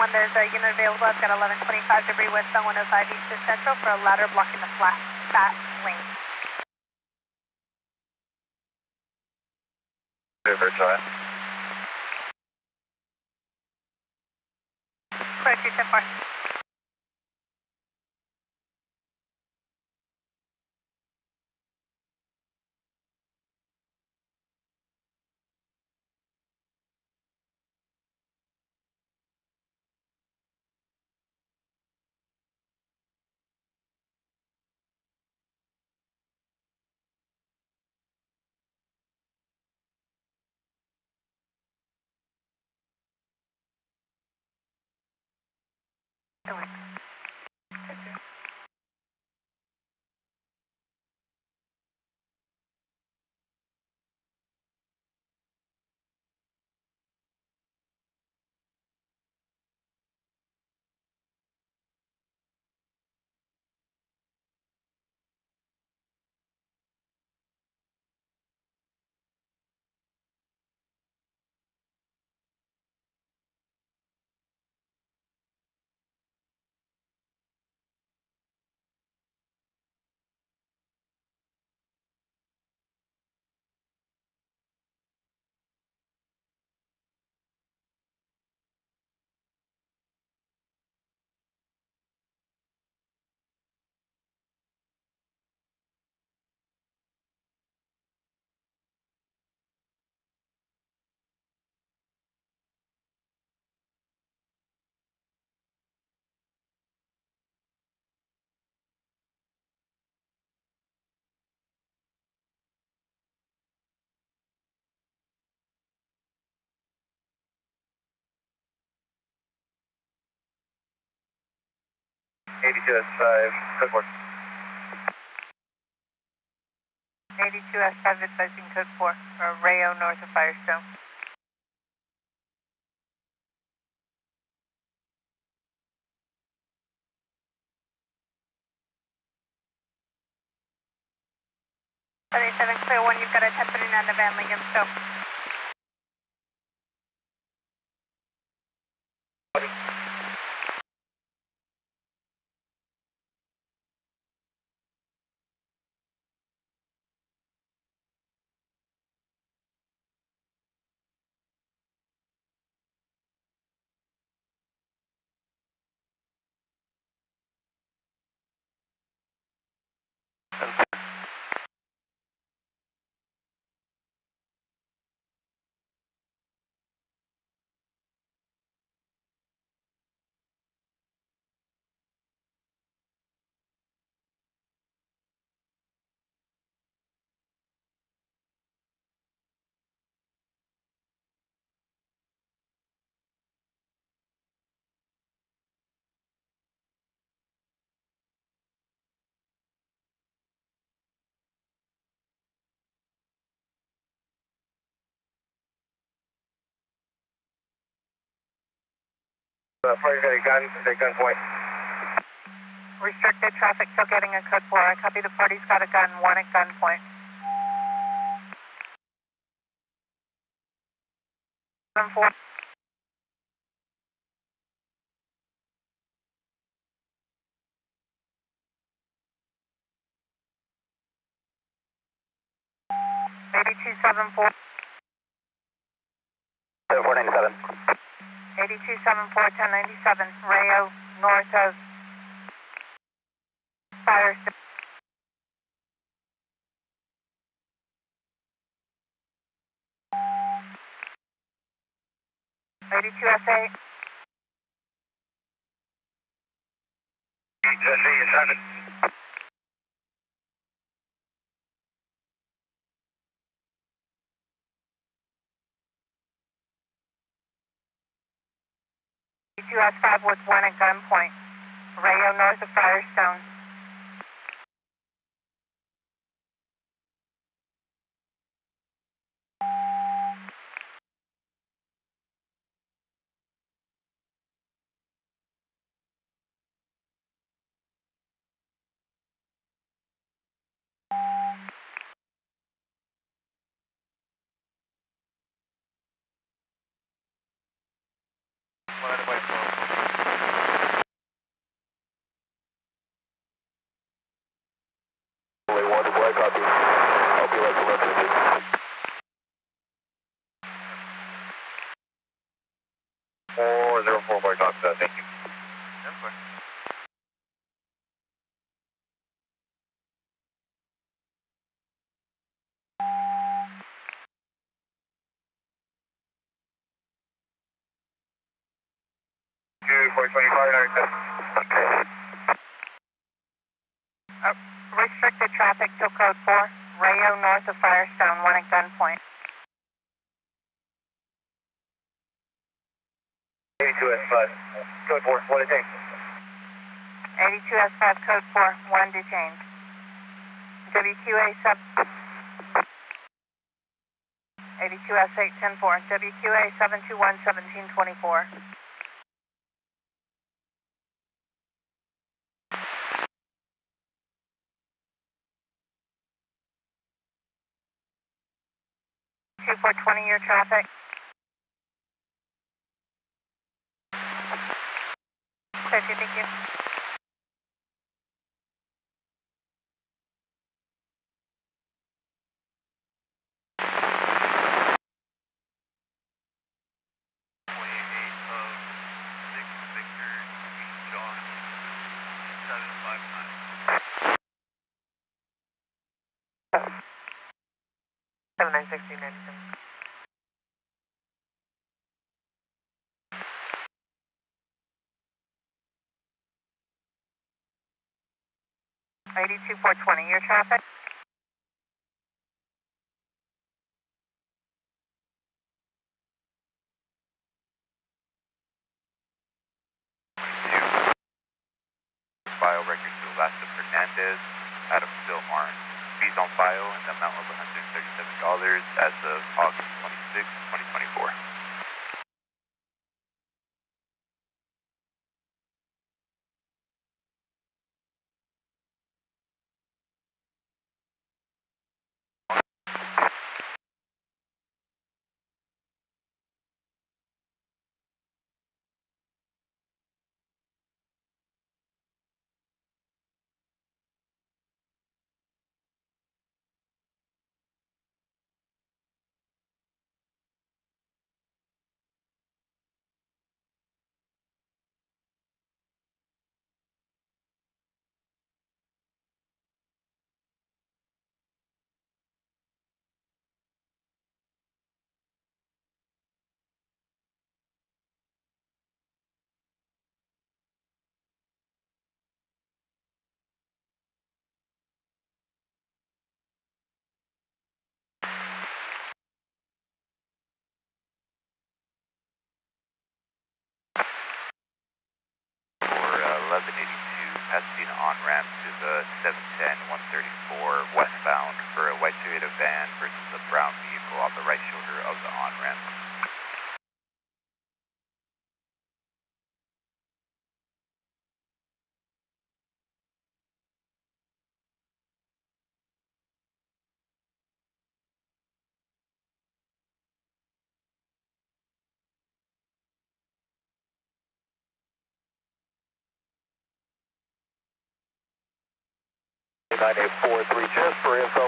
someone, there's a unit available. I've got 1125 debris westbound 105 east to central for a ladder blocking the fast lane. River, Joy. Correct, 274. S5, good work. 82S5 advising code 4, or Rayo north of Firestone. Seven clear 1, you've got a 1039 to Van Lingham, so. Party's got a gun, at gunpoint. Restricted traffic, still getting a code 4. I copy the party's got a gun, 1 at gunpoint. 7-4. Maybe 274. 7497. 8274, 1097, Rayo, north of Firestone. 82SA. 7. 82S5 with 1 at gunpoint, Rayo, north of Firestone. One at the 425. Restricted traffic to code 4, Rayo north of Firestone, 1 at gunpoint. 82S5, code 4, what detained? 82S5, code 4, 1 detained. WQA sub 82S8, 10-4, WQA 721, 1724. Two 420-year traffic. Thank you. Seven 96097. 82 420, your traffic. File record to Lasta Fernandez out of Silmar. Fees on file in the amount of $137 as of August 26, 2024. For 1182, Pasadena on-ramp to the 710 134 westbound for a white Toyota van versus a brown vehicle on the right shoulder of the on-ramp. Nine eight four three, just for info,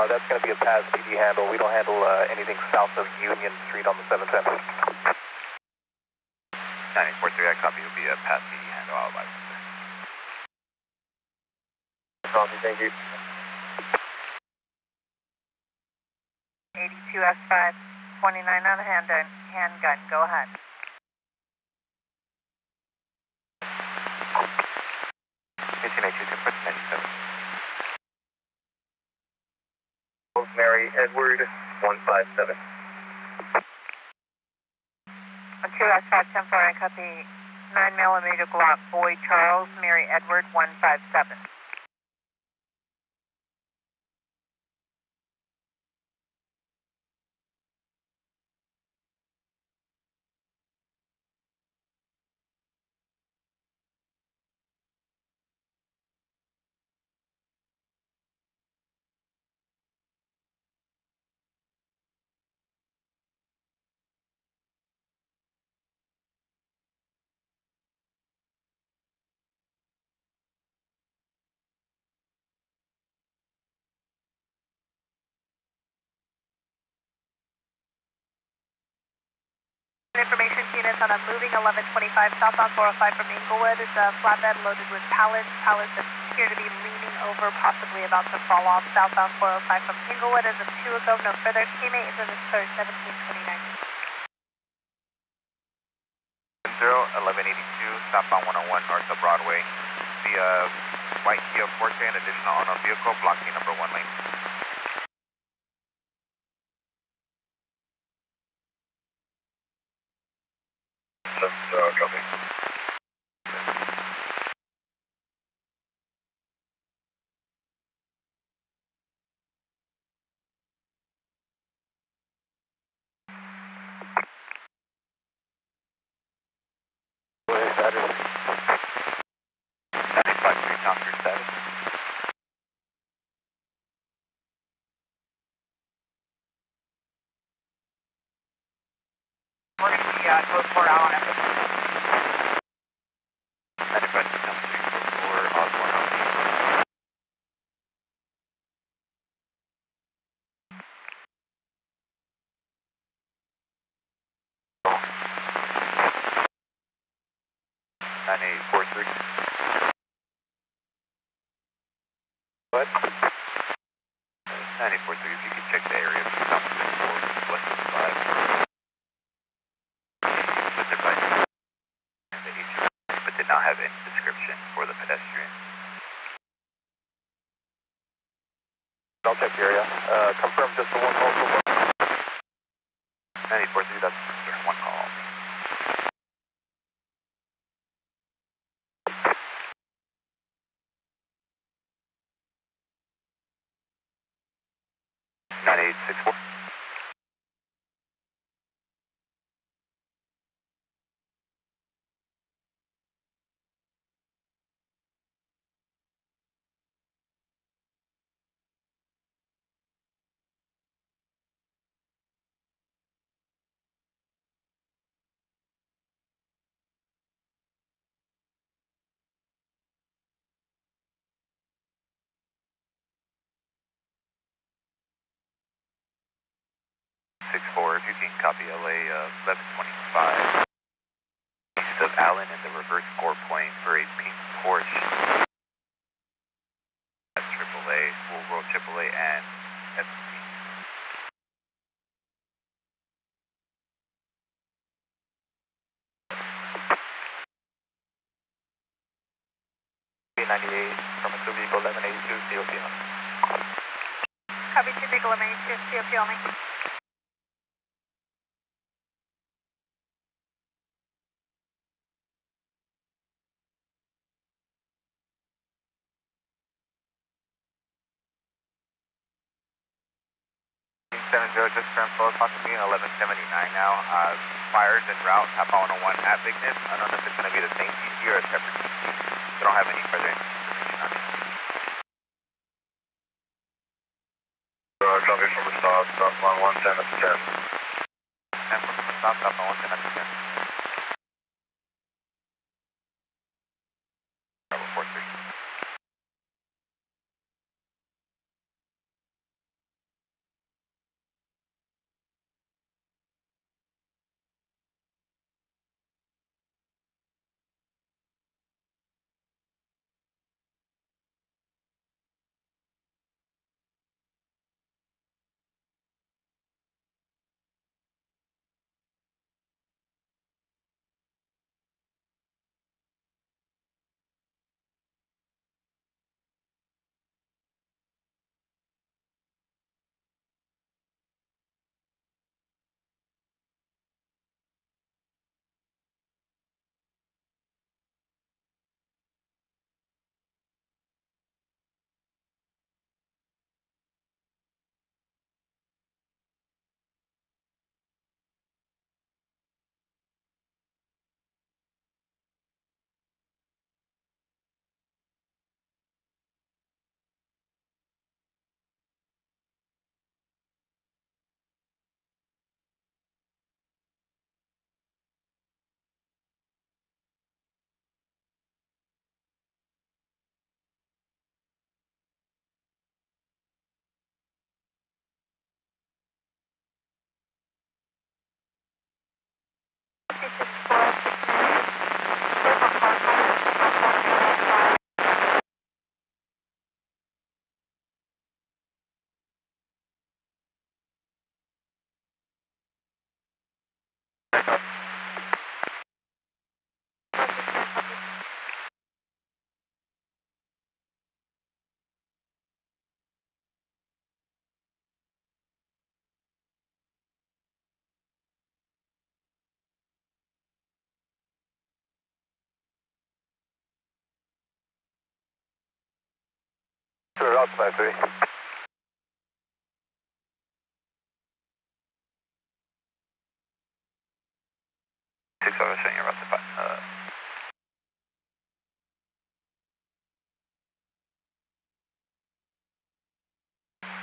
that's going to be a PAS PD handle. We don't handle anything south of Union Street on the 710. 9843, I copy. Will be a pass PD handle. I'll advise you. Copy, thank you. 82S5, 29 on a handgun. Go ahead. Mary Edward 157. 2S5, 10-4, I copy. 9mm Glock, Boy Charles, Mary Edward 157. Information units on a moving 1125 southbound 405 from Inglewood. It's a flatbed loaded with pallets. Pallets that appear to be leaning over, possibly about to fall off. Southbound 405 from Inglewood as of 2 ago. No further. Teammate is in the search 1729. 1182. southbound 101 north of Broadway. The white Kia Forte and additional unknown vehicle blocking number 1 lane. Copy. Status. 953 Tom, your status. We're going to be close 4 out on it. 953 Tom, 344 Osborne LP. Nine eight four three. What? 9843, if you could check the area for South 4 west of 5. With their bike and the HOP, but did not have any description for the pedestrian. I'll check the area. Confirm just the one call so far. 9843, that's one call. Nine eight six four. If you can copy LA 1125. East of Allen in the reverse score point for a pink Porsche. That's AAA, we'll roll AAA and FC. P98 from a 2 vehicle 1182 COP on. Copy 2 vehicle 1182, COP only. Just turned 12 o'clock to me, 1179 now. Fires en route, Papa 101 at Bigness. I don't know if it's going to be the same TC or a separate TC. We don't have any further information on it. Copy from the south, southbound 110 at the 10. 10 from the south, southbound 110 at the 10. Bravo 43. Sure, out 53. 6 over saying you're about to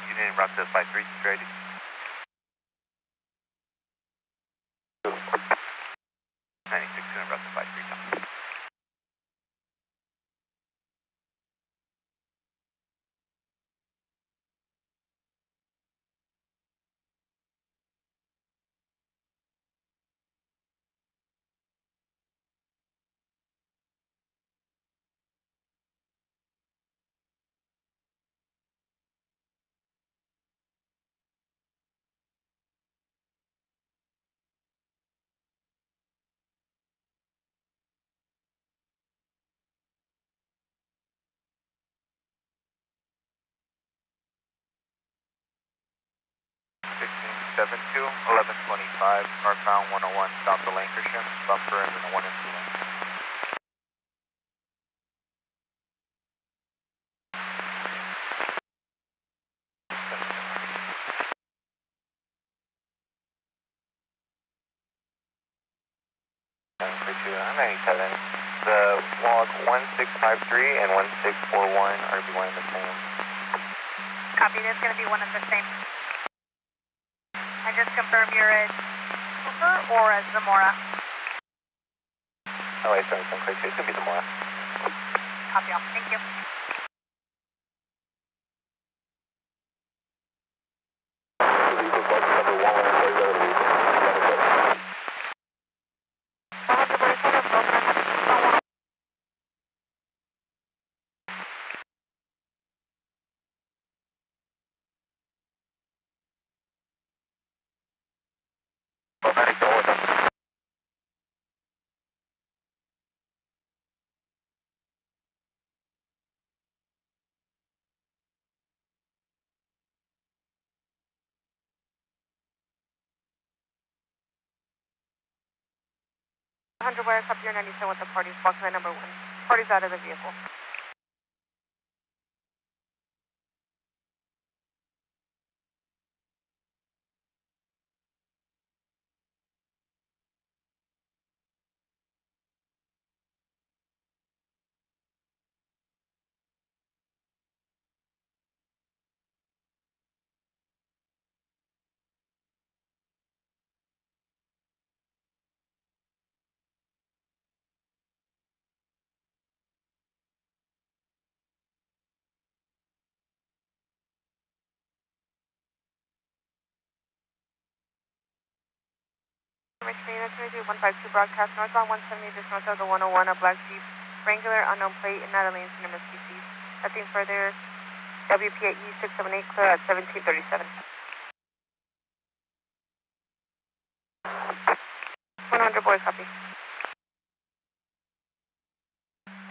Union route to 53, ready. 96, Union route to 53, down. Seven two, 1125, northbound 101, south of Lancashire, bumper in the 1 and 2 lane. I'm 97. The log 1653 and 1641 are be one and the same. Copy, that's going to be one and the same. I just confirm you're at Cooper or at Zamora. Oh, wait, sorry, it's going to be the more. Copy all. Thank you. Underwear, copy your 97 with the parties, walking the number 1. Party's out of the vehicle. Information units, going to do 152 broadcast northbound 170, just north of the 101, a black Jeep Wrangler, unknown plate, and not a lane to MSPC. Nothing further. WPAE 678 clear at 1737. 100 boy, copy.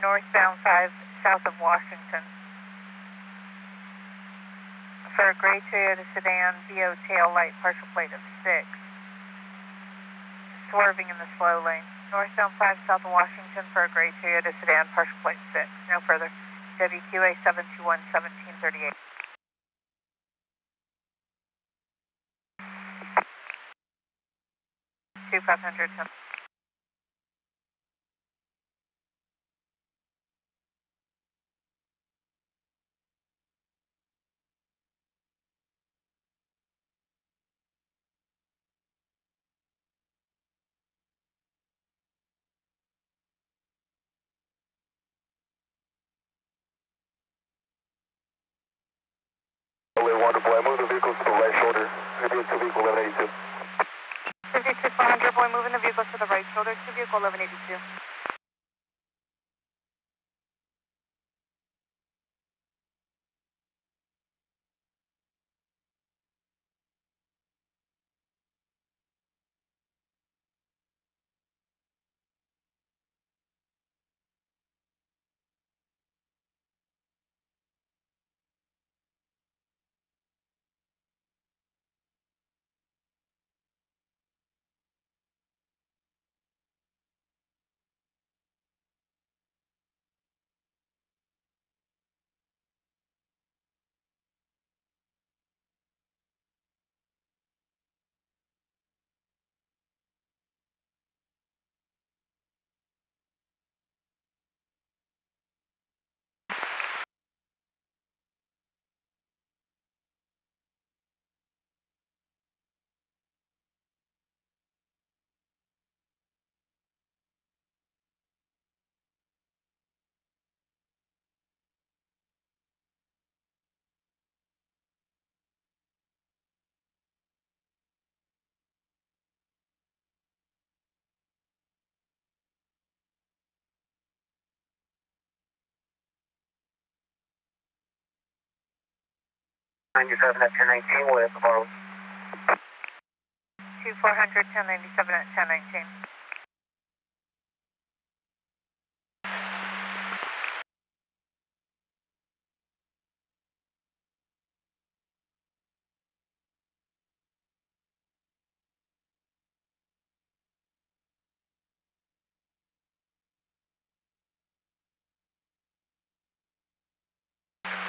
Northbound 5, south of Washington. For a gray Toyota sedan, VO tail light, partial plate of 6. Swerving in the slow lane. Northbound 5, south of Washington for a gray Toyota sedan, partial plate 6. No further. WQA 721, 1738. 2500. Wonderful. I moved the vehicle to the right shoulder. Vehicle 1182. 56400 boy, moving the vehicle to the right shoulder to vehicle 1182. 97 at 1019 with tomorrow. 2400, 1097 at 1019.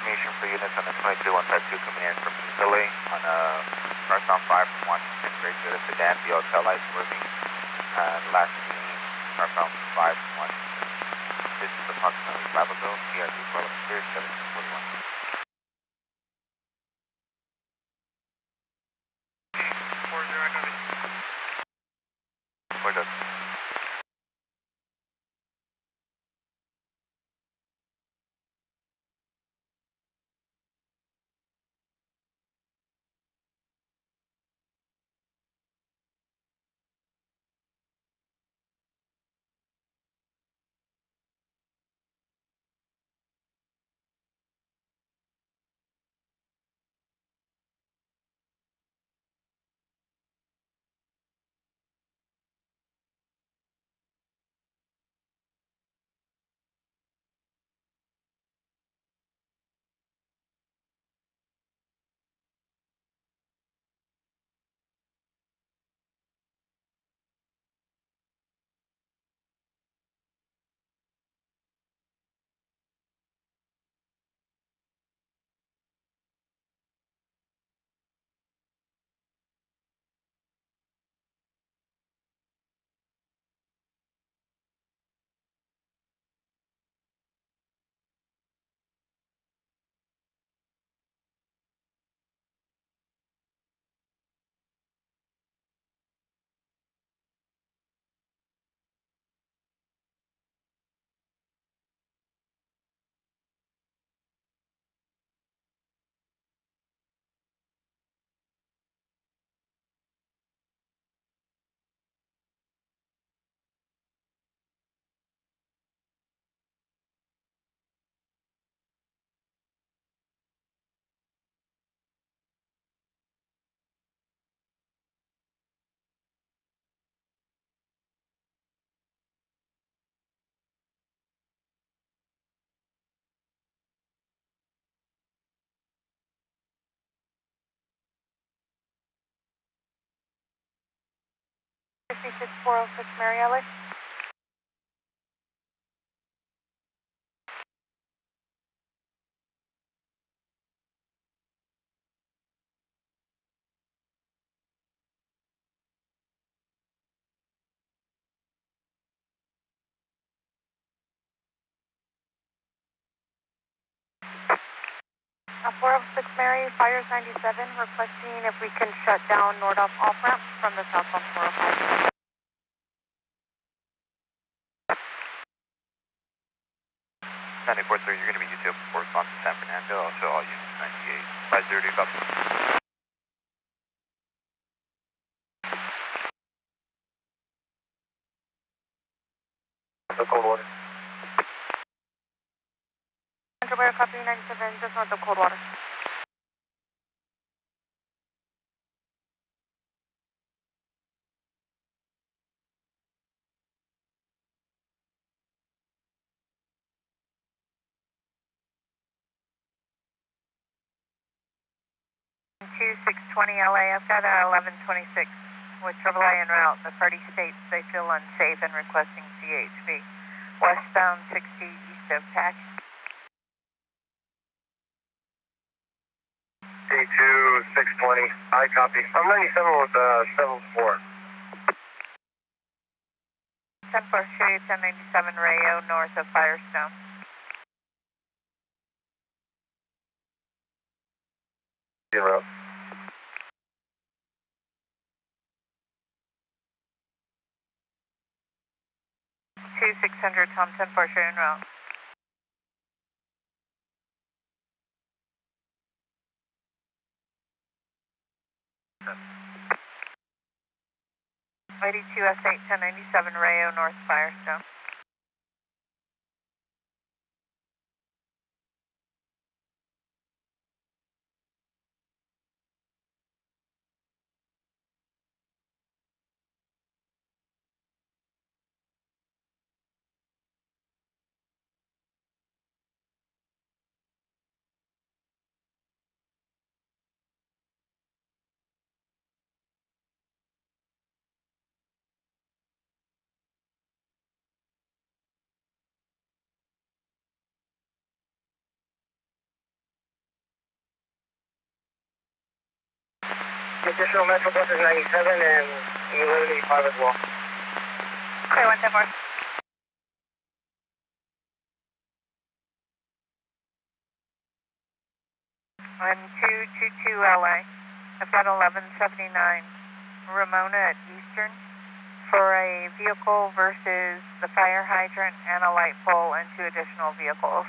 Information for units on the 22152 coming in from Philly on northbound 5 from Washington. Very good at sedan, the tail lights working. Last seen northbound 5 from Washington. This is approximately 5 ago. PRD 12 1741. We're good. Fifty-six 406 Mary Ellis. Uh, 406 Mary, Fires 97, requesting if we can shut down Nordoff off-ramp from the southbound 405. 94.3, you're going to be UTIP for response to San Fernando. Also, all units 98. 5-0 to about. The Coldwater. Underwear, copy 97, just north of Coldwater. Two 620 LA, I've got a 1126 with AAA en route. The party states they feel unsafe and requesting CHP. Westbound 60 east of Patch. C2 620, I copy. I'm 97 with 74. 10 for Shea, 1097 Rayo, north of Firestone. Zero. 2600 Tom 10 for Shea en route. Yes. 82 S8, 1097 Rayo, north Firestone. Additional Metro buses 97 and 1185 as well. Clear 174. 1222 LA. I've got 1179 Ramona at Eastern for a vehicle versus the fire hydrant and a light pole and 2 additional vehicles.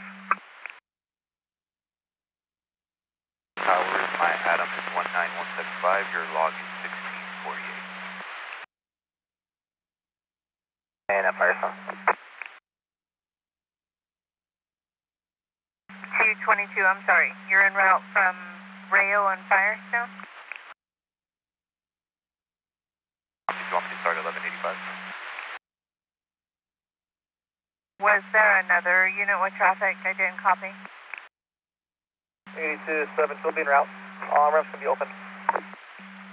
Towers, my Adam is 19175, your log is 1648. And a Firestone. 222, I'm sorry, you're en route from Rayo and Firestone? Do you want me to start 1185? Was there another unit with traffic I didn't copy? 82-7, still being route. On-ramps can be open.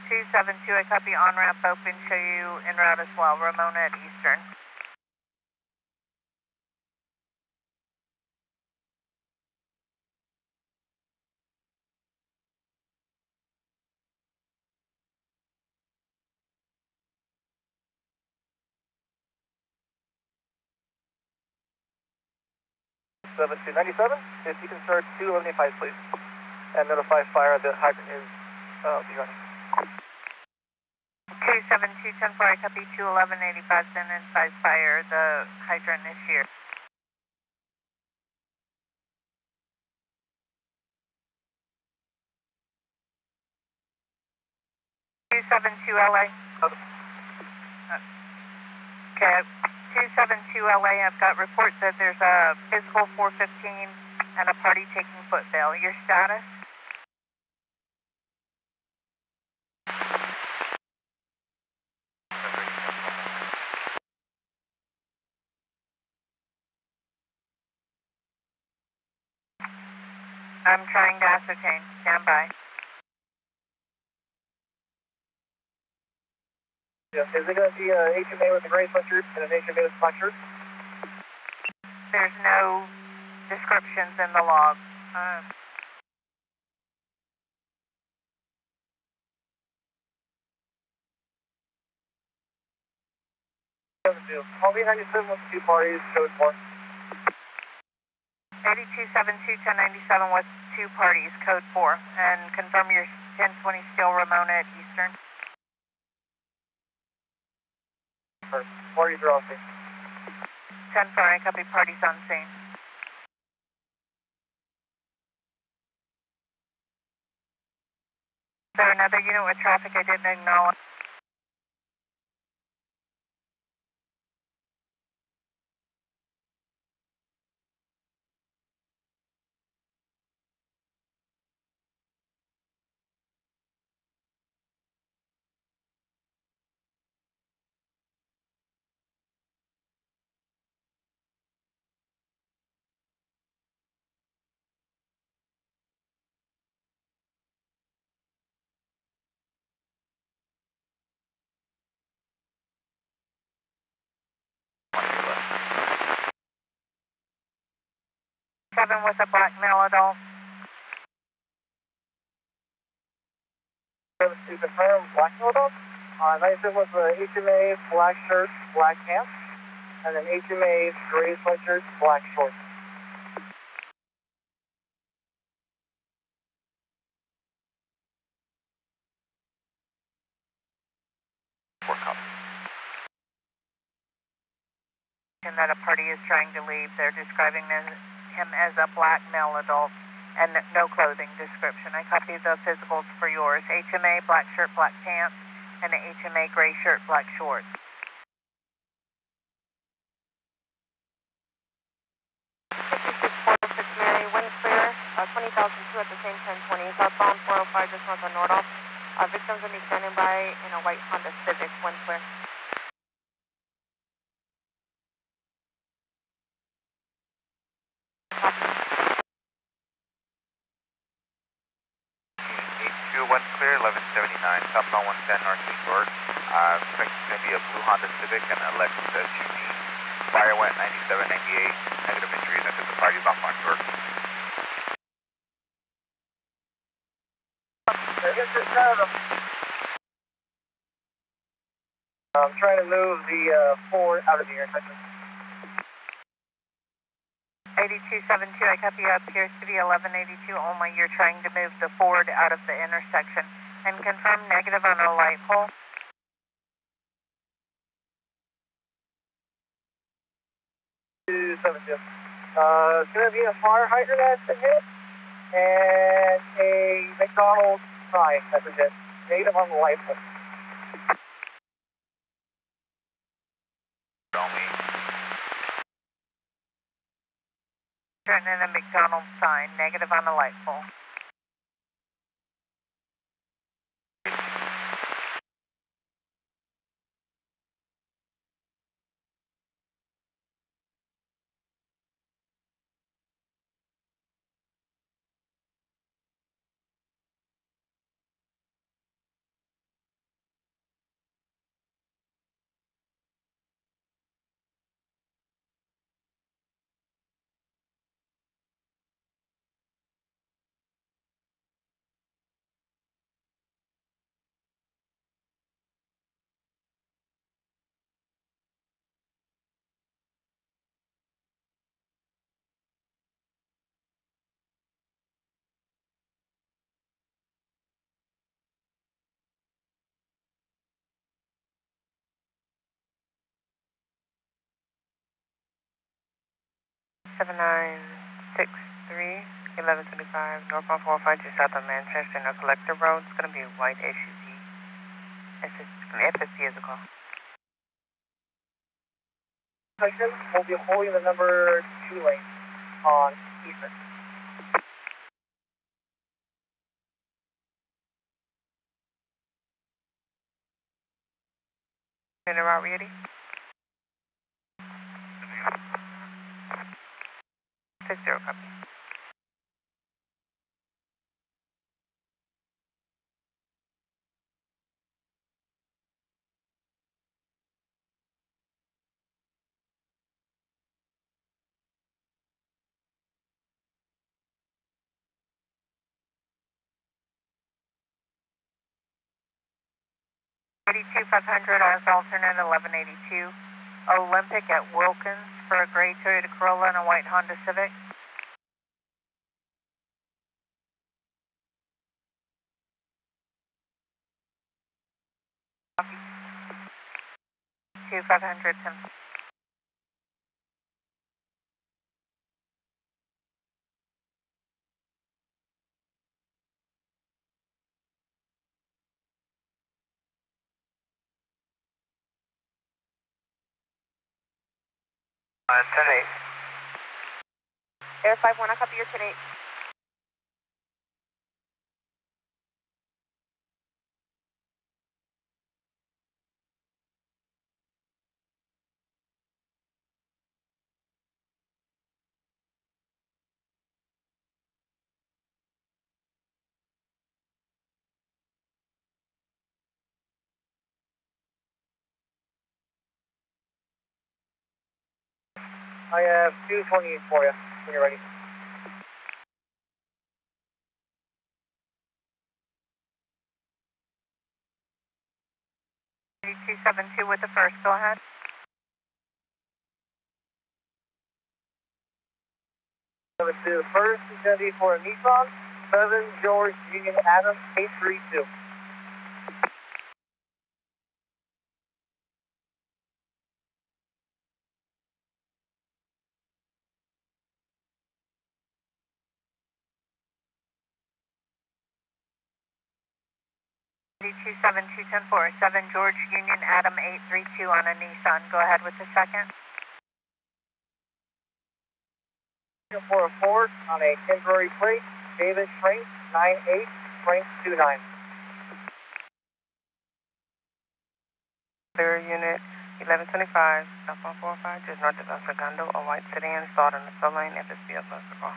272, I copy on-ramp open, show you en route as well, Ramona at Eastern. Seven 297. If you can start 21185, please. And notify fire the hydrant is be running. 272, 10-4, I copy 21185, then advise fire, the hydrant is here. LA. Okay, 272 LA, I've got reports that there's a physical 415 and a party taking foot bail. Your status? I'm trying to ascertain. Stand by. Yeah. Is it going to be an HMA with a gray sweatshirt and an HMA with a black shirt? There's no descriptions in the log. I'll be 97 with 2 parties, code 4. 8272 1097 with 2 parties, code 4. And confirm your 1020 still Ramona at Eastern. Parties are on scene. 10-4, I copy parties on scene. Is there another unit with traffic I didn't acknowledge? Seven with a black male adult. 7 to confirm, black adult. 97 with the HMA, black shirt, black pants. And then HMA, gray sweatshirt, black shorts. And that a party is trying to leave. They're describing him as a black male adult and no clothing description. I copy the physicals for yours. HMA, black shirt, black pants, and an HMA, gray shirt, black shorts. Mary, wind clear, 20,002 at the same 1020, southbound 405 just north of Nordoff. Victims will be standing by in a white Honda Civic, wind clear. One clear, 1179, southbound 110 North St. George. Expect it's going to be a blue Honda Civic and a Lexus SUV. Fire went 97, 98, negative injuries until the party's off on short. I'm trying to move the Ford out of the intersection. 8272, I copy you. Appears to be 1182 only. You're trying to move the Ford out of the intersection. And confirm negative on a light pole. 272. It's going to be a fire hydrant that's been hit and a McDonald's sign that's been hit. Native on the light pole. Show me. And then a McDonald's sign, negative on the light pole. Seven nine 1125 northbound 452 south of Manchester, no collector road. It's going to be a white SUV. FSP is a call. Section will be holding the number 2 lane on Eastern. In the route ready? 60 copy. Eighty-two 500 as alternate 1182. Olympic at Wilkins for a gray Toyota Corolla and a white Honda Civic. Copy. 500 10. Today. Air 51, I copy your 10-8. I have 228 for you when you're ready. Eighty-two 72 with the first, go ahead. Number 2, first is going to be for a Nissan 7 George Union Adam 832. Eighty-two 7210 7 George Union Adam 832 on a Nissan. Go ahead with the second. For a Ford on a temporary plate, David Frank 98 Frank 29. Clear unit 1125, southbound 45, just north of El Segundo, a white sedan installed in the fill lane, FSP of the call.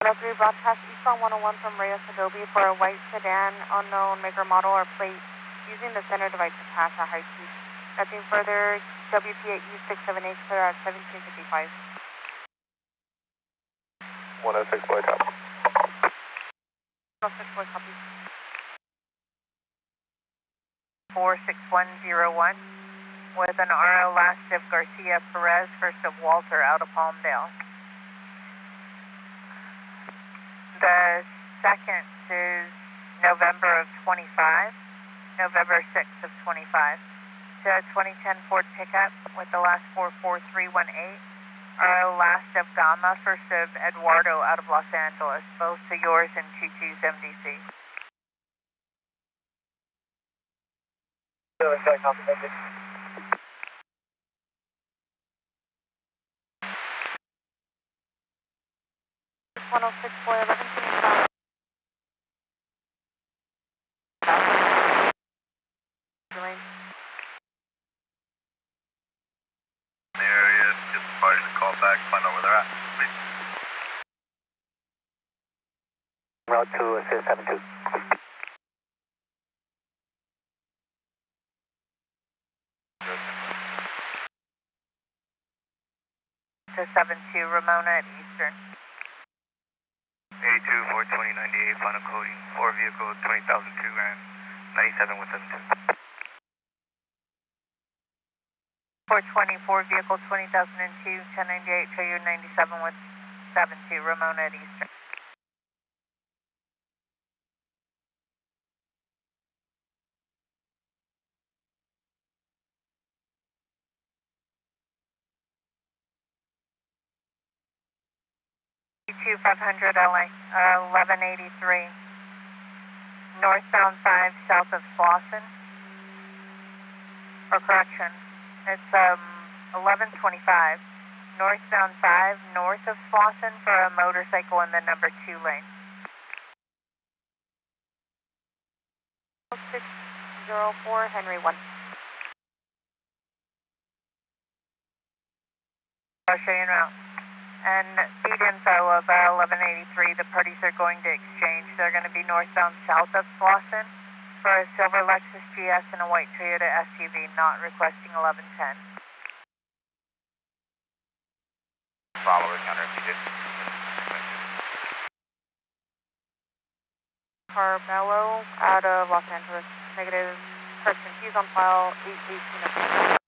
103 broadcast eastbound 101 from Reyes Adobe for a white sedan, unknown maker, model, or plate, using the center device to pass at high speed. Nothing further, WPAE 678 clear at 1755. 106 boy top. 106 boy copy. 46101 with an RO last of Garcia Perez, first of Walter out of Palmdale. The second is November of 25, November 6th of 25. To a 2010 Ford pickup with the last 44318. RO last of Gama, first of Eduardo out of Los Angeles, both to yours and 22's MDC. Check, confirmation. One oh six 411 The area, get the party to call back, find out where they're at, please. Route 2, assist 72. To 72, Ramona at Eastern. 82, 420, 98, final coding, 4 vehicle, 20,002 and 97 with 72. 424 vehicle 20,002, 1098, show you 97 with 72, Ramona at Eastern. Two 500 LA, 1183, northbound 5 south of Slauson, or correction, it's 1125, northbound 5 north of Slauson for a motorcycle in the number 2 lane. 604 Henry 1. I'll show you in route. And feed info of 1183, the parties are going to exchange. They're going to be northbound south of Slauson for a silver Lexus GS and a white Toyota SUV, not requesting 1110. Followers counter needed. Carbello out of Los Angeles. Negative. Person. He's on file 818 of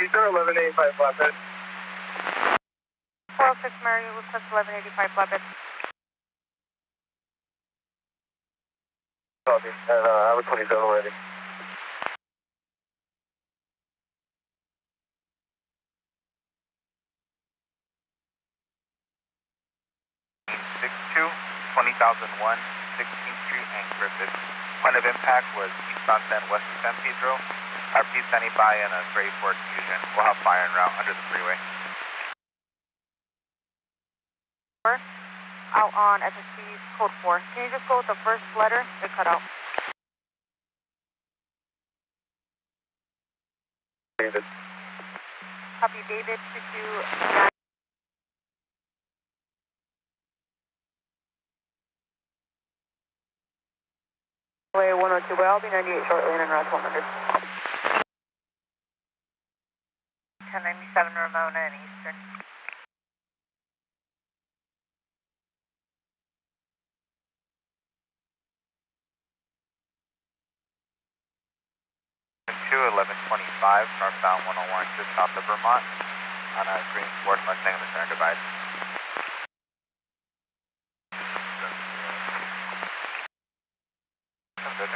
1185 flatbed. 406 Mary, request 1185 flatbed. Copy. And I was 27 already. Six two, 20,001, 16th Street and Griffith. Point of impact was eastbound San west of San Pedro. RP standing by in a gray Ford Fusion. We'll have fire en route under the freeway. Out on SSC code 4. Can you just go with the first letter? It cut out. David. Copy David 229. Way 102, but I'll be 98 shortly and en route 100. 1097 Ramona and Eastern. Two 1125, northbound 101, just south of Vermont, on a green Ford Mustang in the center divide. Vision.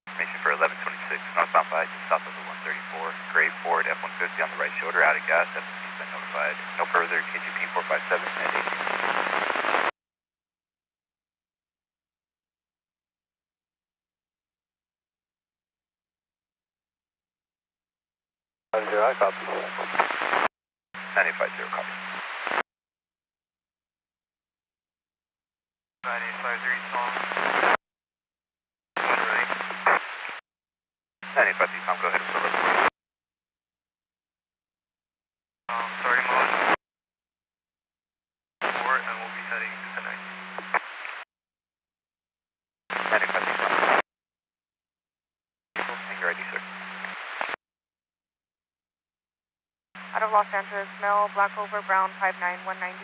Information for 1126, northbound 5, just south of the 134, gray Ford F-150 on the right shoulder, out of gas, FCC's been notified. No further, KGP 457 and 18. I copy. 950 copy. 9853 Tom. When ready. 950 Tom, go ahead and deliver. Starting mode. 4 out of Los Angeles, male, black over, brown, 5'9", 190.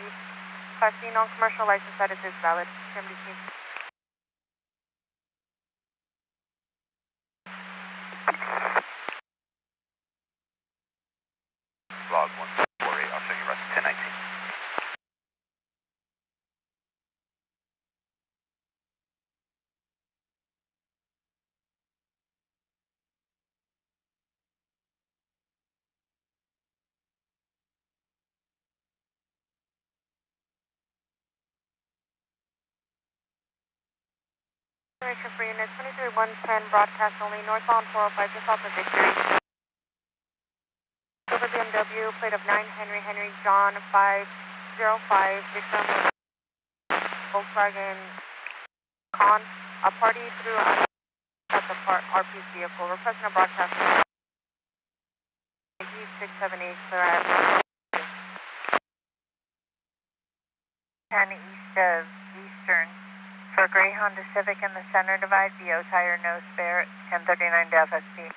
Class C, non-commercial, license status is valid. CMDC. Log 148, I'll show you rest 1019. Information for unit 23110, broadcast only, northbound 405, just off of Victory. Silver BMW, plate of 9 Henry Henry John 505, victim Volkswagen Con, a party through at the RP's vehicle, requesting a broadcast 678, clear at 10 east of Eastern. For gray Honda Civic in the center divide, VO tire, no spare, 1039 to FSP.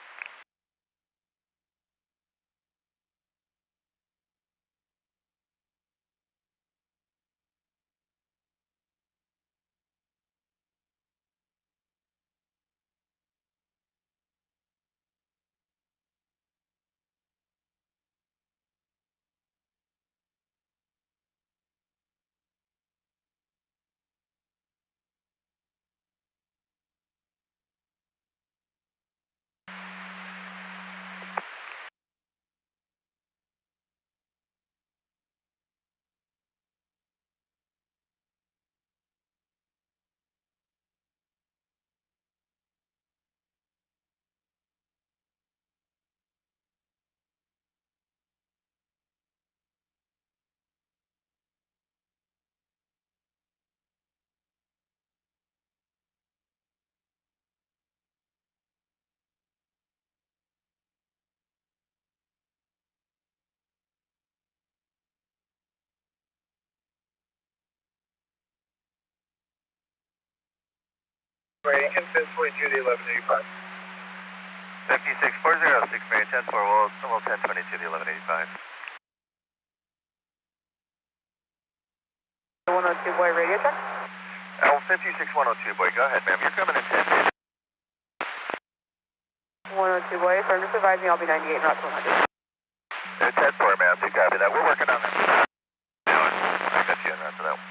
Rating consist 22 to 1185. 56406, Mary 10-4, we'll 1022 to 1185. 102 boy, radio check. 56102, boy, go ahead, ma'am. You're coming in 10. 102 boy, so just advise me I'll be 98, not 200. 10-4, ma'am. Do copy that. We're working on that. I got you in that for that one.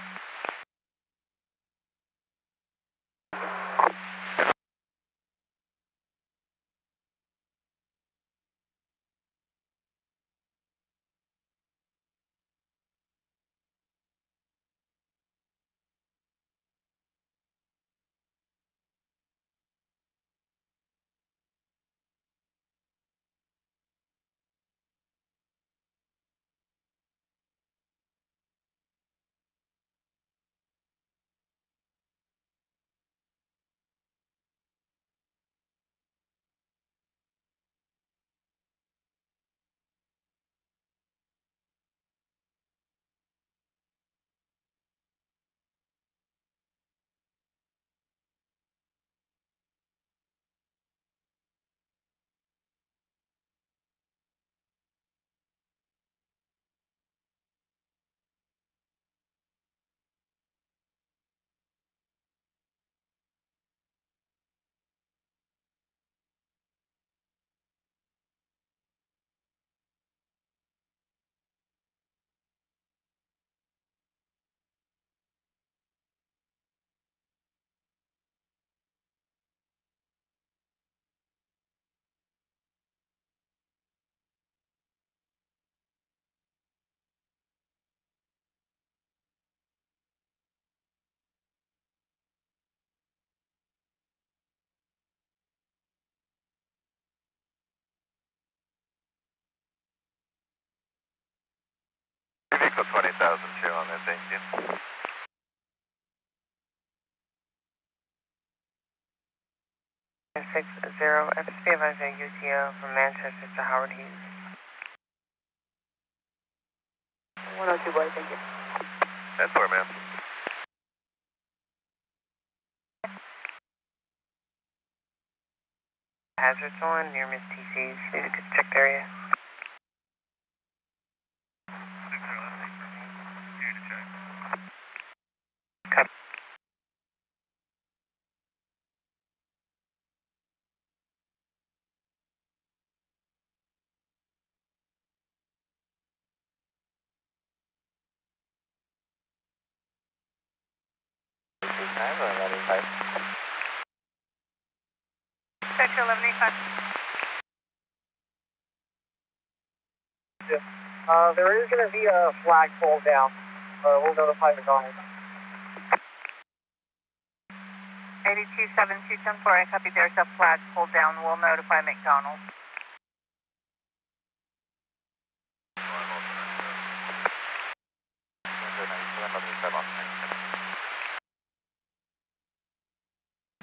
Vehicle 20,002 on that, thank you. FSP advisor UTO from Manchester to Howard Hughes. 102 boy, thank you. 10-4, ma'am. Hazards on near Miss TC's, need to check the area. 1185. Sector 1185. Yeah. There is going to be a flag pulled down. We'll notify McDonald's. 827210 I copy. There's a flag pulled down. We'll notify McDonald's.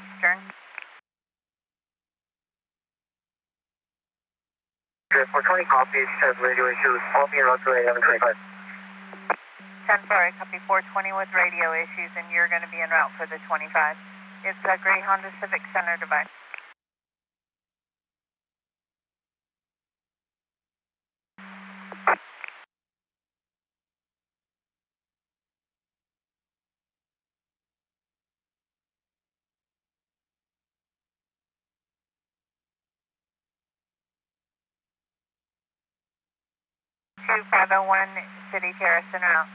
Eastern. 420 copies, says radio issues. All being route to 1125. 10-4, I copy 420 with radio issues, and you're going to be en route for the 25. It's a gray Honda Civic Center device. Two 501 City Terrace en route.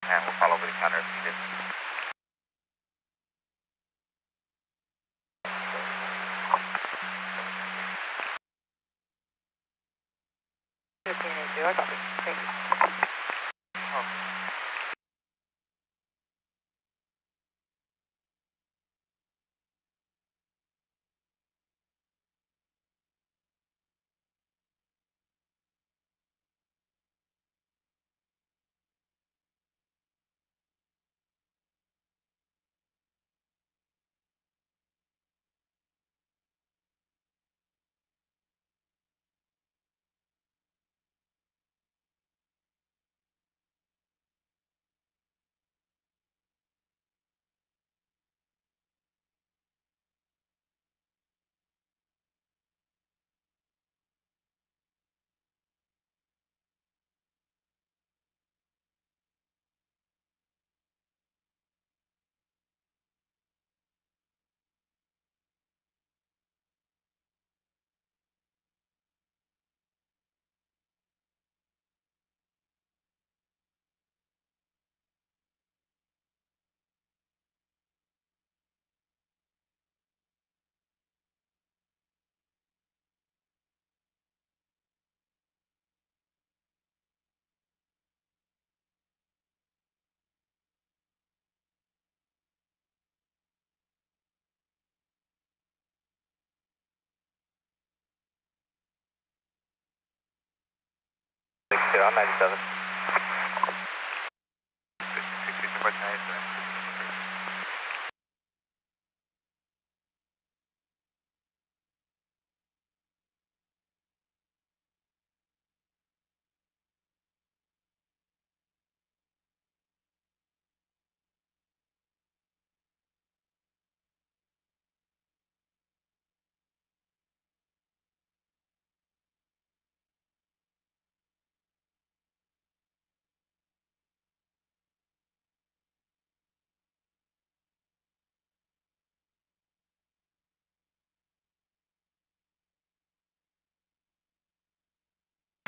And we'll follow over the counter if needed. I copy. Thank you. On 97.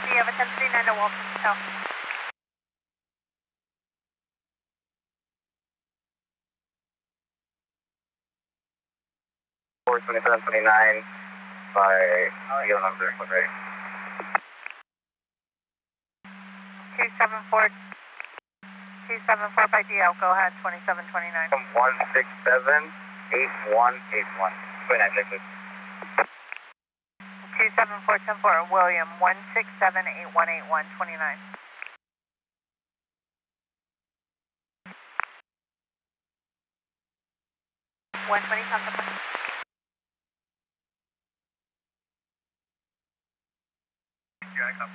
Do you have a 1039 to Walton Hotel? Four 2729 by deal number. Okay. 274 by DL. Go ahead, 2729. 1678181. 29 274 William, 1678181, 29. One 20 something. Yeah, I come.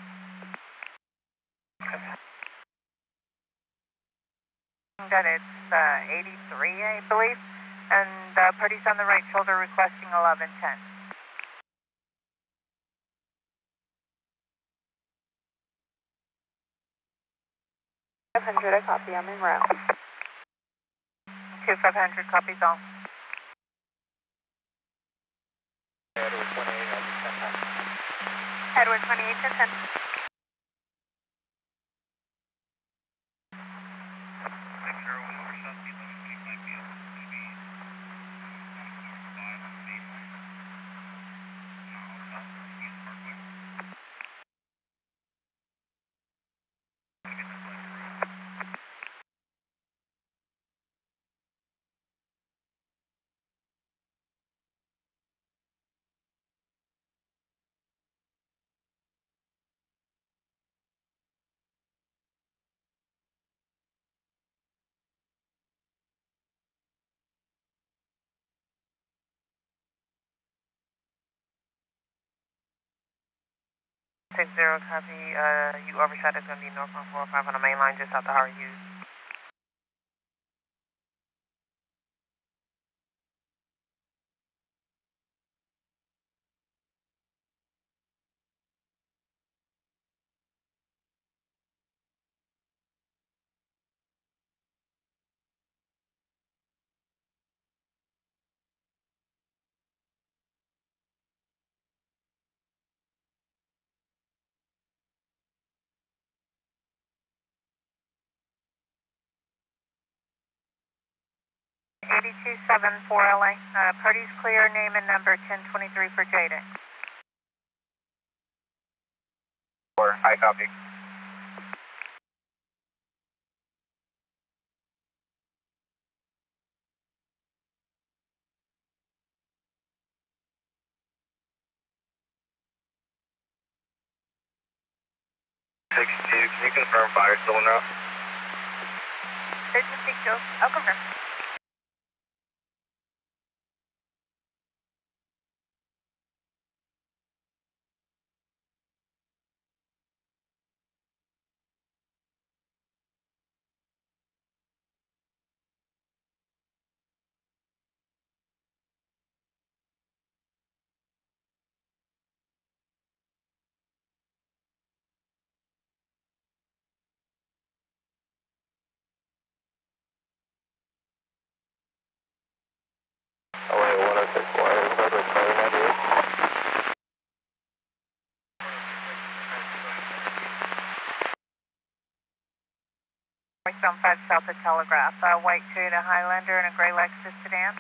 That it's 83, I believe, and parties on the right shoulder requesting 1110. 500, I copy. I'm en route. 2500 copies all. Edward 28 10. 60, copy. You overshot is going to be northbound 405 on the main line just south of Howard Hughes. Eighty-two seven four LA. Party's clear, name and number 1023 for Jada. High copy. Can you confirm fire still in route? 1362, I'll confirm. LA 1064, roadway clear, 98. Westbound 5 south of Telegraph. White Toyota Highlander and a gray Lexus sedan.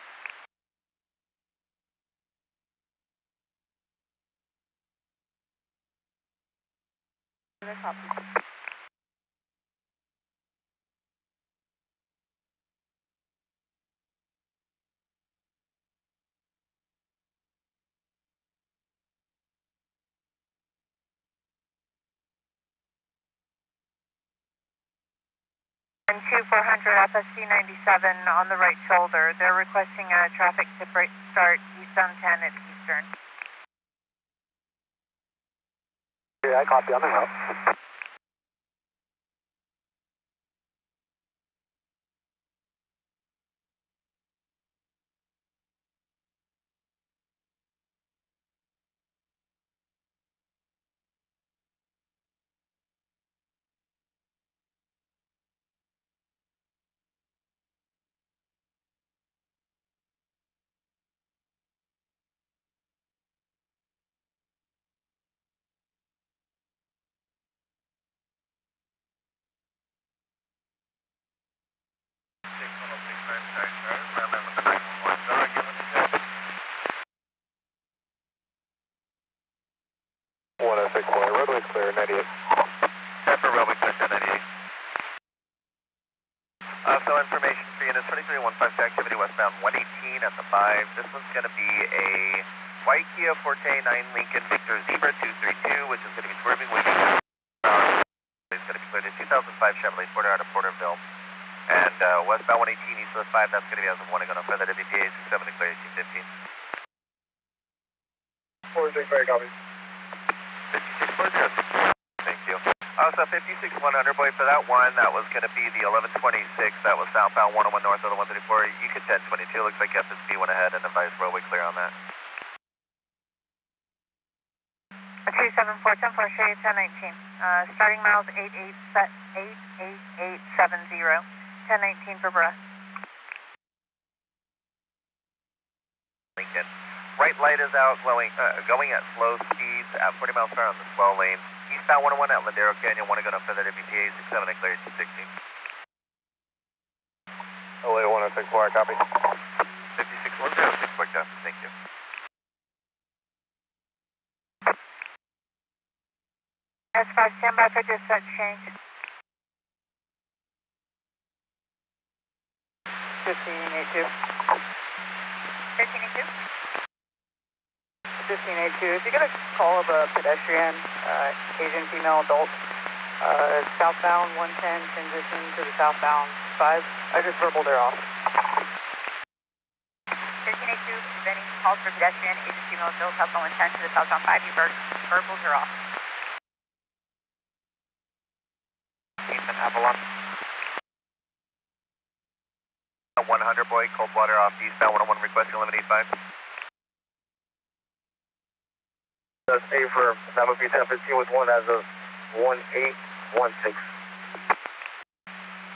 Copy. And 2400 FSC 97 on the right shoulder. They're requesting a traffic tip rate start eastbound 10 at Eastern. Yeah, I copy on the route. Roadway clear, 98. After roadway clear, 98. So information for units 2315 activity westbound 118 at the 5. This one's going to be a white Kia Forte 9 Lincoln Victor Zebra 232, which is going to be swerving with it's going to be cleared to 2005 Chevrolet Porter out of Porterville. And westbound 118 east of the 5, that's going to be as of 1 going to further to VPA 67 to clear 1815. 46 copy. 56406. Thank you. So 56100 boy for that one, that was going to be the 1126, that was southbound 101 north of the 134. You could 1022, looks like FSB went ahead and advised roadway clear on that. 274 10 Chevy 1019. Starting miles 88870. 1019 for Bruh. Lincoln. Right light is out, going at slow speeds at 40 miles per hour on the swell lane. Eastbound 101 at Ladero Canyon, want to go to further to VPA 67 and clear 216. LA 1064, copy. 56106, quick done, thank you. S5 standby for dispatch change. 1582. 1382. 1582. If you get a call of a pedestrian, Asian female adult, southbound 110, transition to the southbound 5, I just verbal they're off. 1382, if any calls for pedestrian, agency female adult, southbound 110 to the southbound 5, you verbals are off. Avalon. 100 boy, cold water off eastbound 101 requesting 1185. That's A for that would be 1015 with 1 as of 1816.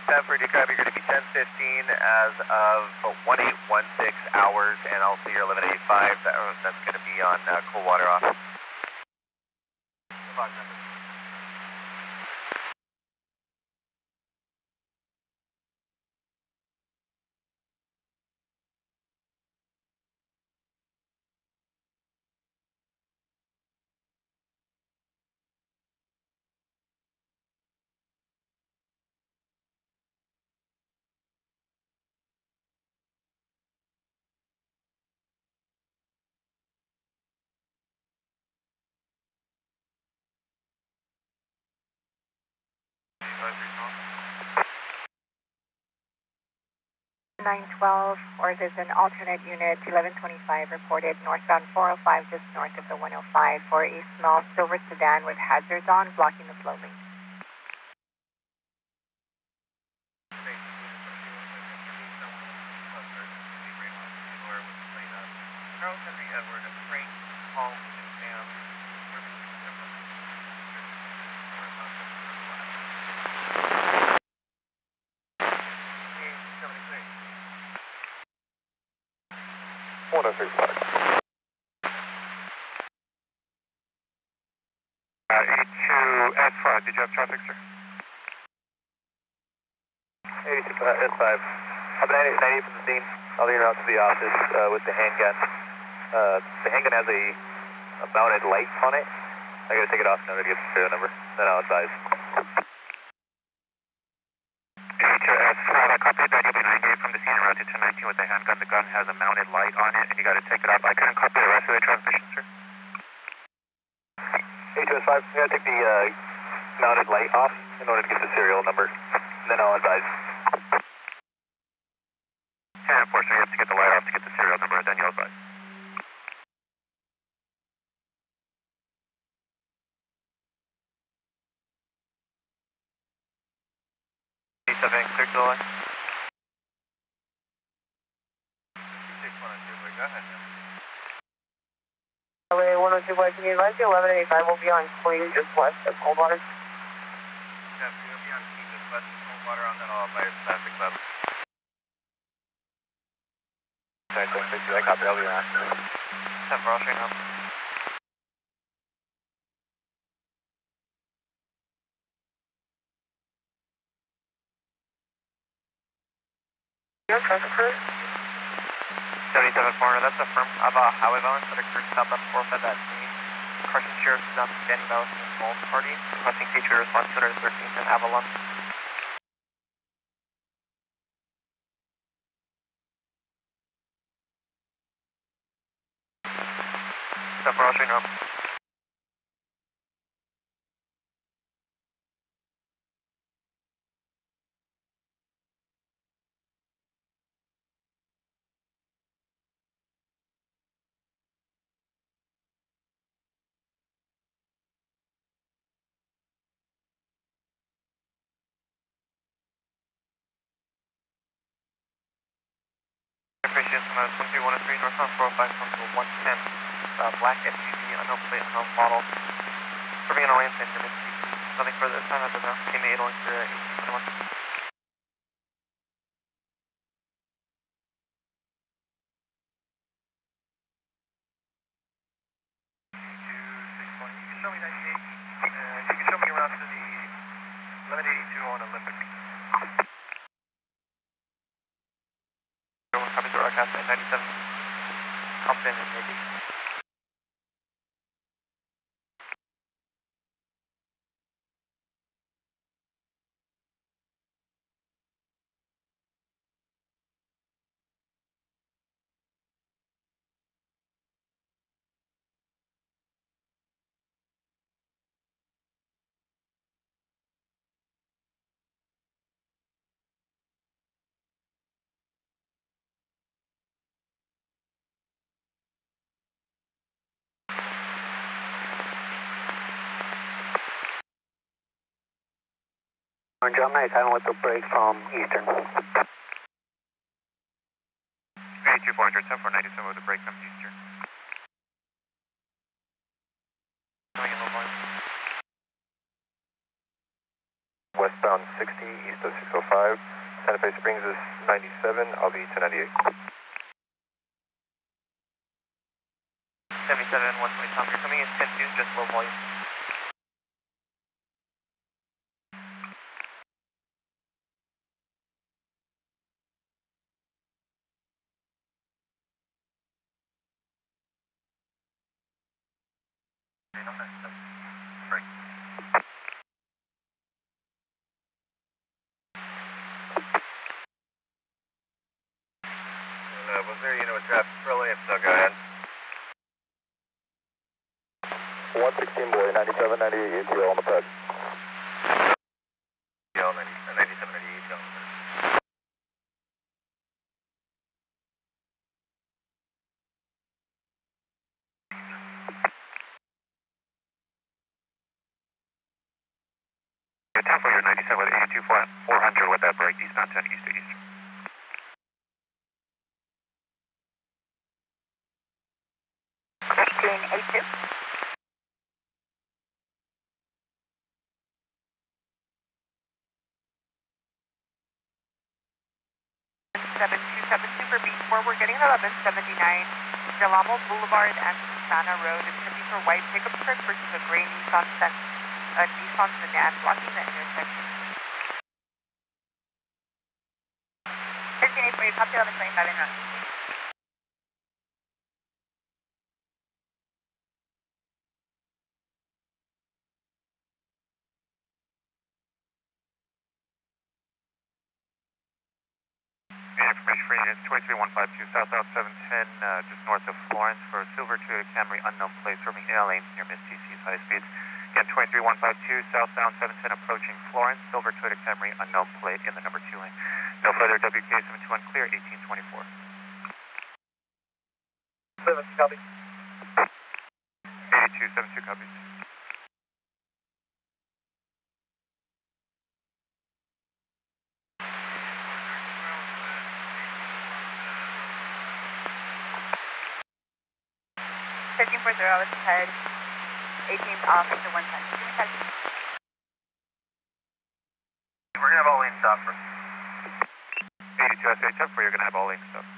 Stanford, you're going to be 1015 as of 1816 hours, and also your 1185. That's going to be on cold water off. Nine 12, or there's an alternate unit, 1125, reported northbound 405, just north of the 105, for a small silver sedan with hazards on, blocking the flow lane. Charles Henry Edward, Frank, Paul, and Sam. A2S5, did you have traffic, sir? 82 S5. I've been 90 from the scene. I'll lead out to the office with the handgun. The handgun has a mounted light on it. I gotta take it off in order to get the serial number. Then I'll advise. A2S5, I copied that. You'll be 98 from the scene and routed to 19 with the handgun. The gun has a mounted light on it, and you gotta take it off. I couldn't copy the rest of the transmission, sir. A2S5, I gotta take the mounted light off in order to get the serial number. Then I'll advise. And unfortunately, you have to get the light off to get the serial number, and then you'll advise. Clear to the line. 612, go ahead. LA 102 Boy, can you advise the 1185 will be on Queen just west of Coldwater? Yeah, we'll be on King just west of cold water, and then I'll advise traffic club. I copy, I'll be around. 10 for all straight now. Your traffic crew? 77 400, that's a firm of highway violence that occurred southbound 405 at scene. Carson Sheriff is now standing by with the involved party, requesting CHP response 213th and Avalon. So for all straight now. Appreciate 13103 northbound 405 from to 110. Black SUV, unknown plate, unknown model. Serving an alliance and unit. Nothing further this time as of now. Team 8 only to 1821. You can show me 98. You can show me around to the 1182 on Olympic. Everyone copies the broadcast at 97. Compton and maybe. John 97 with the break from Eastern. 82400, 7497 with a break from Eastern. Coming in low volume. Westbound 60, east of 605. Santa Fe Springs is 97, I'll be to 98. 77, 120 Tom, you're coming in 10 2, just low volume. Was there, with traffic early, if so, go ahead. 116 boy, 97, 98, ATO on the pad. ATO, 97, 98, on the pad. Your 10 for your 97 with 82 400 with that break, eastbound 10, east to eastern. 1882. 7272 for B4, we're getting 1179 Del Amo Boulevard and Susana Road. It's going to be for white pickup truck versus a gray Nissan sedan blocking the intersection. 138 for you, copy 1125 in route. Information for units 23152 southbound 710, just north of Florence for Silver Toyota Camry unknown plate serving air lanes near Miss TC's high speeds. Again, 23152 southbound 710 approaching Florence, Silver Toyota Camry unknown plate in the number 2 lane. No further WK721 clear, 1824. 7 copy. 8272 copies. For 0, let's head 18th off to 110. We're going to have all lane stop for 82 SA 10 for you're going to have all lane stuff.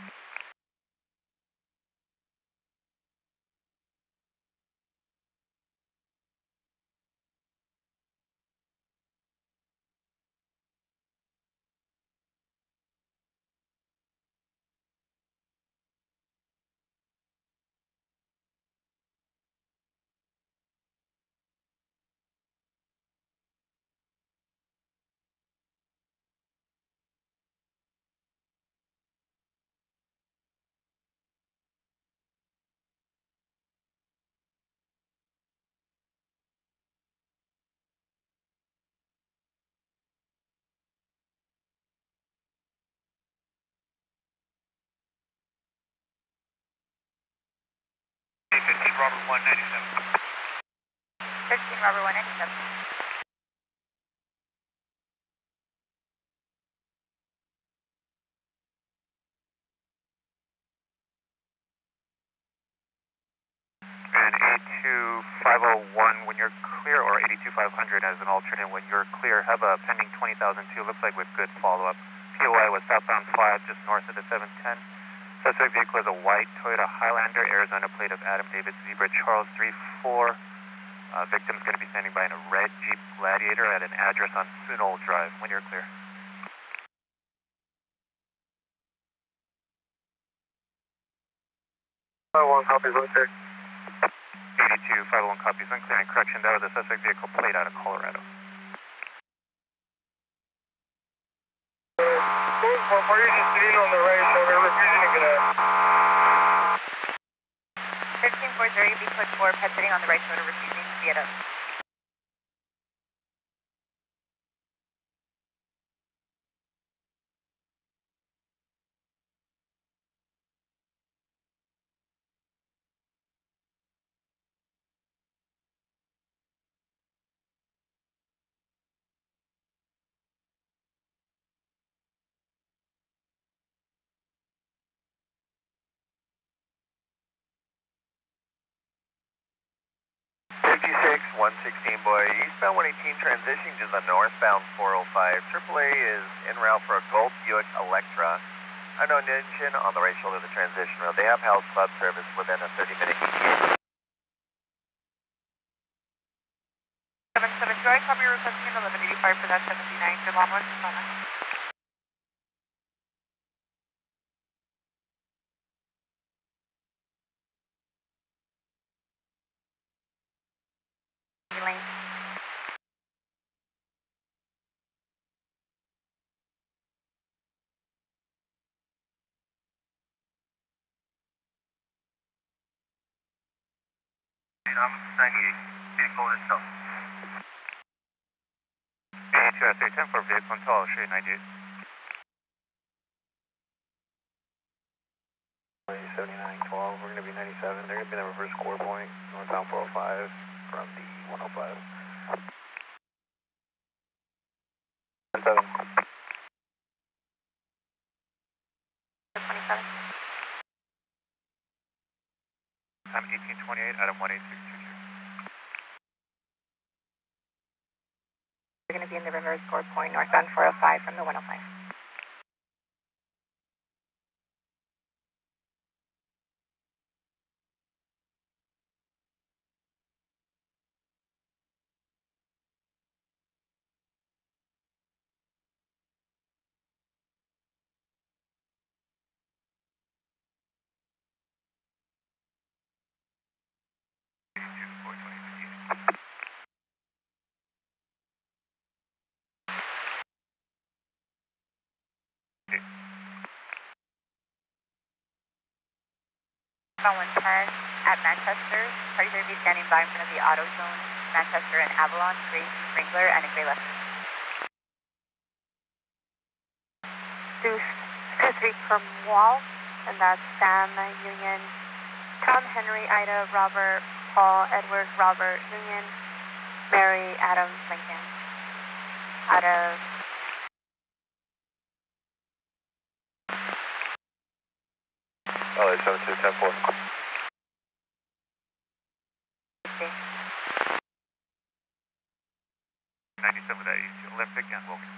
Robert 197. 13 Robert 197. And 82501 when you're clear, or 82500 as an alternate when you're clear, have a pending 20002, looks like with good follow-up. POI was southbound 5 just north of the 710. Suspect vehicle is a white Toyota Highlander, Arizona plate of Adam David Zebra Charles 34. Victim's going to be standing by in a red Jeep Gladiator at an address on Sunol Drive when you're clear. one copies, one clear. 82, 501 copies, one clear. And correction, that was a suspect vehicle plate out of Colorado. We're just sitting on the right, so we're refusing to get out. 1340, be put for pet sitting on the right shoulder, refusing to get up. 116 boy, eastbound 118 transitioning to the northbound 405. AAA is en route for a Gold Buick Electra. Unknown engine on the right shoulder of the transition road. They have house club service within a 30-minute ETA. 77 Joy, copy requesting an 1185 for that 79, good long one, moment. Lane. I'm 98, vehicle is still. 82 SA 10 for vehicle until I'll show you 98. 7912, we're going to be 97. They're going to be in the reverse core point, northbound 405 from the 105. 7. 27. Time 1828, Adam 18622. We're going to be in the reverse core point, northbound 405 from the 105. On 110 at Manchester, are you going to be standing by in front of the auto zone, Manchester and Avalon, gray Wrangler, and a gray Lexus? Deuce 23 from Wall, and that's Sam, Union, Tom, Henry, Ida, Robert, Paul, Edward, Robert, Union, Mary, Adam, Lincoln. Out of LA 7210-4. 97 with that AC, Olympic and Wilkins.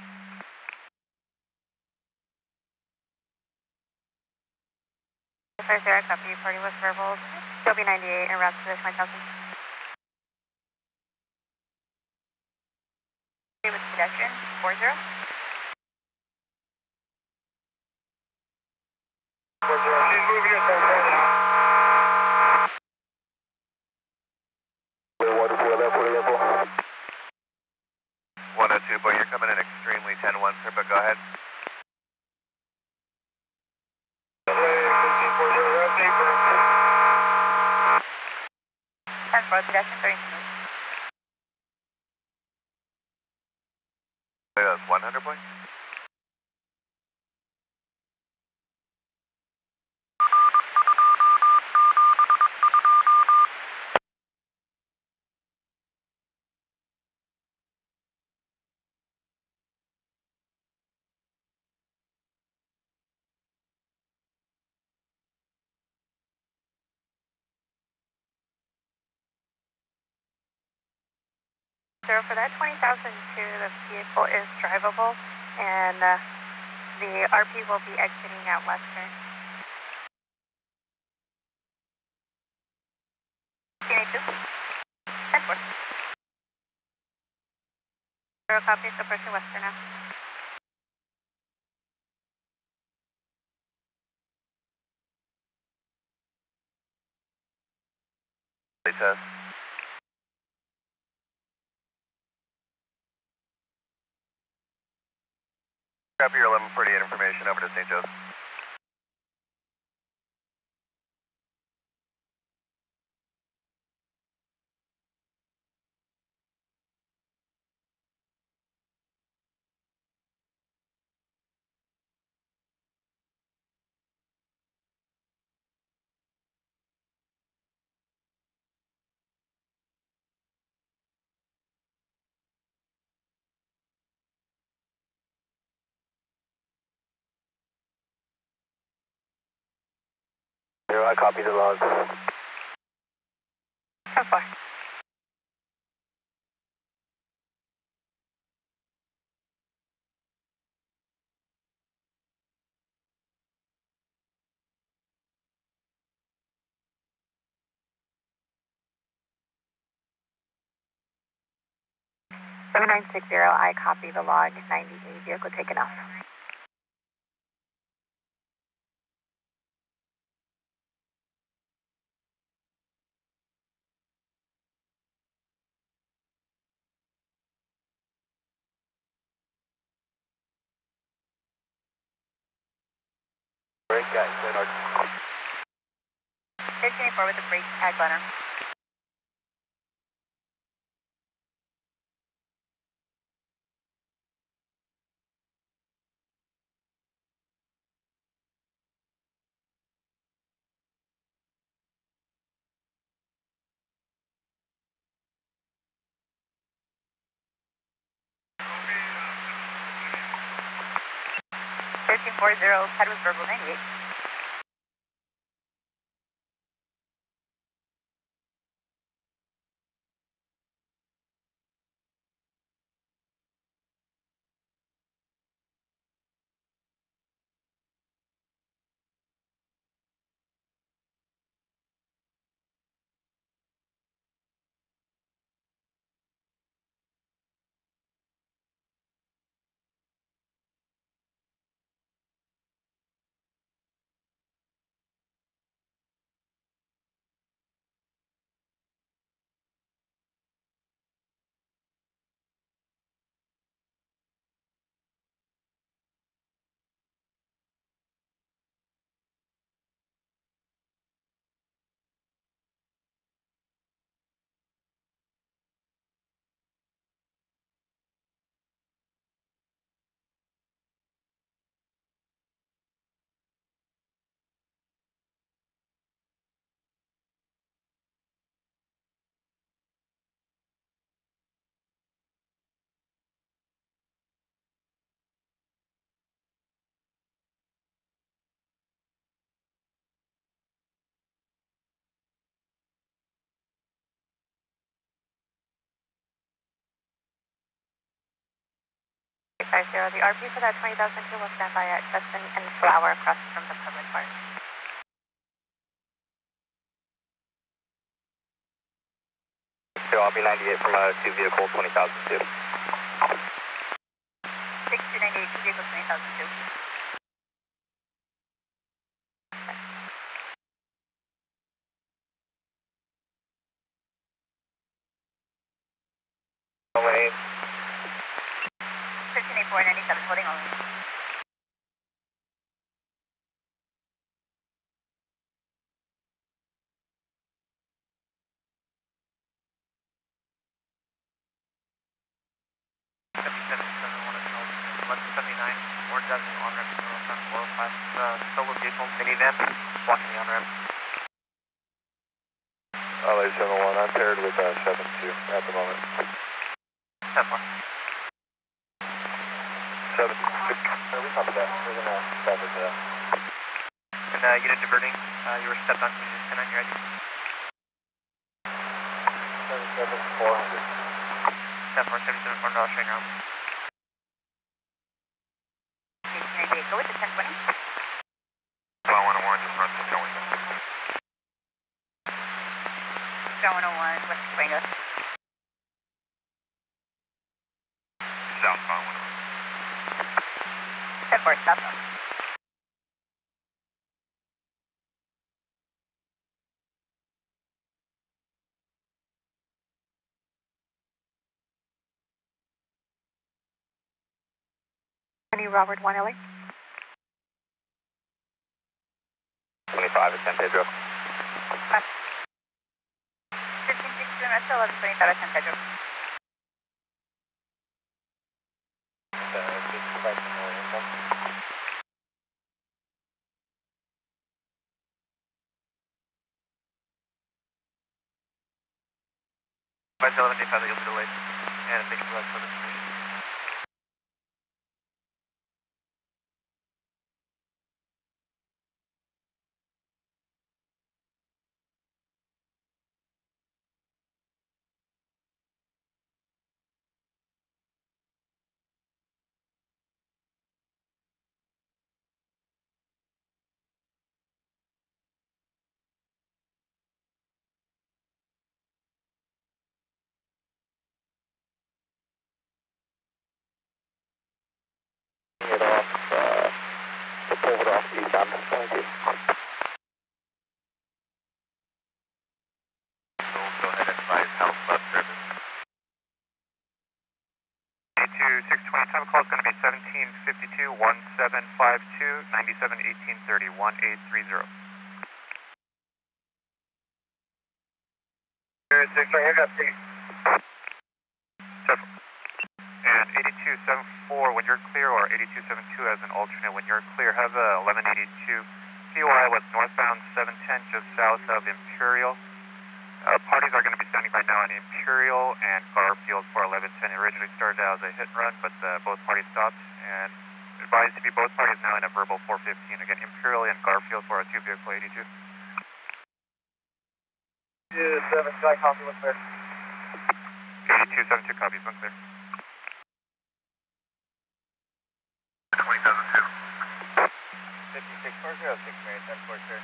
Sorry, Sarah, copy, party with verbals, W98 and route to the 20,000. With pedestrian, 40. Wonderful, level. 102, boy, you're coming in extremely 10-1, sir, but go ahead. And for pedestrian, 30. That's 100, boy. So for that 20,002, the vehicle is drivable, and the RP will be exiting at Western. CNA2, 10-4. Zero copies, approaching Western now. Test. Copy your 1148 information over to St. Joseph. I copy the log. 10-4. 7960, I copy the log, 98, vehicle taken off. Brake guys, 1384 with the brake tag runner. Thirteen 40, head with verbal 98. The RP for that 20,002 will stand by at Justin and Flower across from the public park. So I'll be 98 from 2 vehicle 20,002. 6298, 2 vehicle 20,002. Away. 1384, 97, holding only. Orange Avenue on ramp, 405. Solo vehicle minivan blocking the on ramp. LA 71, I'm paired with 72 at the moment. 10-4. 7. We copy that. We're going to salvage that. And unit diverting, you were stepped on to just 10 on your ID. 77400. 10-4, 77 for North Train round. 1898, go with the 1020. Well, 101, just run some going. Star 101, West Cabango. Southbound 101. 10-4, southbound. Robert 1 LA. 25 at San Pedro. 1562 West 1125 at San Pedro. By 1185 that you'll be delayed. And thank you for that service information. southbound 22. We'll go ahead and advise House Club service. 620, time of call is going to be 1752 1752 97 1830 1830. Here, 6 right here, got 3. And 8274 when you're clear, or 8272 as an alternate when you're clear. Have a 1182 POI with northbound 710 just south of Imperial. Parties are going to be standing by now in Imperial and Garfield for 1110. It originally started out as a hit and run, but both parties stopped, and advised to be both parties now in a verbal 415. Again, Imperial and Garfield for a 2-vehicle 82. 7, Sky Coffee, what's there? 8272 copies, one clear. 20,002. 5640, 6 Mary 10 for sure.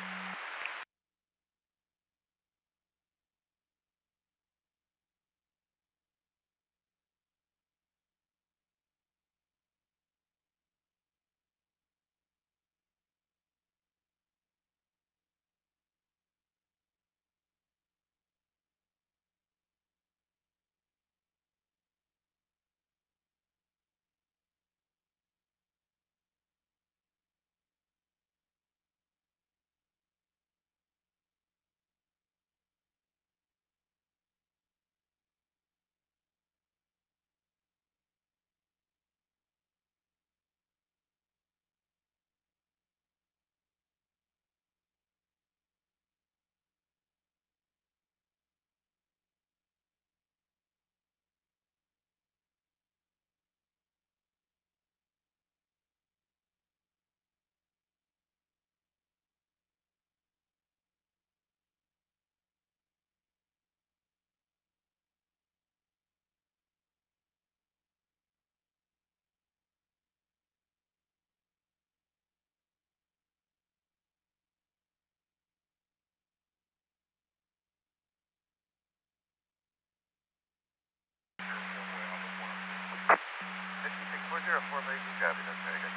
Four bases, copy, that's very good.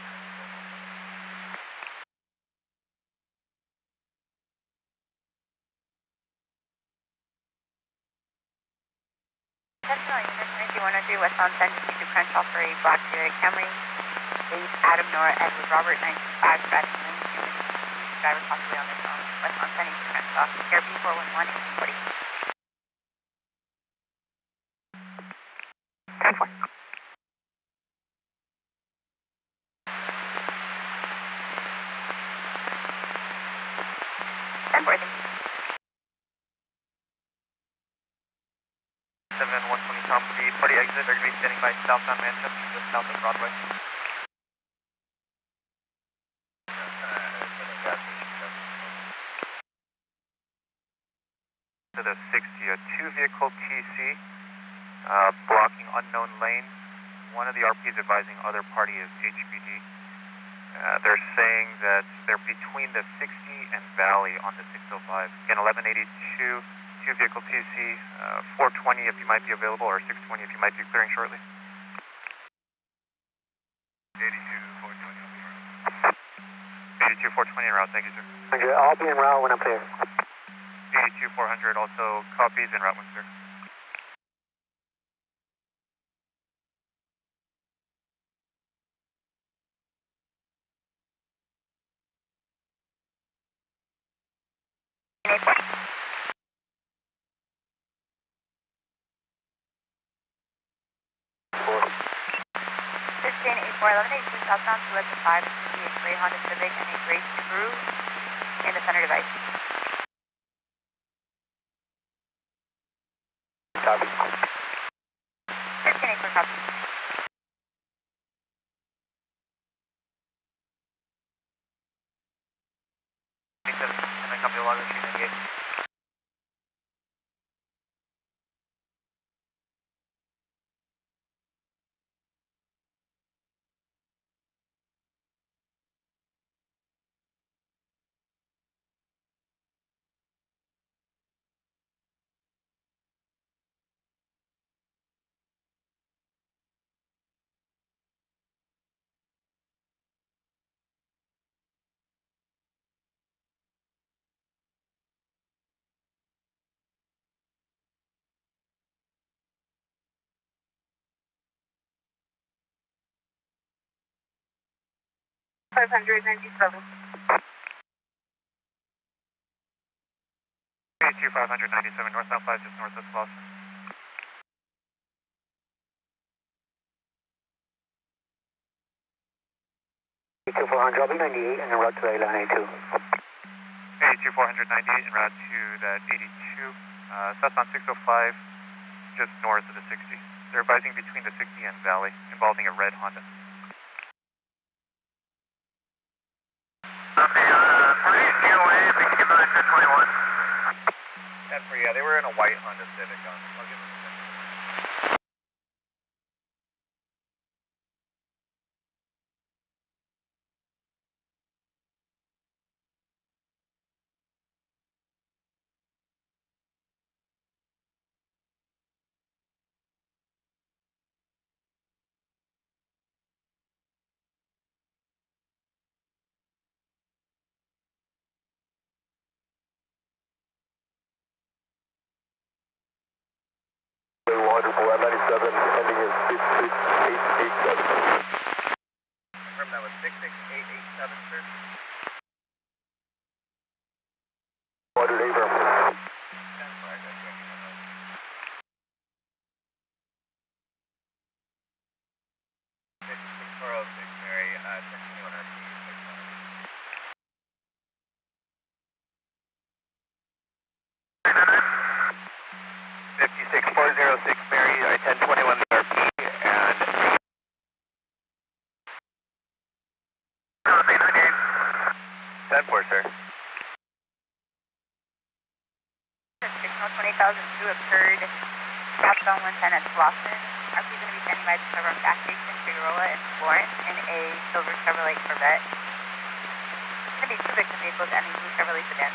Attention all units, 9103 westbound San Jacinto Crenshaw for a black Sierra Camry. 8 Adam Nora Edward Robert 925 driving lane. Driver possibly on their phone. Westbound San Jacinto Crenshaw. Air B411 1840. 10-4. Thank you. 7120 Tom, the party exit, they're going to be standing by southbound Manchester, just south of Broadway. To the 60, a 2-vehicle TC, blocking unknown lane. One of the RPs advising other party is HPD. They're saying that they're between the 60 and Valley on the 605. Again, 1182, 2-vehicle TC, 420 if you might be available, or 620 if you might be clearing shortly. 82, 420. 82, 420 en route, thank you, sir. Roger, I'll be en route when I'm clear. 82, 400 also copies en route, one, sir. Fifteen 8411 southbound to at the 5, a gray Honda Civic and a gray Subaru in the center device. Copy. 15 copy. And then copy the log machine 98. 597. 597, northbound 5, just north of Boston. 400, I'll be 98 and en route to Island 82. 498 en route to that 82. Southbound 605, just north of the 60. They're advising between the 60 and Valley, involving a red Honda. Okay, police DOA, if we can give them a 1021. 10-4, yeah, they were in a white Honda Civic. I'll give them a 10. Wonderful, 97, ending in 66887. Confirm that was 66887, sir. Roger, Abram. 10-4, that's right. 56406, Mary, 1021 RP. 56406, Mary, 1021 RP, and 10-4, sir. Signal 20,002 occurred southbound 110 at Slauson. Are we going to be standing by the Chevron gas station, Figueroa, and Florence in a silver Chevrolet Corvette? It's going to be two victim vehicles and a blue Chevrolet sedan.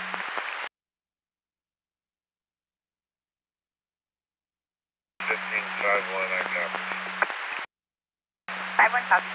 1551, I copy. 51 copy.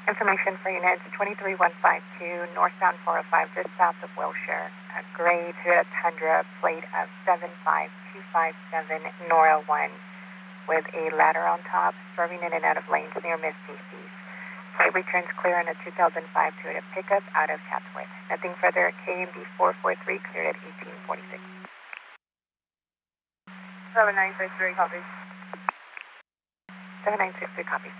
Information for units 23152, northbound 405, just south of Wilshire. A gray Toyota Tundra, plate of 75257, Nora 1, with a ladder on top, swerving in and out of lanes near Miss CC's. Plate returns clear on a 2005 Toyota pickup out of Chatsworth. Nothing further, KMB 443, cleared at 1846. 7963, copy. 7963, copy.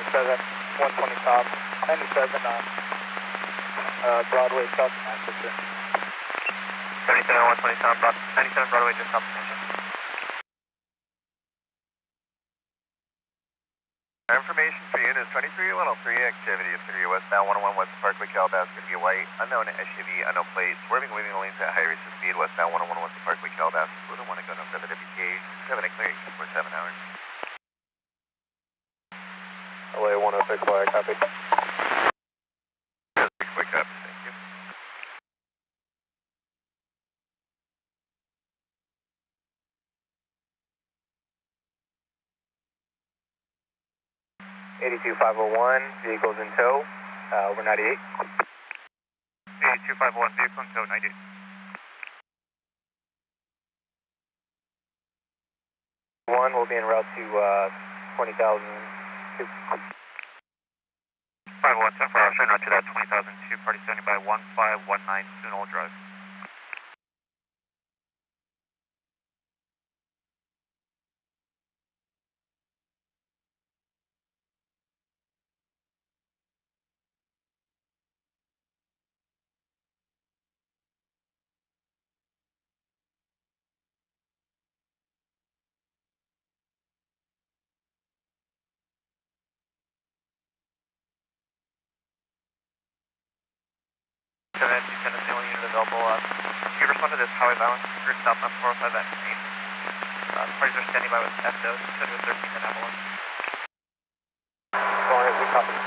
Seven, 120 top, 97 on Broadway, South Manchester. 77, 120 Tom, 97 Broadway, just off the Our information for unit is 23103 activity. It's going to be westbound 101 West Parkway, Calabasas. Going to be a white, unknown SUV, unknown plate, swerving, weaving lanes at high rates of speed. Westbound 101 West Parkway, Calabasas. We don't want to go no further WTA. 7 to clear, for 7 hours. LA 106, flag, copy. 6 quick up. Thank you. Vehicles in tow, over 98. 82501, vehicle in tow, 98. 1 will be en route to 20,002. 5110 for option, not to that 20,002, party standing by 1519 Sunol Drive. Houston is the only unit available. Can you respond to this highway violence group southbound 405 at Green? Parties are standing by with SO, said with 13 in ambulance. We copy.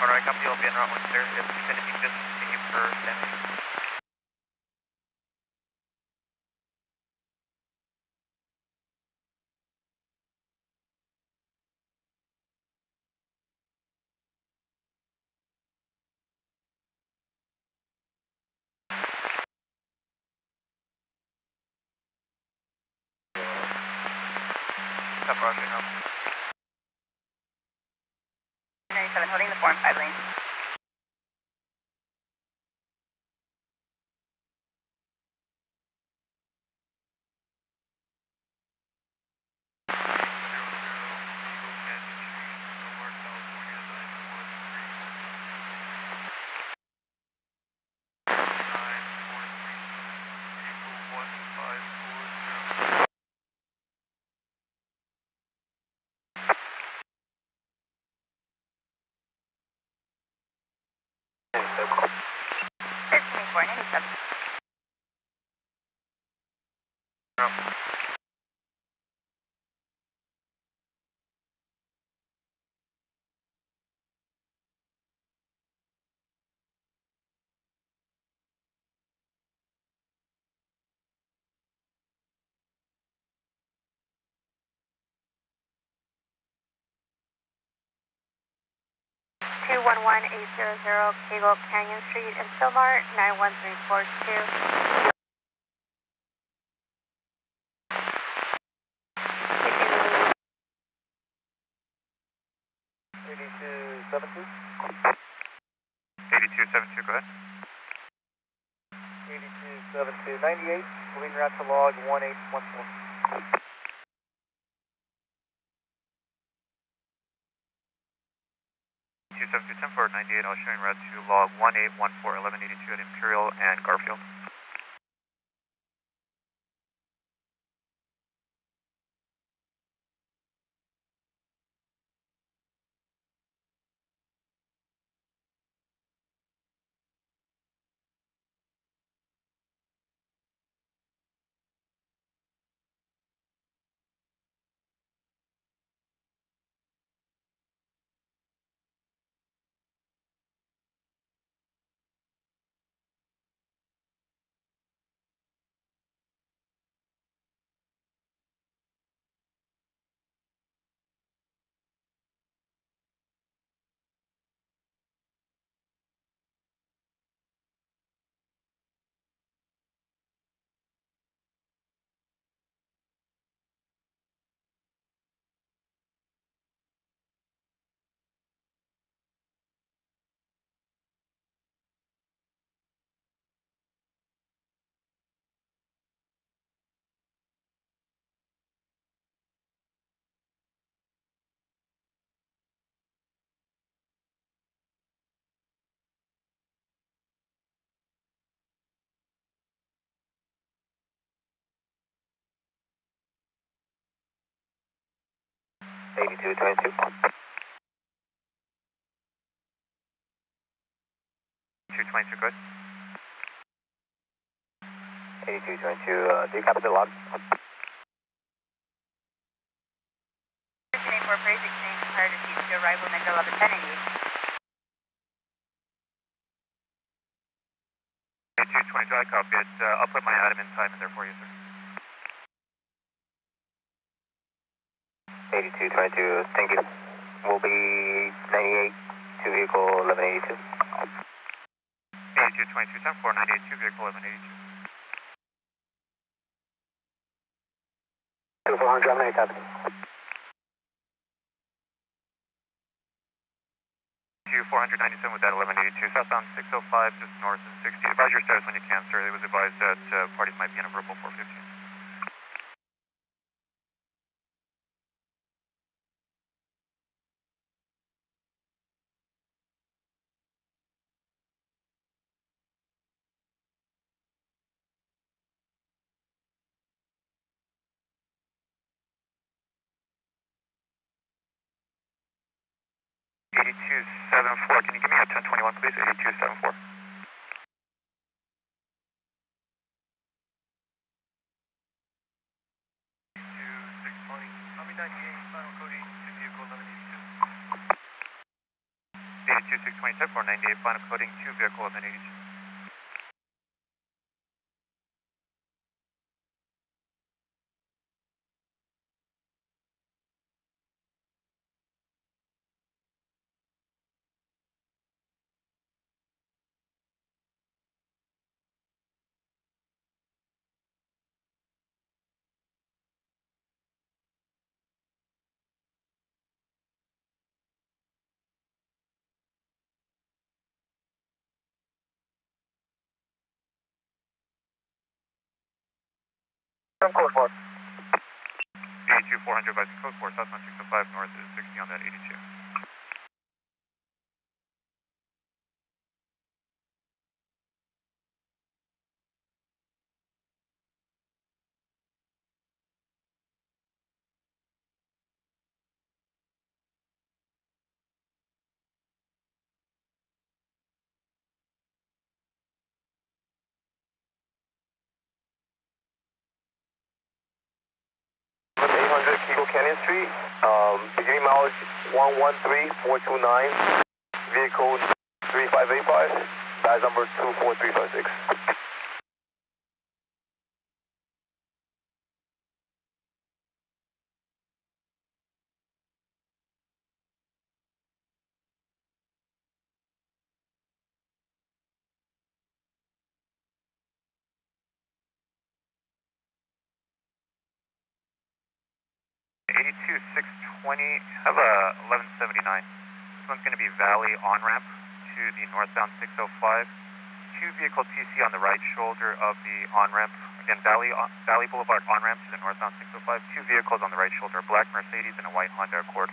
I copy, you'll be en route once there. If anything, just continue for standing. Stop rushing up. 97, holding the 4 and 5 lane. Two 11800 Cable Canyon Street in Silmar, 91342. 8272. 8272, go ahead. 827298. Moving route to log 1814. 27210 for 98, I'll showing route to log 1814-1182 at Imperial and Garfield. Eighty-two 22. 222, good. 8222, do you copy the log? 1384 praise exchange prior to CHP arrival, make 1110 8222, I copy it. I'll put my Adam in time in there for you, sir. 8222, thank you. We'll be 98 to vehicle 1182. 8222, 10-4, 982, vehicle 1182. 2400, I'm 9 copy. 497 with that 1182, southbound 605, just north of 60. Advise your status when you can, sir. It was advised that parties might be in a verbal 415. 8274. Can you give me a 1021, please? 8274. Copy 98, final coding to vehicle 1182. 82620, 498, final coding to vehicle 1182. Code 4. 82400 by code 4, southbound 605 north is 60 on that 82. Canyon Street, beginning mileage 113429, vehicle 3585, badge number 24356. Have a 1179. This one's going to be Valley on-ramp to the northbound 605. Two vehicle TC on the right shoulder of the on-ramp. Again, Valley Boulevard on-ramp to the northbound 605. Two vehicles on the right shoulder, a black Mercedes and a white Honda Accord.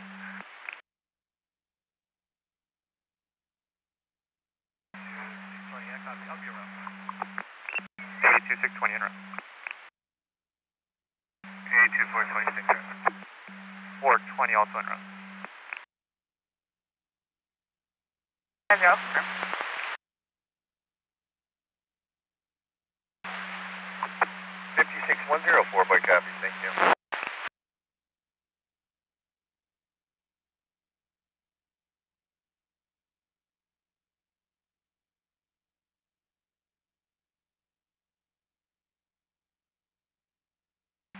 82620 in route. 82426 in route. 420 also in route. 50. 56104, boy copy, thank you.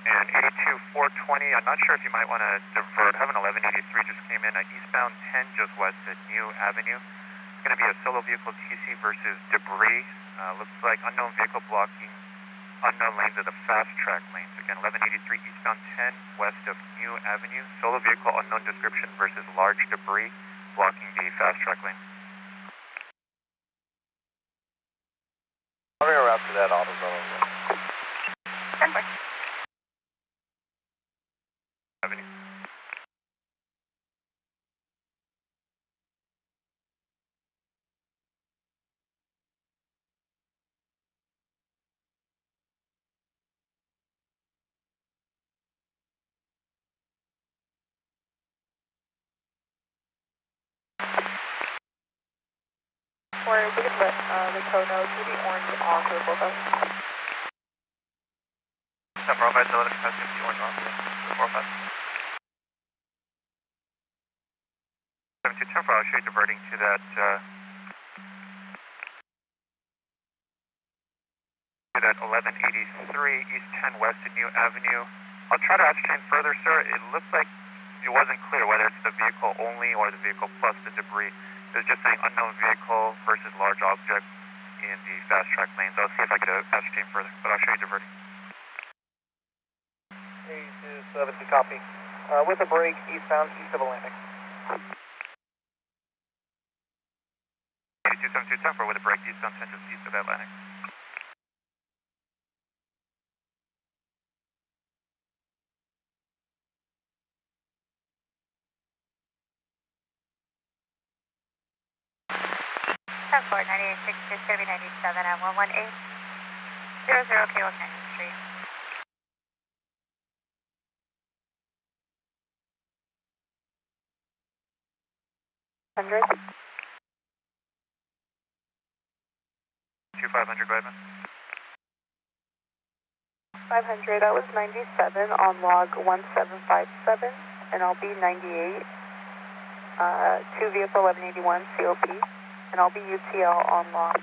And 82420, I'm not sure if you might want to divert. Have an 1183 just came in, eastbound 10 just west at New Avenue. It's going to be a solo vehicle TC versus debris. Looks like unknown vehicle blocking unknown lanes of the fast track lanes. Again, 1183 eastbound 10 west of New Avenue. Solo vehicle unknown description versus large debris blocking the fast track lane. I'm going to route to that auto zone. 10 by. Avenue. Where we could let the code know to the orange on for both of us. 1045, 11 capacity, the orange on, 445. 7210 for, I'll show you diverting to that, 1183 East 10 West at New Avenue. I'll try to ascertain further, sir. It looks like it wasn't clear whether it's the vehicle only or the vehicle plus the debris. It was just saying unknown vehicle versus large object in the fast track lanes. I'll see if I could ascertain further, but I'll show you diverting. 870, copy. With a break, eastbound, east of Atlantic. 827 for with a break, eastbound 10 just east of Atlantic. For 98.6, it's going to be 97 at 118. 00 Kilo Canyon Street. 100. 2500, go ahead, man. 500, that was 97 on log 1757, and I'll be 98. 2 vehicle 1181 COP, and I'll be UTL on log.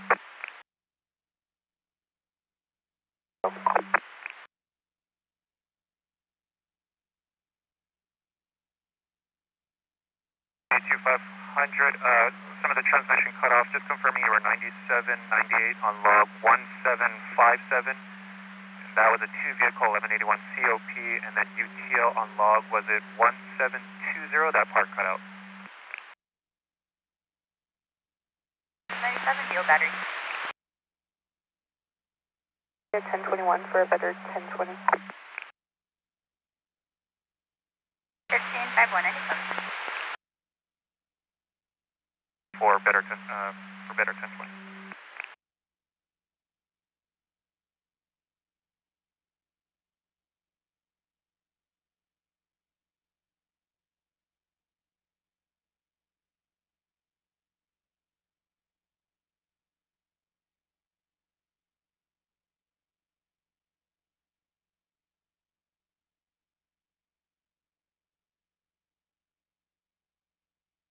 Some of the transmission cut off. Just confirming you were 97, 98 on log 1757. That was a 2 vehicle 1181 COP, and then UTL on log, was it 1720? That part cut out. 97, deal battery. 1021 for a better 1020. 1551, 97. For better 1020.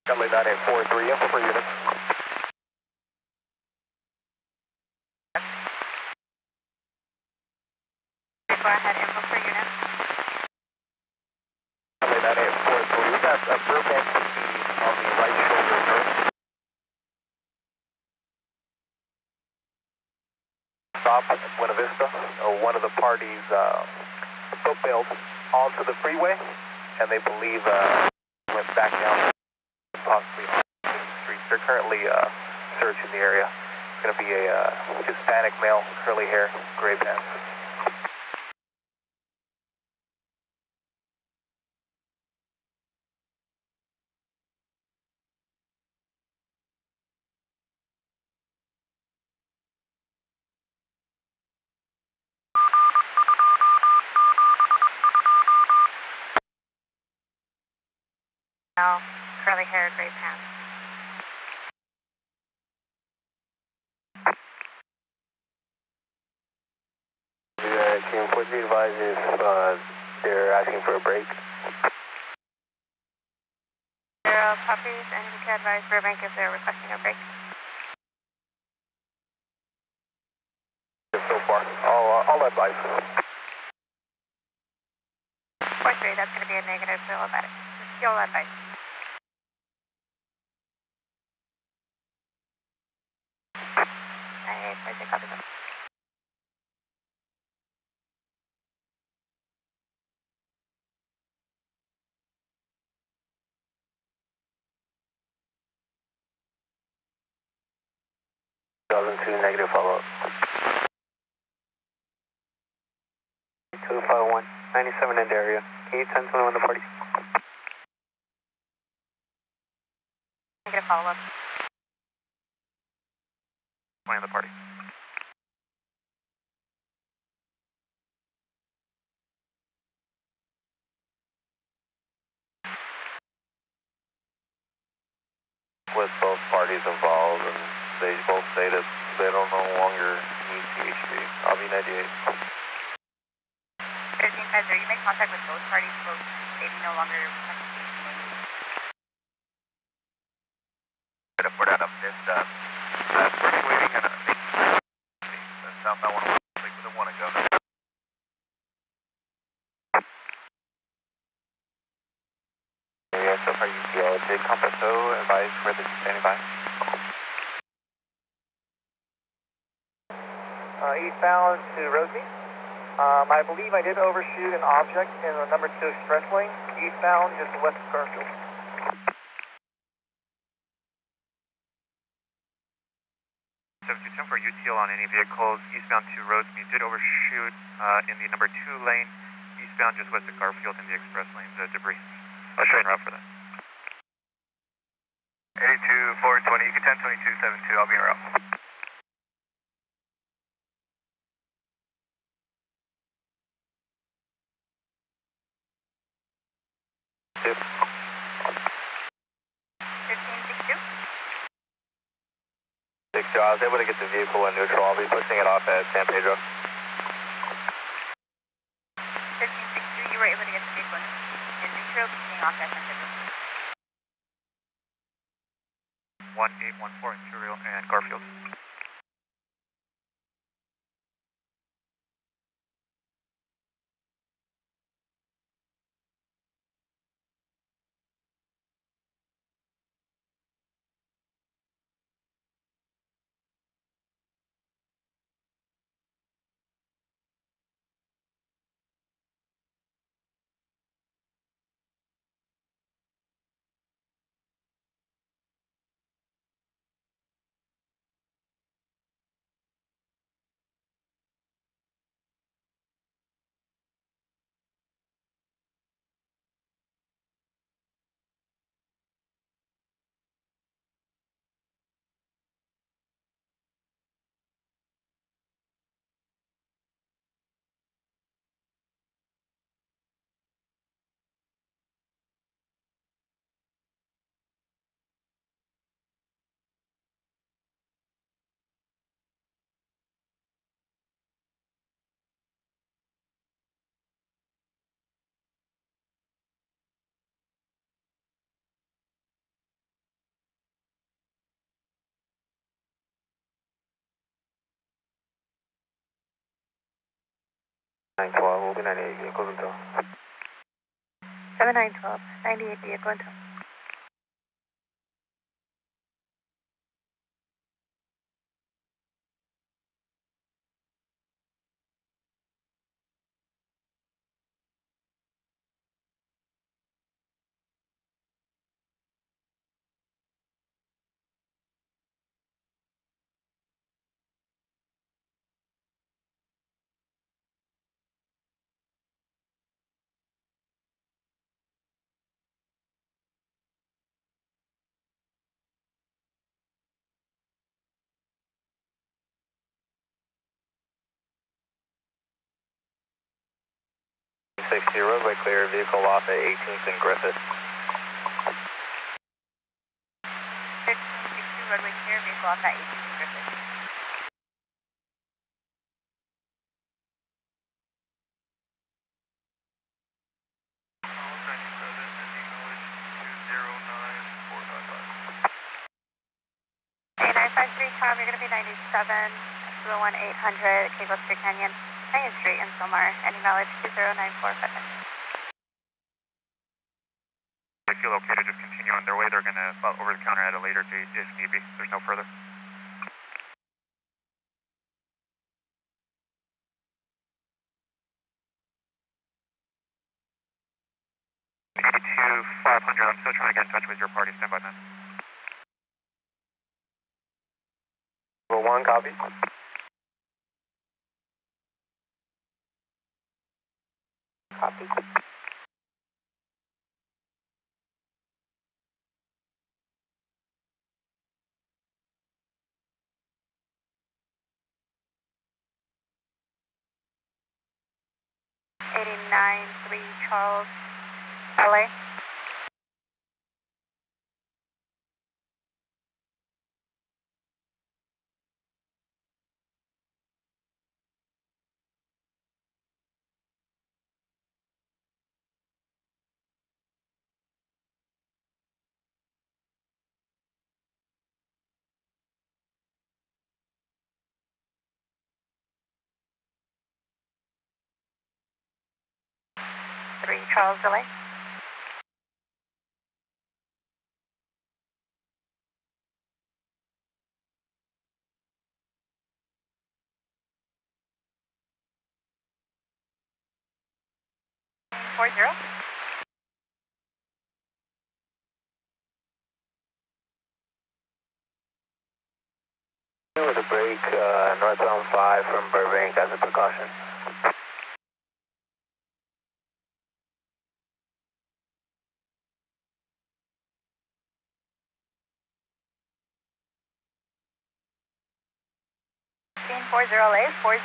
Charlie 9843, info for units. Go ahead, info for unit. Charlie 9843, we got a Burbank on the right shoulder. Stop at Buena Vista. One of the parties foot bailed onto the freeway, and they believe went back down, possibly on the street. They're currently searching the area. It's going to be a Hispanic male, curly hair, gray pants. No, curly hair, gray pants. Team 43 advises they're asking for a break. Zero copies, and we can advise Burbank if they're requesting a break. So far, I'll advise. 43, that's going to be a negative, so about it. You'll advise. I 46 copies. Negative follow-up. 251, 97 end area. 81021 the party. Negative follow-up. Plan the party. With both parties involved, and they both say that they don't no longer need CHP. I'll be 98. 1350, you make contact with both parties, both stating no longer requesting. We're not up this we're waiting on the southbound 101, like we don't want to go. Yeah, so far UTL, did Compass O advise where they're standing by? Eastbound to Rosemead. I believe I did overshoot an object in the number 2 express lane, eastbound just west of Garfield. 7210 for UTL on any vehicles eastbound to Rosemead. Did overshoot in the number 2 lane, eastbound just west of Garfield in the express lane, debris. I'll show you en route for that. 82 420, you can 102272, I'll be en route. $15.62. 6-2, I was able to get the vehicle in neutral. I'll be pushing it off at San Pedro. 1362, you were able to get the vehicle in neutral, pushing off at San Pedro. 1814 Imperial and Garfield. We'll be 98 vehicles until. 7912, 98 vehicle until. Roadway clear, vehicle off at 18th and Griffith. 1362, roadway clear, vehicle off at 18th and Griffith. Hey, 953 Tom, you're going to be 97, 201-800, Cable Street Canyon Street in Silmar. Any knowledge, 20945. They feel okay to just continue on their way. They're going to over the counter at a later date if need be. There's no further. 500. I'm still trying to get in touch with your party. Stand by, man. 1, copy. Copy. Three Charles, LA. Three Charles, LA. Four zero. With a break northbound 5 from Burbank as a precaution. Four zero LA, 40.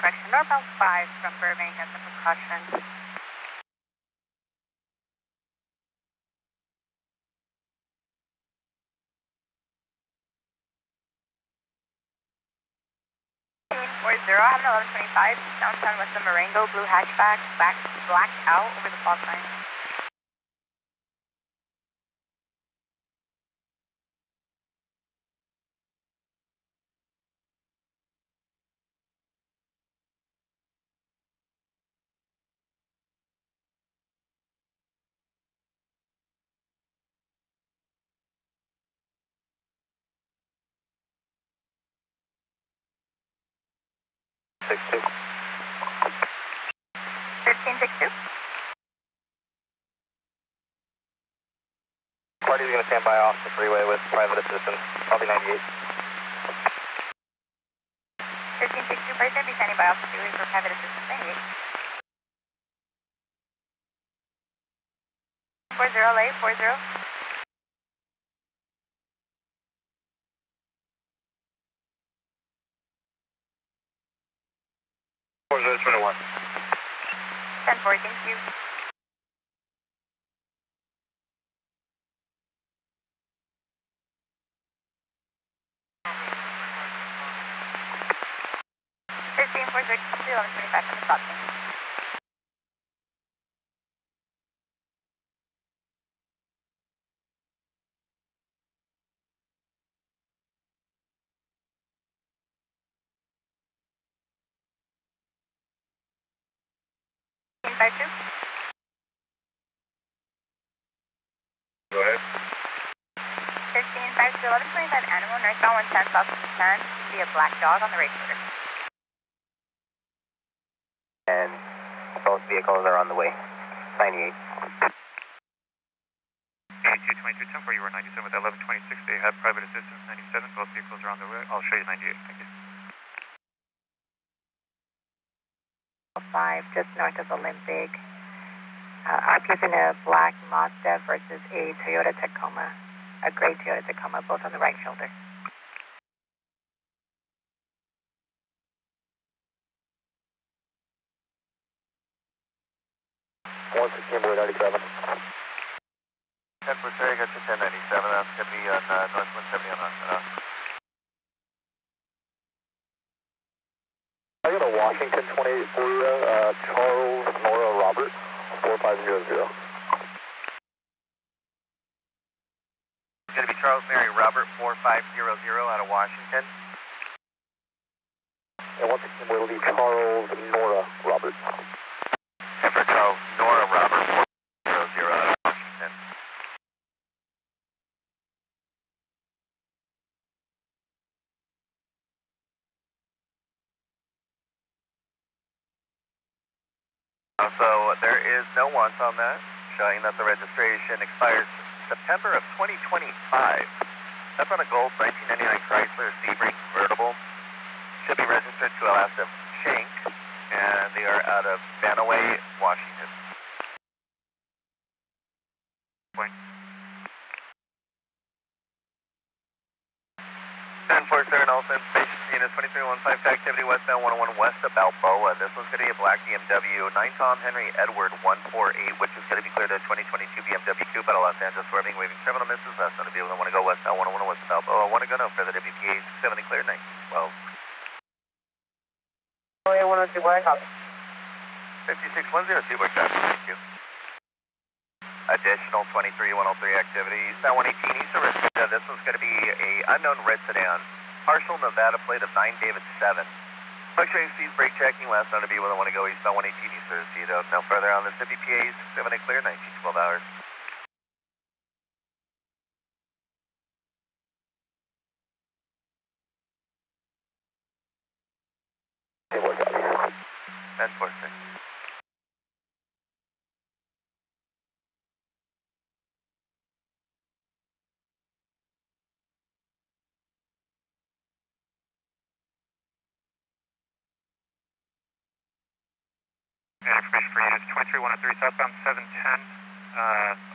Correction, northbound 5 from Burbank as a precaution. I'm an 1125, downtown west of Marengo, blue hatchback, blacked out over the fault line. Six two. 1362. Party's going to stand by off the freeway with private assistance. I'll be 98. 1362, person, be standing by off the freeway for private assistance. 98. 40 late, 40. 4021. 10-4, thank you. Thirteen 4 1125 from the stop sign. Go ahead. 1352 1125 animal, northbound 110, south of 10. See a black dog on the right shoulder. And both vehicles are on the way. 98. 8223 10 you were 97 with 1126. They had private assistance 97. Both vehicles are on the way. I'll show you 98. Thank you. 5, just north of Olympic. Occupant a black Mazda versus a Toyota Tacoma, a gray Toyota Tacoma, both on the right shoulder. One 16 97. 10 for Terry, got you 1097. That's going to be on North 170 on us. I got a Washington 28 for you, Charles Nora Robert, 4500. It's going to be Charles Mary Robert 4500 out of Washington. And once again, will be Charles Nora Robert. And for Charles Nora Robert 400 out of Washington. So there is no want on that, showing that the registration expires September of 2025. That's on a gold 1999 Chrysler Sebring convertible. Should be registered to Alaska Shank, and they are out of Vanaway, Washington. Point. 10-4 Sir Nelson, Station Unit 2315 to activity westbound 101 west of Balboa. This one's going to be a black BMW 9 Tom Henry Edward 148, which is going to be cleared to 2022 BMW Coupe out of Los Angeles, swerving, waving terminal misses. That's going to be able to want to go westbound 101 west of Balboa. Want to go no further, WPA 70 clear 1912. Oh, yeah, 102, where I copy. 5610 Seaboard traffic, thank you. Additional 23103 activity, eastbound 118 east of Reseda. This one's going to be a unknown red sedan, partial Nevada plate of 9 David 7. Fluctuating speeds, brake checking, last known to be where they want to go eastbound 118 east of Reseda. No further on this WPA 70 clear, 1912 hours. Hey, what got you? 1046. And information for units 23103 southbound 710,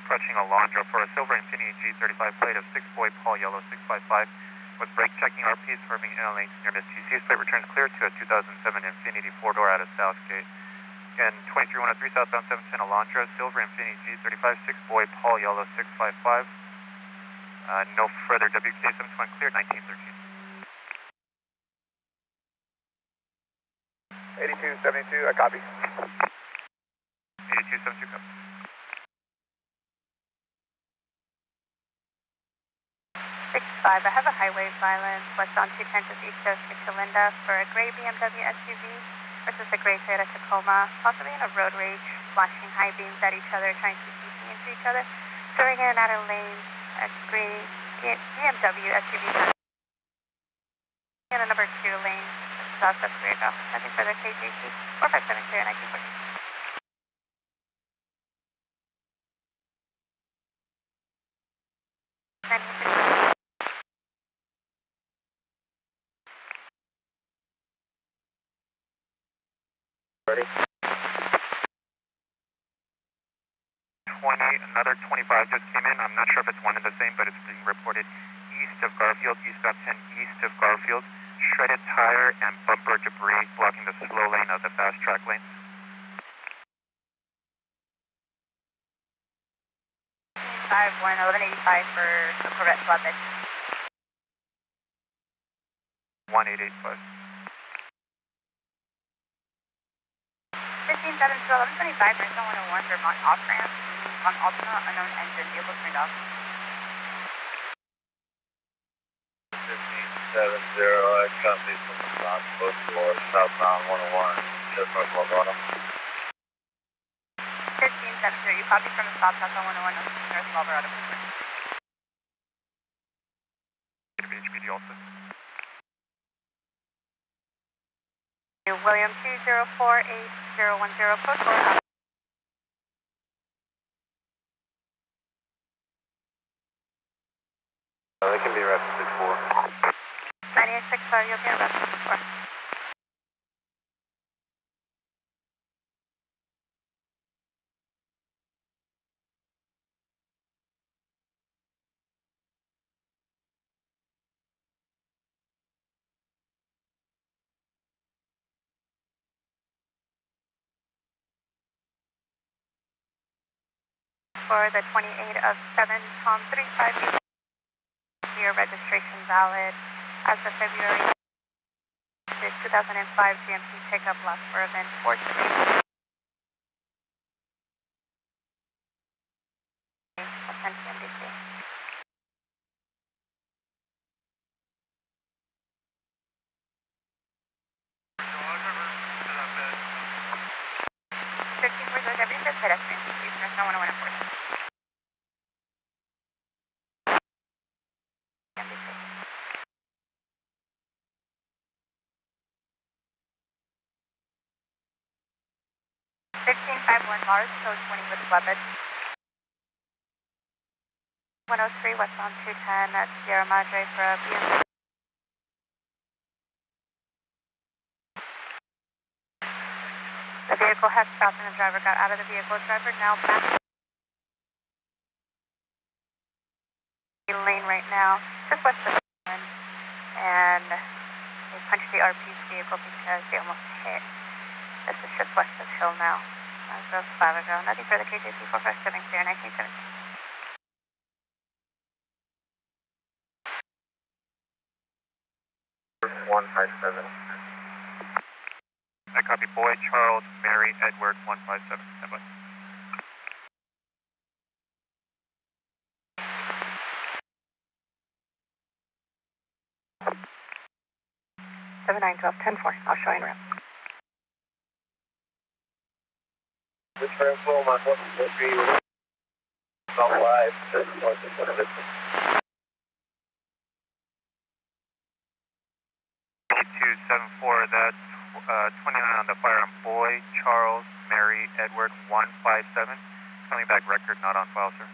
approaching Alondra for a silver Infiniti G35 plate of 6 Boy Paul Yellow 655 with brake checking RPs swerving in lanes near Miss TC's plate returns clear to a 2007 Infiniti 4-door out of Southgate. Again, 23103 southbound 710 Alondra, silver Infiniti G35 6 Boy Paul Yellow 655. No further, WK 71 clear 1913. 8272, I copy. 8272, copy. 65, I have a highway violence west on 210 just east of Michelanda for a gray BMW SUV versus a gray Toyota Tacoma, possibly in a road rage, flashing high beams at each other, trying to beat into each other, throwing in and out of lanes, a gray BMW SUV in a number 2 lane, south of Grayville. Nothing further, KJC, 457 clear, 1940. Ready? Another 25 just came in. I'm not sure if it's one and the same, but it's being reported east of Garfield, eastbound 10 east of Garfield. Shredded tire and bumper debris blocking the slow lane of the fast track lane. 1185 for the Corvette flatbed. 1885. 15-7 to 1125, Ransom 101, Vermont off-ramp, on Altima, unknown engine, vehicle turned off. 1570, I copy from the south, both doors, southbound 101, just north of Laguna. 15-7, you copy from the stop south on 101, north of Alvarado. HPD also. William 2048010, code 4. They can be arrested 6-4. 9864, you'll be arrested 6-4. For the 28 of 7, Tom 35, your registration valid as of February 2005 GMC pickup last for event 4 Attention DC. Every fifth pedestrian, please press 101 and 40. NBC. 1551 Mars, code 20 with Flatbed. 103 westbound 210 at Sierra Madre for a BMW. The vehicle has stopped and the driver got out of the vehicle. Driver now back in the lane right now, just west of the lane. And they punched the RP's vehicle because they almost hit. This is just west of Hill now. That was 5 ago. Nothing for the KJC 457 clear, 1917. I copy Boy, Charles, Mary, Edward, 157. Standby. Seven 912 10-4. I'll show you in route. This room full, my 143, about 5, just north of the distance. 8274, that's 29 on the firearm. Boy, Charles, Mary, Edward, 157. Coming back record, not on file, sir.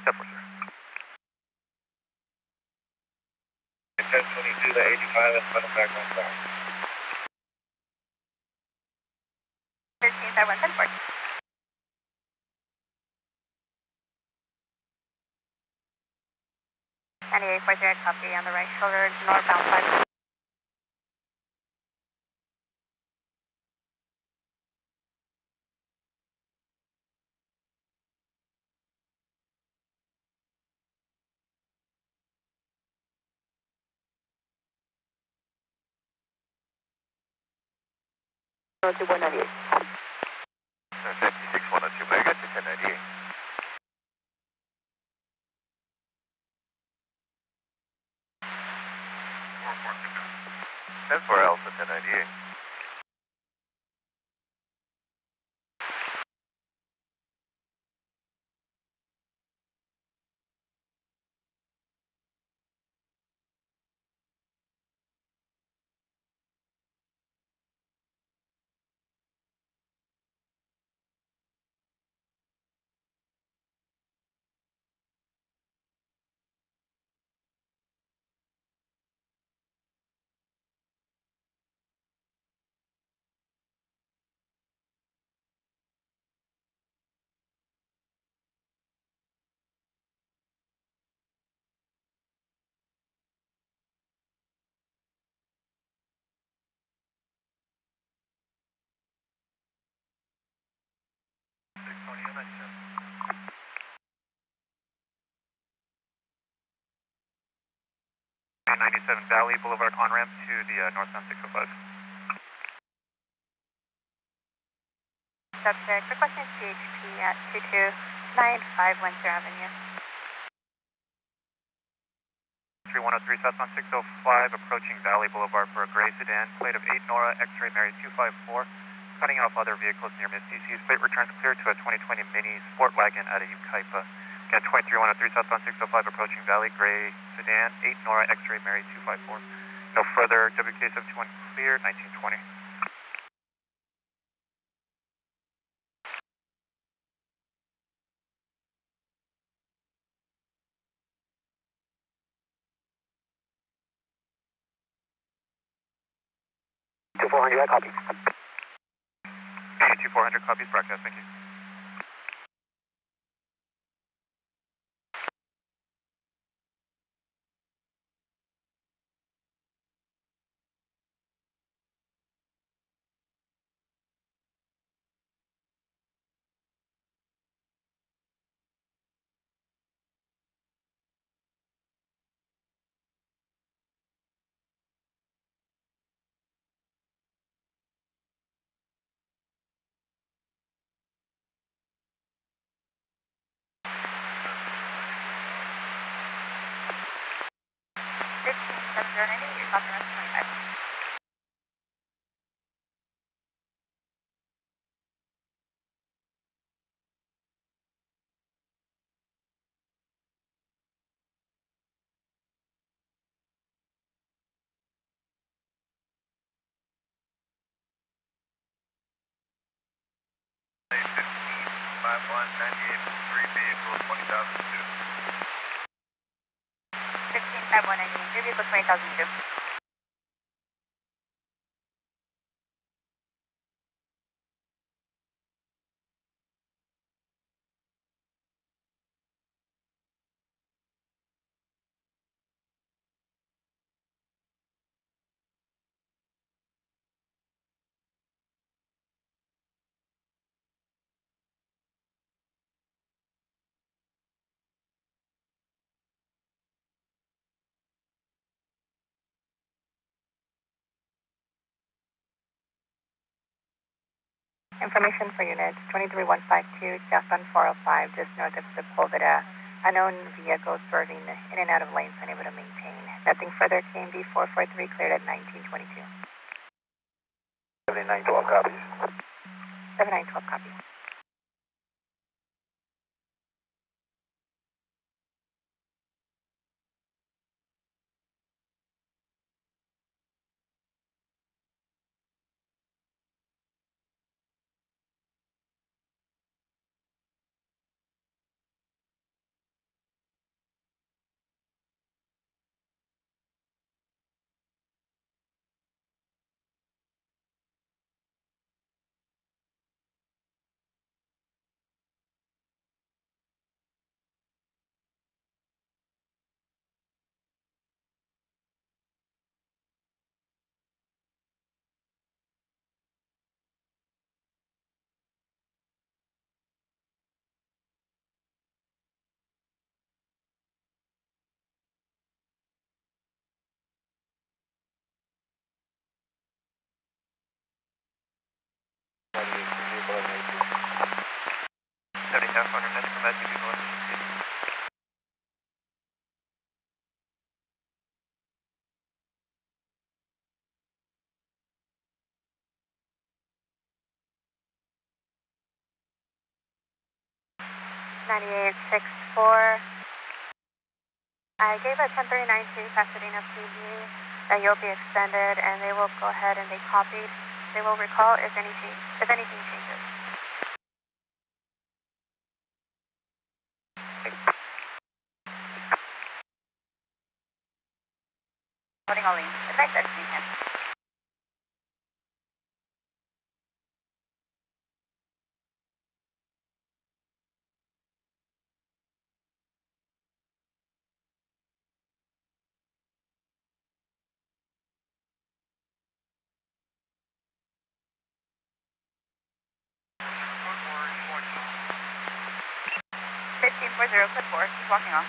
Step 4, sir. 1022 to 85, and coming back on file. 1351 10-4. And 840 copy on the right shoulder, northbound 5. 198. 56, 102 mega to 1098. That's for Alpha 1098. .97 Valley Boulevard on-ramp to the northbound 605. Subject requesting CHP at 2295 Windsor Avenue. 3103 southbound 605 approaching Valley Boulevard for a gray sedan, plate of 8 Nora X-ray Mary 254, cutting off other vehicles near Miss DC's plate returns clear to a 2020 Mini Sport Wagon at a Ukaipa. Again, 23103 southbound 605 approaching Valley, gray sedan, 8 Nora X-ray Mary 254. No further, WK71 clear, 1920. I copy. 82400 copies broadcast, thank you. You're talking about 25. Vehicle 20,002. 15198, vehicle 20,002. Information for units 23152, southbound 405, just north of Sepulveda. Unknown vehicle swerving in and out of lanes, unable to maintain. Nothing further, KMD 443 cleared at 1922. 7912 copies. 7912 copy. half 100 minutes from SUV North. 9864. I gave a 1039 to Pasadena PD that you'll be extended, and they will go ahead and they copied. They will recall if anything changes. Loading all lanes. Advise destination. Code 1540, code 4. Keep walking on.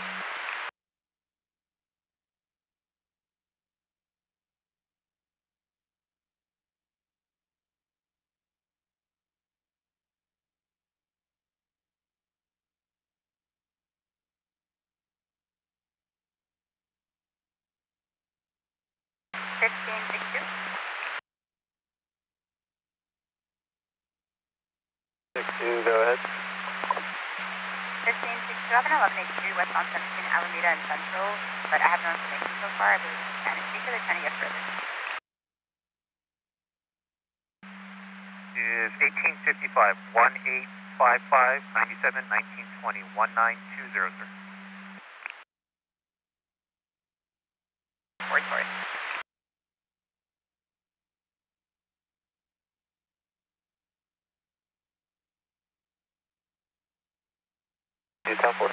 Go ahead. 1562. I have an 1183 west on 17 Alameda and Central, but I have no information so far. I believe it's Spanish speaker. They're trying to get further. is 1855, 1855, 97, 1920, 1920, sir. Sorry. 10-4.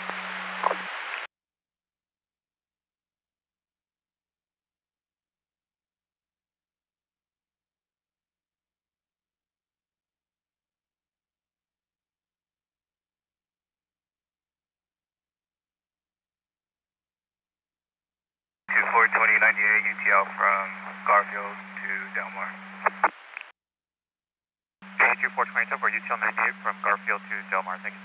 To 42098 UTL from Garfield to Del Mar. 420 for UTL 98 from Garfield to Del Mar, thank you.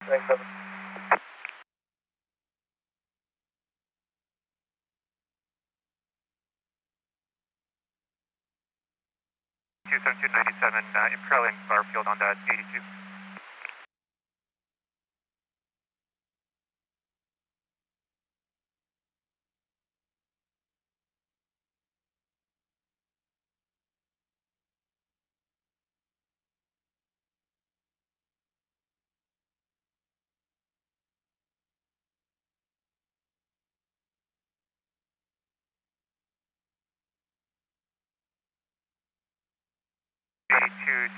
Thanks, 7. 27297, Imperial and Garfield on that 82.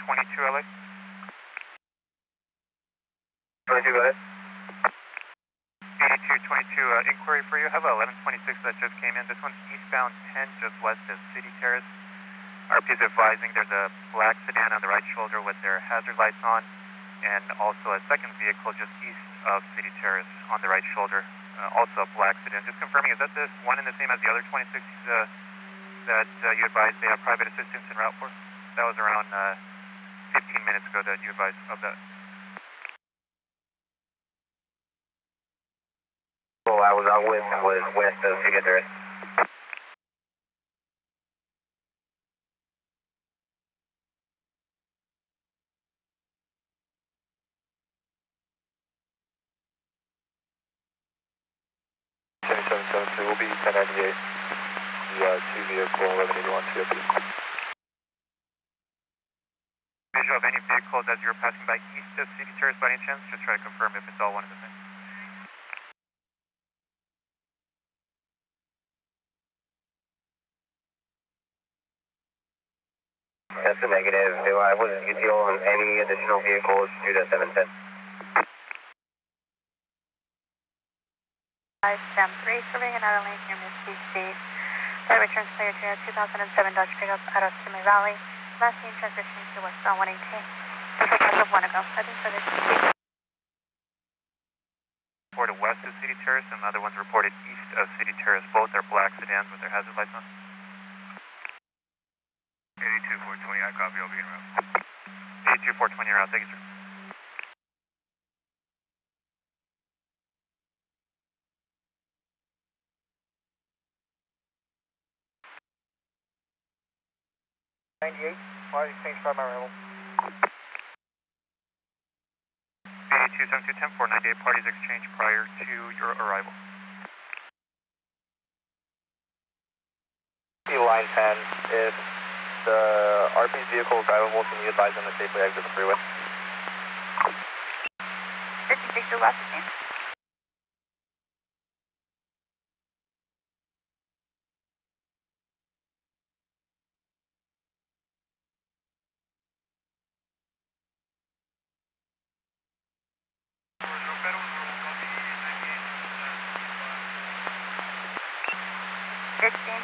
Twenty-two LA. 22, go ahead. 8222, inquiry for you. I have a 1126 that just came in. This one's eastbound 10, just west of City Terrace. RP is advising there's a black sedan on the right shoulder with their hazard lights on, and also a second vehicle just east of City Terrace on the right shoulder, also a black sedan. Just confirming, is that this one and the same as the other 26 that you advised they have private assistance en route for? That was around 15 minutes ago that you advised of that. Well, I was out was west of City Terrace. We'll be 1098. The two vehicle 1181 CHP. Visual of any vehicles as you're passing by east of City Terrace by any chance? Just try to confirm if it's all one and the same. That's a negative. I was UTO on any additional vehicles due to 710. 5-3, serving another lane near Misty State. Flight returns clear to 2007 Dodge pickup out of Simi Valley. Last seen transitioning to westbound 118. Just a couple of one ago. I think for this. Reported west of City Terrace, and the other one's reported east of City Terrace. Both are black sedans with their hazard lights on. 82420, I copy, I'll be en route. 82420, route, thank you, sir. Flight exchange primary arrival. 8827210 for 98 parties exchange prior to your arrival. Line 10, if the RP's vehicle is drivable, can you advise them to safely exit the freeway? 56 last name.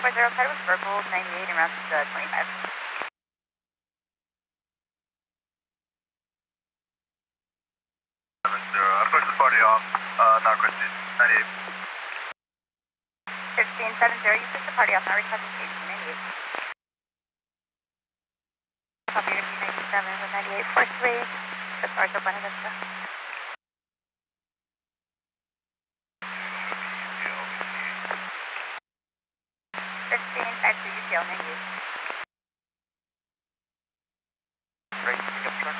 For zero credit was purple, 98 and routes to 25. I pushed the party off, not requested, 98. 1570, you pushed the party off, not requesting safety, 98. Copy, you're going to be 97 with 9843. The car's up on Augusta. 1552, UTL, 98. Right, pickup truck,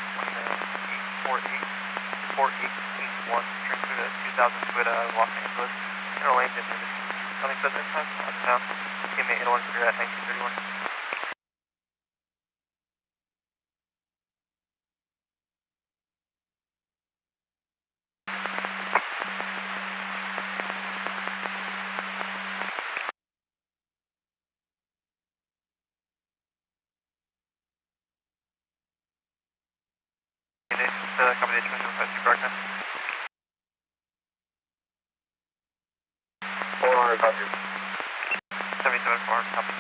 4881, transfer to 2000 Toyota Los Angeles. Center lane, nothing said this time, now, teammate 801 clear at 1931. 77 copy.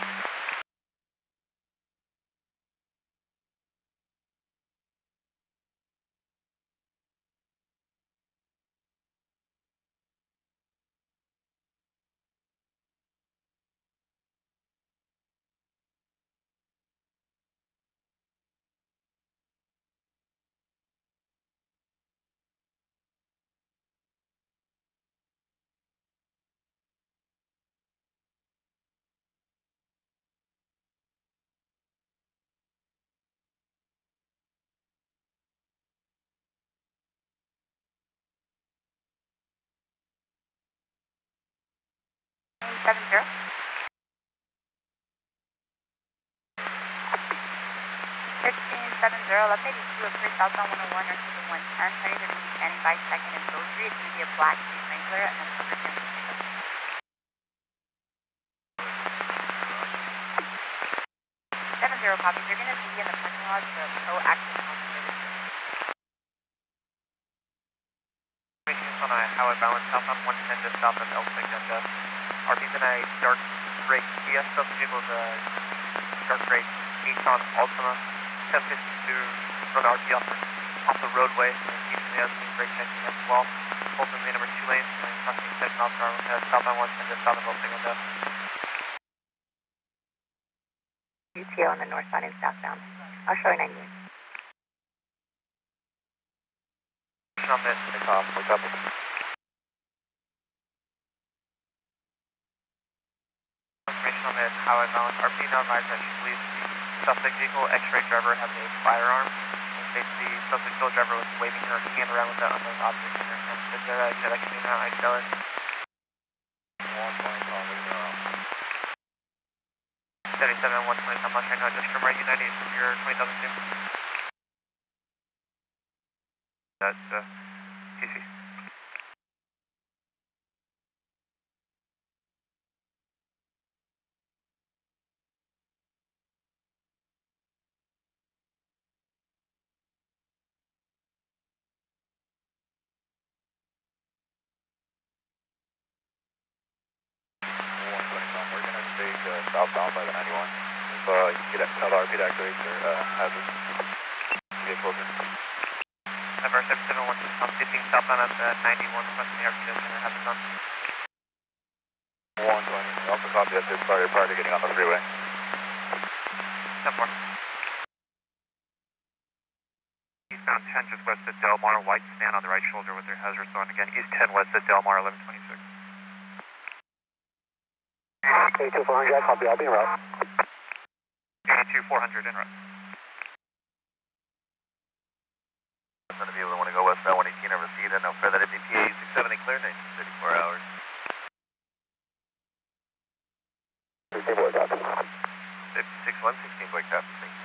Seven zero. 1570, left 82 of 3 southbound 101 or to the 110. Heading to be standing by second and Bow Street. It's going to be a black Jeep Wrangler and then some return. 70 copies. You're going to be in the parking lot for proactive health services. On a highway balance southbound 110 just south of El Segundo. RP's in a dark gray Kia, the vehicle is a dark gray Nissan Altima, 1052 run RP off the roadway, and usually has some brake checking as well. Both in the number 2 lanes, and crossing 7 miles per hour, southbound 110 just south of El Segundo. UTO on the northbound and southbound. I'll show you 98. On this, take off, wake up. Information on this highway balance. RP now advised that she believes the suspect vehicle X-ray driver has a firearm. And states the suspect vehicle driver was waving her hand around with the unknown object in her hand. Is there a connection in how I tell it? 77 120, I'm not sure now, just from right United from your 20,002. That's TC. southbound by the 91. If you get tell the RP to activate their hazards. Get closer. Ever 7716 Tom, sitting southbound at the 91, requesting the RP to center hazards on. 120. Also copy that this started prior to getting on the freeway. 10-4. Eastbound 10 just west of Del Mar, white stand on the right shoulder with their hazards on. Again, east 10 west of Del Mar, 1126. 82400, copy, I'll be en route. 82400 en route. Going to be able to want to go westbound 118 over Cedar. No further to BPA 670 clear, 34 hours. 16 board copy. 5616 Blake copy. Thank you.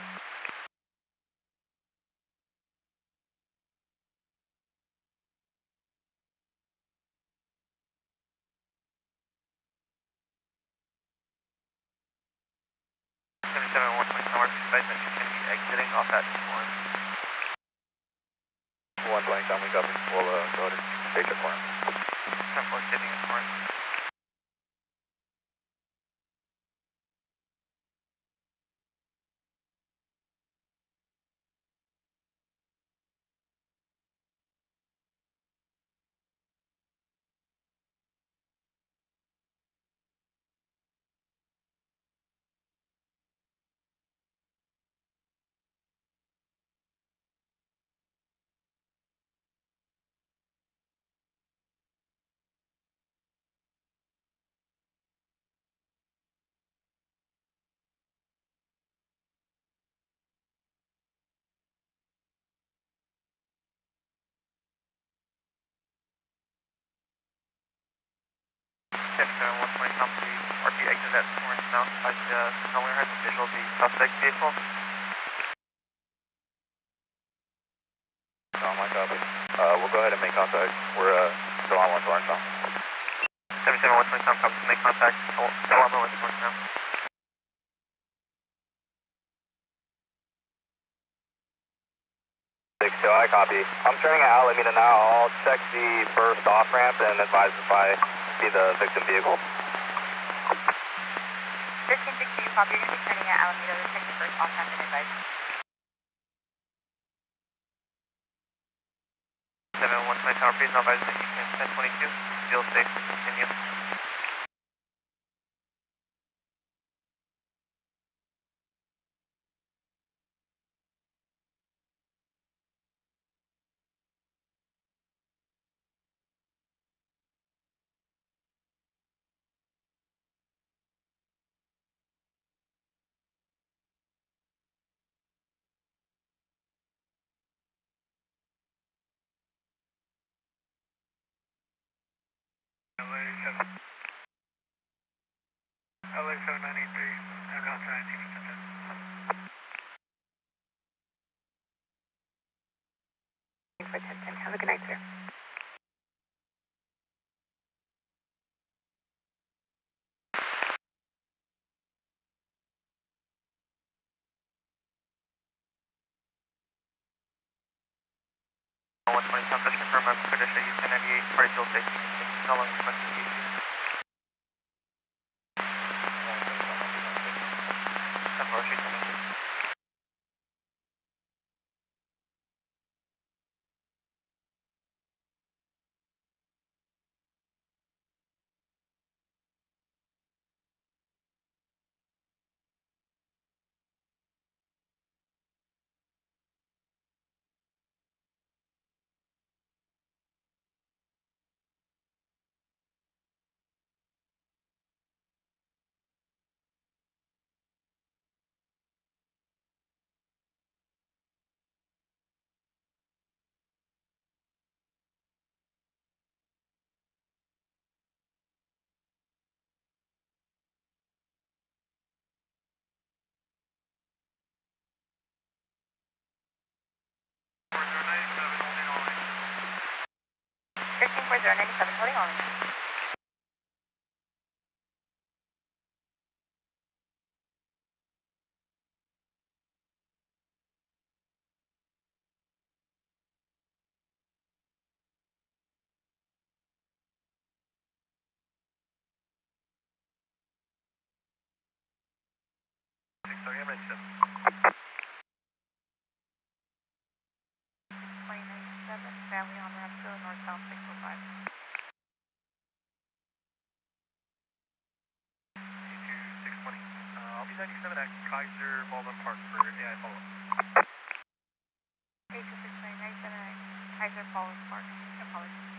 Exiting off that one. 120, Tom, we copy. We'll go to stage at corner. 10-4, sitting at corner. RP exit at Orange Mountain by the nowhere has a visual of the suspect vehicle. Tom, my copy. We'll go ahead and make contact. We're still on West Orange Mountain. 77 Tom, copy. Make contact. Still on the West Orange Mountain. I copy. I'm turning at Alameda now. I'll check the first off ramp and advise if I see the victim vehicle. 1360, you copy. You're going to be turning at Alameda to check the first off ramp and advise. 715 Tower, please advise that you can 1022. Feel safe to continue. LA 7983, I'm not trying to For 1010. Have a good night, sir. Tom, just confirm I'm clear to show you 1098 party fuel safety. No longer requesting DC. 10-4, shoot 1098. Thirteen 4097, holding on. Family on ramp to northbound 605. I'll be 97 at Kaiser Baldwin Park for AI follow-up. 826997 at Kaiser Baldwin Park. Apologies.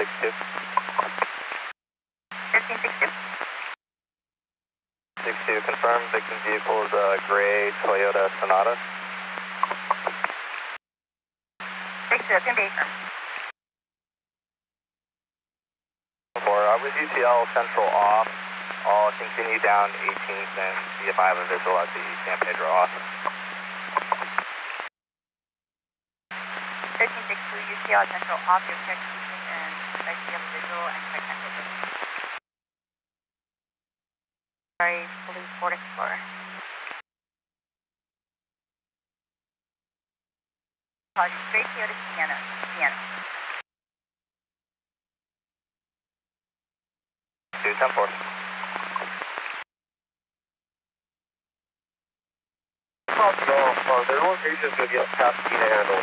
Six two. 1362. 62, confirmed. Victim vehicle is a gray Toyota Sonata. 62, that's going to be affirmed. With UCL Central off, I'll continue down 18th and see if I have a visual at the San Pedro off. 1362, UCL Central off, your check speaking and I see you have a visual and check San Pedro. Sorry, police Ford Explorer. Apologies, straight Toyota Sienna. 210-4. Their location is going to be up past Tina handle.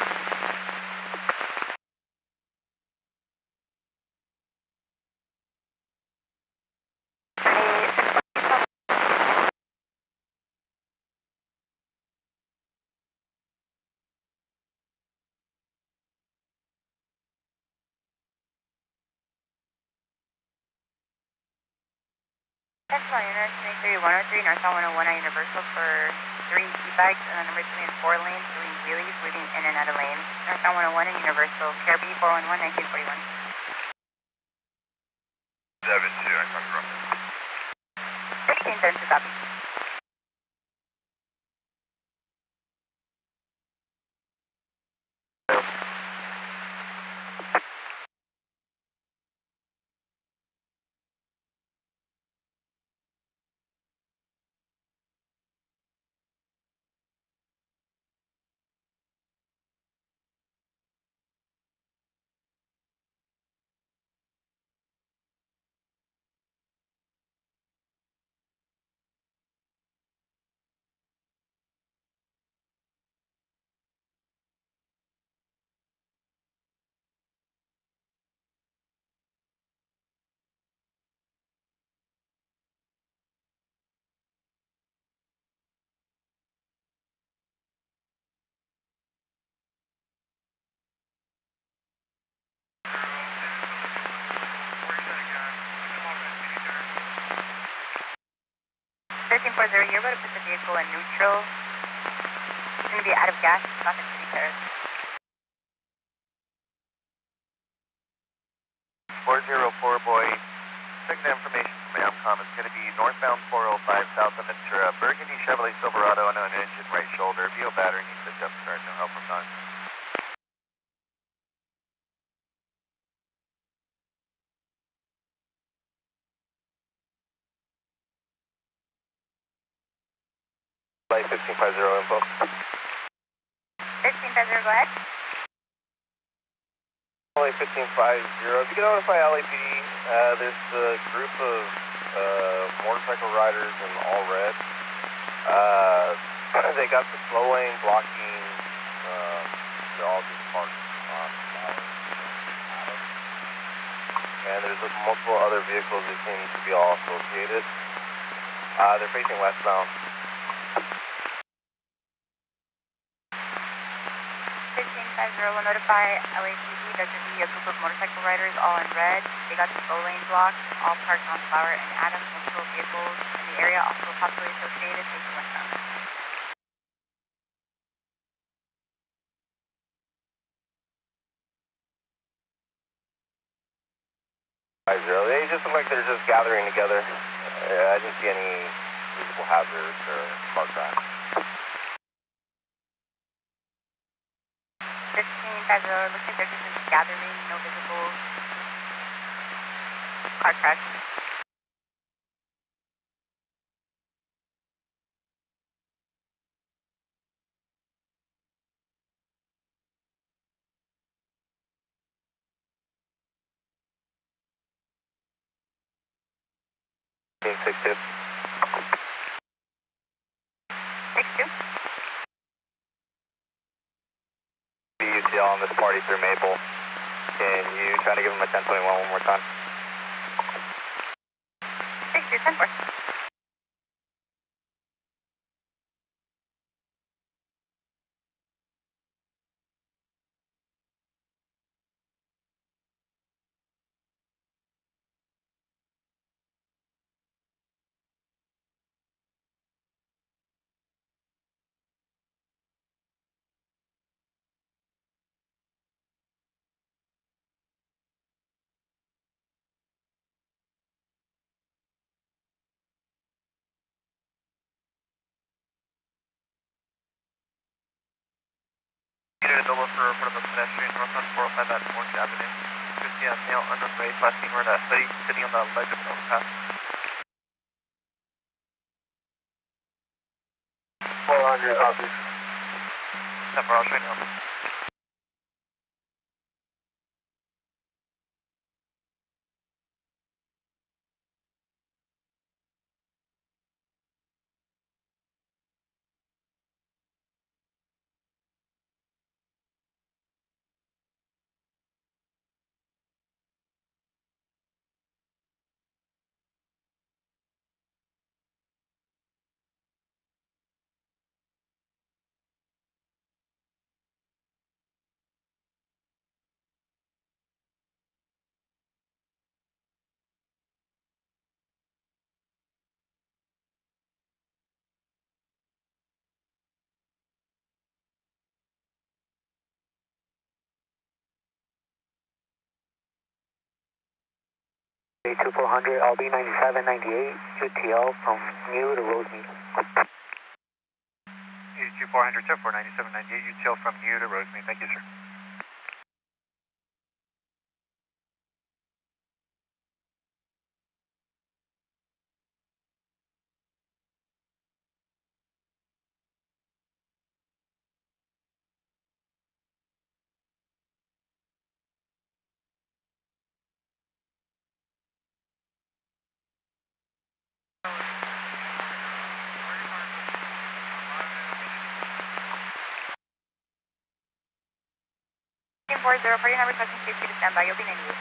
Central Unit 103 northbound 101 at Universal for 3 e-bikes and then number 3 and 4 lanes doing wheelies, weaving in and out of lanes. Northbound 101 at Universal, KRB 411, 1941. 72, I copy roughly. 16 turns to copy. You're going to put the vehicle in neutral. It's going to be out of gas. It's not going to be Terrace. 404 boy. Checking the information from AMCOM. It's going to be northbound 405 south of Ventura. Burgundy Chevrolet Silverado, unknown engine, right shoulder. VO battery needs to jump start. No help from time. 1550 info. 1550, go ahead. LA 1550, if you can notify LAPD, there's a group of motorcycle riders in all red. They got the slow lane blocking, they're all just parked on Flowers and there's multiple other vehicles that seem to be all associated. They're facing westbound. 1550 will notify LAPD that there be a group of motorcycle riders all in red. They got the slow lane blocked, all parked on Flower and Adams. Multiple vehicles in the area also possibly associated, facing westbound. They just look like they're just gathering together. I didn't see any visible hazards or car crash. 1550, looks like they're just gathering, no visible car crash. Team 6-2. 6-2. UCL on this party through Maple. Can you try to give him a 1021 one more time? 6-2, 10-4. Unit double for front of a pedestrian northbound 405 at Orange Avenue. Just see a male underway, last seen we're sitting on the ledge of an overpass. 400, copy. 10-4, I'll show you now. A2400, I'll be 9798, UTL from New to Rosemead. 2400, 10-4, 9798, UTL from you to Rosemead. Thank you, sir. Team 40, 49 requesting CHP to stand by. You'll be 98.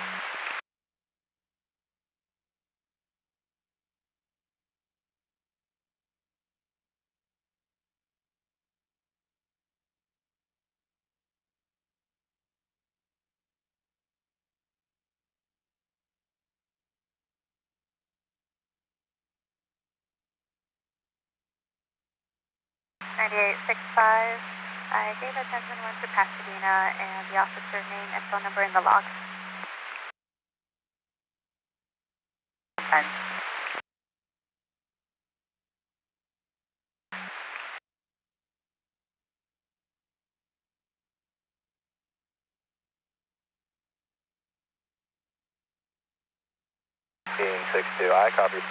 $98.65. I gave attention one to Pasadena and the officer name and phone number in the log. 10. Team 6-2, I copy.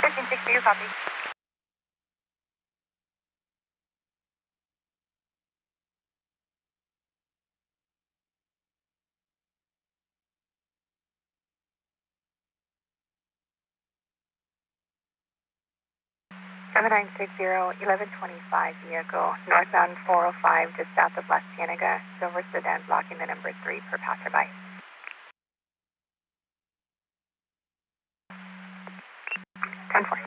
1560, you copy. Seven 1125 vehicle, northbound 405, just south of La Cienega, silver sedan blocking the number 3 for passerby. 10-4.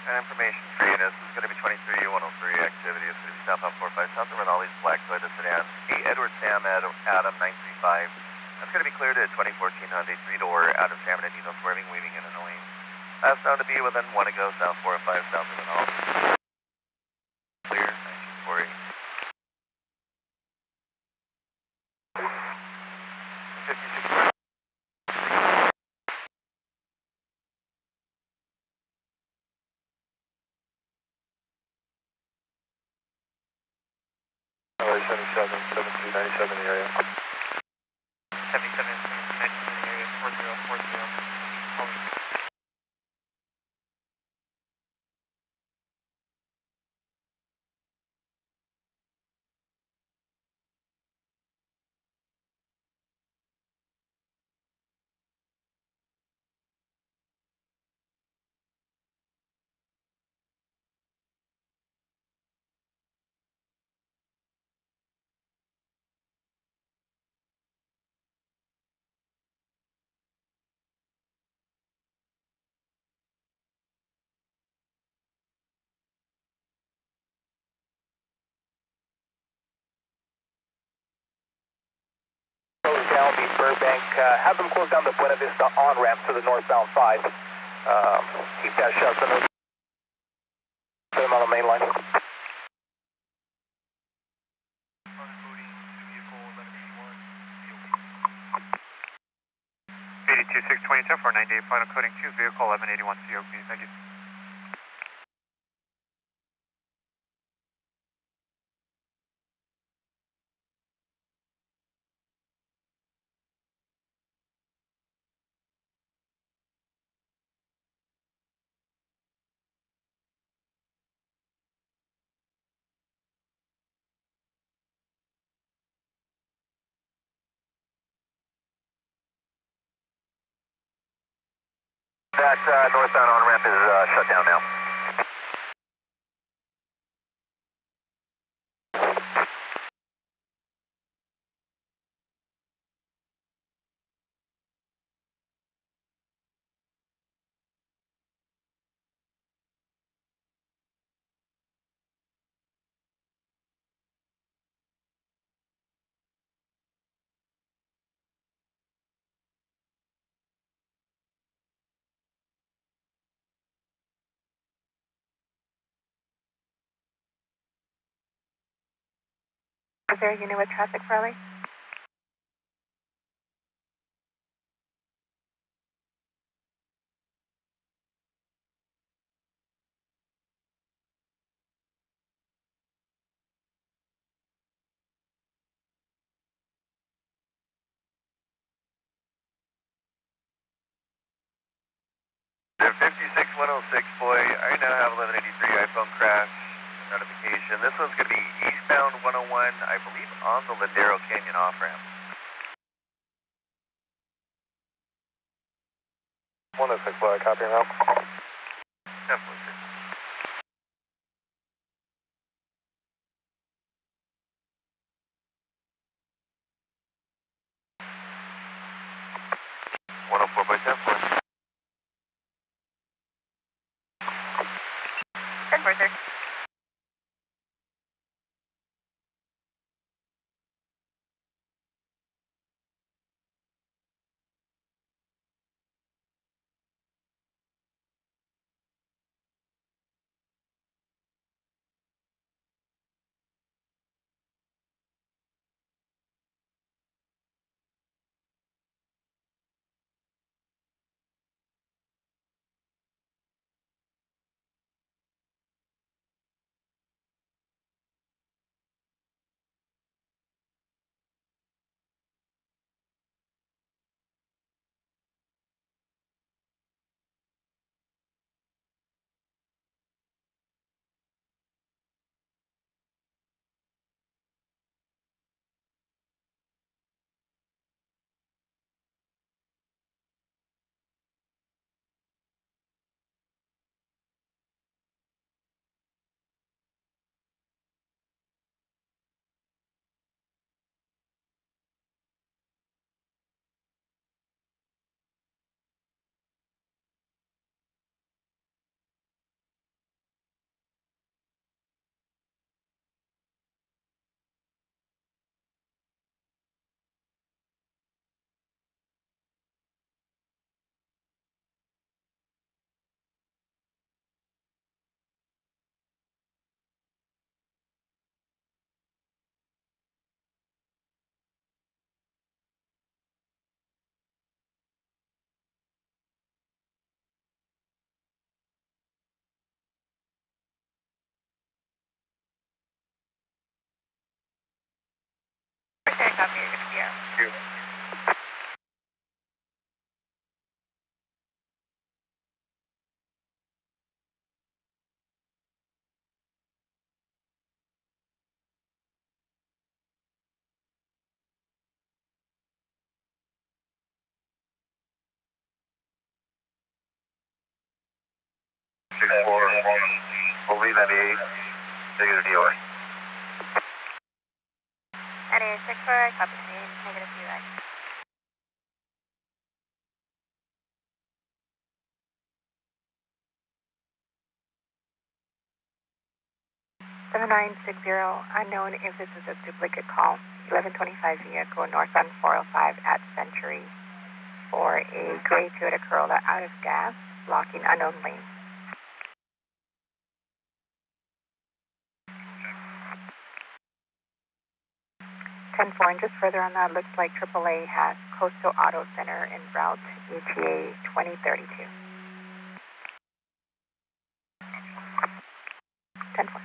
Information for units is going to be 23-103 activity. It's going to be southbound 45 south over all these black Toyota sedans. The Edward Sam Adam 935. That's going to be cleared at 2014 Hyundai 3-door out of San Bernardino, swerving, weaving, and annoying. Last known to be within 1 to go, south 405 south of an all. Clear, 1940. 56. 77, 7297 in the area. 77, 72, 97 in the area, 4040. Close down the Burbank, have them close down the Buena Vista on-ramp to the northbound 5. Keep that shut so no put them on the main line. 82-620, 10-498, final coding 2, vehicle 1181 COP, thank you. That northbound on-ramp is shut down now. Is there a unit with traffic, Farley? The 56106, boy, I now have 1183 iPhone crash notification. This one's going to be eastbound 101, I believe on the Ladero Canyon off-ramp. 106, boy, copy now. Definitely, sir. One oh four by 10-4. 10-4, sir. copy, you're good to go. We'll leave 98, negative DOI. NA 6 for copy, negative DOI. Unknown if this is a duplicate call. 1125 vehicle northbound 405 at Century for a gray Toyota Corolla out of gas, blocking unknown lane. 10-4, and just further on that, looks like AAA has Coastal Auto Center en route, ETA 2032. 10-4.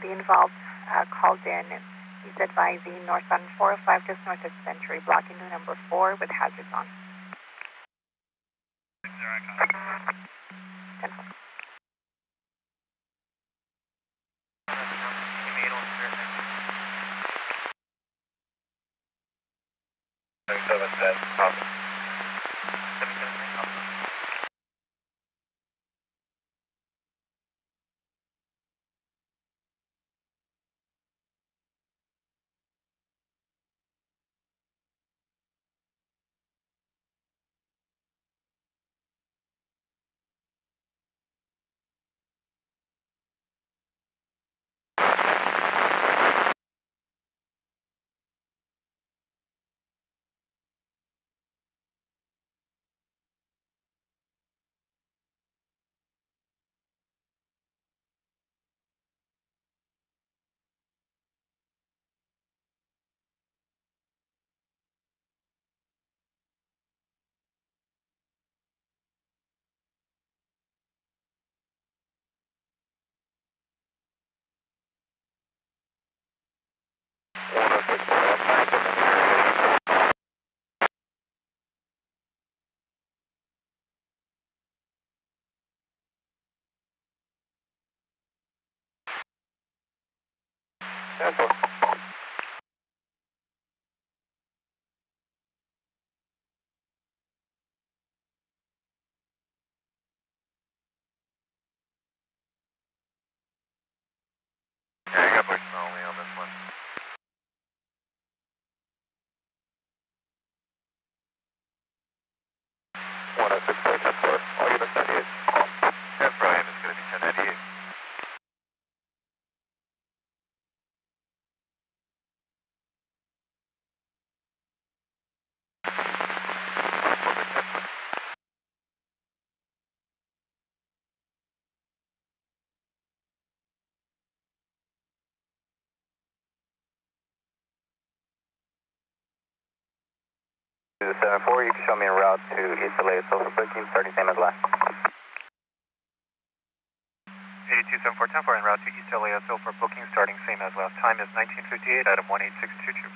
The involved called in. He's advising northbound 405 just north of Century, blocking the number 4 with hazards on. 10-4. Yeah, I got voicemail only on this one. 106.4, all units 98. Yeah, Brian is going to be 1098. To the 7-4, you can show me a route to East LA, so for booking, starting same as last. 8274 en route to East LASO for booking starting same as last. Time is 1958, item 18622.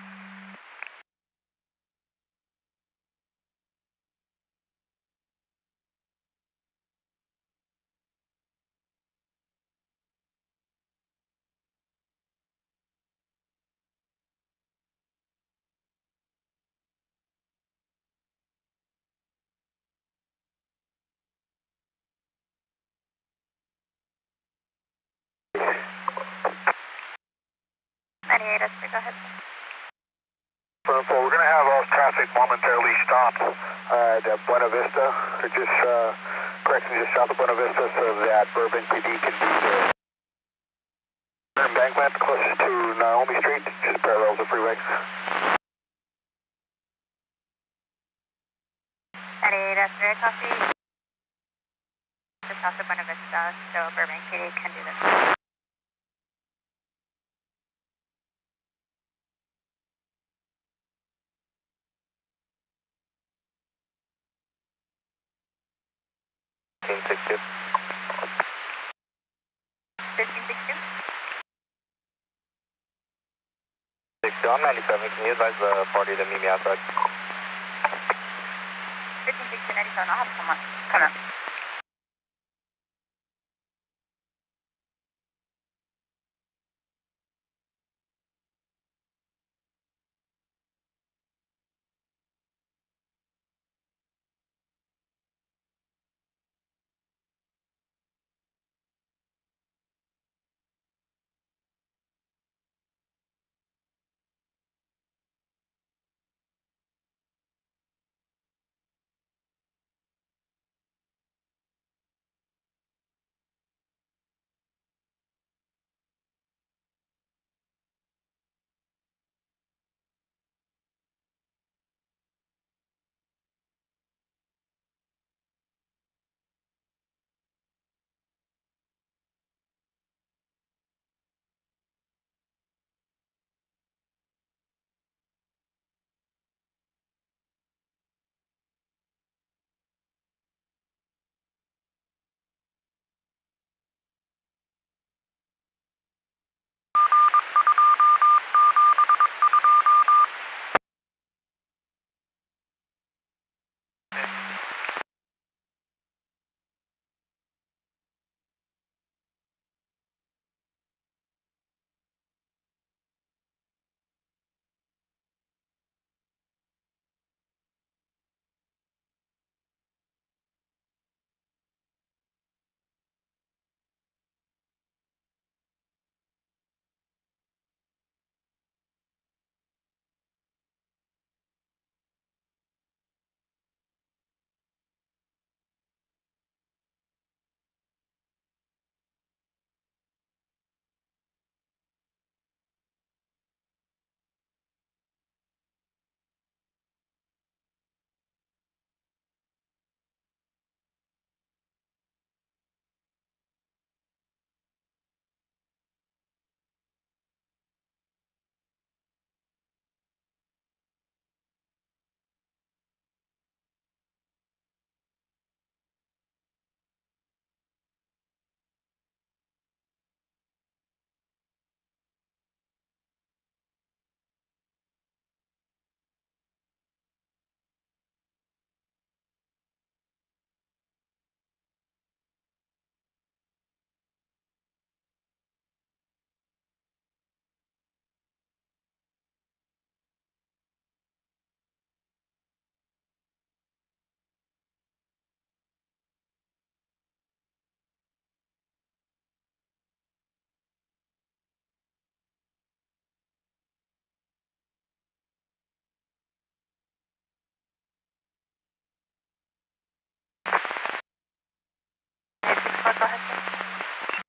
98, that's go ahead. We're going to have all traffic momentarily stop at Buena Vista, or just, just south of Buena Vista, so that Burbank PD can be there. Embankment closest to Naomi Street, just parallels the freeway. 98, that's very copy. Just south of Buena Vista, so Burbank PD can do this. $15.62. 1562? 62, I'm 97. Can you advise the party to meet me outside? 1562, 97, I'll have someone come in.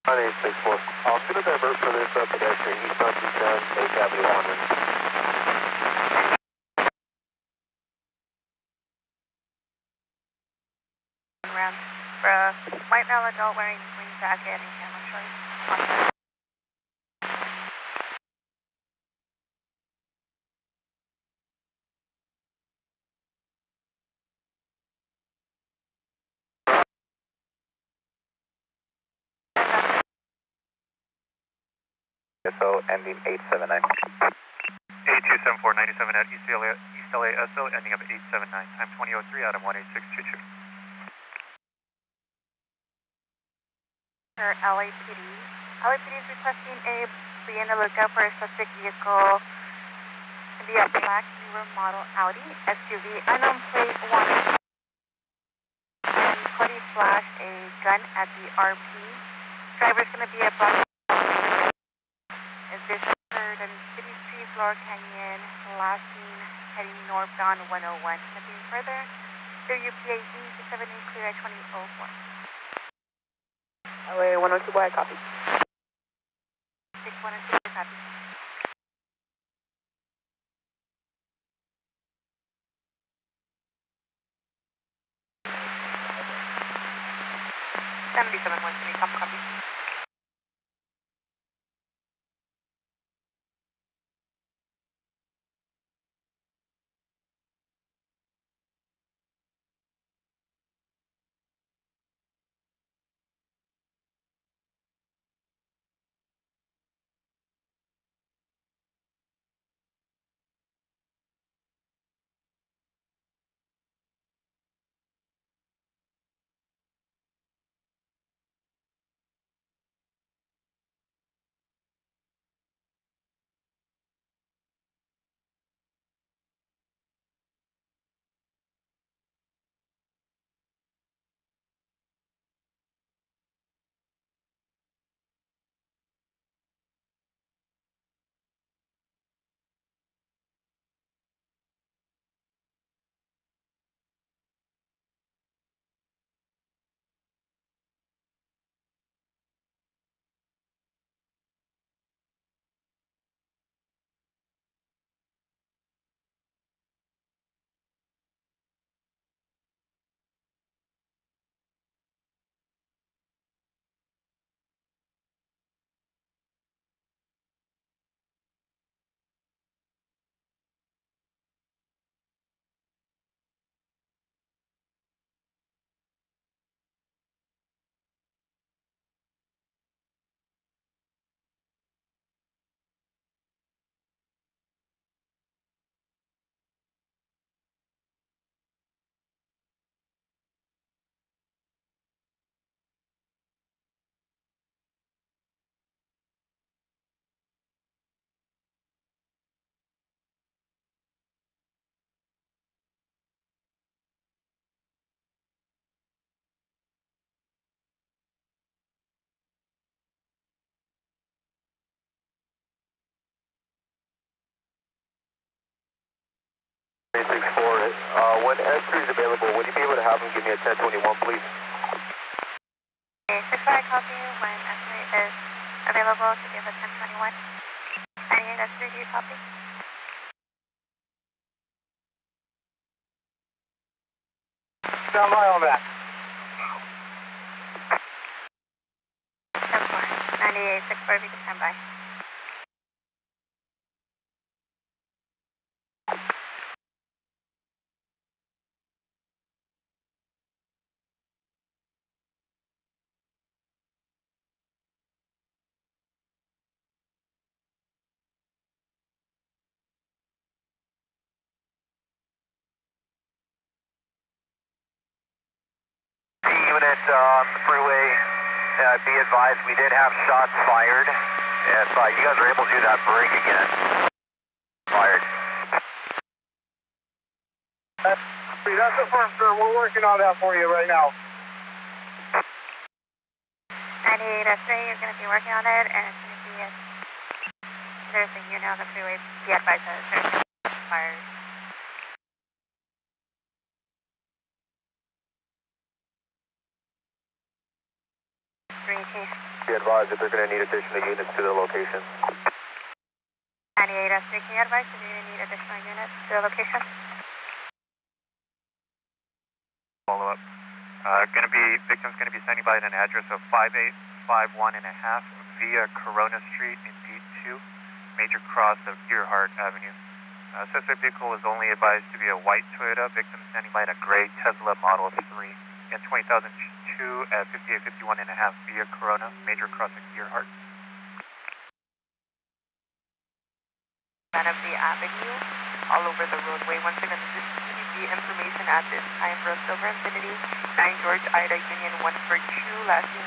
On 864. I'm going to divert for this pedestrian eastbound 210, 8th Avenue London. Around for a white male adult wearing green jacket and camera shorts. SO ending 879. 8274, 97 at East LA SO, ending up 879, time 2003, Adam 18622. For LAPD. LAPD is requesting be on the lookout for a suspect vehicle to be a black newer model Audi SUV, unknown plate 1. And Cody flashed a gun at the RP. Driver's going to be a black. Is this occurred in Explorer Canyon, last seen heading northbound 101. Nothing further. WPAE 678 clear at 2004. LA 102 boy, copy. 6102, copy. Seventy-seven 170, copy. When S3 is available, would you be able to have him give me a 1021, please? Okay, 65 copy. When estimate is available to give a 1021. 98 S3, do you copy? Stand by on that. 98 64, if you can stand by. Unit on the freeway, be advised we did have shots fired. If you guys are able to do that break again. Fired. That's affirmed, sir. We're working on that for you right now. 98 S3 is going to be working on it, and it's going to be there's a unit on the freeway. Be advised that there's shots fired. Be advised that they're going to need additional units to the location. 98 S3, can you advise if you're going to need additional units to the location? Follow up. Victim's going to be standing by at an address of 5851 and a half via Corona Street in D2, major cross of Gearhart Avenue. Suspect vehicle is only advised to be a white Toyota. Victim standing by in a gray Tesla Model 3 in 2002 at 5851 and a half via Corona, major cross of Gearhart. Of the avenue, all over the roadway. Once again, this is the information at this time for Silver Infinity, 9 George Ida Union 142, last seen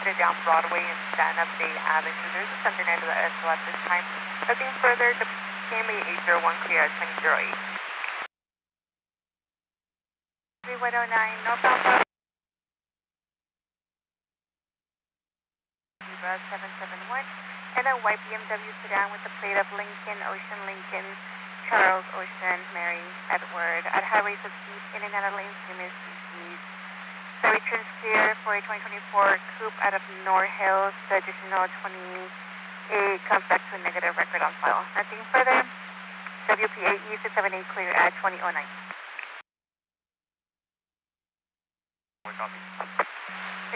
headed down Broadway and Santa Fe Avenue. There's a center end of the SO at this time. Nothing further, the KMA 801 clear at 2008. 3109, northbound. 771, And a white BMW sedan with the plate of Lincoln, Ocean, Lincoln, Charles, Ocean, Mary, Edward, at high rates of speed, in and out of lanes, numerous species. So returns clear for a 2024 coupe out of North Hills. The additional 28 comes back to a negative record on file. Nothing further. WPAE 678 clear at 2009. We copy.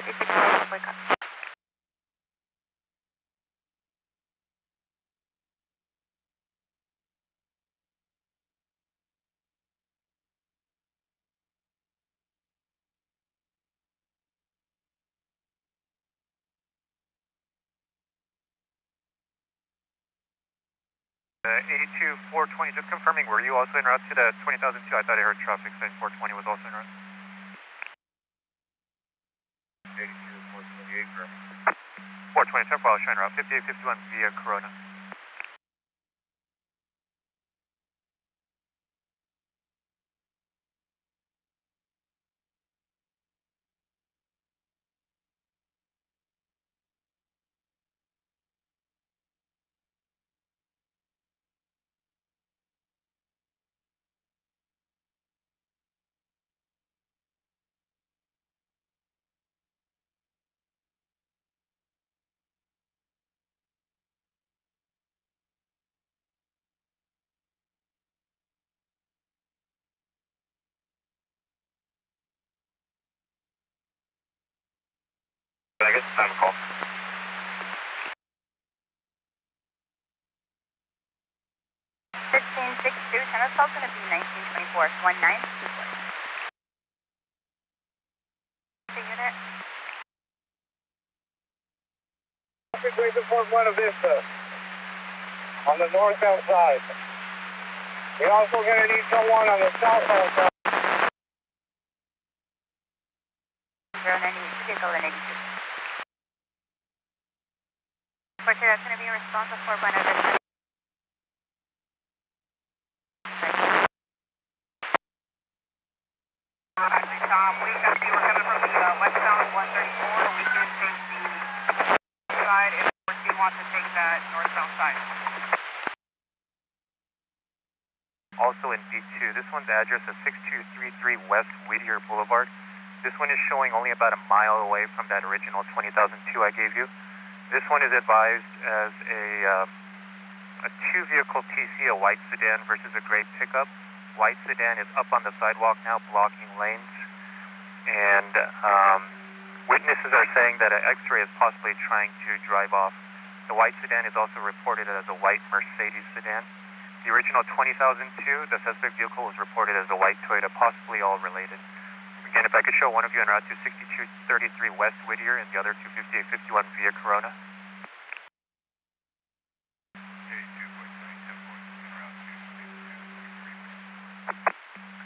56 copy. Uh, 82-420, just confirming, were you also en route to the 20,002? I thought I heard traffic saying 420 was also en route. 82-428, bro. 420, 10 for en route, 5851 via Corona. I guess it's time to call. 1562, Channel Call's going to be 1924, 1924. The unit. Traffic report Buena Vista on the northbound side. We also going to need someone on the southbound side. 098, vehicle in 82. Fortunately, that's going to be a response for Buena Vista. Actually, Tom, we're coming from the westbound 134. We can take the side if we want to take that northbound side. Also in B2, this one's address is 6233 West Whittier Boulevard. This one is showing only about a mile away from that original 20,002 I gave you. This one is advised as a two-vehicle TC, a white sedan versus a gray pickup. White sedan is up on the sidewalk now, blocking lanes. And witnesses are saying that an X-ray is possibly trying to drive off. The white sedan is also reported as a white Mercedes sedan. The original 20,002, the suspect vehicle was reported as a white Toyota, possibly all related. Again, if I could show one of you en route to 6233 West Whittier and the other to 5851 via Corona.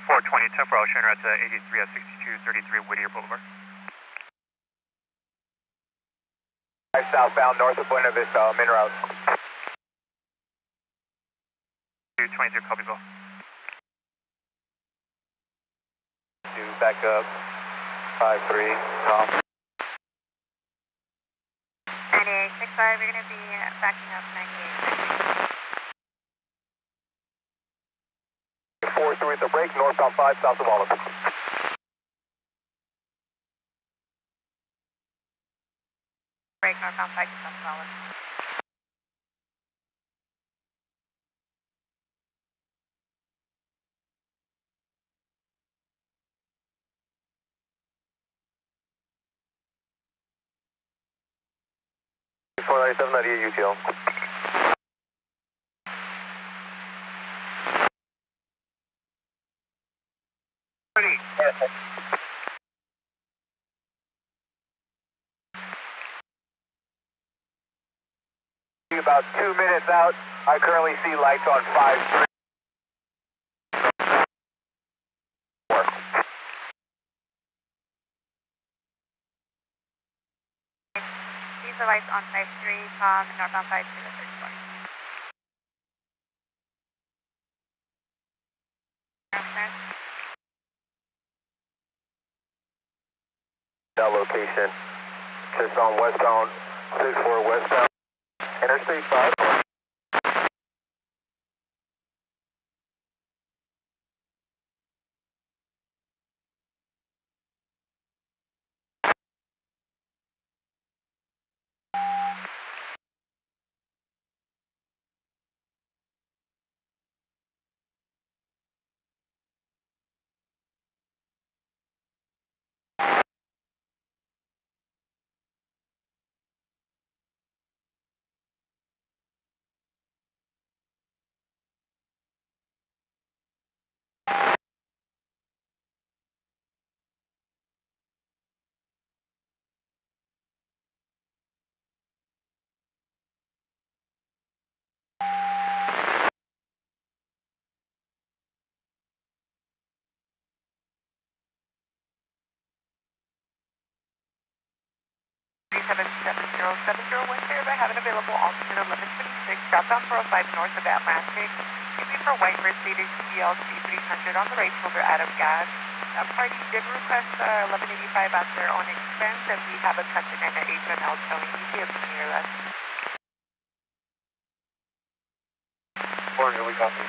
420, 10 for Ocean, route to 83 at 6233 Whittier Boulevard. Southbound north of Buena Vista, I'm en route. 222, copy Bill. Back up, 5-3, Tom. 9865, you're going to be backing up 98. 4-3 at the break, northbound 5, south of Olive. Break northbound 5 to South Solid. UTL. About 2 minutes out, I currently see lights on 5-3. These are lights on 5-3, Tom, northbound 5 to the third floor. That location, just on westbound, 64 westbound. Interstate 5. I have an available alternate 1126 southbound 405 north of Atlantic. Give me for white Mercedes GLC 300 on the right shoulder out of gas. Party did request 1185 at their own expense, and we have a Continental HML towing ETA near us. Morgan, we copy.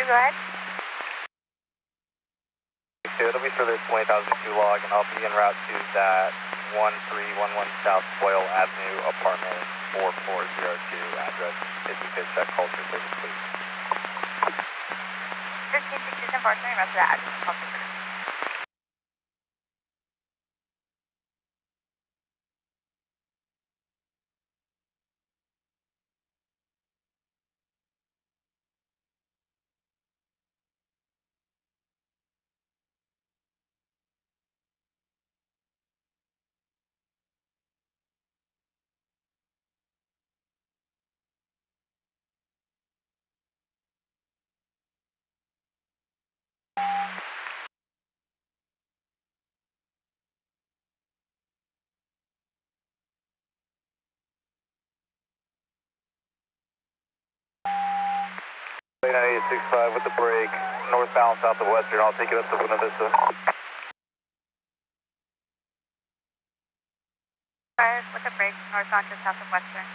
Go ahead. It'll be for this 20,002 log, and I'll be en route to that 1311 South Boyle Avenue, apartment 4402 address. If you could check culture service, please. 1562, unfortunately, rest of that address is culture service. Lane 9865 with the break, northbound, south of Western. I'll take it up to Buena Vista. With a break, northbound to south of Western.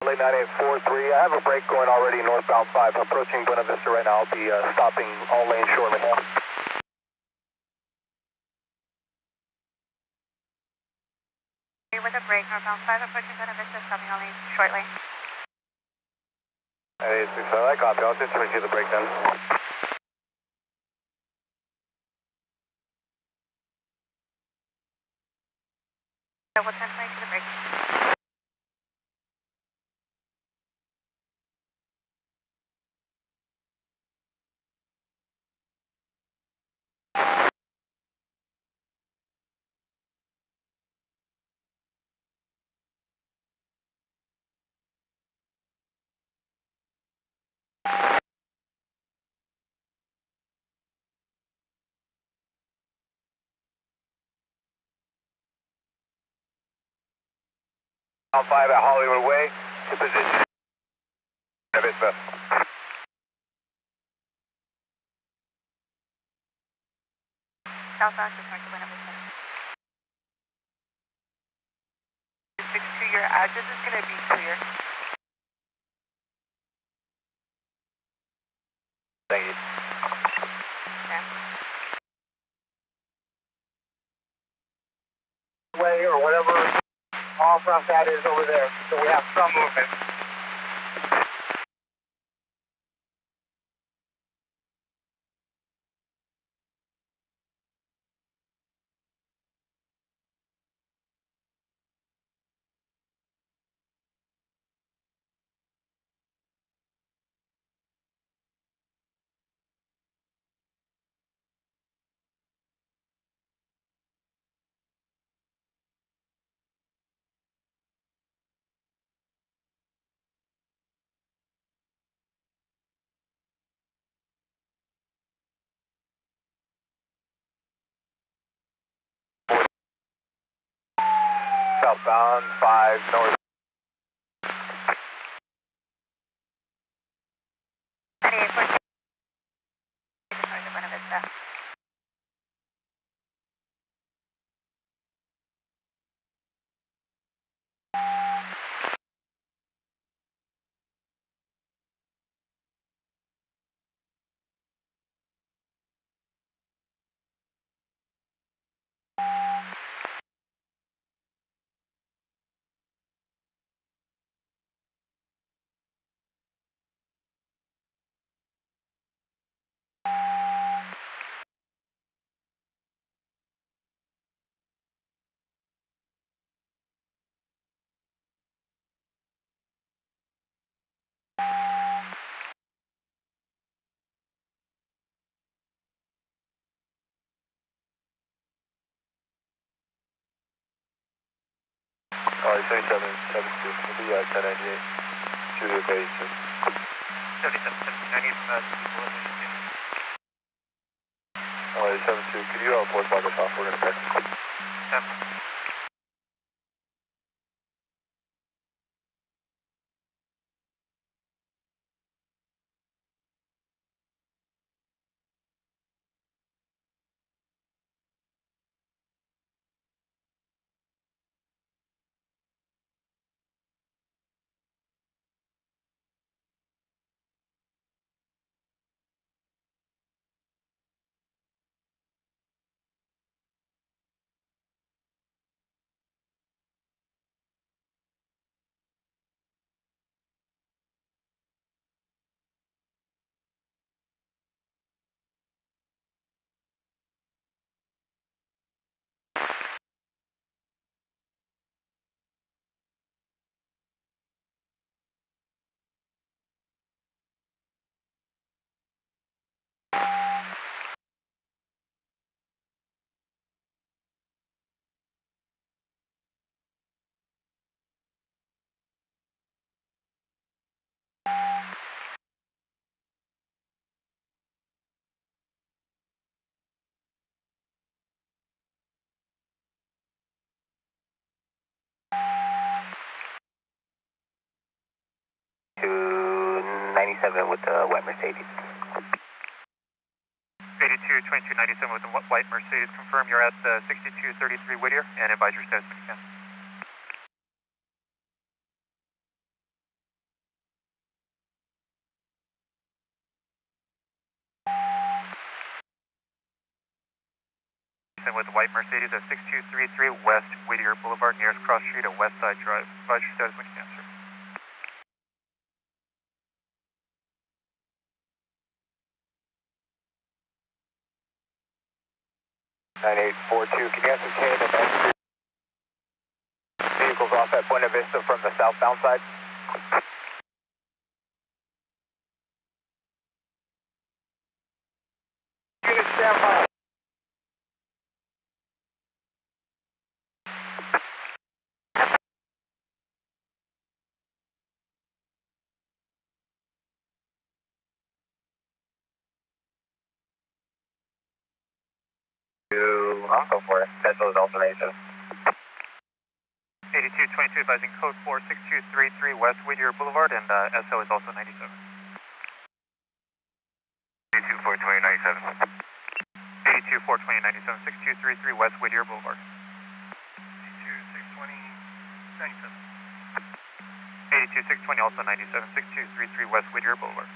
Lane 9843, I have a break going already northbound 5, approaching Buena Vista right now. I'll be stopping all lanes shortly. With a break, northbound 5, approaching Buena Vista, stopping all lanes shortly. 9865, I copy. I'll just see the breakdown. What's happening to the break? On 5 at Hollywood Way, to position. Buena Vista. Southbound, just north of Buena Vista. 62, your address is going to be clear. Thank you. Way or whatever off ramp that is over there, so we have some movement. Southbound 5 north. it's 7772. It'll be 1098. Studio 82. 77, 1798 from Oh, 72. Could you force block us off? We're going to text. 10. To 97 with the white Mercedes. 82, 2297 with the white Mercedes. Confirm you're at 6233 Whittier and advise your status when you can. 97 with the white Mercedes at 6233 West Whittier Boulevard, nearest cross street at West Side Drive. Advise your status when you can, sir. 9842, can you ascertain if entry vehicles off at Buena Vista from the southbound side? Unit stand by. I'll go for it. Central is also 97. 8222 advising code 46233 West Whittier Boulevard and SO is also 97. 82 420 97. 82 420 97 6233 West Whittier Boulevard. 82 620 97. 82 620 also 97 6233 West Whittier Boulevard.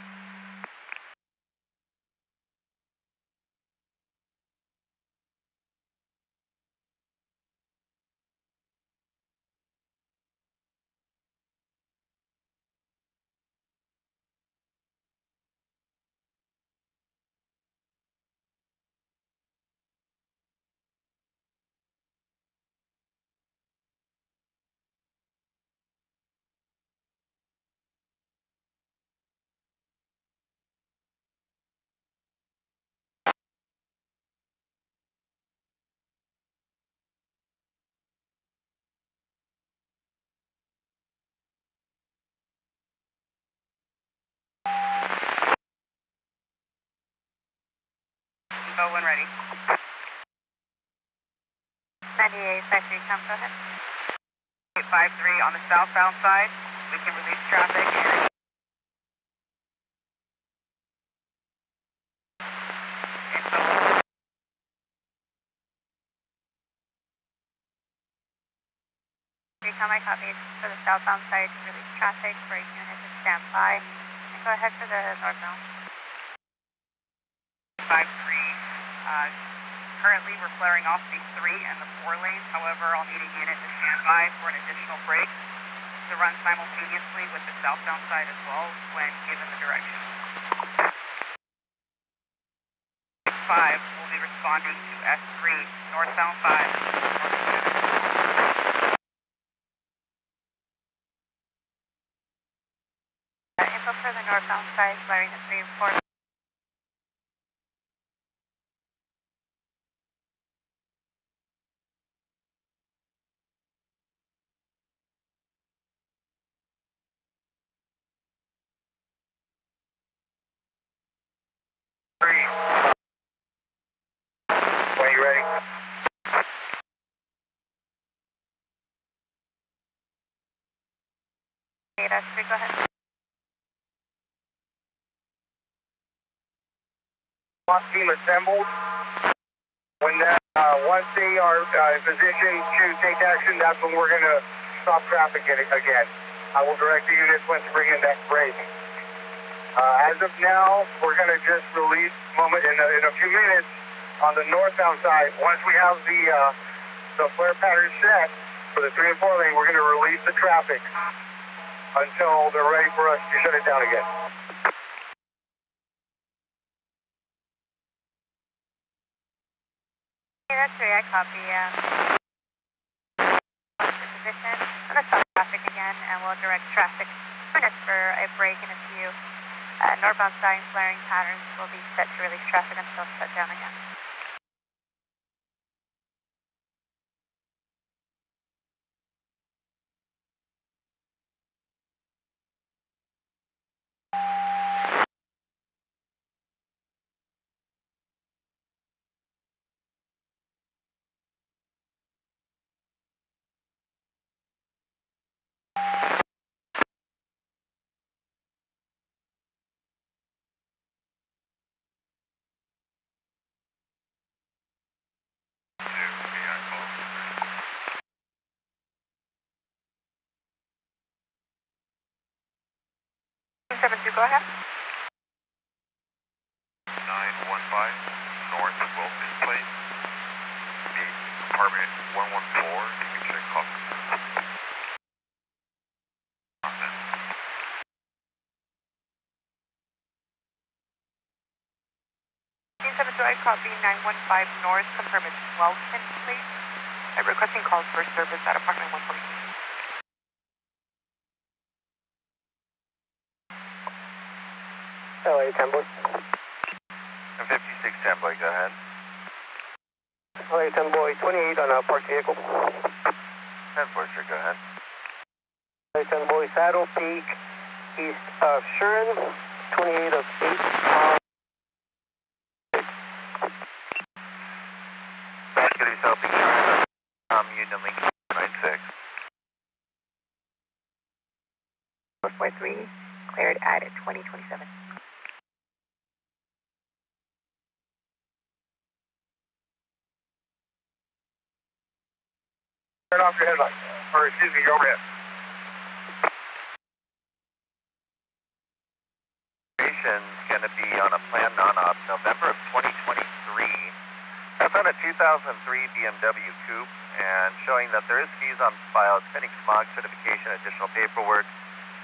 Go when ready. 98, factory, come, go ahead. 853 on the southbound side. We can release traffic and... Recon, I copy for the southbound side to release traffic for unit to stand by. And go ahead for the northbound. 53. Currently, we're flaring off the 3 and the 4 lanes. However, I'll need a unit to stand by for an additional break to run simultaneously with the southbound side as well when given the direction. 5 will be responding to S3, northbound 5. Info for the northbound side, flaring the 3 and 4. X-ray, go ahead. Team assembled. When once they are in position to take action, that's when we're going to stop traffic again. I will direct the units when to bring in that break. As of now, we're going to just release moment in a few minutes on the northbound side. Once we have the flare pattern set for the 3 and 4 lane, we're going to release the traffic until they're ready for us to shut it down again. Okay, that's 3, I copy, position. I'm going to stop traffic again, and we'll direct traffic units for a break in a few. Northbound side flaring patterns will be set to release traffic until shut down again. Team 7-2, go ahead. 915 north of Wilson Place. Apartment 114. You can check off. Team 7-2, I copy 915 north, confirm it's Welton Place. I'm requesting calls for service at apartment 114. LA 10 boy. 5610, boy, go ahead. LA 10 boy, 28 on a parked vehicle. 10-4, sir, go ahead. LA 10 boy, Saddle Peak, east of Shuren, 28 of 8. City Southeast, Union Link 96. 443, cleared at 2027. Turn off your headlight, or excuse me, your overhead. Operation's going to be on a planned non-op November of 2023. That's on a 2003 BMW Coupe, and showing that there is fees on file, pending smog certification, additional paperwork,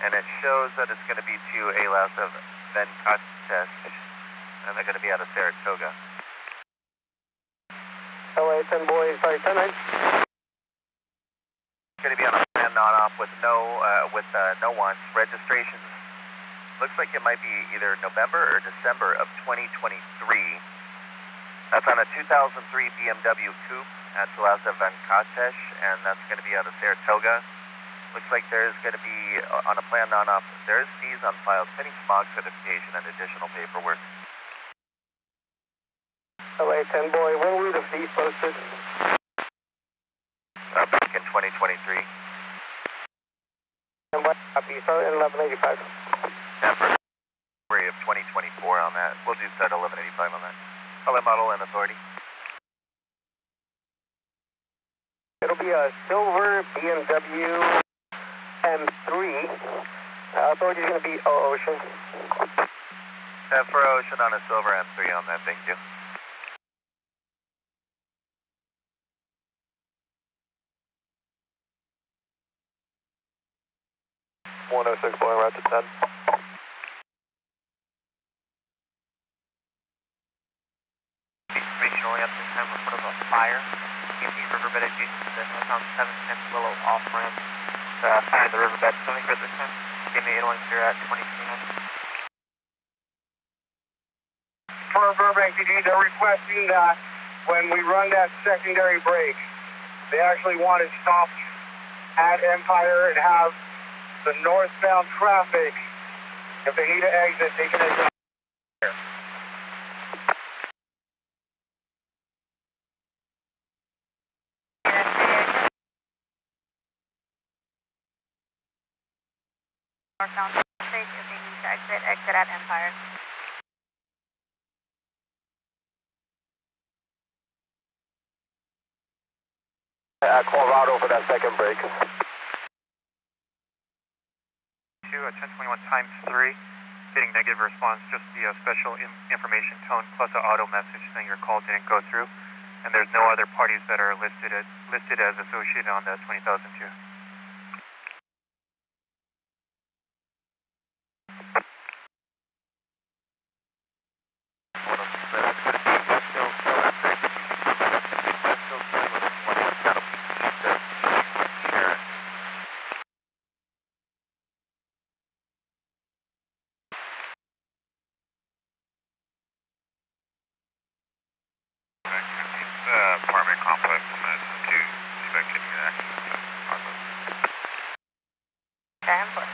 and it shows that it's going to be to ALAS of Venkatesh, and they're going to be out of Saratoga. LA 10 boy, sorry, 10 9. Going to be on a planned non-op with no wants. Registrations looks like it might be either November or December of 2023. That's on a 2003 BMW Coupe at Plaza Venkatesh, and that's going to be out of Saratoga. Looks like there's going to be on a planned non-op. There's fees on file, pending smog certification and additional paperwork. LA 10 boy, when were the fees posted? Back in 2023. And what copy? Start at 1185. Yeah, February of 2024 on that. We'll do start 1185 on that. Color, model, and authority. It'll be a silver BMW M3. Authority is going to be Ocean. For Ocean on a silver M3 on that, thank you. 106 going route to 10. Regionally at this time, we're sort of a fire in the riverbed adjacent to the northbound 710 Willow off ramp. Fire in the riverbed, coming for this time. Give me 8 here at 2029. For Burbank PD, they're requesting that when we run that secondary break, they actually want to stop at Empire and have the northbound traffic, if they need to exit, they can exit. northbound safe. If they need to exit, exit at Empire. Colorado for that second break. 2 at 1021 times 3, getting negative response, just the special information tone plus an auto message saying your call didn't go through, and there's no other parties that are listed as associated on the 20,002. Apartment complex on that to expect any action. Stand for.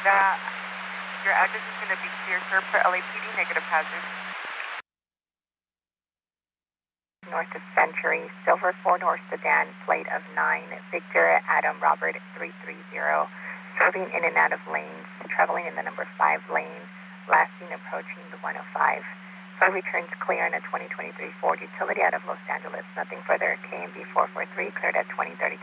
That your address is going to be clear, sir, for LAPD, negative hazard. North of Century, silver 4-door sedan, plate of 9, Victor Adam Robert 330, serving in and out of lanes, traveling in the number 5 lane, last seen approaching the 105. Flight returns clear in a 2023 Ford Utility out of Los Angeles. Nothing further. KMB 443 cleared at 2032.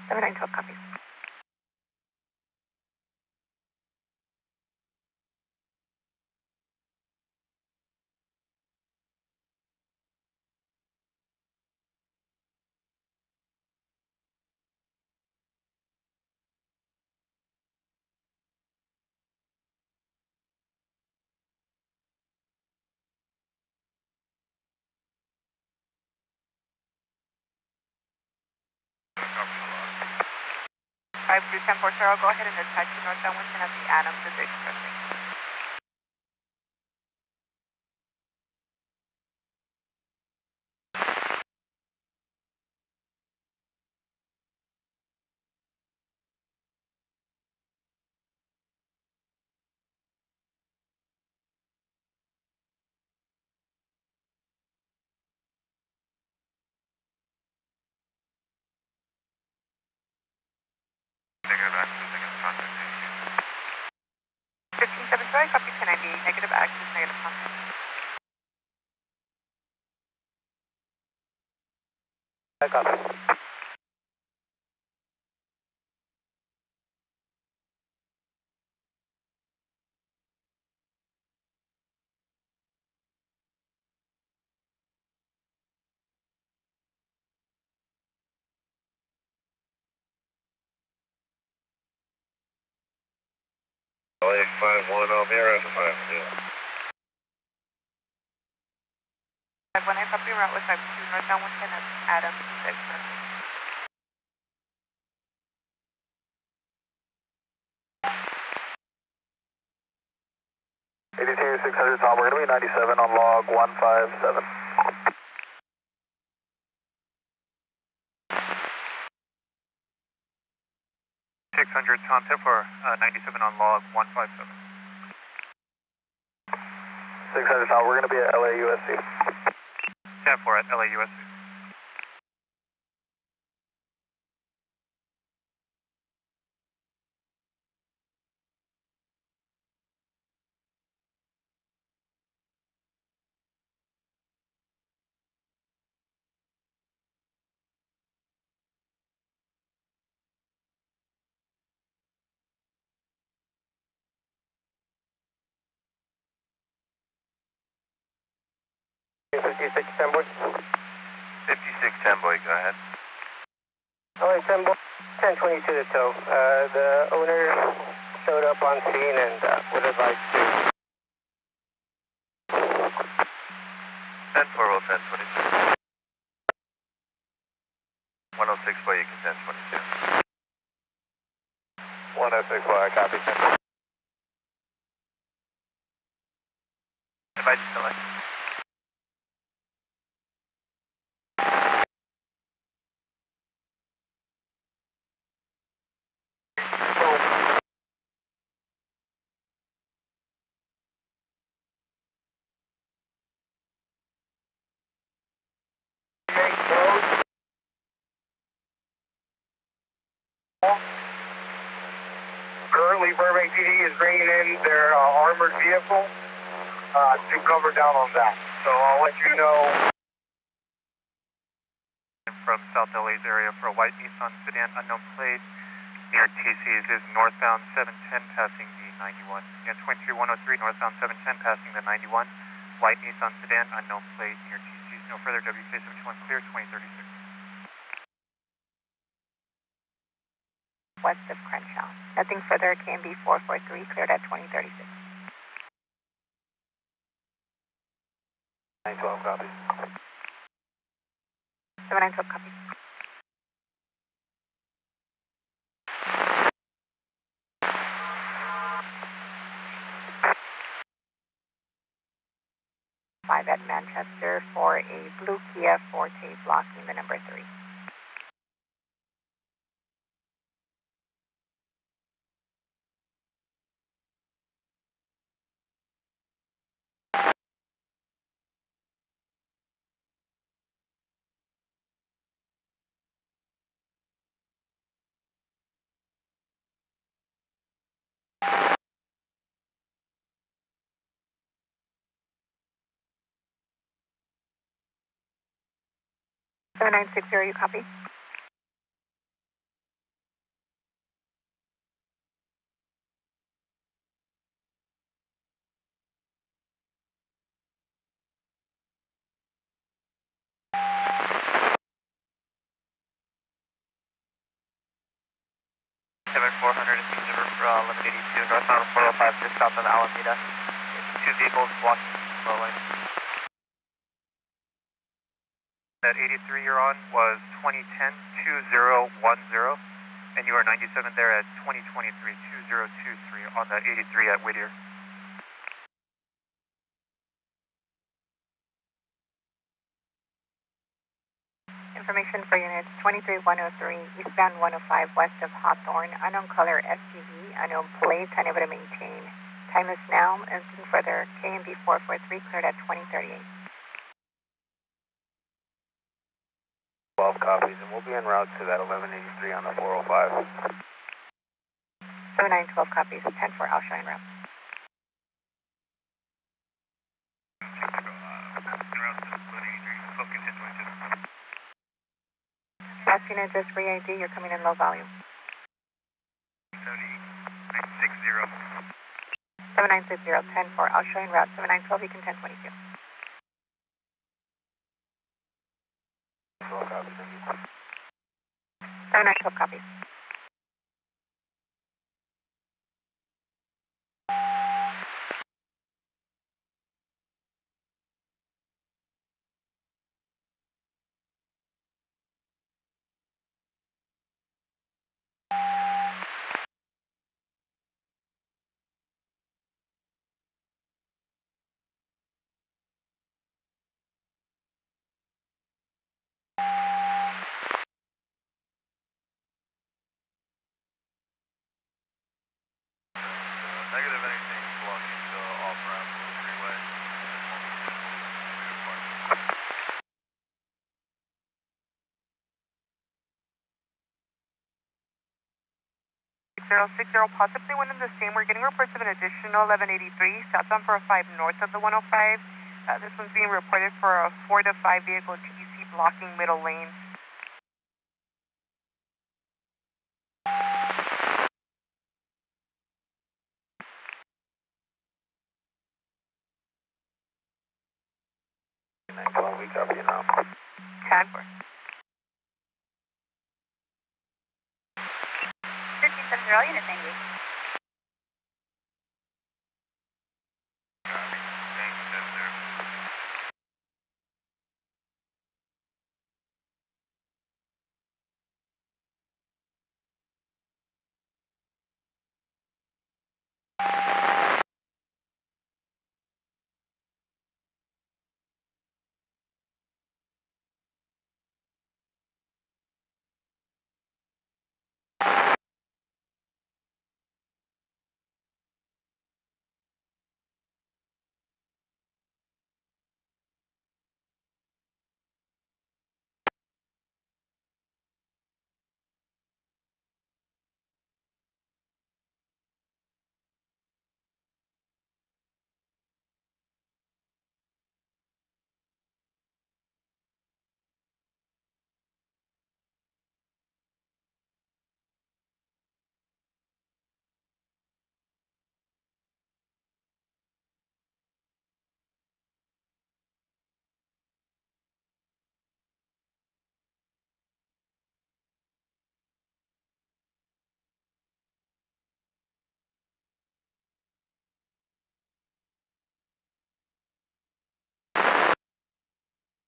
7912 copies. Five through 10-4, sir, I'll go ahead and attach you northbound Winston at the Adams at the expressway. Negative access, negative contact. 15-7, copy 1098, negative access, negative contact. I copy. LA 51 Almira, 5, yeah. 519, copy route with 52, northbound Winston at Adams at the expressway. Tom, we're going to be 97 on log 157. Tom, 10-4, 97 on log 157. 600 Tom, we're going to be at LAUSC. 10-4 at LAUSC. $56 10 boy. 5610 boy, go ahead. LA 10 boy, 1022 to tow. The owner showed up on scene and would advise to 10-4, roll 10-22. 106 boy, you can 10-22. 106 boy, I copy. Advise you select. Currently, Burbank PD is bringing in their armored vehicle to cover down on that. So I'll let you know. From South LA's area for a white Nissan sedan, unknown plate, near TC's is northbound 710 passing the 91. Again, 23103 northbound 710 passing the 91. White Nissan sedan, unknown plate, near TC's. No further WK71 clear, 2036. West of Crenshaw. Nothing further, KMB 443, cleared at 2036. 912 copy. 7912 copy. Five at Manchester for a blue Kia Forte blocking the number 3. Seven 7960, you copy? Seven 400 is December for 1182, northbound 405, just south of Alameda. Two vehicles blocking the slow lane. That 83 you're on was 2010-2010, and you are 97 there at 2023-2023 on that 83 at Whittier. Information for units 23103, eastbound 105, west of Hawthorne, unknown color SUV, unknown plate, unable to maintain. Time is now, anything further, KMB 443, cleared at 2038. 12 copies, and we'll be en route to that 1183 on the 405. 7912 copies, 10-4, I'll show en route. Last unit, just re-ID, you're coming in low volume. 7960, 10-4, I'll show en route. 7912, you can 1022. 12 copies, thank you. 7912 copies. Negative anything blocking the off-ramp to the freeway. Possibly one and the same. We're getting reports of an additional 1183 southbound 405 north of the 105. This one's being reported for a 4 to 5 vehicle TC blocking middle lane. We copy you now. 10-4. 1370, unit 98.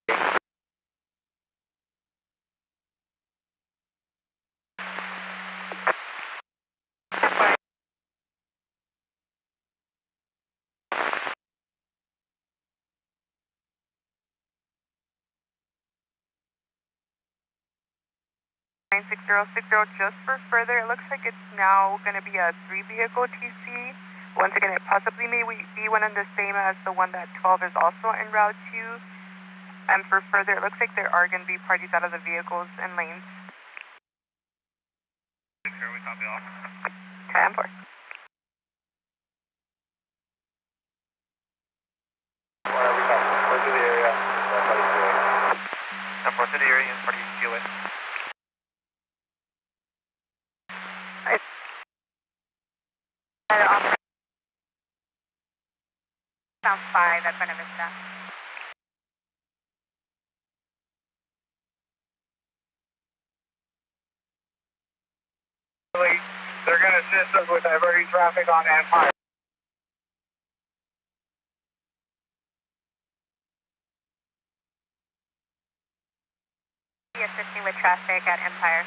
96060, just for further, it looks like it's now going to be a 3-vehicle TC. Once again, it possibly may be one and the same as the one that 12 is also en route to. And for further, it looks like there are going to be parties out of the vehicles and lanes. Sure, we copy off. 10-4. Report to the area. Report to the area. What do you feel it? Sound 5 at Buena Vista. They're going to assist us with diverting traffic on Empire. Assisting with traffic at Empire.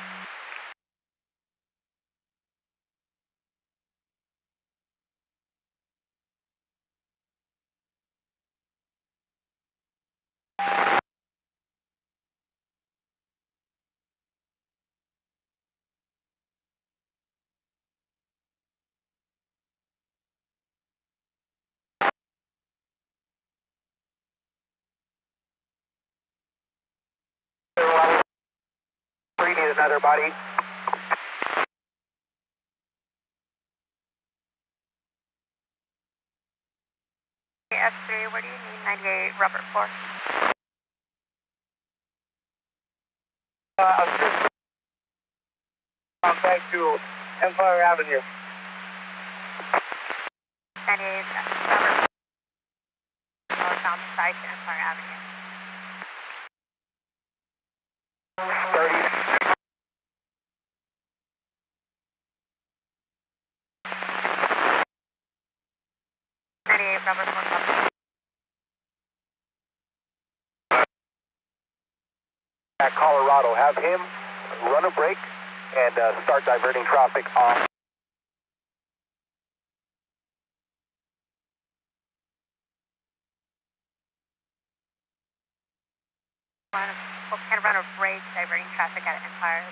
We need another body. F3, where do you need 98, Robert 4? Assist back to Empire Avenue. 98, Robert 4, northbound side to Empire Avenue. 30. 98, Robert 4, copy. At Colorado, have him run a break and start diverting traffic off. Can run a break diverting traffic at Empire.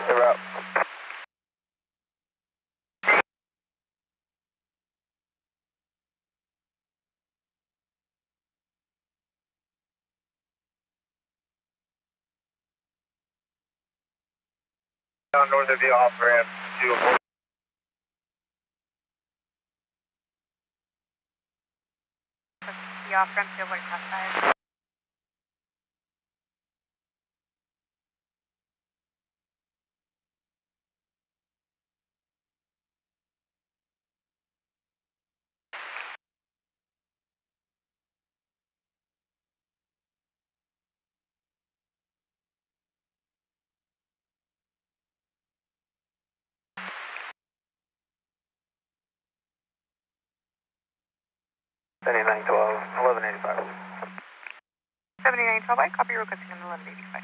They're up. Down north of the off ramp to avoid. The off ramp to avoid cross side. $79.12, 1185. 7912, I copy requesting an 1185.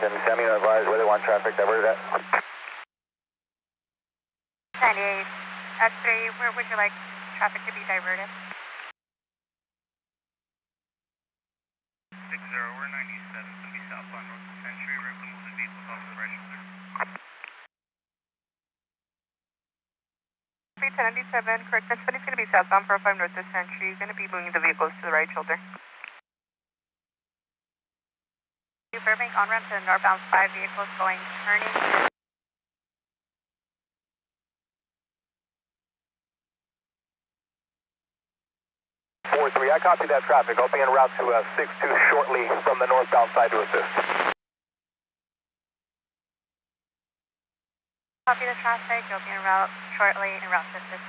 Can Sammy advise where they want traffic diverted at? 98. S3, where would you like traffic to be diverted? 60, we're 97, it's going to be southbound north of Century. We're able to move the vehicles off to the right shoulder. 397, correct. That's going to be southbound 405 north of Century. You're going to be moving the vehicles to the right shoulder. Burbank on ramp to northbound 5 vehicles going turning. 4-3, I copy that traffic. I'll be en route to 62 shortly from the northbound side to assist. Copy the traffic. You'll be en route shortly, en route to 66.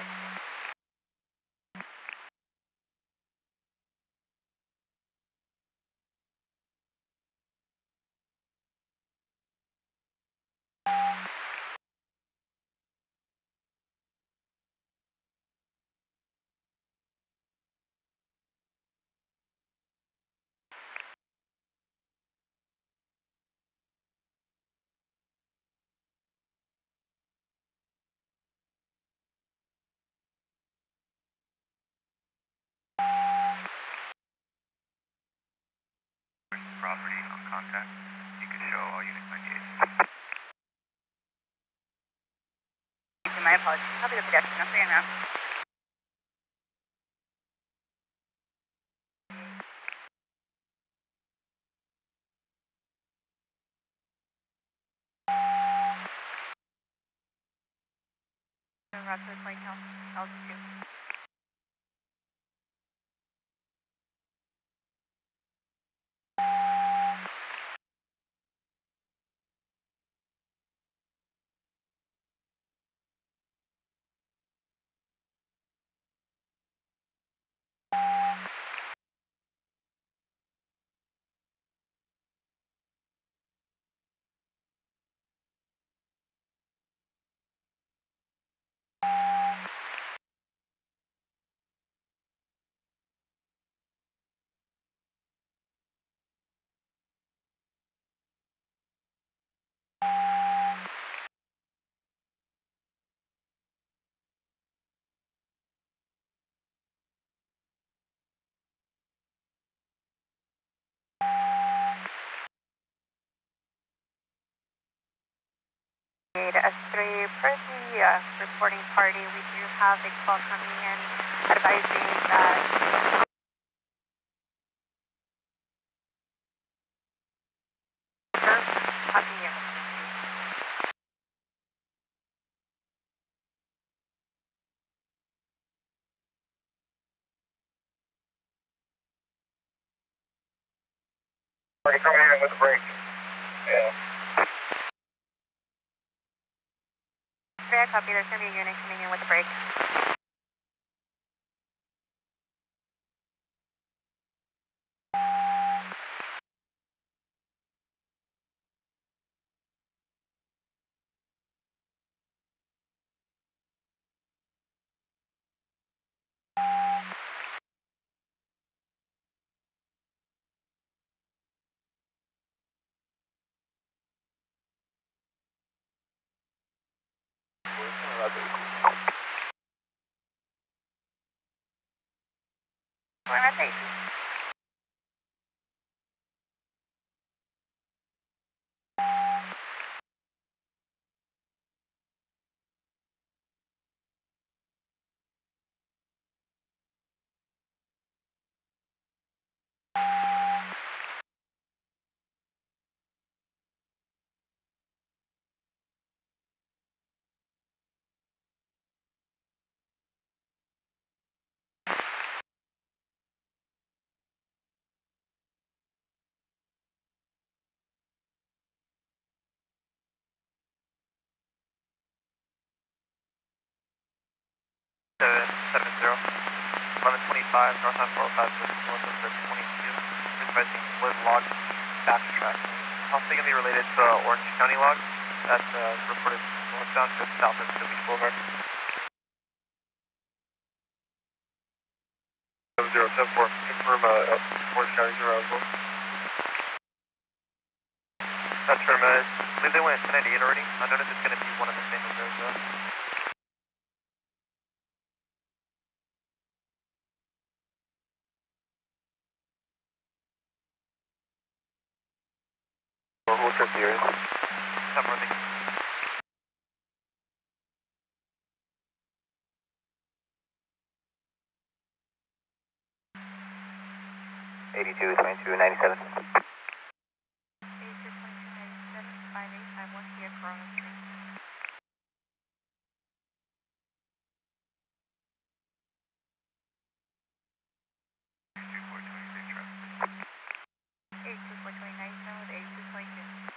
Property on contact. You can show all units 98. My apologies. Copy the pedestrian. I'm staying around. En route to Lake altitude. S3, per the reporting party, we do have a call coming in advising that copy you. Already coming in with the brake. Yeah. I copy. There's going to be a unit coming in with a brake. We're at station. Seven zero. 1125, northbound 405, north of the 22. Advising wood log backtrack. Possibly going to be related to Orange County log. That's reported northbound just south of the Beach Boulevard. 7074, confirm Orange County 0 as well. That's from, I believe they went 1098 already. I noticed it's going to be one of the same as theirs, though. What's your theory? I'm running. Eighty-two, 22, 97. 5851 here, Corona Street. Eight two four 29 with 8222.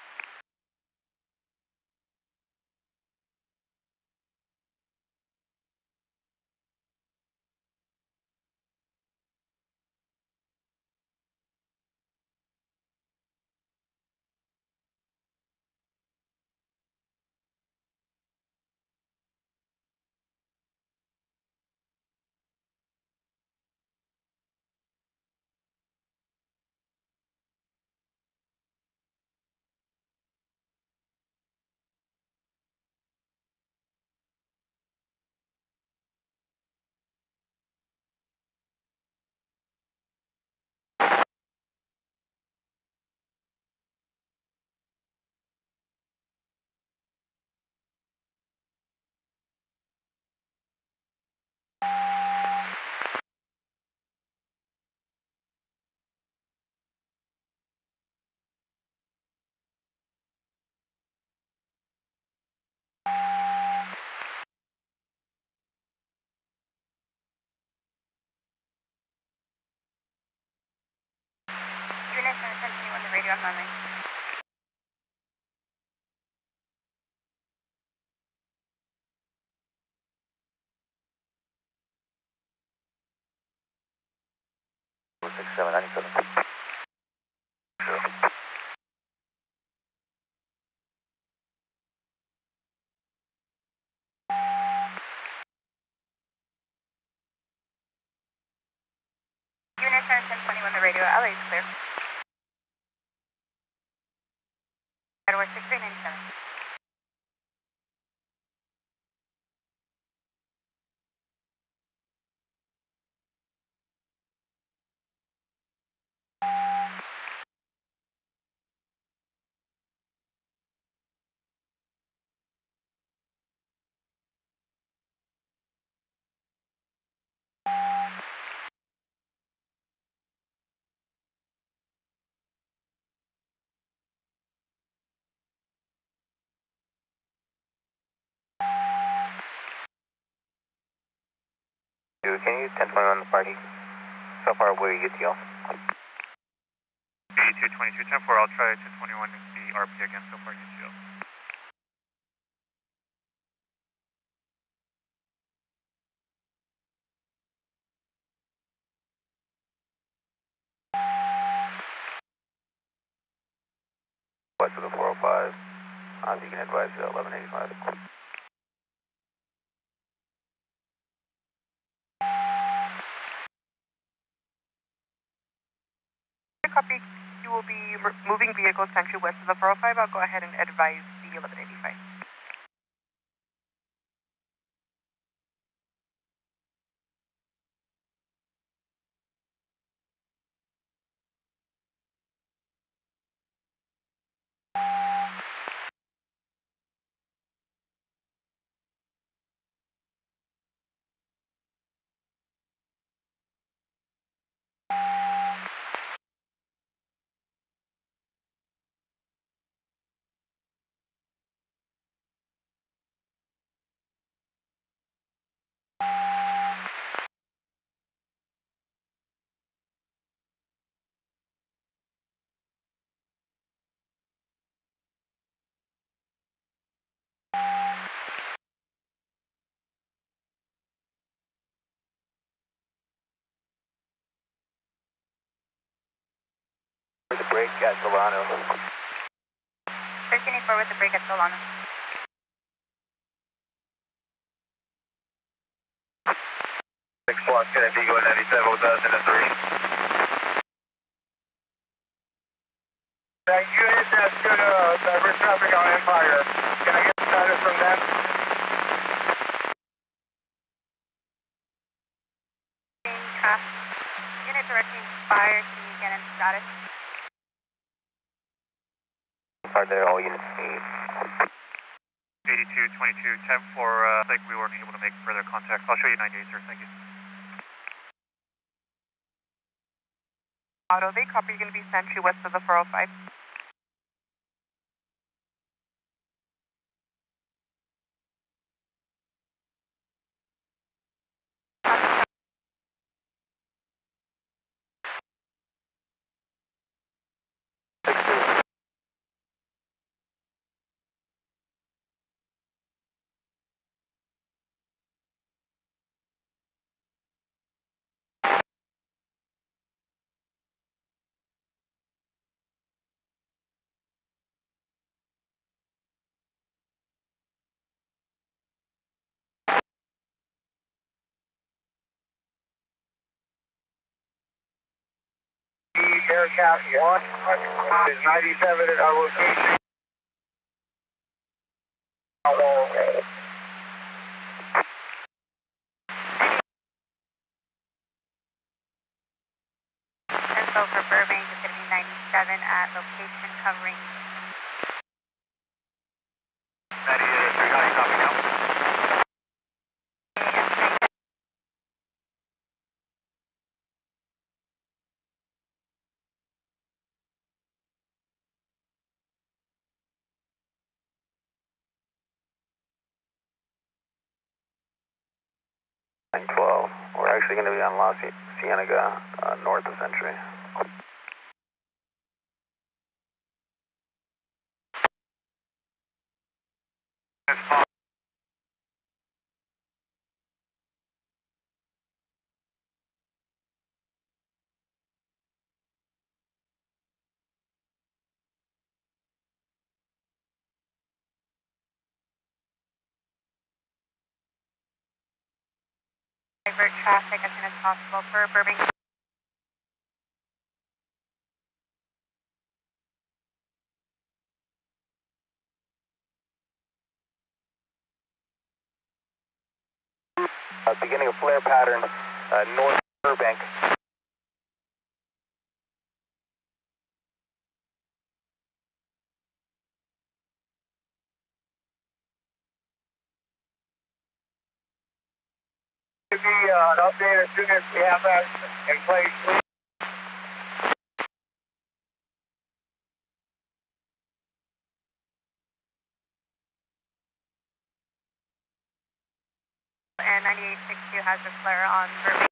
Unit 1021 the radio on runway. Six, 7, 97. Sure. Unit 1021 the radio, LA is clear. Edward 6397. Dude, can you 1021 on the party? So far, where you get to go? 82, 22, 10-4, I'll try 221 and see RP again so far, UTO. West of the 405. You can advise you at 1185. Copy. You will be moving vehicles country west of the 405. I'll go ahead and advise the 1185. The break at Solano. 1384 with the break at Solano. 6 plus, can I be going 97 with us in a 3? That unit that's going to divert traffic on Empire, can I get status from them? Unit directing fire, can you get in status? Are there all units 82, 22, 10 for, like we weren't able to make further contact. I'll show you 98, sir. Thank you. Auto, they copy. You're going to be sentry west of the 405. Aircraft 1 is 97 at our location. Info for Burbank is going to be 97 at location covering. 98, sir. How do you copy now? and 12. We're actually going to be on La Cienega, north of Century. Divert traffic as soon as possible for Burbank. Beginning of flare pattern, north Burbank. Give me an update as soon as we have that in place, please. And 9862 has a flare on Burbank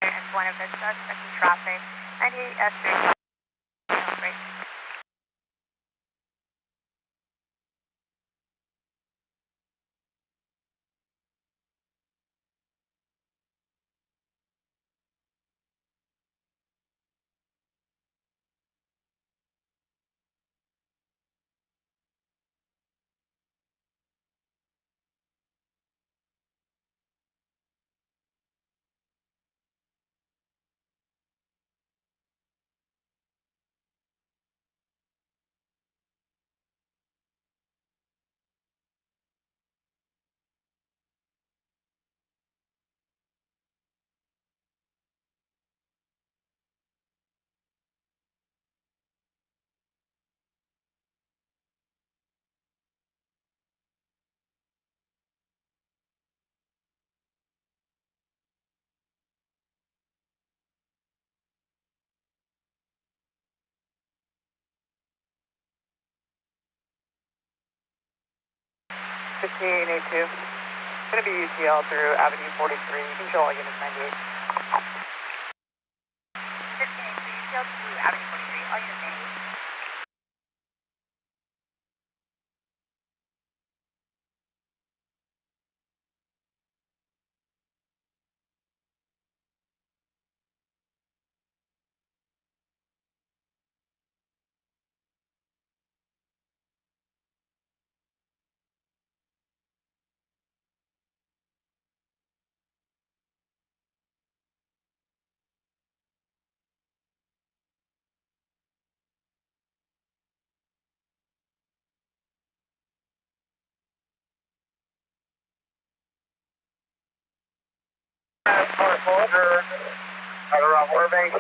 and one of its stuck in traffic. 98S3. Great. Fifteen eight two. Going to be UTL through Avenue 43. You can show all units 98. 1582, UTL to Avenue 43, all units 98. Soldier at around Burbank.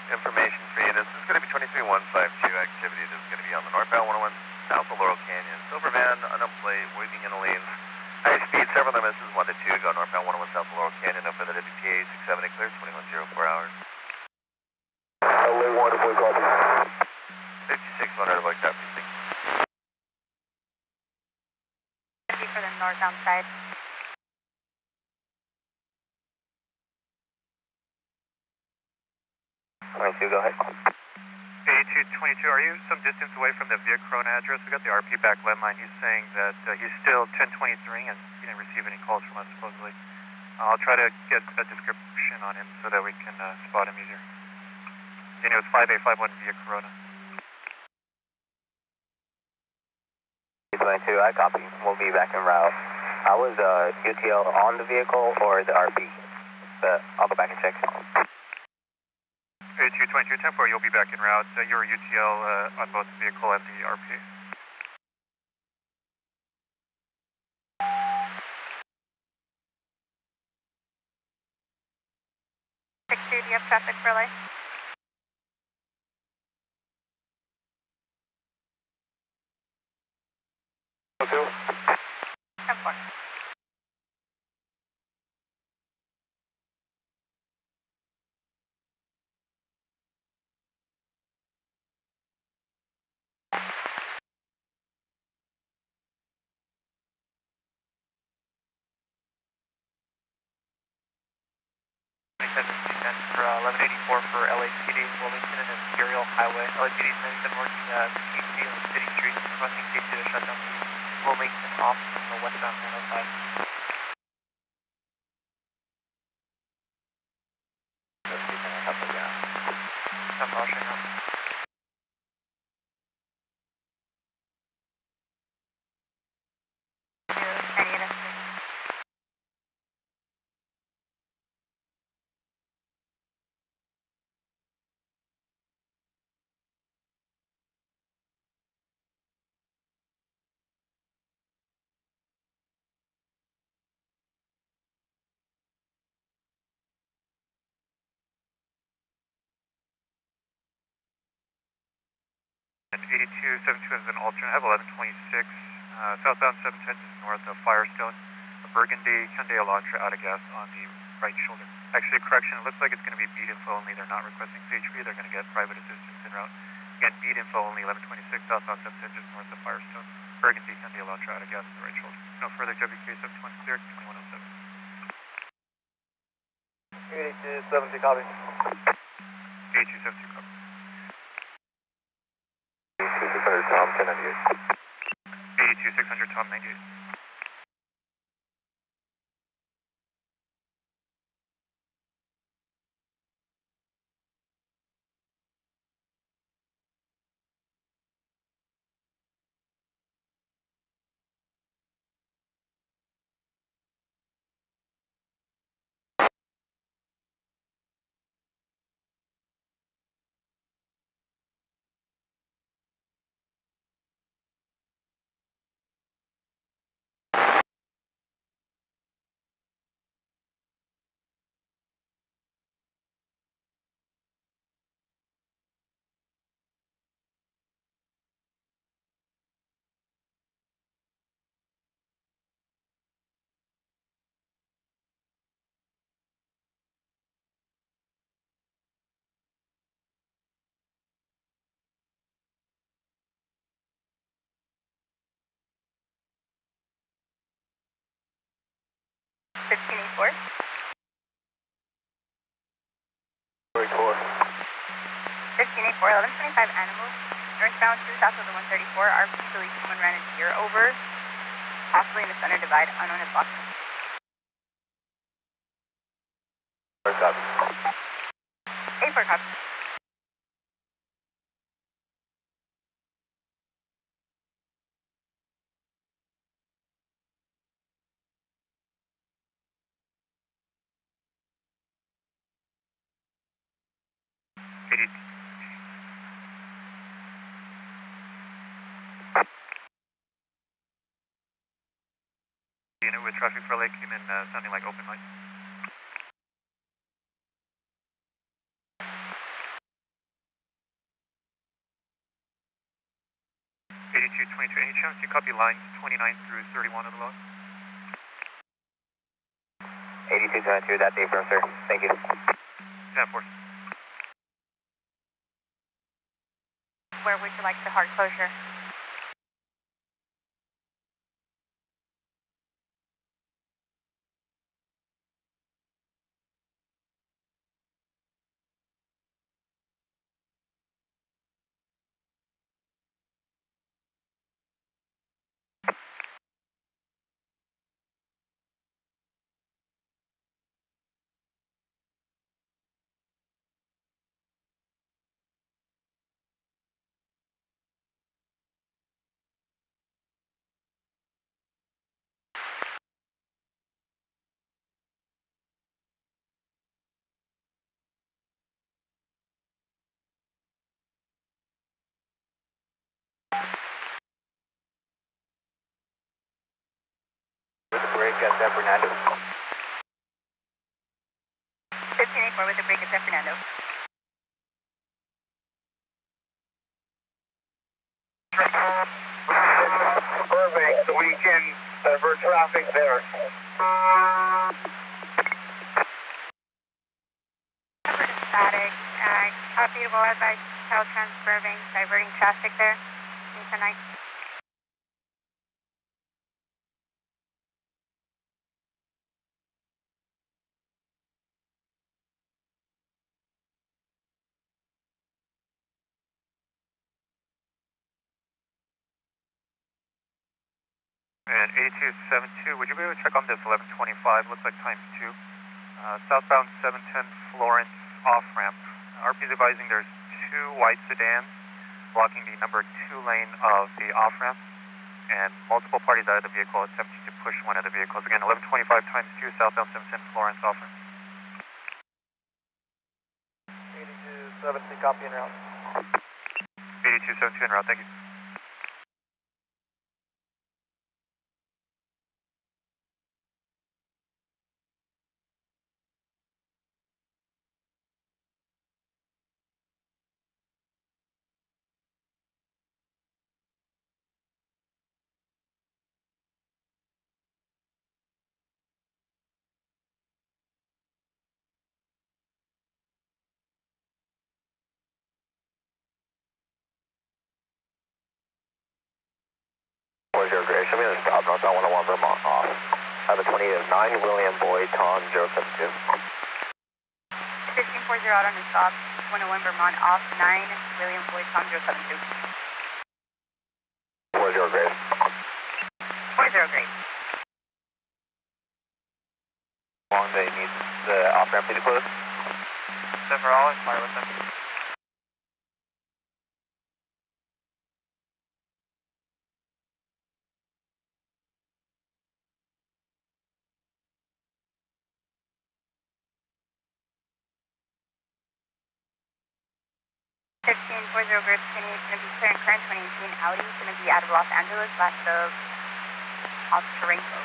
Information for units. This is going to be 23152 activity. This is going to be on the northbound 101 south of Laurel Canyon. Silver van, unknown plate, weaving in the lanes. High speed, several misses, 1 to 2. Go northbound 101 south of Laurel Canyon. No further WPA 67 and clear, 2104 hours. LA 1 to boy copy. 5600 to boy copy. Thank you for the northbound side. 22, go ahead. 8222, are you some distance away from the Via Corona address? We got the RP back landline. He's saying that he's still 1023 and he didn't receive any calls from us supposedly. I'll try to get a description on him so that we can spot him easier. And it was 5851 Via Corona. 22, I copy. We'll be back en route. I was UTL on the vehicle or the RP, but I'll go back and check. 8222, 10-4, you'll be back en route. You're UTL on both the vehicle and the RP. Do you have traffic for life? Okay. 10-4. For 1184 for LAPD, Wilmington and Imperial Highway. LAPD has been working CHP on the city streets, requesting safety to shut down the Wilmington off from the westbound 905. I'm rushing up. And 8272 is an alternate. I have 1126. Southbound 710 is north of Firestone. A Burgundy Hyundai Elantra out of gas on the right shoulder. Actually, correction, it looks like it's going to be beat info only. They're not requesting CHP. They're going to get private assistance en route. Again, beat info only, 1126, southbound 710 just north of Firestone. Burgundy Hyundai Elantra out of gas on the right shoulder. No further WK 71 clear, 2107. 8272 copy. 8272 copy. 600 Tom, 1098. 82600 Tom 98. Fifteen 4. 1584, 1125 animals. Northbound 2 south of the 134. RP believes someone ran a deer over, possibly in the center divide, unknown at Boston. Copy. 84 copy. unit with traffic for Lake came in sounding like open light. 8222, any chance you copy lines 29 through 31 of the log? 8222, that's affirm, sir. Thank you. 10-4. Where would you like the hard closure? With the break at San Fernando. 1584 with the break at San Fernando. Burbank, so we can divert traffic there. Static. Copy to board by Caltrans Burbank, diverting traffic there. Tonight. And 8272, would you be able to check on this 1125? Looks like times 2. Southbound 710 Florence off-ramp. RP is advising there's 2 white sedans blocking the number 2 lane of the off-ramp, and multiple parties out of the vehicle attempting to push one of the vehicles. Again, 1125 times 2, southbound 710 Florence off-ramp. 8272, copy en route. 8272 en route, thank you. Show me the stop, northbound 101 Vermont off. Have a 20 is 9, William Boyd, Tom 072. 1540 out on the stop, 101 Vermont off, 9, William Boyd, Tom 072. 40 Grace. 40 Grace. How long they need the off-ramp to close? Denver, I'll inquire with them. Group 28 is going to be clear and current 2018 Audi, going to be out of Los Angeles, last of Tarango.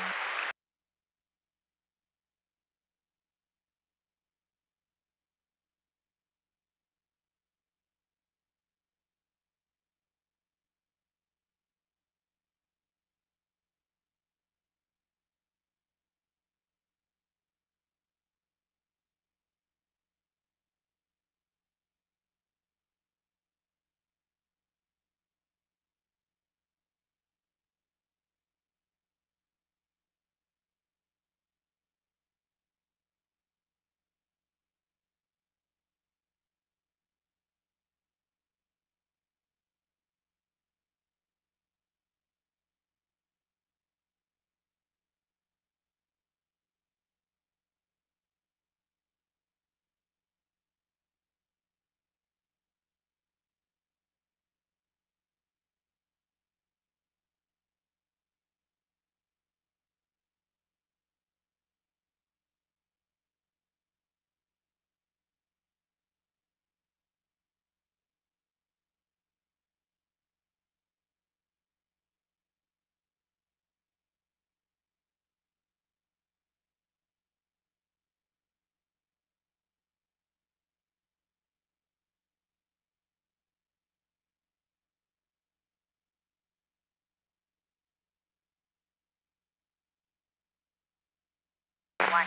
1.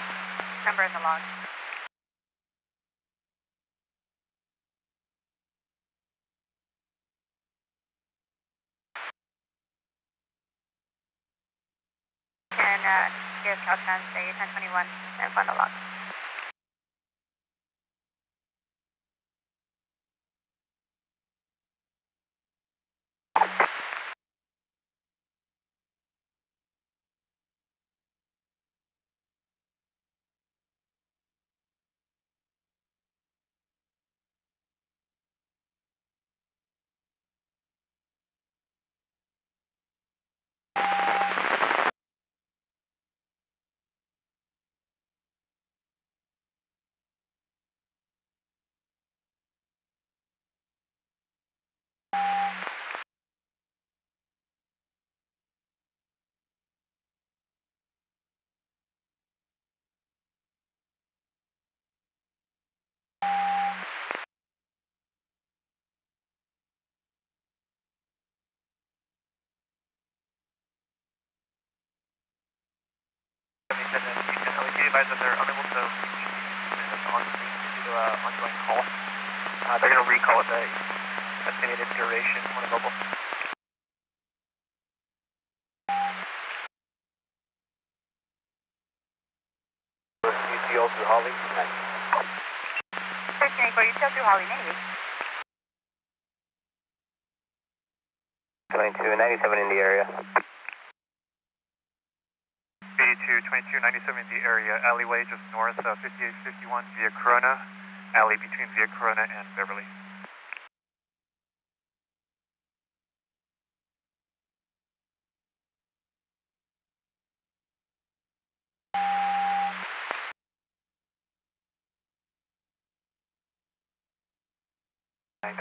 Number in the log. And give Caltrans a 1021 and find the log. Advise that they're unable to reach on screen due to ongoing call. They're going to recall at the estimated duration on a mobile. UTO through Holly. 1384, you still through Holly Navy. Going to 97 in the area. 22 97 in the area, alleyway just north of 5851 via Corona, alley between via Corona and Beverly.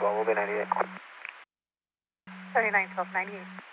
Will be 98. 3912, 98.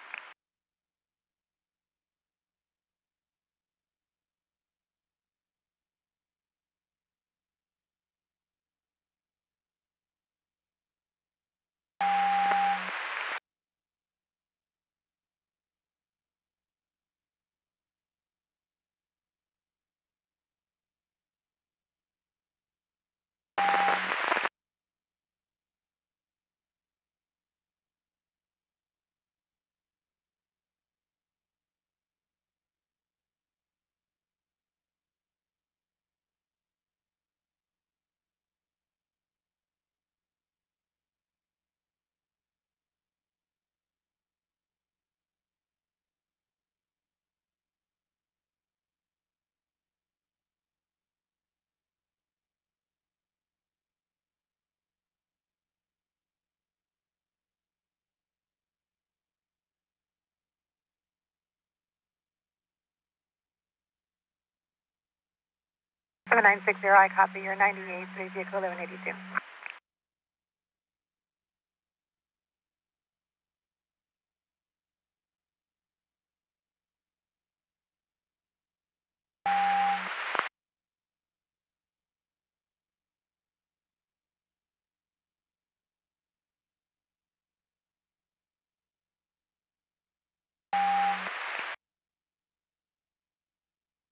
Seven 960, I copy your 98, 3 vehicle 1182.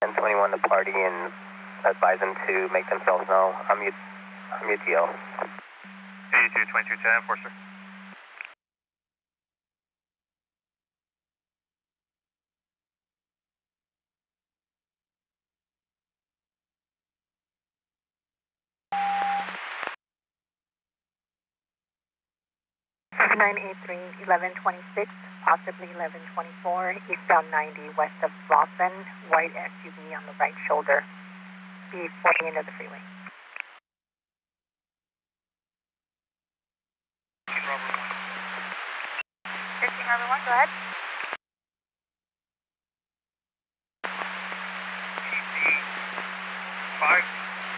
And 21 to party and advise them to make themselves known. I'm UTL. 82 2210, for sir. Nine eight three 1126, possibly 1124, eastbound 90 west of Slauson, white SUV on the right shoulder, before the end of the freeway. 15 Robert 1, go ahead. PC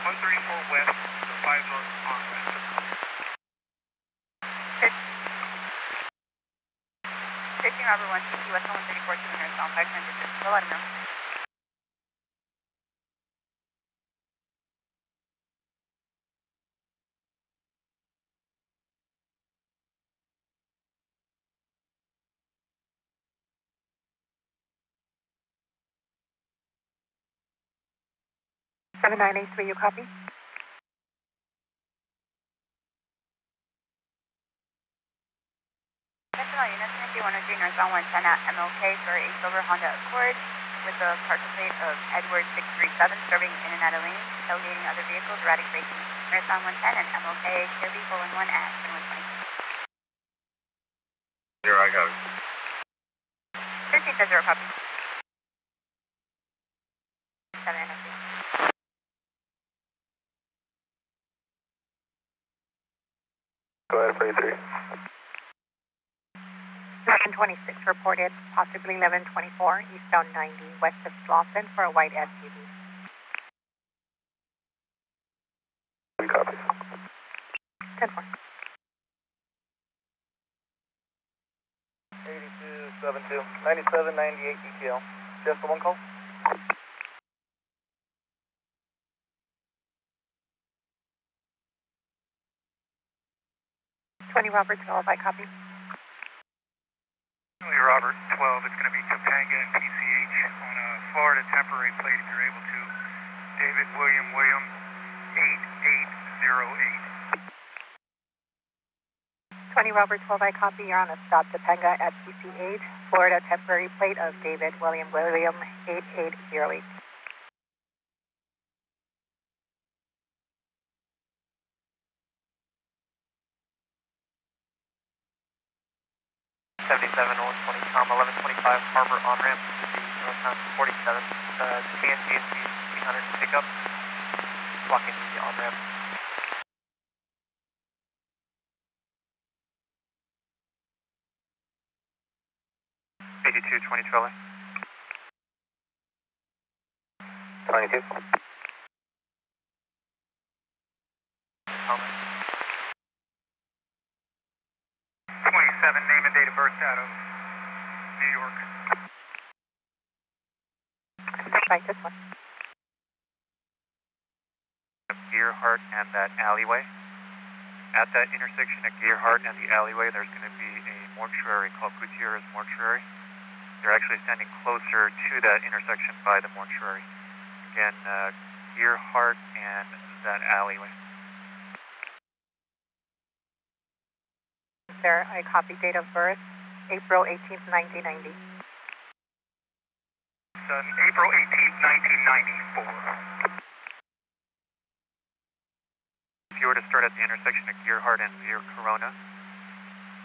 134 west to 5 north on west. 15 Robert 1, TC West 134, 200, on 5 transition. We'll let him know. 7983, you copy? Sentinel units, 9103 northbound 110 at MLK for a silver Honda Accord with a parcel plate of Edward 637 serving in and out of lanes, tailgating other vehicles, erratic braking. Northbound 110 and MLK, clear vehicle 11 at 2120. Zero, I got it. 13 says 0 copy. 7 NFC. Go ahead, 33. 1126 reported, possibly 1124, eastbound 90, west of Slauson for a white SUV. Copy. 10-4. 8272, 9798 ETL. Just the one call? Robert 12, I copy. Robert 12, it's going to be Topanga and PCH on a Florida temporary plate if you're able to. David William 8808. 20 Robert 12, I copy. You're on a stop Topanga at PCH, Florida temporary plate of David William 8808. 77-120, 1125 Harbor on-ramp to the northbound 47, TNT and C300 pickup, blocking the on-ramp. Charlie. 22. Comment. 27, name and date of birth out of New York. Right, this one. Gearhart and that alleyway. At that intersection at Gearhart and the alleyway, there's going to be a mortuary called Gutierrez Mortuary. They're actually standing closer to that intersection by the mortuary. Again, Gearhart and that alleyway. There, I copy date of birth, April 18th, 1990. April 18th, 1994. If you were to start at the intersection of Gearhart and Via Corona,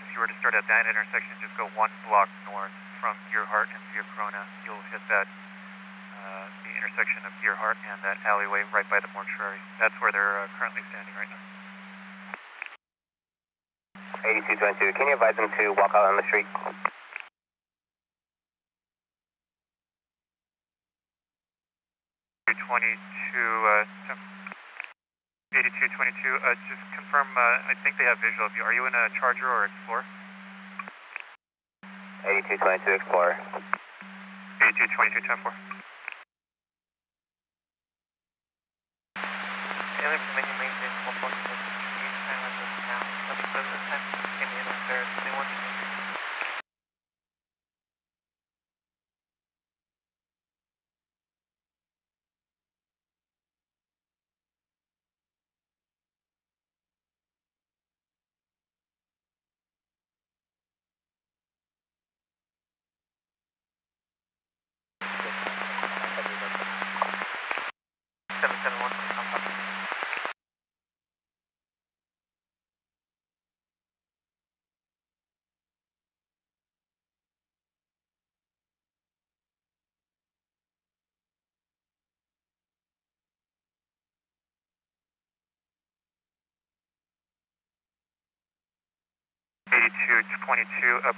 if you were to start at that intersection, just go 1 block north from Gearhart and Via Corona, you'll hit that, the intersection of Gearhart and that alleyway right by the mortuary. That's where they're currently standing right now. 8222, can you advise them to walk out on the street? 8222, just confirm, I think they have visual of you. Are you in a Charger or Explorer? 8222 Explorer. 8222, 10-4. Alien Dominion maintains 146. Each time as of now. Let me put this time. Came in with their 21.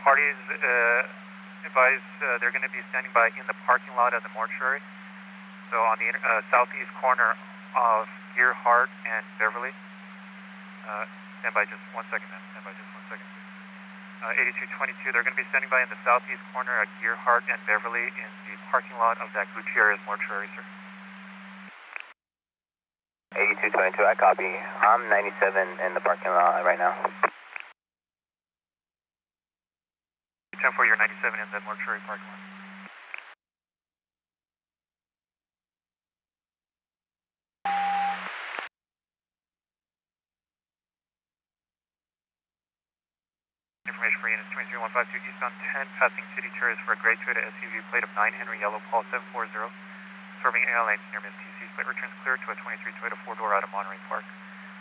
Parties advise they're going to be standing by in the parking lot at the mortuary. So on the southeast corner of Gearhart and Beverly. Stand by just 1 second, man. Stand by just 1 second. 8222, they're going to be standing by in the southeast corner at Gearhart and Beverly in the parking lot of that Gutierrez mortuary, sir. 8222, I copy. I'm 97 in the parking lot right now. 10-4, you're 97 in the mortuary parking lot. Information for units 23152 eastbound 10, passing City Terrace for a gray Toyota SUV plate of 9 Henry Yellow Paul 740, serving AL lanes near Miss TC's. Plate returns clear to a 23 Toyota 4-door out of Monterey Park.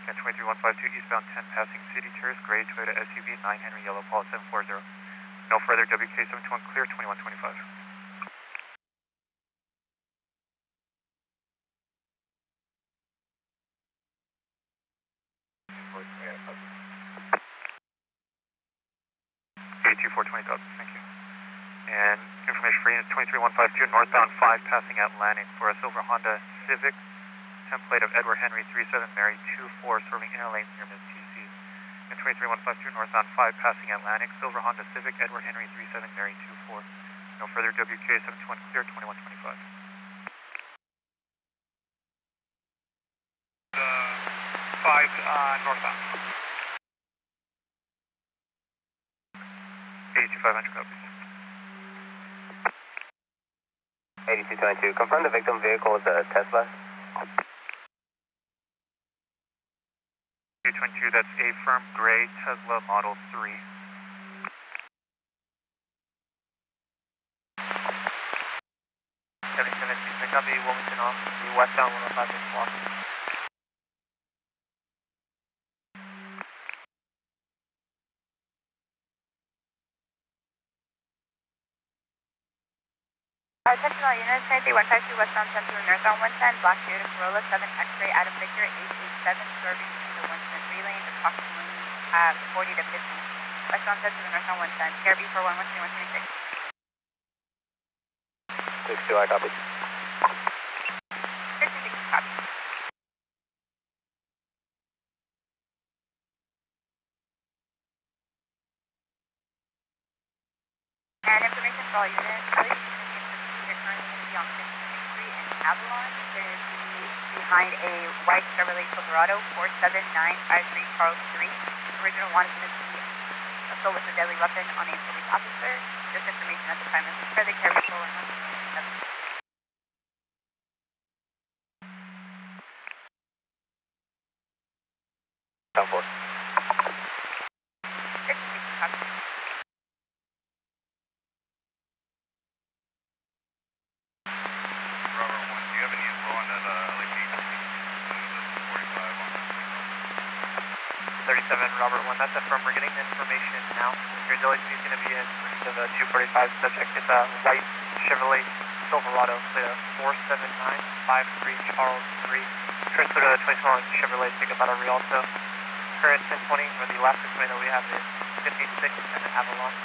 Again, 23152 eastbound 10, passing City Terrace, gray Toyota SUV 9 Henry Yellow Paul 740. No further, WK721 clear, 2125. A2420,000, thank you. And information for units 23152 northbound 5, passing Atlantic for a silver Honda Civic, template of Edward Henry 37 Mary 24, serving inner lanes near Miss TC. And 23152 northbound 5, passing Atlantic, silver Honda Civic, Edward Henry 37 Mary 24. No further, WK721 clear, 2125. 5 northbound. 82500 copies. 8222, confirm the victim vehicle is a Tesla. 222, that's a firm gray Tesla Model 3. Copy, Wilmington off, the westbound 105 block. Attention all units, 23152 westbound 10 through northbound 110, black Toyota Corolla 7 X-ray, Adam Victor 887, swerving into the 173 lane, approximately 40 to 50. Westbound 10 through northbound 110, KRB 4113 126. 62, I copy. 56 copy. And information for all units, please. They're currently going to be on 15th Street in Avalon. They're going to be behind a white Chevrolet Silverado 47953 Charles Street. Original one is going to be assault with a deadly weapon on a police officer. This information at the time is further carried forward. 10-4. 56 copy. Robert 1, do you have any info on that LAP 45 on that? 37, Robert 1, that's affirmed. We're getting the information now. Your LAP is going to be in pursuit of a 245 subject. It's a white Chevrolet Silverado, plate of 47953 Charles Street. Transfer to a 2012 Chevrolet pickup out of Rialto. Current 1020, or the last information that we have is 56 and Avalon.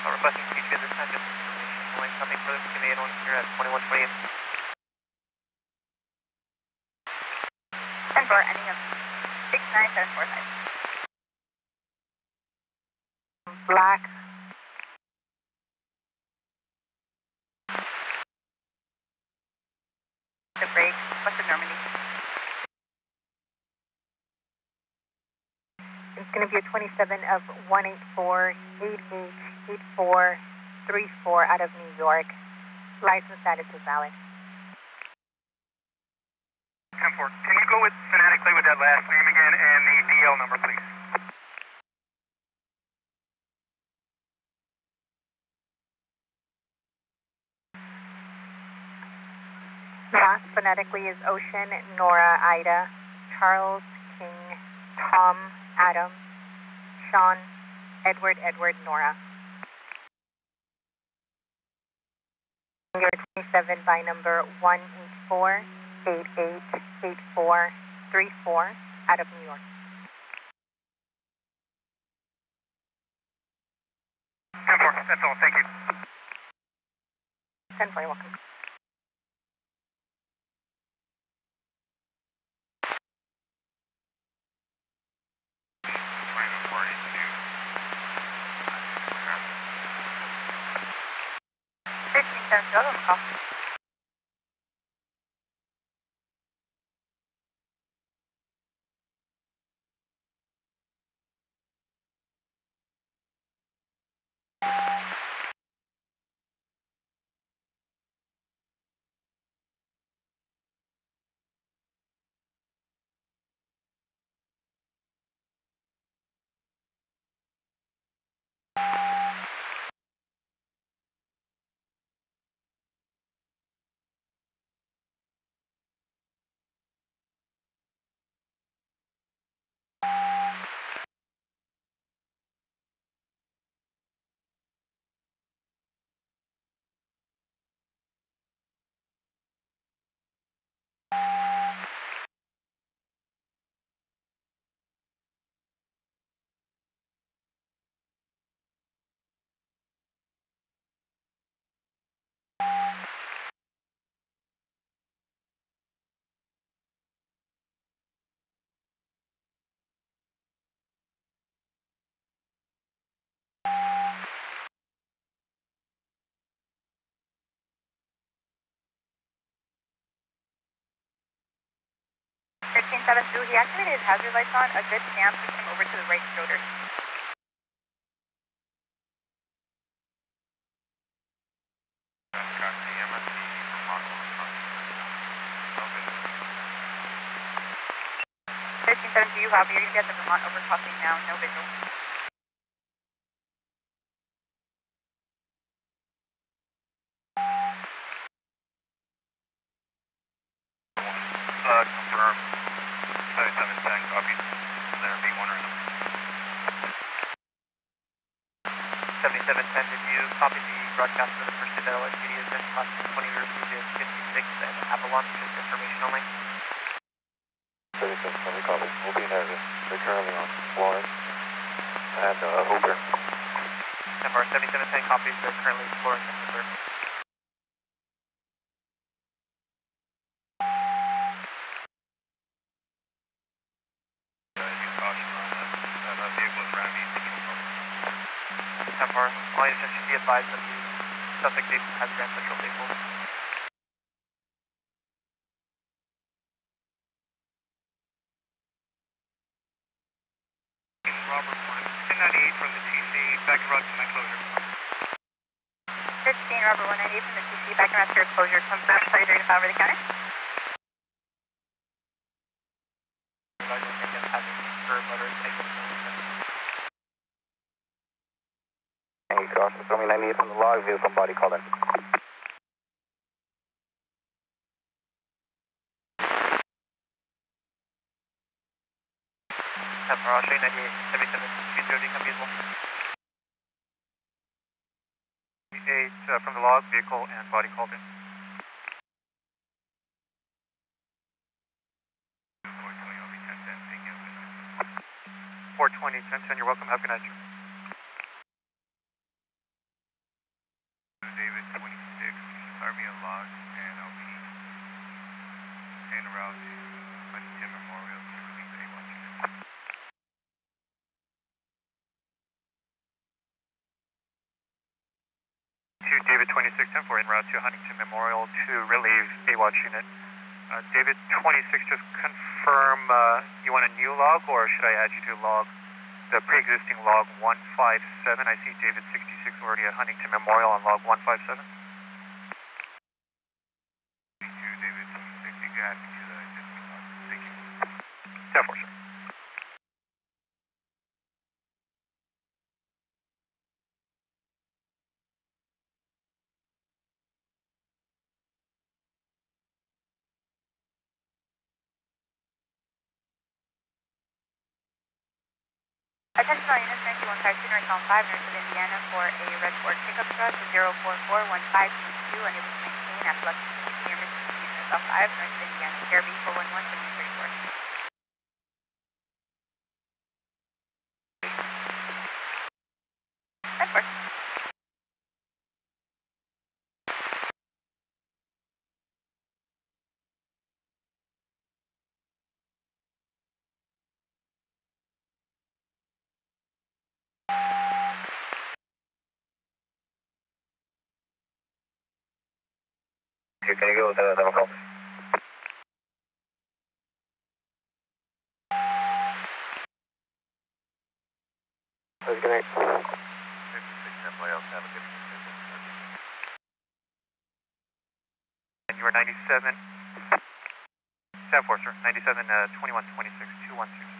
Requesting CHP at this time, just information. Only nothing further. Give me anyone here at 2128. 10-4, ending of 69745. Black. The brake, what's the Normandy? It's going to be a 27 of 184 8H8434 out of New York. License status is valid. 10-4, can you go with phonetically with that last name again and the DL number, please? Last phonetically is Ocean, Nora, Ida, Charles, King, Tom, Adam, Sean, Edward, Nora. You're 27 by number 184-888434 out of New York. 10-4, that's all, thank you. 10-4, you're welcome. Call. 1372, he activated his hazard lights on. A good chance we him over to the right shoulder. Copy, MSC Vermont overcrossing. 1372, Robbie, you're going to be at the Vermont overcrossing now. No visual. Confirm. 7710, copy. There, B1 or 7710, did you copy the broadcast for the first event LSPD event last 20 years is 56 and Avalon, just information only? 7710, we copy. We'll be in area. They're currently on Florence and Hooper. And for 7710 copies, they're currently exploring the Hooper. All agents should be advised that the suspect vehicle has Grand Central vehicle. Robert 1, 1098 from the TC, back and route to my closure. 15, Robert 198 from the TC, back and route to your closure. Confirm, sorry, 35 over the counter. Hey, Cross, it's only 98 from the log, view somebody called in. I'll show you 98, 77, 20 come usable. 8 from the log, vehicle and body called in. 420, 1010, you're welcome. Have a good night, sir. David 26, start me a log, and I'll be en route to Huntington Memorial to release A1 unit. To David 2610 for en route to Huntington Memorial to relieve A-Watch unit. David 26, just confirm you want a new log, or should I add you to log, the pre-existing log 157? I see David 66 already at Huntington Memorial on log 157. David 66, you can add me to the existing log. Thank you. 10-4, sir. Attention all units, 9152 North Sound 5, north of Indiana for a red Ford pickup truck, 0441522, unable to maintain at less than near Mississippi North South 5, north of Indiana, KRB 411 from the 34. That works. Can you go with the chemical? Let's connect. 56, everybody else have a good And you were 97, 10-4, sir. 97, 2126, 212.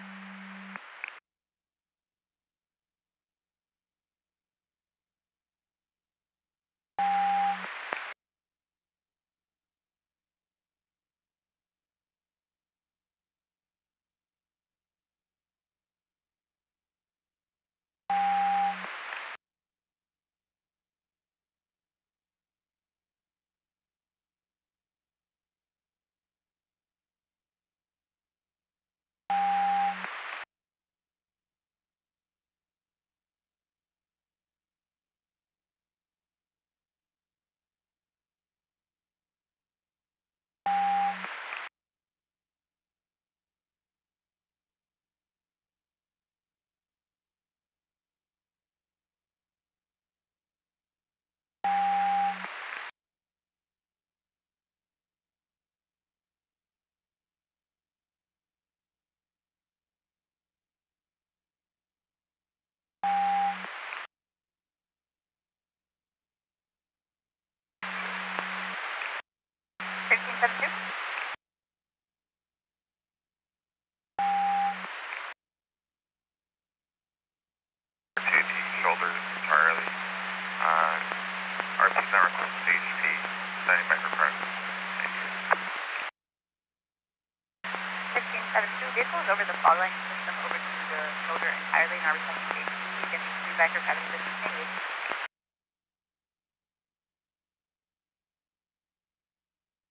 2 vehicles over the fog line system over to the shoulder entirely and are requesting CHP. Again, through back or having distance engaged.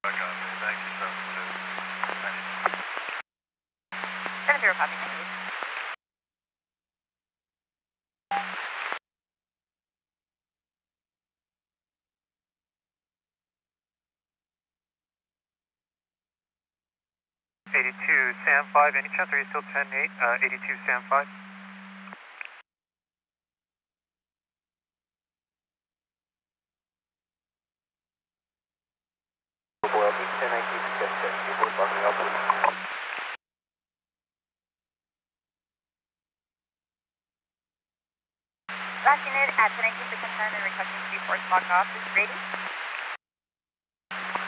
Back up. Thank you, 7-0 copy, engaged. Sam 5, any chance are you still 10-8, 82 Sam 5? Last unit at 1019 for 1010 and requesting 3 force block off is ready.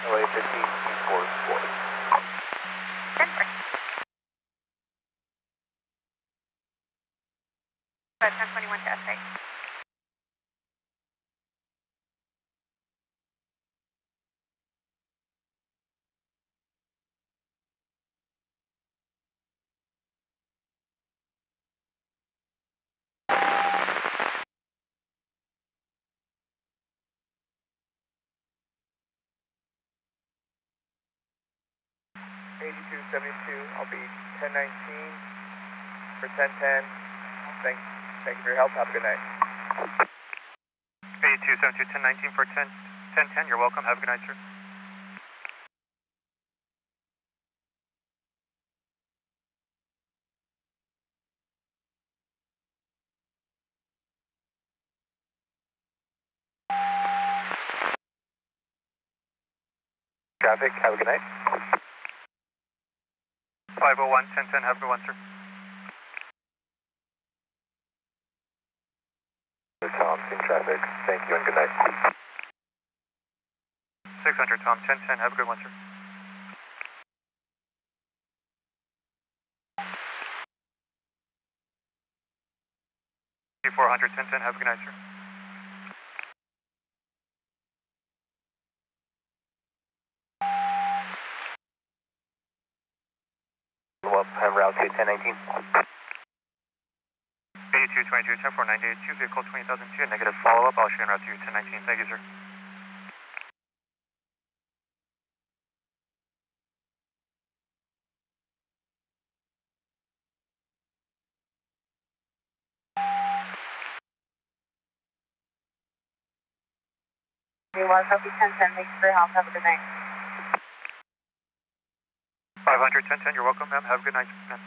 LA 15, T4, 10 4. 1021 to S-site. I'll be 1019 for 1010. Thank you for your help. Have a good night. 8272 1019 for 1010, you're welcome. Have a good night, sir. Traffic, have a good night. 501 1010, have a good one, sir. Tom, in traffic. Thank you and good night. 600 Tom, 1010, have a good one, sir. 400 1010, have a good night, sir. Well, I'm route to 1019. 8222 10982, vehicle 20002, negative follow-up. I'll show you en route to 1019. Thank you, sir. Copy 1010, thanks for your help. Have a good night. 500 1010, you're welcome, ma'am. Have a good night, ma'am.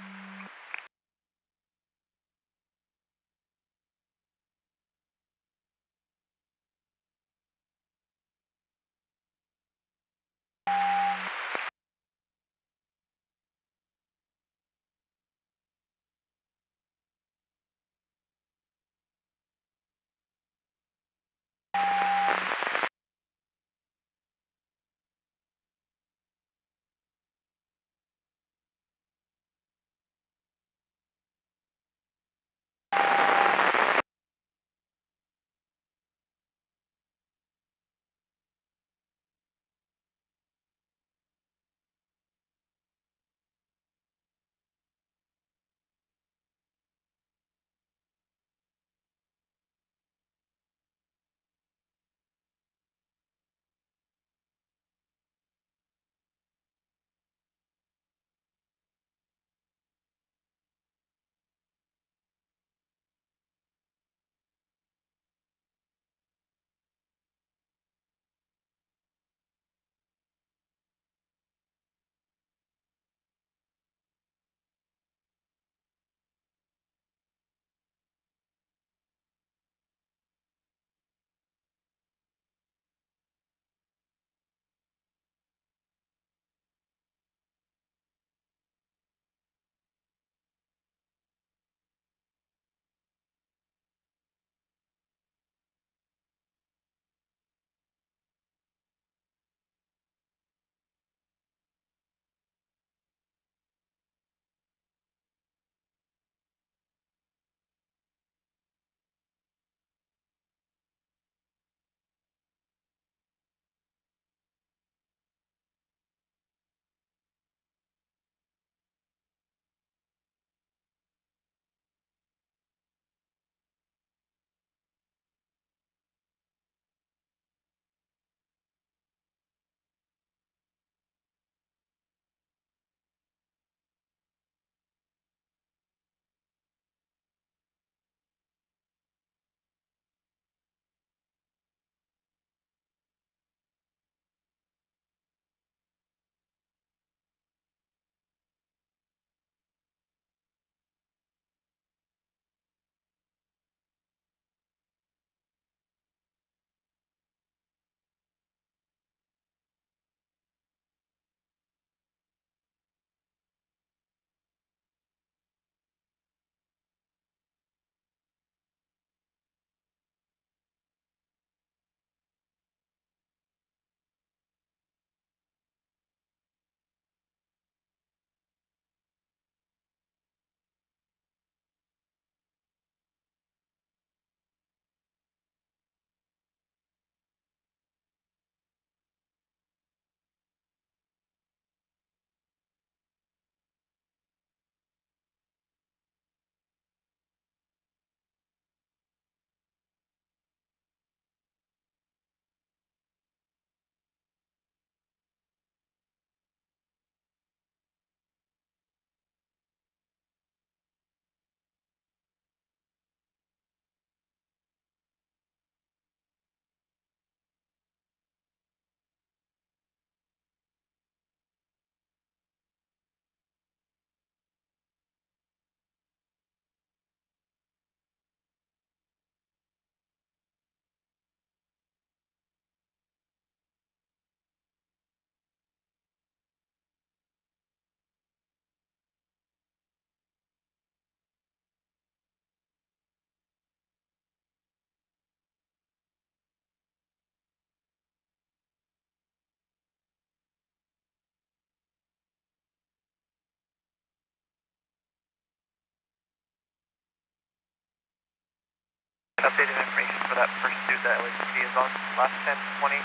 Updated information for that pursuit that LAPD is on. Last 10:20.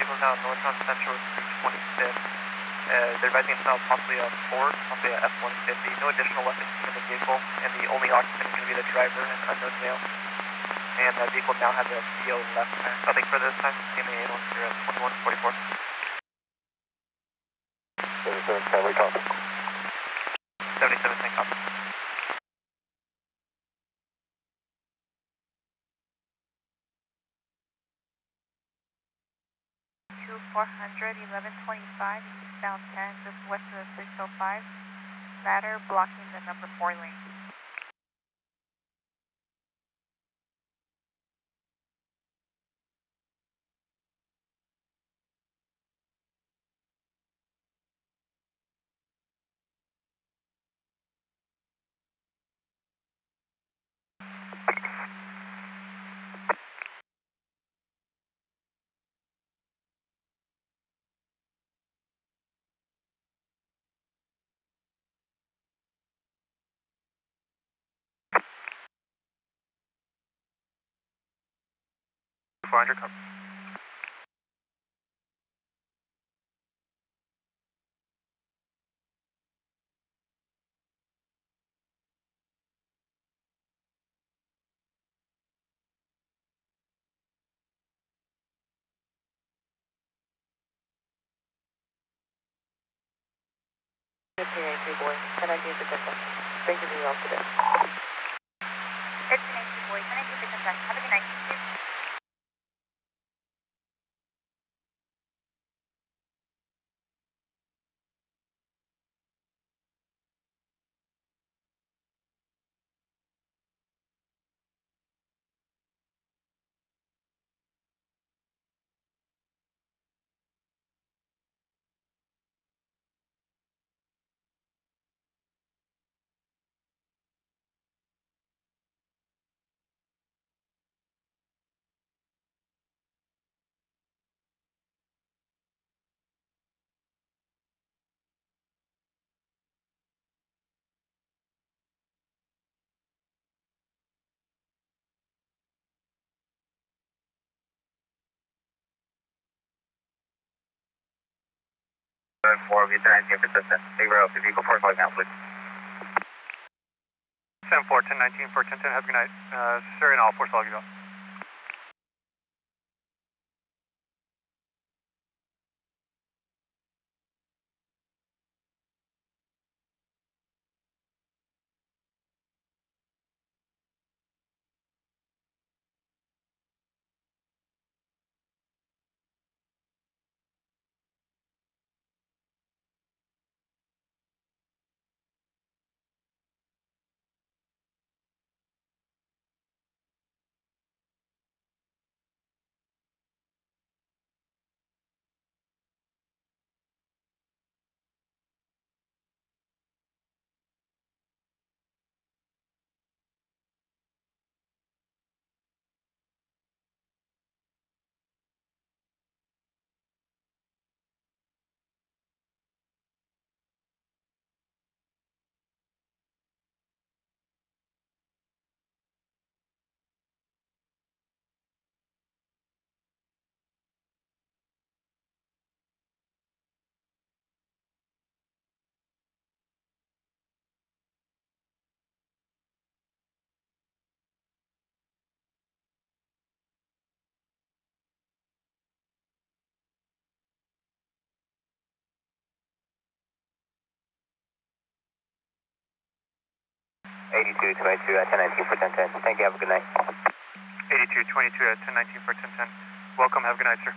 Vehicles now northbound Central through 25th. They're advising it's now possibly a Ford, possibly a F-150. No additional weapons in the vehicle, and the only occupant is going to be the driver and unknown male. And the vehicle now has a CO left. Nothing further this time. CMA 810 at 2144. 77, Stanley, copy. 77, thank copy. Two 400, 1125, eastbound 10, just west of the 605. Ladder blocking the number 4 lane. Copy. boy, 1019 for 10. Thank you for your help today. 1518 boy, 1019 for 10. Have a good night. Thank you. Four of you, 1019 for 10. Take route to vehicle 45 now, please. 10-4, 10-19 for 10-10, have a good night. Sir, and all 4 solid, you go. Eighty-two, 22 at 1019 for 10-10. Thank you, have a good night. 82-22 at 10-19 for 10-10. Welcome, have a good night, sir.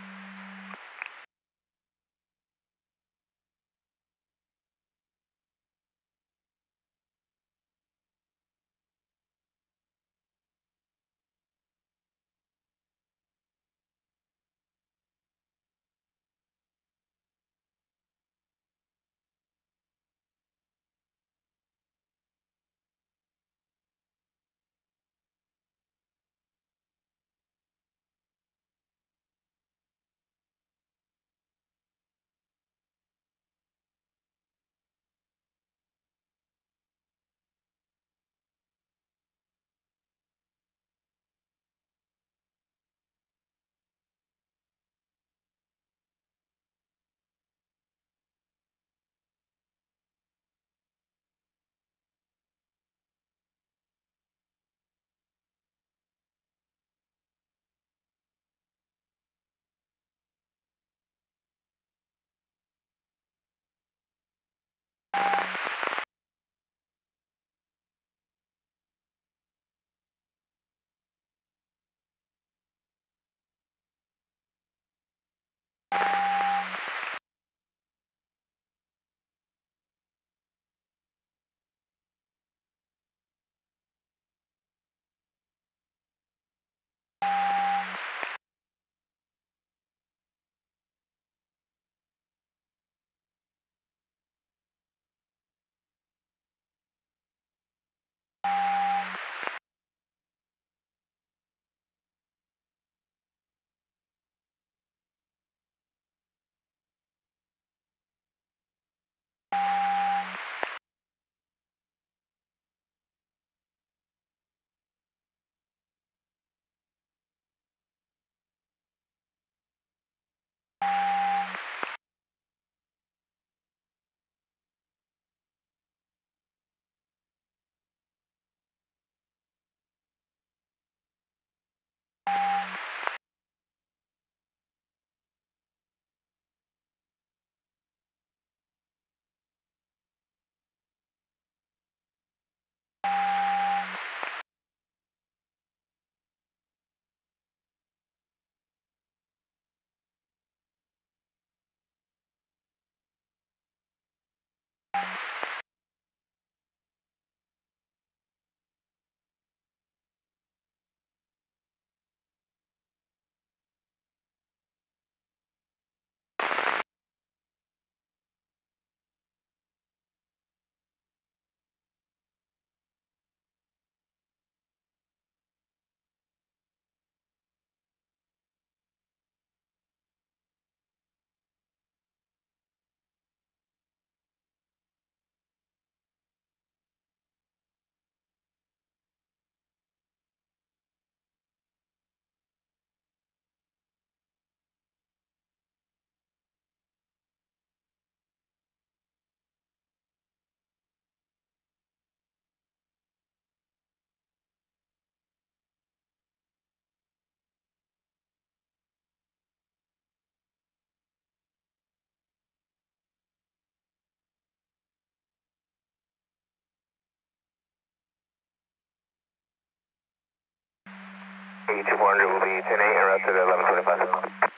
82-400 will be 10-8 and route to the 1125.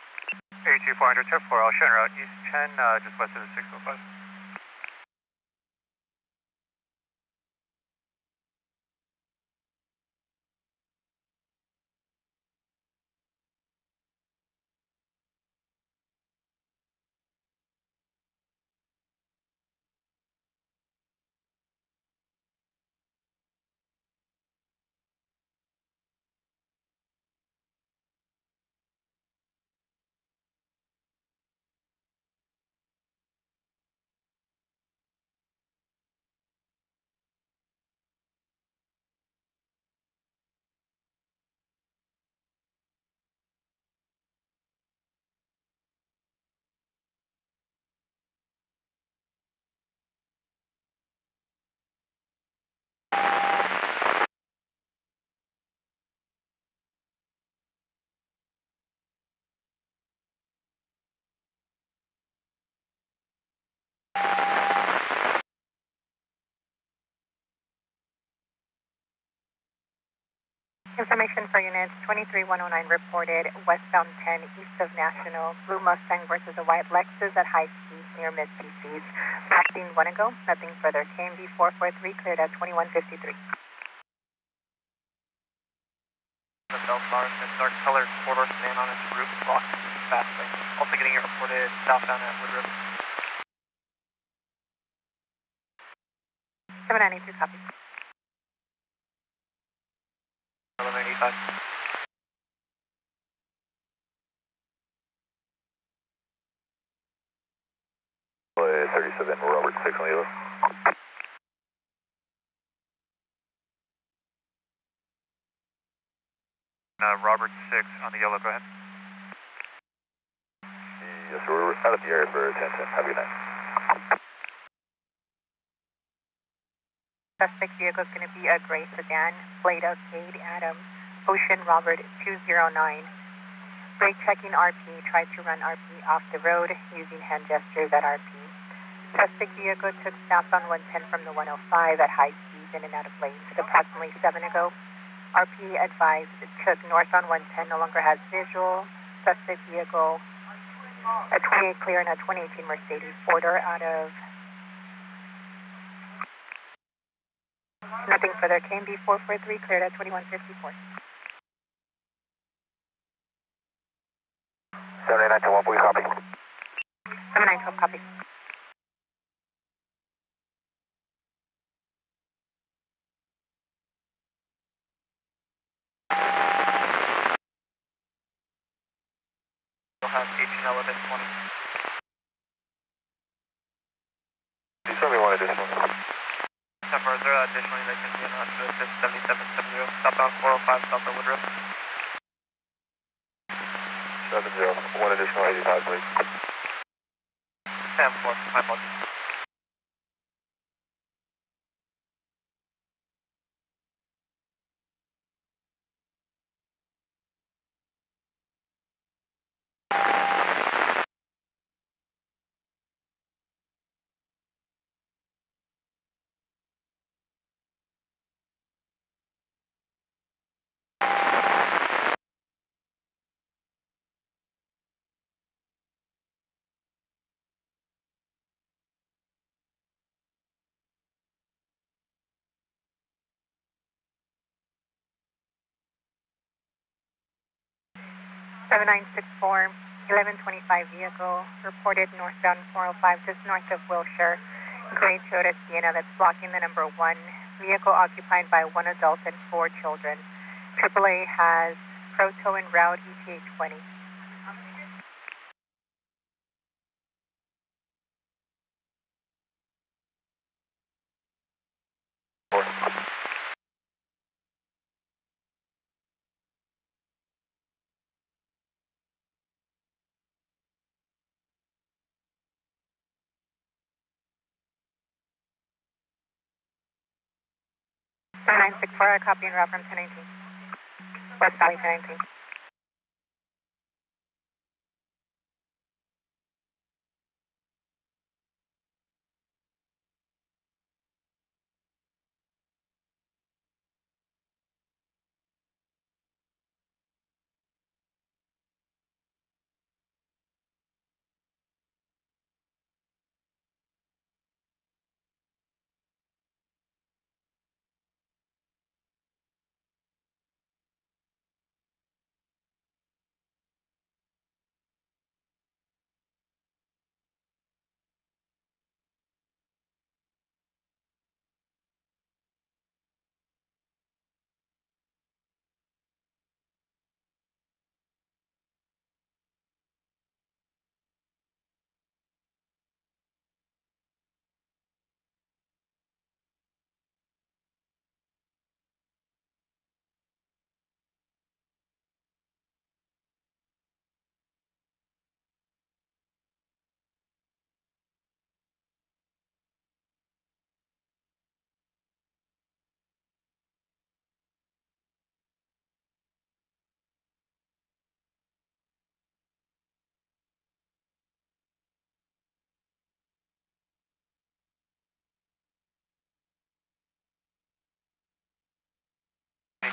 82-400, 10-4, I'll shut route east 10, just west of the 605. Information for units 23109 reported westbound 10 east of National, blue Mustang versus a white Lexus at high speed near mid-CCs. Passing 1 ago, nothing further. KMB 443 cleared at 2153. The Bellflower, a dark colored four-door sedan on its roof, blocking fast lane. Also getting your reported southbound at Woodruff. 7983 copy. 1185. Boy, 37, Robert 6 on yellow. Robert 6 on the yellow, go ahead. Yes, sir, we're out of the area for 10-10. Have a good night. Suspect vehicle is going to be a gray sedan, plate of Cade Adam, Ocean Robert 209. Brake checking RP, tried to run RP off the road using hand gestures at RP. Suspect vehicle took southbound 110 from the 105 at high speeds in and out of lanes at approximately 7 ago. RP advised it took north on 110, no longer has visual. Suspect vehicle at 28 clear and a 2018 Mercedes 4-door out of nothing further. KMB 443 cleared at 2154. 7921, please copy. 7912 copy. You'll have 181120. Please tell me one additional. Is there additionally they can be on to assist 7770, southbound 405, south of Woodruff. 70, one additional 85, please. 10-4, my apologies. Seven 7964, 1125 vehicle, reported northbound 405 just north of Wilshire. Gray Toyota Sienna that's blocking the number 1. Vehicle occupied by 1 adult and 4 children. AAA has Proto en route ETA 20. Seven 7964, copy en route from 1019. West Valley 1019.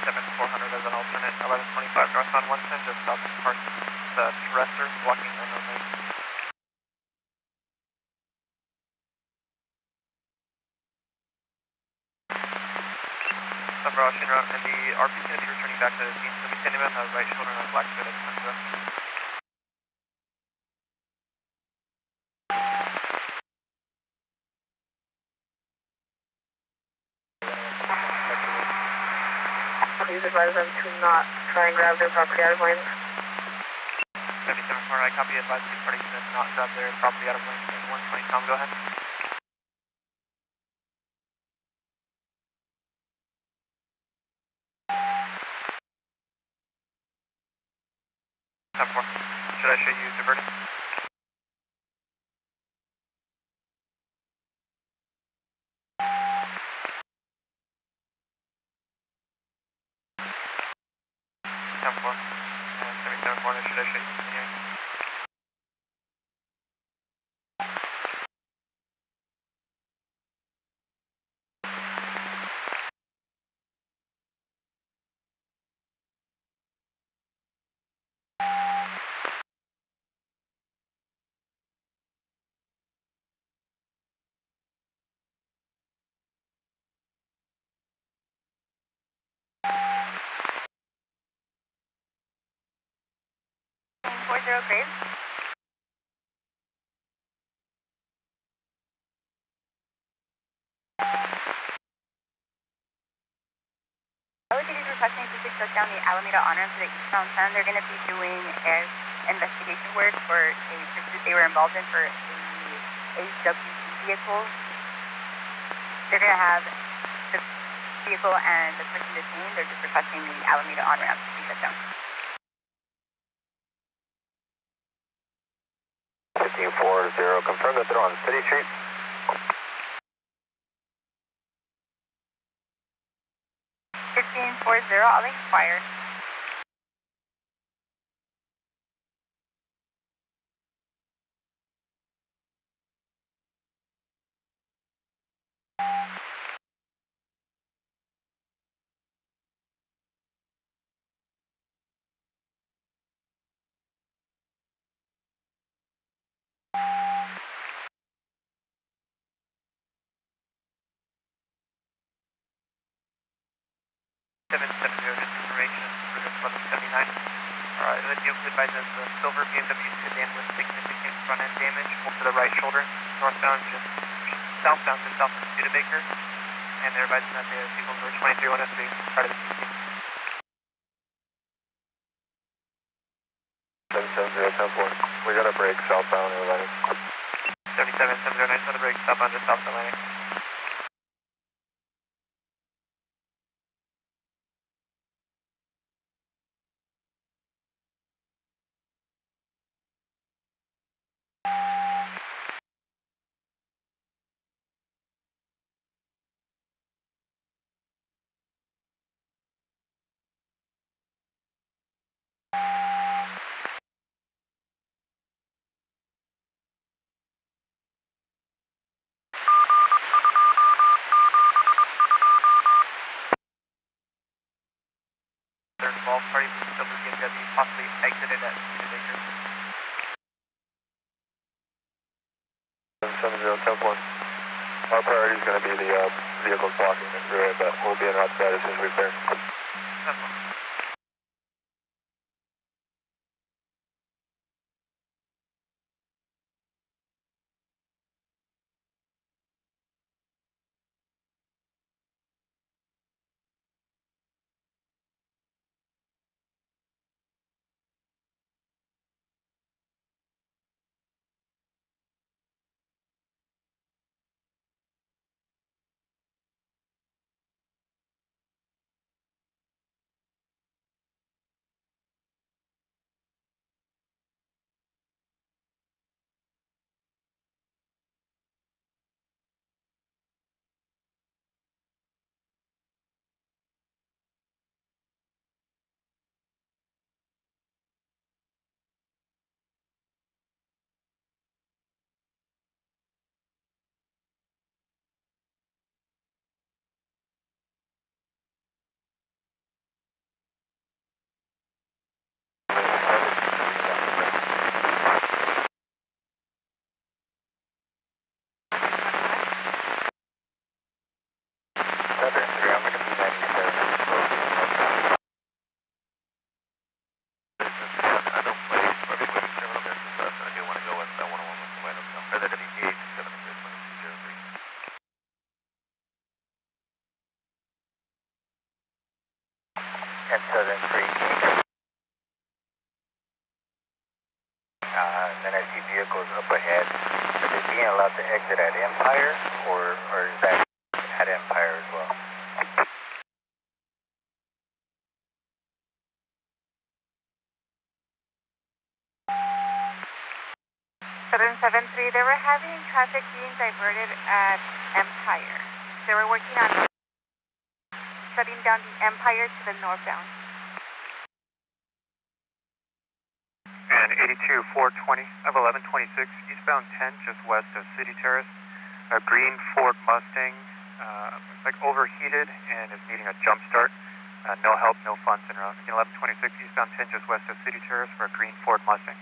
400 as an alternate, 1125 northbound 110, just south of Parsons, Dresser, blocking unknown lane. Number Washington route, and the RP is going to be returning back to the scene, so we send him on the right shoulder on black side of the Please advise them to not try and grab their property out of lane. 77 I copy, advise the party to not grab their property out of lane. 120 Tom, go ahead. Time 4. Should I show you diverting? Time 4. 77 corner, should I show you continuing? Grade. LAPD is requesting to shut down the Alameda on-ramp to the eastbound 10. They're going to be doing an investigation work for a pursuit they were involved in for a AWD vehicle. They're going to have the vehicle and the person detained. They're just requesting the Alameda on-ramp to be shut down. 1540, confirm that they're on City Street. 1540, I'll inquire. Information for this 1179. Alright, the Duke advises the silver BMW sedan with significant front end damage, pulled to the right shoulder, southbound just south of Studebaker, and they're advising that the vehicle number 23 part of the scene. 770, we got a break southbound Atlantic. 77, 709 for the break, southbound just south of Atlantic. They're involved parties with the silver BMW possibly exited at Studebaker. 770, our priority is going to be the vehicles blocking the freeway, but we'll be in outside as soon as we clear. 10-4. Southern 3, I'm going to be 97 and closing northbound. This is an unknown place, probably moving several minutes to us, and I do want to go with 101 with the window. For the WPH 762203. 10 Southern 3, then I see vehicles up ahead. Are they being allowed to exit at Empire, or is that at Empire as well? Southern 73, they were having traffic being diverted at Empire. They were working on shutting down the Empire to the northbound. And 82 420 of 1126, eastbound 10, just west of City Terrace. A green Ford Mustang, looks like overheated and is needing a jump start. No help, no funds en route. 1126, eastbound 10, just west of City Terrace for a green Ford Mustang.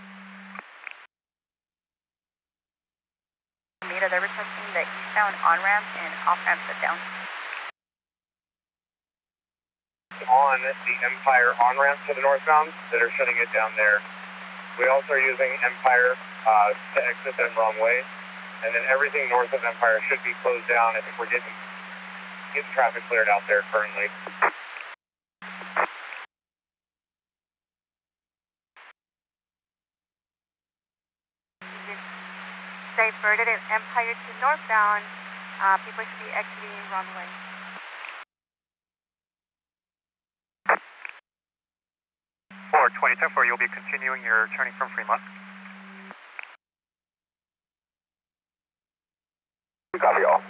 They were testing the eastbound on-ramp and off-ramp shutdown. On the Empire on-ramp to the northbound that are shutting it down there. We also are using Empire to exit them wrong way. And then everything north of Empire should be closed down. I think we're getting traffic cleared out there currently. Diverted at Empire to northbound, people should be exiting wrong way. For 2010-4, you'll be continuing your turning from Fremont. Copy all.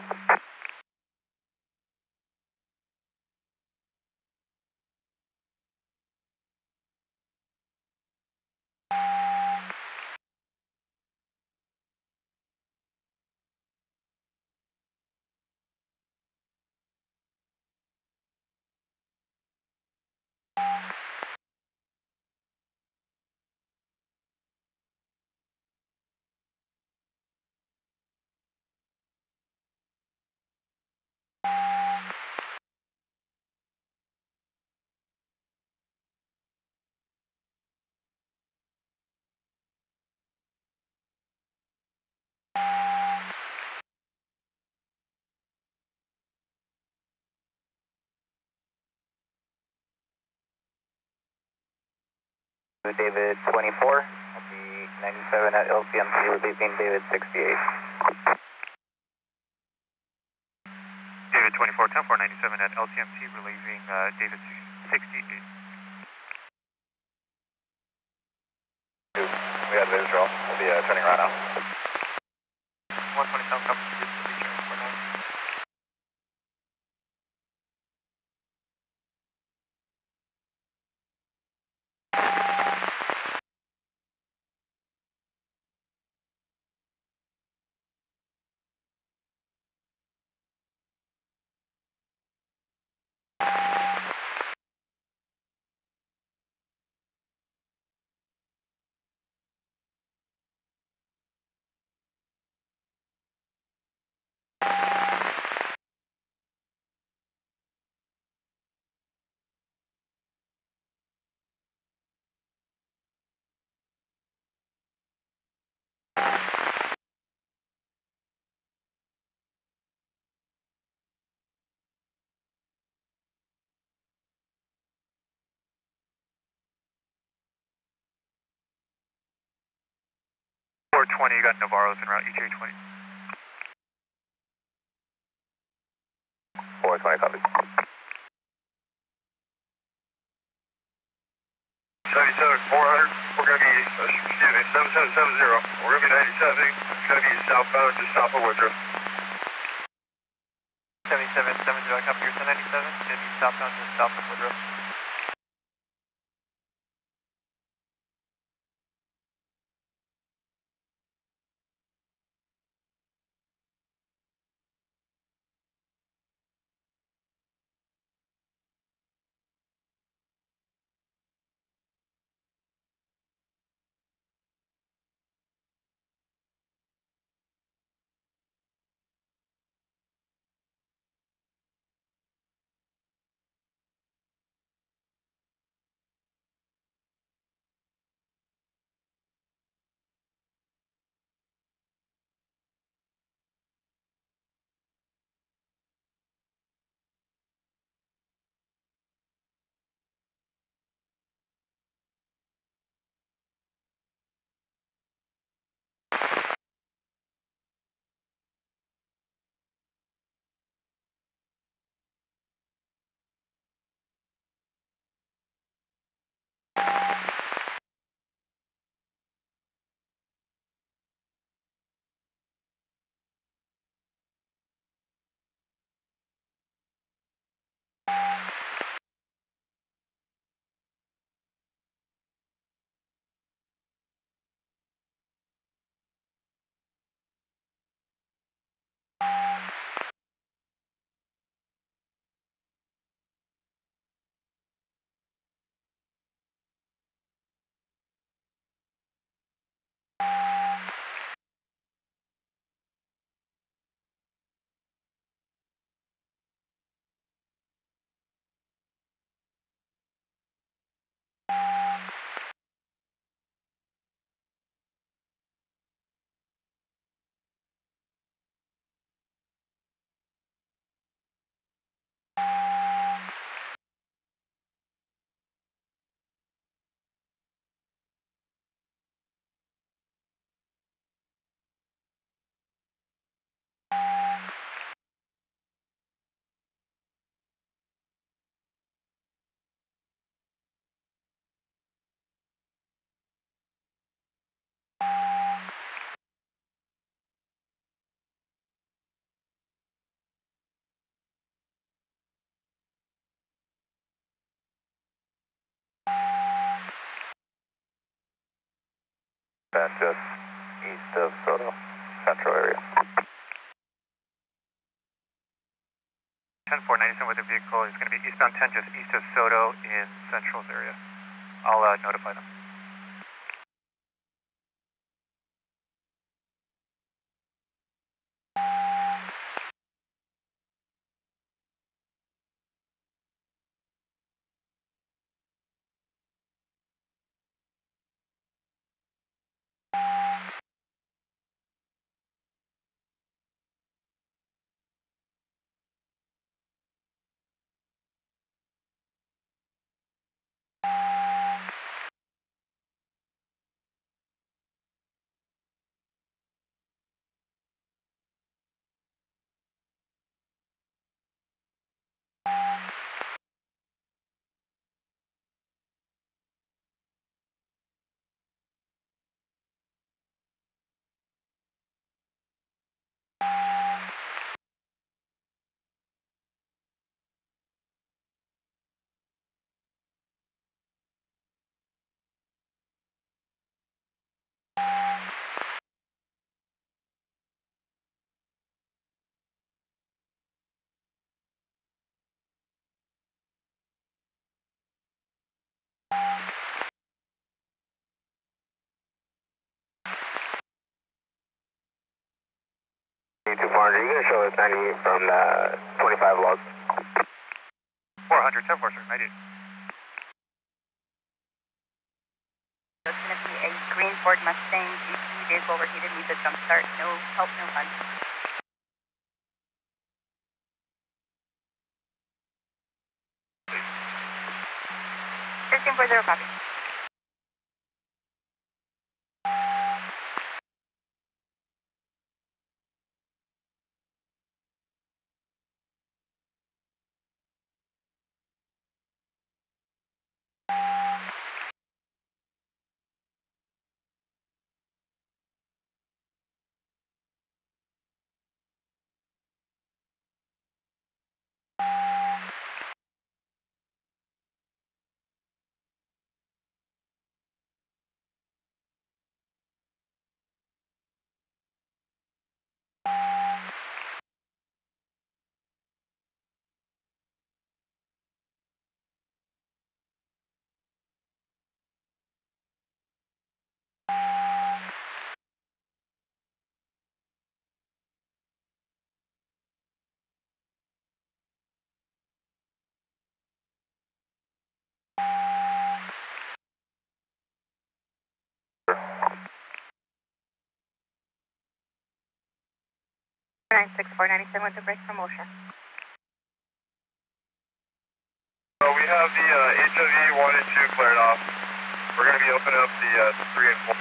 David 24, I'll be 97 at LCMC, relieving David 68. David 24, 10-4, 97 at LCMT, relieving David 68. We got visual. We'll be turning right now. 127 comes to the turn for now. You got Navarro's en route, ETA 20. 420, copy. 77 400, we're going to be, 7770, we're going to be 97, it's going to be southbound just south of Woodruff. 7770, copy your 1097, it's going to be southbound just south of Woodruff. And just east of Soto, central area. 10-4, with the vehicle is going to be eastbound 10, just east of Soto in Central's area. I'll notify them. Too far, you're going to show us 98 from the 25 logs. 400, 10-4, sir, 98. So it's going to be a green Ford Mustang GT vehicle overheated, needs a jump start, no help, no fun. 1340 copy. Nine 6497 with the brake promotion. We have the HOV 1 and 2 cleared off. We're going to be opening up the 3 and 4.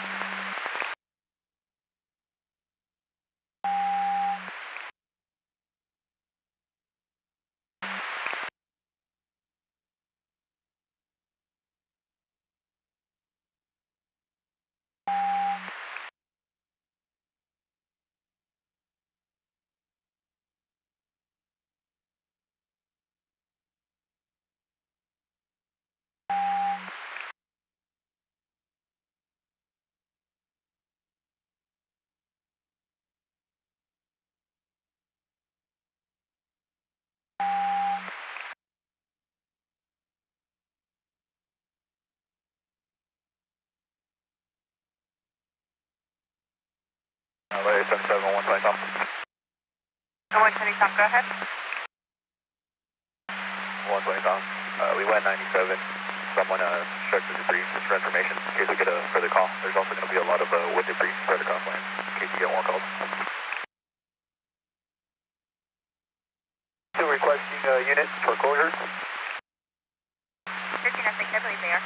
Larry 77, 120 Tom. 120 Tom, go ahead. 120 Tom. We went 97. Someone check the debris just for information in case we get a further call. There's also going to be a lot of wood debris spread across land in case you get more calls. Still requesting units for closure. 13 I believe they are.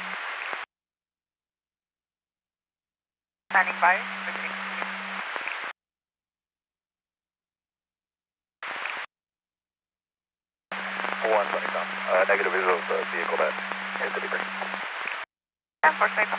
Standing by. 120 Tom. Negative visual of the vehicle that hit the debris. 10-4, straight up.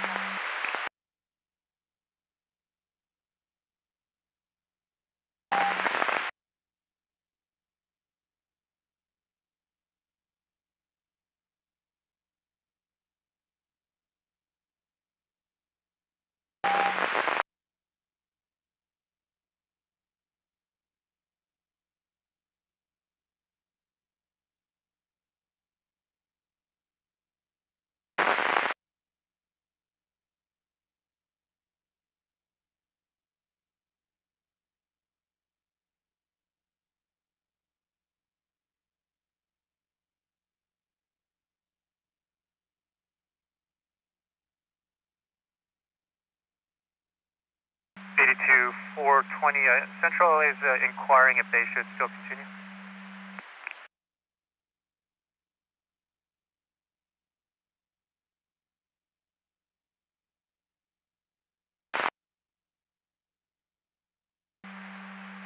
to 420. Central LA is inquiring if they should still continue.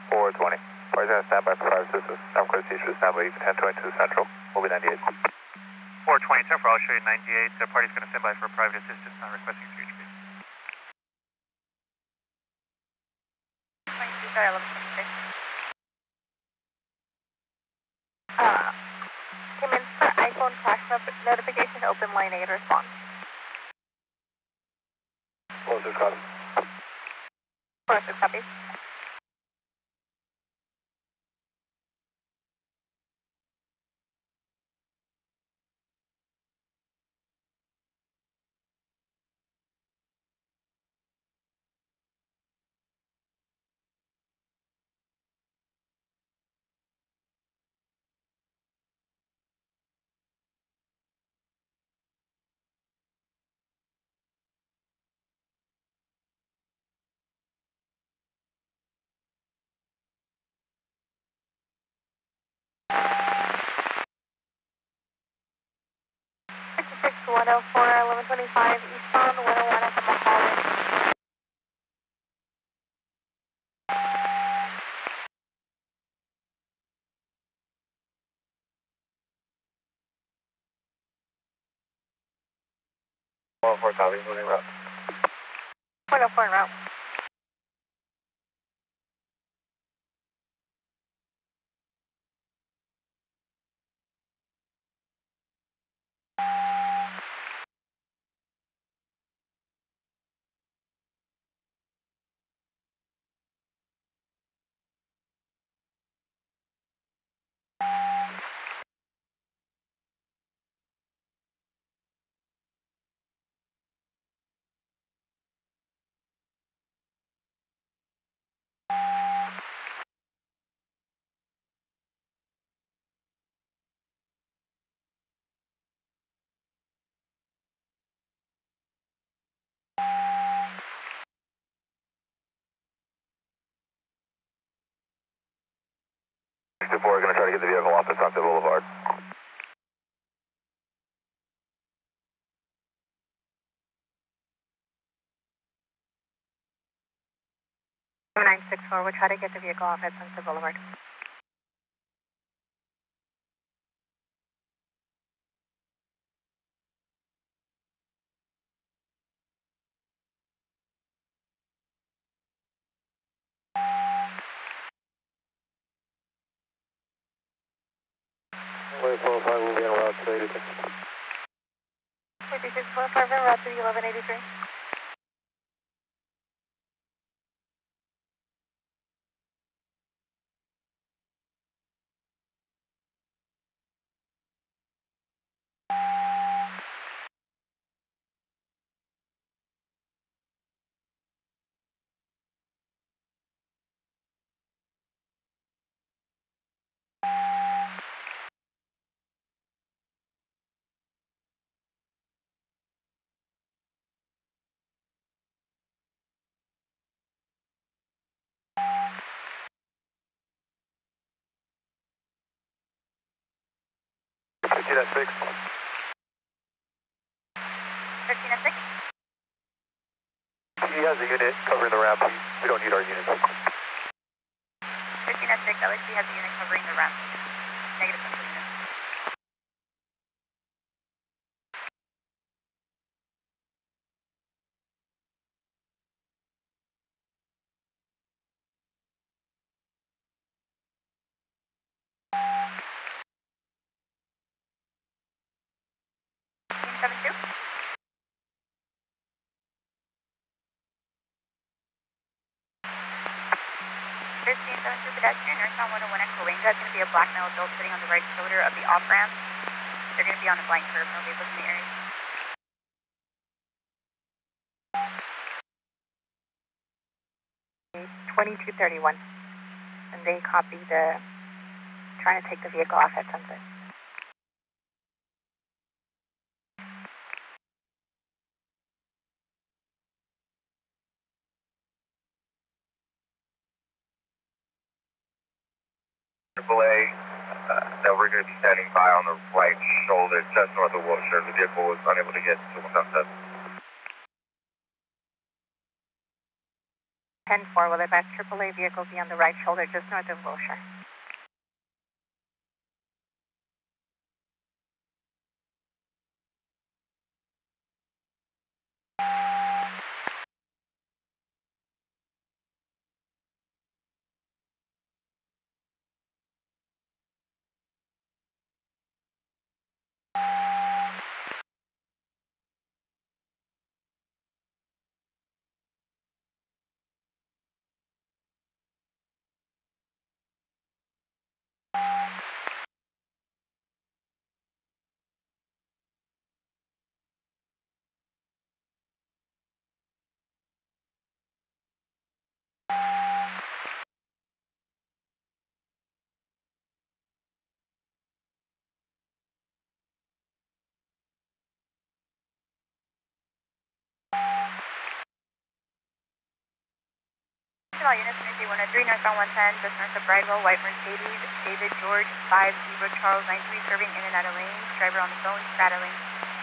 Four 20. Party's going to stand by for 5 assistance. Southwest East stand by 1022 Central. We'll be 98. 420 10 for, I'll show you 98. The party's going to stand by for private assistance, not requesting CHP. 22, sorry, 1126. Came in for iPhone crash notification, open line 8 response. Close this copy. 46 copies. Six 104, 1125 eastbound, 101 at the Mulholland. Four copy, moving route. 104 en route. We're going to try to get the vehicle off the Sunset Boulevard. Nine six four. We'll try to get the vehicle off at Sunset Boulevard. Wait, 405 will be en route to 86. 5645 en route to 1183. See that 6? 13 at 6. He has a unit covering the ramp. We don't need our unit. 13 at 6. LAC has a unit covering the ramp. Negative central unit. Team 72. 1372 pedestrian, northbound 101 at Cahuenga. It's going to be a black male adult sitting on the right shoulder of the off ramp. They're going to be on a blank curve. No vehicles in the area. 2231. And they copy the trying to take the vehicle off at Sunset. we're going to be standing by on the right shoulder, just north of Wilshire. The vehicle was unable to get to 177. 10-4, will advise AAA vehicle be on the right shoulder just north of Wilshire. All units, Unity 103, northbound 110, just north of Bridewell, white Mercedes, David George, 5 Zebra Charles 93, serving in and out of lanes, driver on the phone, straddling,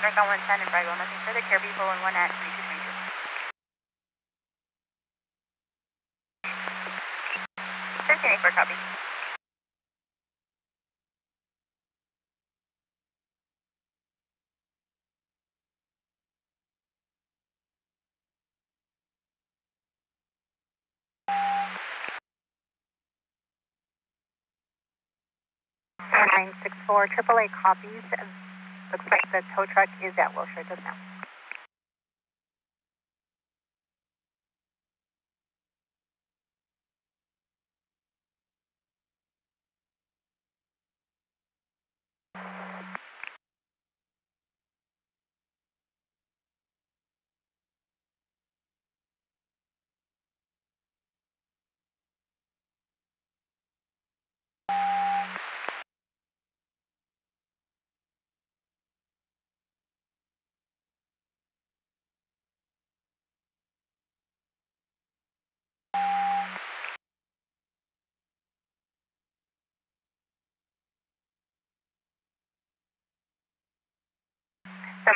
northbound 110 in Bridewell, nothing further, care people in 1 at 3222. 1384, copy. Nine 64, AAA copies. Looks like the tow truck is at Wilshire just now.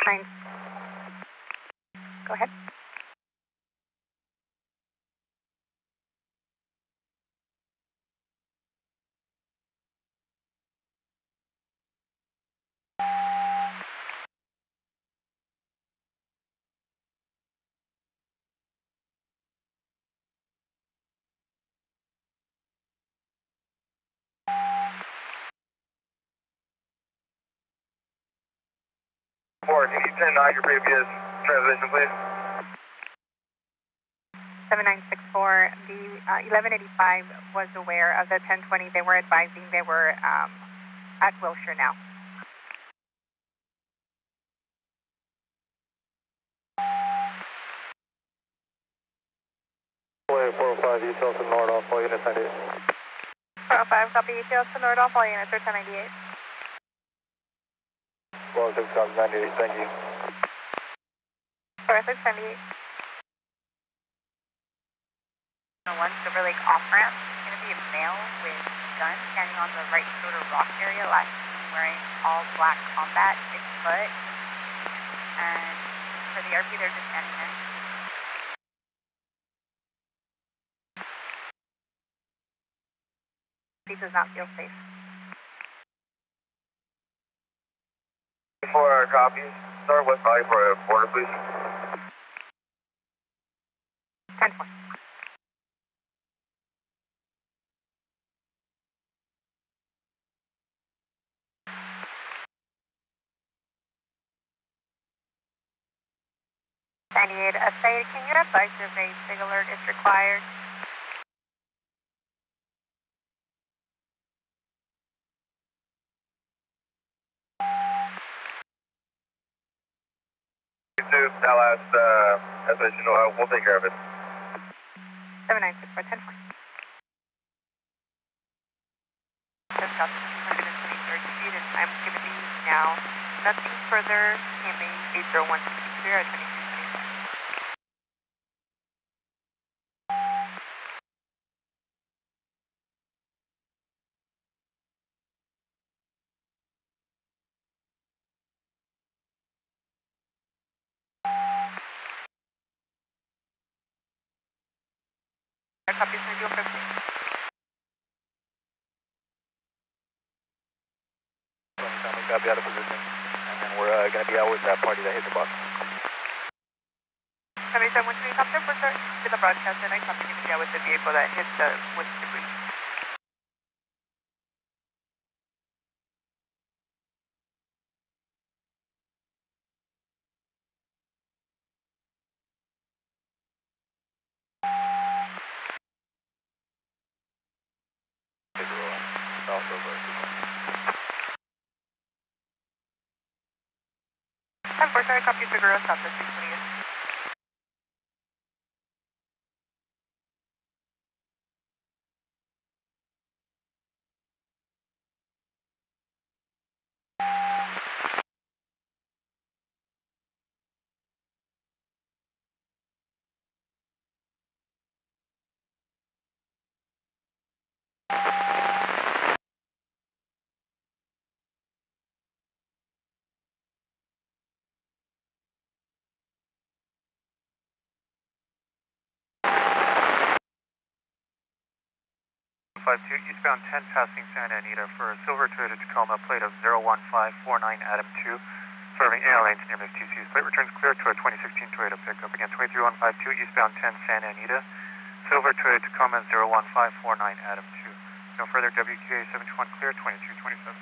Nine. Go ahead. Can you turn on your previous transmission, please? 7964, the 1185 was aware of the 1020. They were advising they were at Wilshire now. Wait, 405, details to Nordoff, all units 98. 405, copy details to Nordoff, all units are 1098. Well, 6 copy 98, thank you. 4678. 1 Silver Lake off-ramp. It's going to be a male with gun standing on the right shoulder rock area, last seen wearing all black combat, 6 foot. And for the RP, they're just standing there. He does not feel safe. 4 copies. Start West Valley for a border, please. 10-4. Sayed, can you advise if a SIG alert is required? That last estimation, we'll take care of it. 7964, 10-4. Just got 223rd Street, and I'm going to be now nothing further, CMA 80163 at 23. Copy, 2250. We got to be out of position, and then we're going to be out with that party that hit the box. 77, which helicopter for sir? To the broadcaster, and I copy you to be out with the vehicle that hit the with debris. And for sir, I copy Figueroa Southwest 628. Eastbound 10 passing Santa Anita for a silver Toyota Tacoma, plate of 01549 Adam 2, serving AL lanes near MSTC's. Plate returns clear to a 2016 Toyota pickup. Again, 23152 eastbound 10 Santa Anita, silver Toyota Tacoma 01549 Adam 2. No further WQA 71 clear, 2227.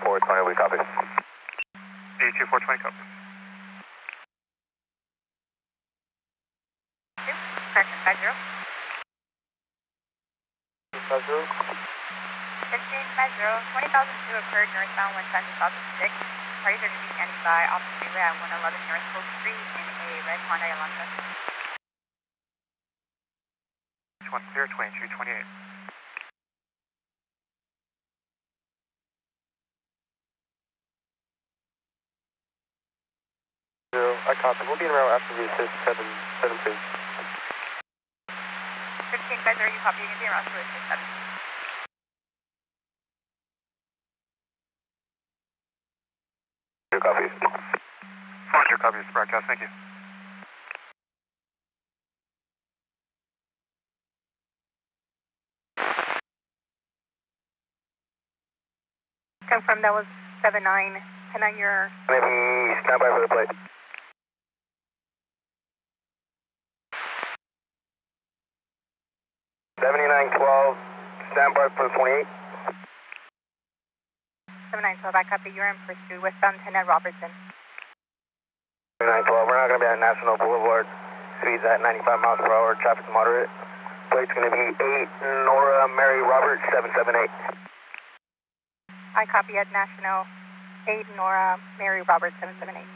420, we copy. 82 420 copy. Correction, 50. 50. 1550, 20,002 occurred northbound 110 to south 6. Parties are to be standing by off the freeway at 111 North Coast Street in a red Honda Elantra. One clear, 2228. I copy. We'll be around after the assist 772. 1550, you copy, you can be around 267. Copy. Roger, copy this broadcast, thank you. Confirm that was 79, 10 on your... Maybe stand by for the plate. Stand by for the 28. 7912, I copy, you're in pursuit, westbound 10 at Robertson. 7912, we're not going to be at National Boulevard. Speeds at 95 miles per hour, traffic's moderate. Plate's going to be 8 Nora Mary Robert 778. I copy at National 8 Nora Mary Robert 778.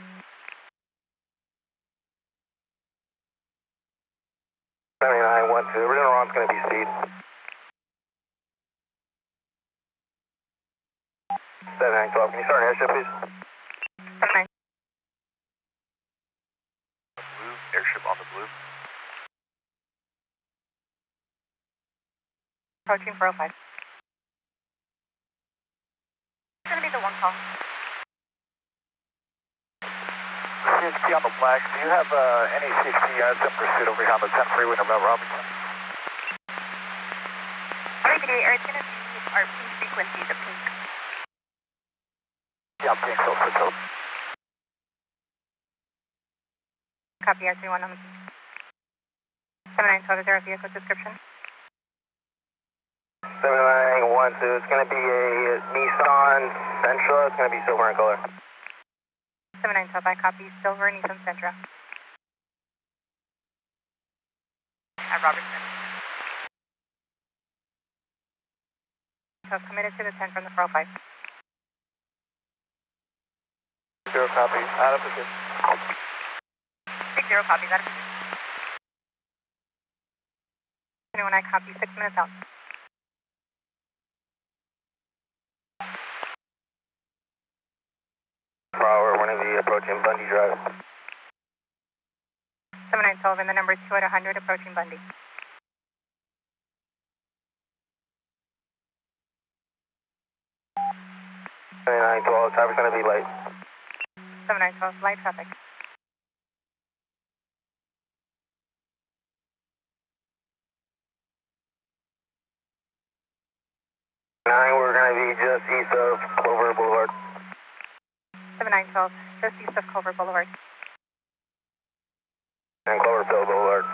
Original run's going to be speed. 7912, can you start an airship, please? 79. Blue, airship on the blue. Approaching 405. It's going to be the one call. CHP on the black. Do you have any CHP units in pursuit over here on the 10 freeway about Robinson? Alright, today, it's going to be our pink frequency, the pink. Yeah, I'm pink, so. Copy, R31 on the pink. 7912, is there a vehicle description? 7912, it's going to be a Nissan Sentra. It's going to be silver in color. 7912, I copy, silver Nissan Sentra. At Robertson. So committed to the 10 from the 405. 0 copy, out of position. 60 copies, out of position. 21, I copy, 6 minutes out. Per hour, we're going to be approaching Bundy Drive. 7912, and the number 2 at 100, approaching Bundy. 7912, traffic's going to be late. 7912, light traffic. We're going to be just east of Clover Boulevard. 7912, just east of Culver Boulevard. And Cloverfield Boulevard.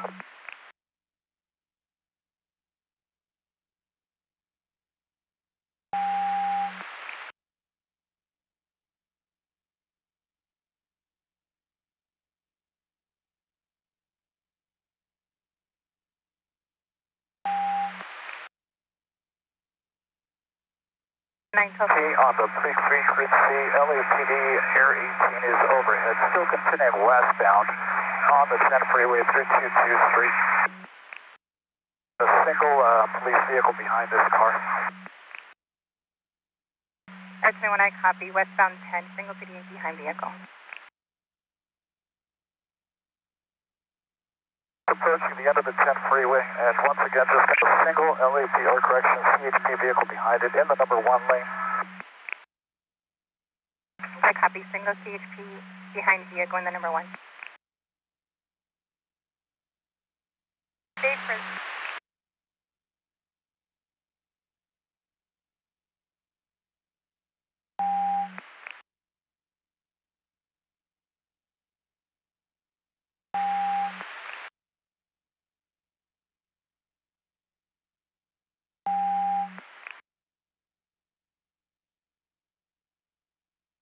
On the pre-frequency, LAPD Air 18 is overhead, still continuing westbound on the 10 freeway 3223. A single police vehicle behind this car. Air 21, I copy. Westbound 10, single PD behind vehicle. Approaching the end of the 10 freeway, and once again, just got a single LAPD correction CHP vehicle behind it in the number 1 lane. I copy. Single CHP behind vehicle in the number 1. Stay for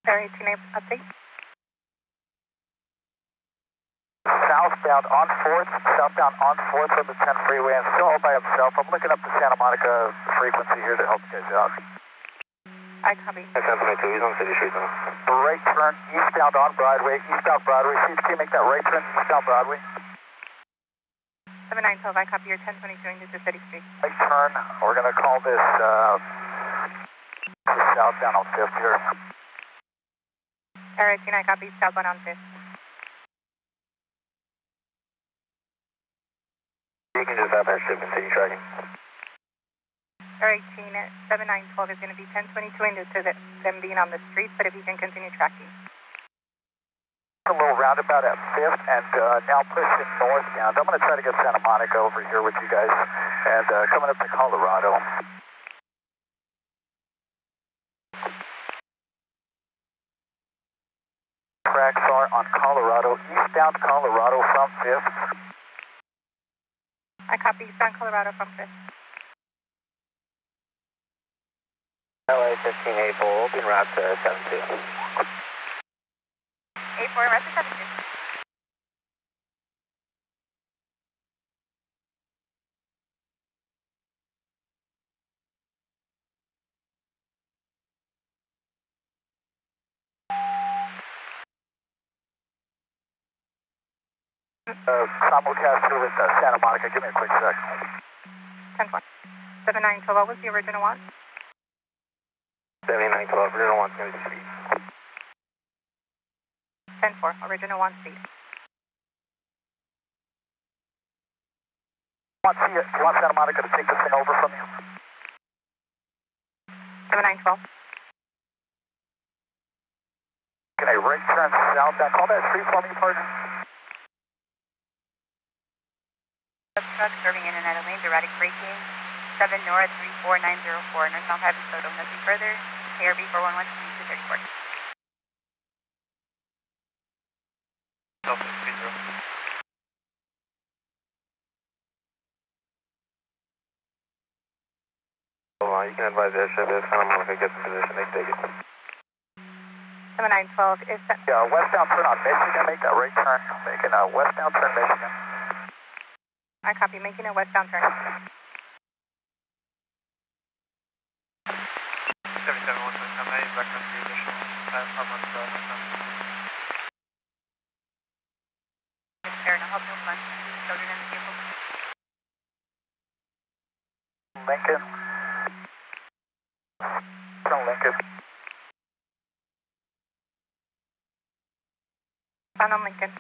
Air 18 update. Southbound on 4th from the 10 freeway, and still all by himself. I'm looking up the Santa Monica frequency here to help you guys out. I copy. That's 1022, he's on City Street now. Right turn eastbound on Broadway, CHP, make that right turn eastbound Broadway. 7912, I copy your 1022 into City Street. Right turn, we're going to call this southbound on 5th here. Air 18, I copy. Southbound on 5th. You can just have that ship continue tracking. Air 18, 7912 is going to be 1022 into them being on the street, but if you can continue tracking. A little roundabout at 5th, and now pushing northbound. I'm going to try to get Santa Monica over here with you guys, and coming up to Colorado. Tracks are on Colorado, eastbound Colorado from 5th. I copy. Eastbound Colorado from 5th. LA 15 A4, being route to 72. 84, route to 72. Simulcast here with Santa Monica. Give me a quick sec. 10-1. 7912, what was the original one? 7912, original one's going to be speed. 10-4, original 1 speed. Want Santa Monica to take this thing over from you? 7912. Can I right turn southbound? Call that street for me, partner. Truck serving in and out of lanes, erratic braking. 7 Nora 34904. Northbound 5 is total. Nothing further. ARB 411 to 34. Delta 30. You can advise the airship if Santa Monica gets in position, they take it. 7912 is set. Yeah, westbound turn on Michigan. Make that right turn. Making a westbound turn Michigan. I copy. Making a westbound turn. 77-129, background 3 additional. Armand, It's fair enough. Help no fun. Children in the vehicle. Lincoln. Lincoln. Found on Lincoln.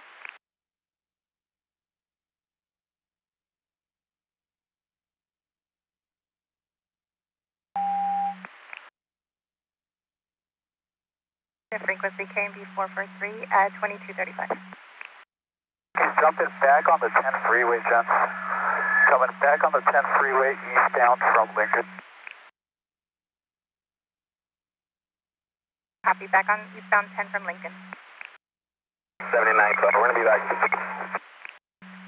Frequency KMB 443 at 2235. Jumping back on the 10 freeway, gents. Coming back on the 10 freeway eastbound from Lincoln. Copy, back on eastbound 10 from Lincoln. 79, we're going to be back.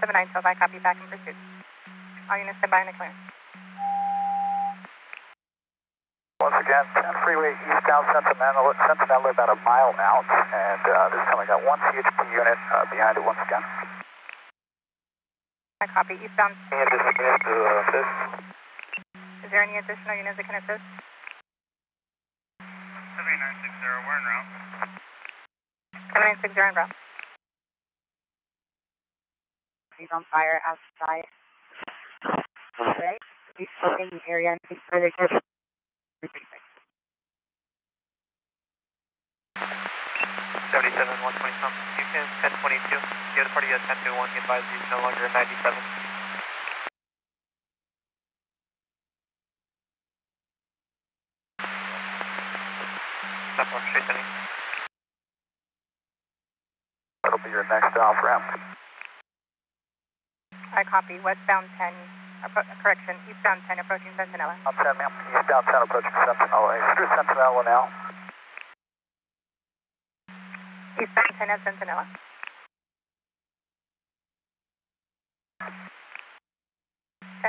7912, I copy, back in pursuit. All units stand by in the clearance. Once again, 10 freeway eastbound Sentinel about a mile out, and this time I got one CHP unit behind it once again. I copy, eastbound. Any additional units to assist? Is there any additional units that can assist? 7960, we're en route. 7960 en route. He's on fire outside. Okay. He's smoking the area and he's further to 77 120 some. You can 1022. The other party has 1021. He advised he's no longer 97. Stop on straight to me. That'll be your next off ramp. I copy, westbound 10, correction, eastbound 10 approaching Sentinella. On 10, ma'am. Eastbound 10 approaching Sentinella. Through Sentinella now. Eastbound 10 at Sentinella.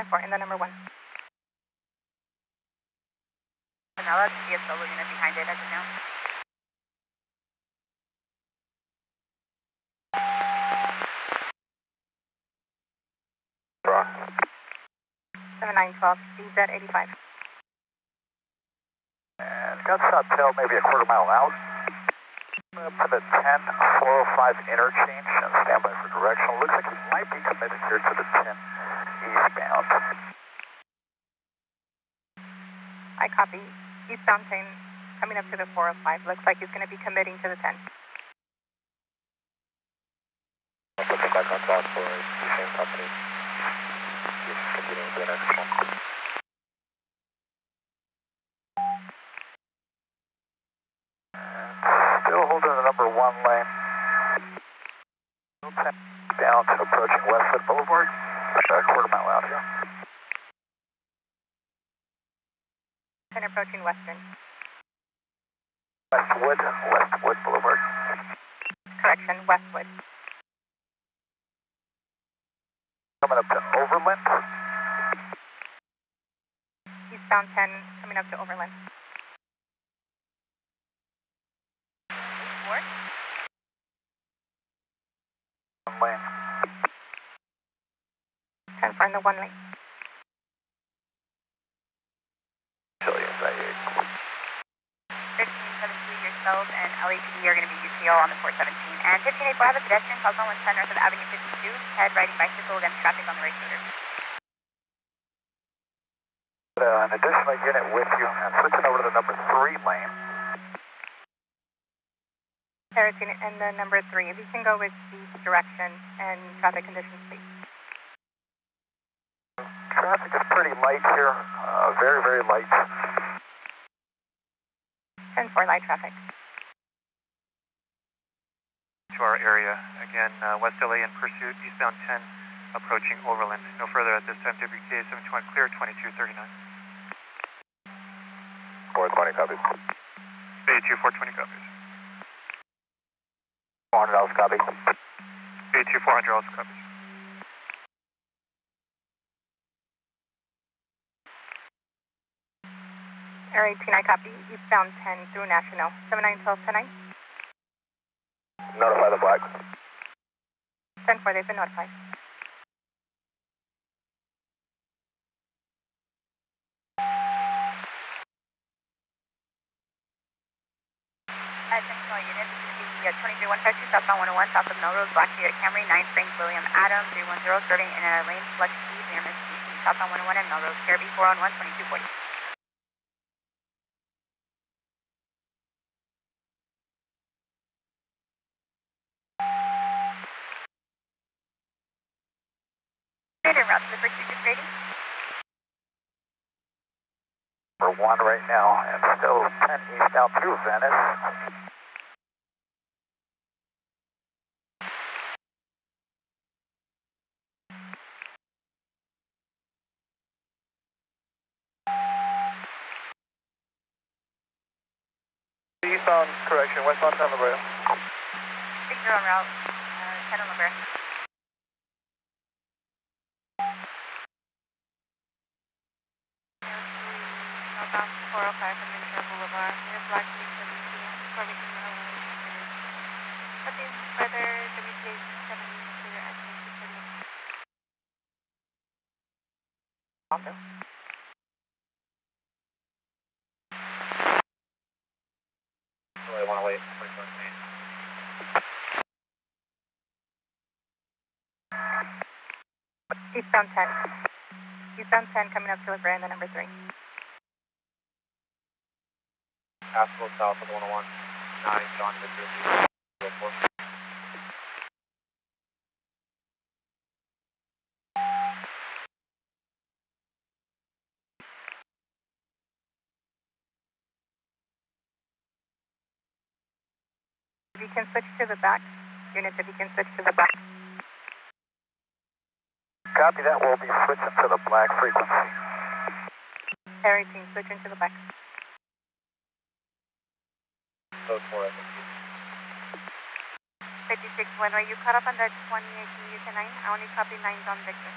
Four in the number 1. Sentinella, see a solo unit behind it as of now. Rock. 7912, speeds at 85. And got shot tail maybe a quarter mile out. Up to the 10-405 interchange and stand by for directional. Looks like he might be committed here to the 10 eastbound. I copy, eastbound 10 coming up to the 405. Looks like he's going to be committing to the 10. I'll put you back on top for the same company. Continuing to the next one. Still holding the number 1 lane. Down to approaching Westwood Boulevard. A quarter mile out here. 10 approaching Western. Westwood Boulevard. Correction, Westwood. Coming up to Overland. Eastbound 10 coming up to Overland. 4. 1 lane. 10 4 in the 1 lane. Chillian, 1373 yourselves and LAPD are going to be UTL on the 417. And 1584, have a pedestrian calls on 110 north of Avenue 52. Head riding bicycle against traffic on the right shoulder. An additional unit with you and switching over to the number 3 lane. Terracing in the number 3. If you can go with speed, direction, and traffic conditions, please. Traffic is pretty light here. Very, very light. 10 4 light traffic. To our area. Again, West LA in pursuit, eastbound 10, approaching Overland. No further at this time. WK 720 clear, 2239. 420 copies. Bay 2 420 copies. 400 also copy. Bay 2 400 also copies. Air 18, I copy. Eastbound 10 through National. 7912 tonight. Notify the flag. 10 4, they've been notified. Sentinel unit, this is going to be 23152 southbound 101, south of Melrose, Black Toyota Camry, 9 Springs, William Adam, 310, serving in a lane select speed near Mississippi, southbound 101 and Melrose, Caribbean 4 on 1, 2240. En route to the pursuit, just ready. For 1 right now, and still 10 eastbound through Venice. Eastbound correction, westbound 10 La Brea. 60 en route, 10 on La Brea. Southbound 405 from Ventura Boulevard. We have black police and information nothing further, WPA 7 clear action. Also. I want to wait. Eastbound 10. Eastbound 10 coming up to La Brea, number 3. Asphalt south of 101. 9 John Victor. If you can switch to the back. Units, if you can switch to the back. Copy that. We'll be switching to the black frequency. Area team, switching to the back. Those 4 56, when are you caught up on the 2018 UK9? I only copy 9 on Victor.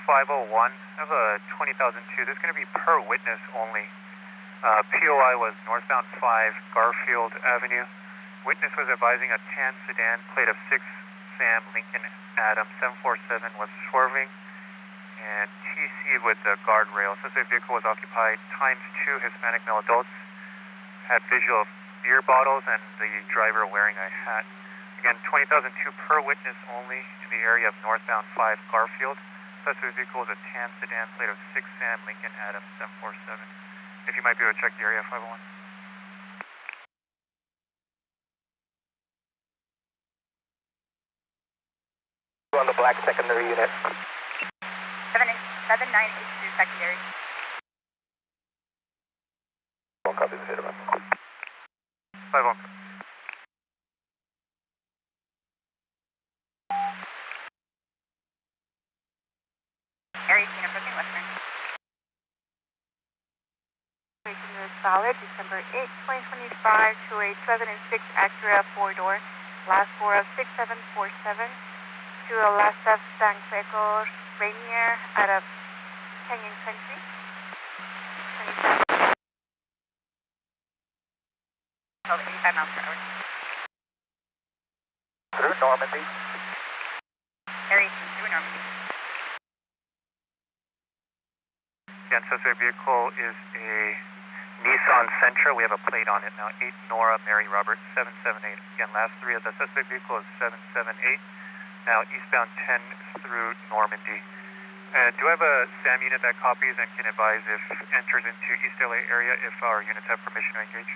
501. I have a 20,002. This is going to be per witness only. POI was northbound 5 Garfield Avenue. Witness was advising a tan sedan, plate of 6 Sam Lincoln Adam 747 was swerving and TC with the guardrail. Suspect vehicle was occupied. Times 2 Hispanic male adults. Had visual of beer bottles and the driver wearing a hat. Again, 20,002 per witness only in the area of northbound 5 Garfield. Suspect vehicle was a tan sedan, plate of 6 Sam Lincoln Adam 747. If you might be able to check the area, 501. On the black secondary unit. 7982 secondary. One copy the hitter. 501. Area team approaching Western. Solid, December 8, 2025 to a 2006 Acura 4-door, last 4 of 6747 to a last of San Pedro Rainier out of Canyon Country. 85 miles per hour. Through Normandy. Area team through Normandy. Again, suspect vehicle is a Nissan Sentra. We have a plate on it now. 8 Nora Mary Robert 778. Again, last 3 of the suspect vehicle is 778. Now eastbound 10 through Normandy. Do I have a SAM unit that copies and can advise if enters into East LA area if our units have permission to engage?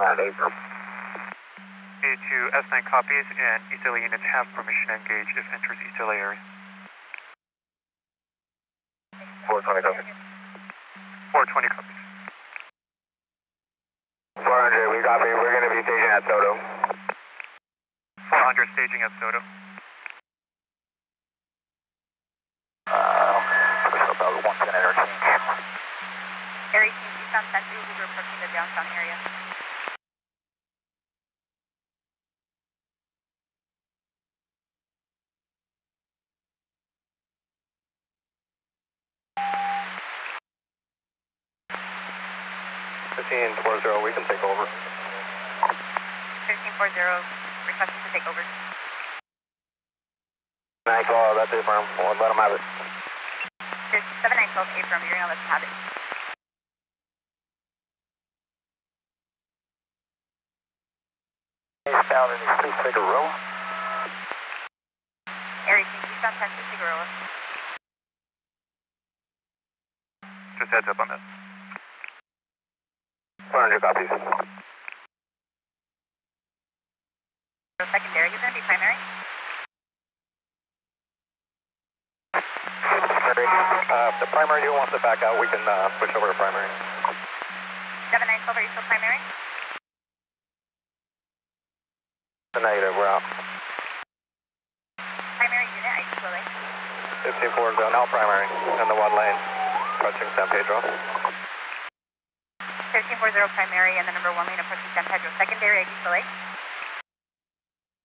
A2 S9 copies and East LA units have permission to engage if enters East LA area. 420 copies. 420 copies. 400, we copy. We're going to be staging at Soto. 400 staging at Soto. Push about 110 interchange. Area team eastbound Century, we're approaching the downtown area. We can take over. 1340, requesting to take over. Nice, well, that's it, firm. We'll let them have it. There's 7912 A firm, you're going to let them have it. Eastbound in these 2 Figueroa. Area team eastbound 10 to Figueroa. Just heads up on that. 400 copies. Secondary, you're going to be primary. The primary unit wants to back out, we can push over to primary. 7912, are you still primary? Negative, we're out. Primary unit, I still 1540, now primary, in the 1 lane. approaching San Pedro. 1340 primary and the number 1 lane approaching San Pedro. Secondary, ID delay.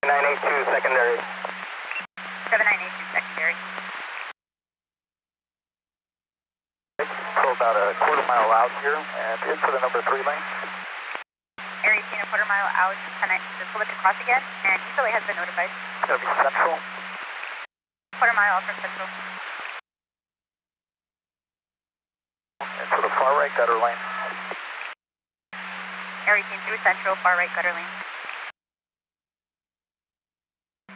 982 secondary. 7982 secondary. So about a quarter mile out here and into the number 3 lane. Area 18 a quarter mile out, just pull it to cross again, and east delay has been notified. It's going to be central. Quarter mile out from central. And to the far right gutter lane. Area 18 through central, far right gutter lane.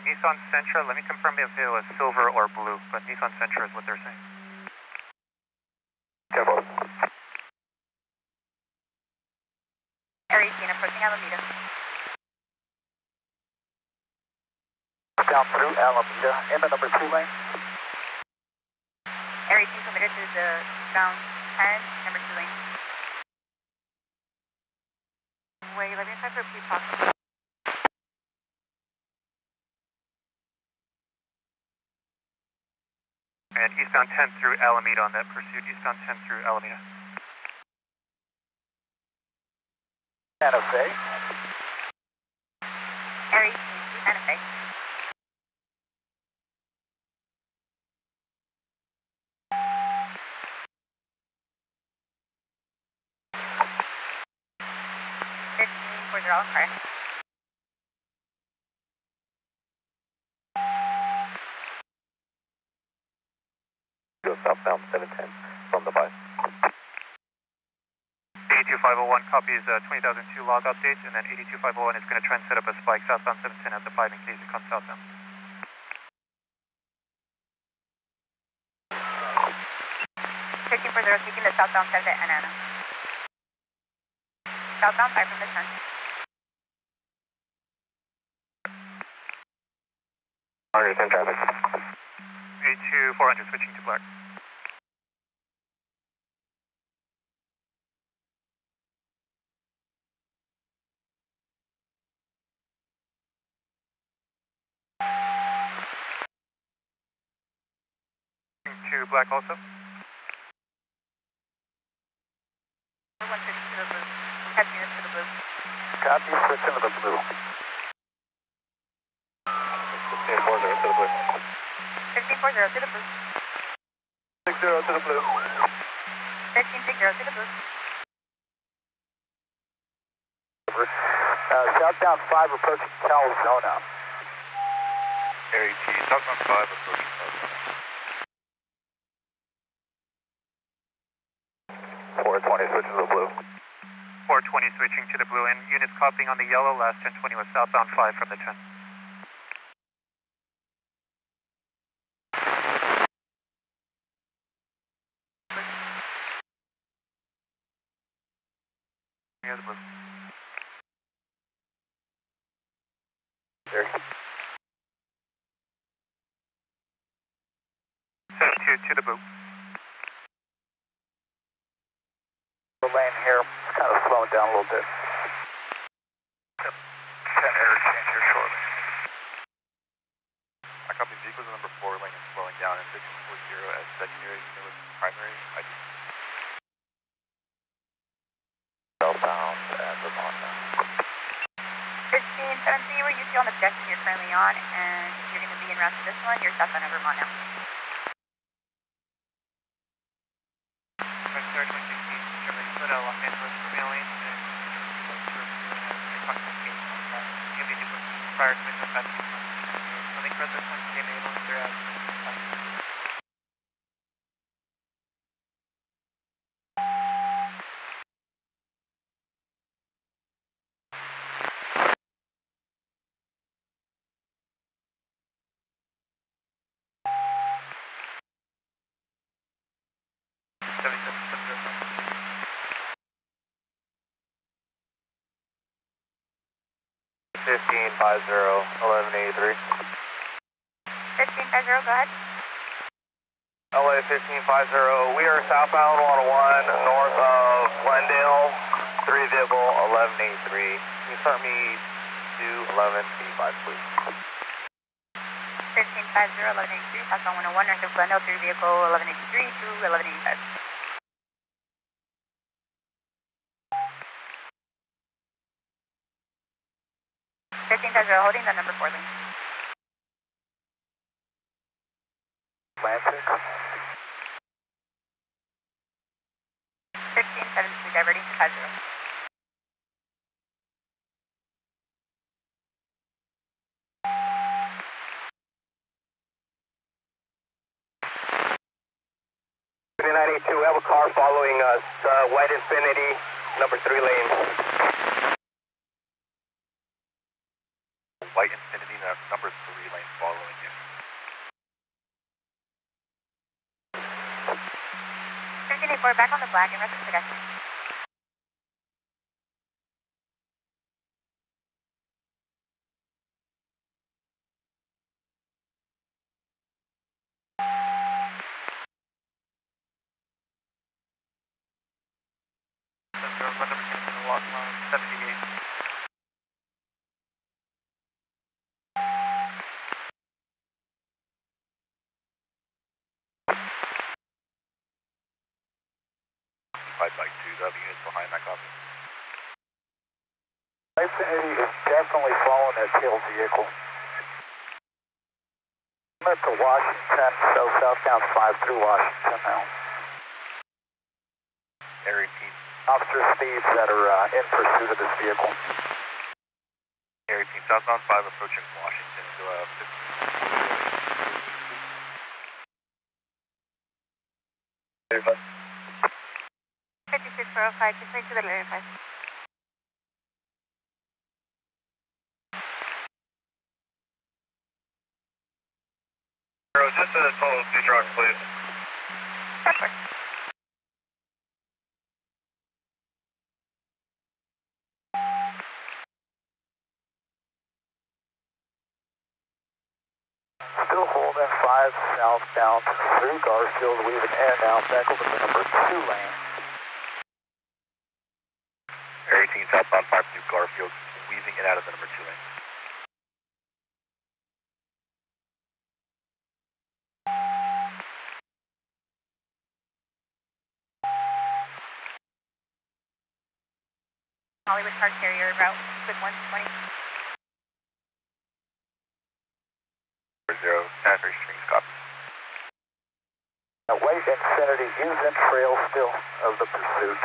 Nissan Sentra, let me confirm if it was silver or blue, but Nissan Sentra is what they're saying. Careful. Area 18 approaching Alameda. Down through Alameda in the number 2 lane. Area 18 committed to the eastbound 10, number 2 lane. Way 11.5 for possible. And eastbound 10 through Alameda on that pursuit, eastbound 10 through Alameda. Santa Fe. Area 18 through Santa Fe. For their own car. Go southbound 710 from the bus. 82501 copies 20,002 log updates, and then 82501 is going to try and set up a spike southbound 710 at the 5 in case it comes southbound. 1340 speaking to southbound 7 at Anana. Southbound 5 from the 10. Understand traffic. 82400 switching to black. To black also. 160 to the blue. Head units to the blue. Copy, switch into the blue. 1540 to the blue. 1340 to the blue. 60 to the blue. 1360 to the blue. Southbound 5 approaching Calzona. Area 18, southbound 5 approaching Calzona. 420 switching to the blue. 420 switching to the blue, and units copying on the yellow, last 1020 was southbound 5 from the 10. Near the blue. There. 72 to the blue. The lane here is kind of slowing down a little bit. 10 error change here shortly. I copy vehicles in number 4 lane is slowing down and 640 as secondary, unit with primary ID. Southbound and Vermont now. 1570, we're usually on the projection you're currently on, and you're going to be en route to this one. You're southbound of Vermont now. Los Angeles prevailing and prior to the nothing further from CMA throughout. Fifteen 50 1183. 1550, go ahead. LA 1550, we are southbound 101 north of Glendale, 3 vehicle 1183. Can you start me to 1185, please? 1350, 1183, southbound 101 north of Glendale, 3 vehicle 1183 to 1185. 15-0, holding the number 4 lane. Atlantic. 16-7, diverting to 50. We have a car following us, white Infinity, number 3 lane. White Infinity, number 3 lane following you. 15-4, back on the flag and rest of pedestrian. Walk line 78. By 2, units behind that copy. Infinity is definitely following that tail vehicle. I'm at the Washington, so southbound 5 through Washington now. Air 18. Officer speeds that are in pursuit of this vehicle. Air 18, southbound 5 approaching Washington to 15. 56-405, just make to the layer 5. Just a total 2 trucks, please. Perfect. Still holding 5 southbound through Garfield, weaving in and out back over the number 2 lane. Air 18, southbound 5 through Garfield, weaving it out of the number 2 lane. Hollywood car carrier route with 120. 0, Sanford Strings, copy. White Infinity is in trail still of the pursuit.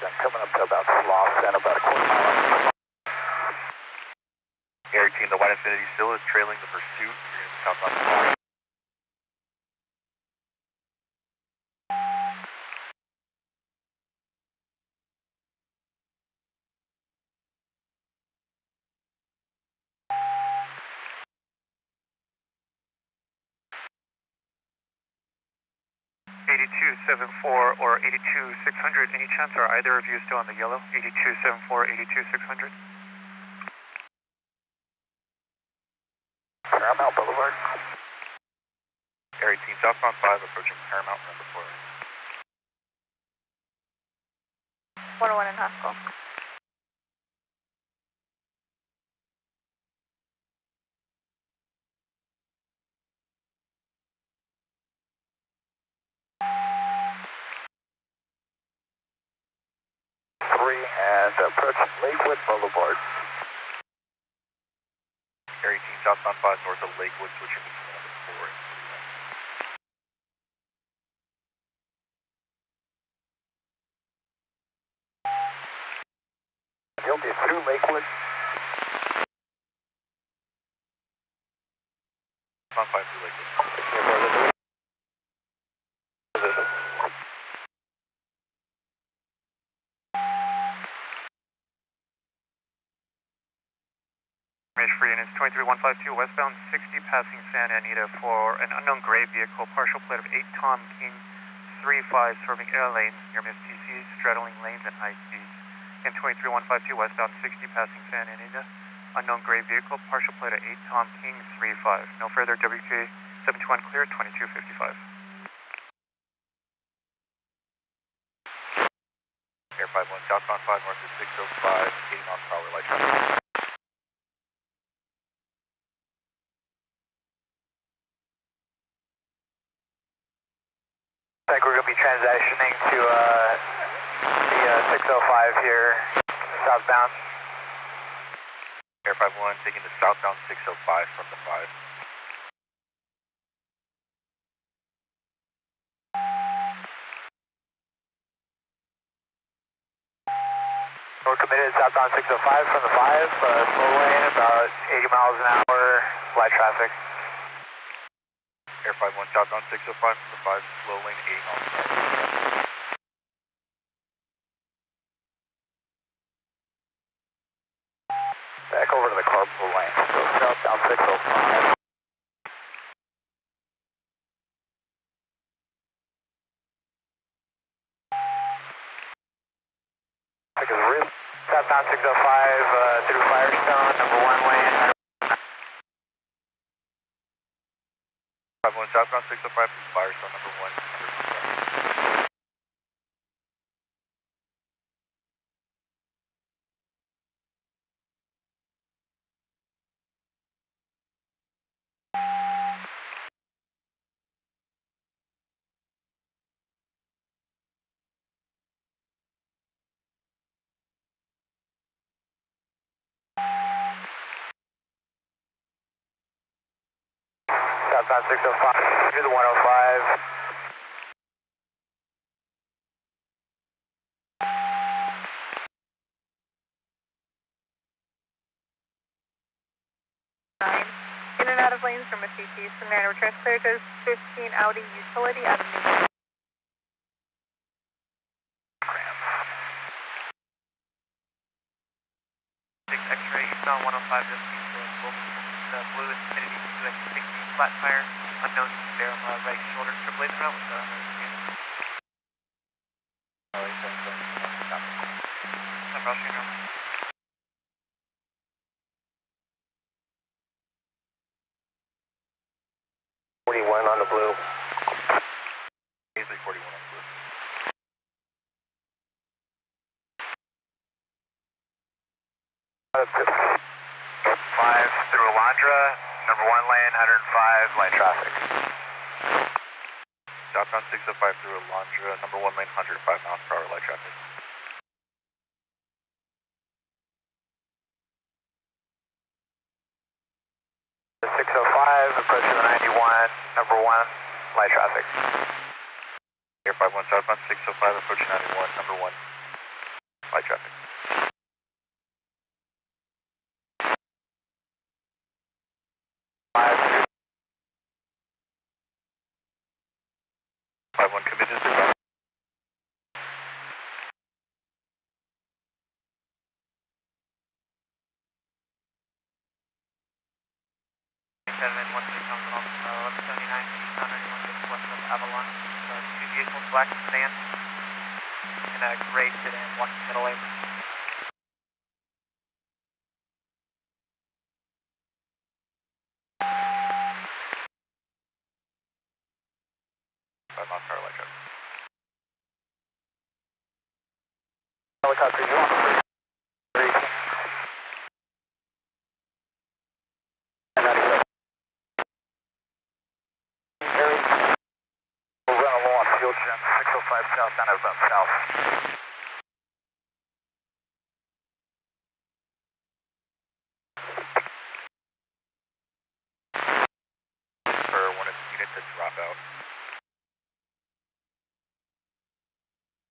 Then coming up to about Slauson, about a quarter mile. Air 18, the White Infinity still is trailing the pursuit. You're going to southbound 5. or 82600. Any chance are either of you still on the yellow? 8274, 82600. Paramount Boulevard. Air 18, southbound 5 approaching Paramount, number 4. 101 in Haskell. And approaching Lakewood Boulevard. Air 18, southbound 5 north of Lakewood, switching between number 4 and 3 lanes. You'll be through Lakewood. Southbound 5 through Lakewood. For units 23152 westbound 60 passing Santa Anita for an unknown gray vehicle, partial plate of 8 Tom King 35 serving air lanes near Miss TC, straddling lanes at high speeds. In 23152 westbound 60 passing Santa Anita, unknown gray vehicle, partial plate of 8 Tom King 35. No further WK 71 clear 2255. Air 51, southbound 5 north of 605, 80 miles per hour light traffic. I think we're going to be transitioning to the 605 here, southbound. Air 51 taking the southbound 605 from the 5. We're committed southbound 605 from the 5, slow lane, about 80 miles an hour, light traffic. Air 51 southbound 605 from the 5, slow lane 80 miles an hour. Back over to the carpool lane, so southbound 605. Southbound 605 through Firestone, number 1 lane. 51 southbound 605 through Firestone, number 1. Southbound 605 through the 105. In and out of lanes from a CT, Sonata returns clear to 15 Audi Utility out of New York. X-ray, eastbound 105, just the blue Infinity UX60 flat tire, unknown bear on the right shoulder, AAA route with the Russian. 41 on the blue. Easily 41 on the blue. Five through Alondra, number 1 lane, 105, light traffic. Southbound 605 through Alondra, number 1 lane, 105 miles per hour, light traffic. The 605, approaching the 91, number 1, light traffic. Air 51 southbound 605 approaching 91, number 1, light traffic. One committed to that. Avalon. Two vehicles, black sedan, and a gray sedan, walking middle lane. Helicopter, you on the 318. We'll run along on fuel gen 605 southbound outbound south. For one of the units to drop out.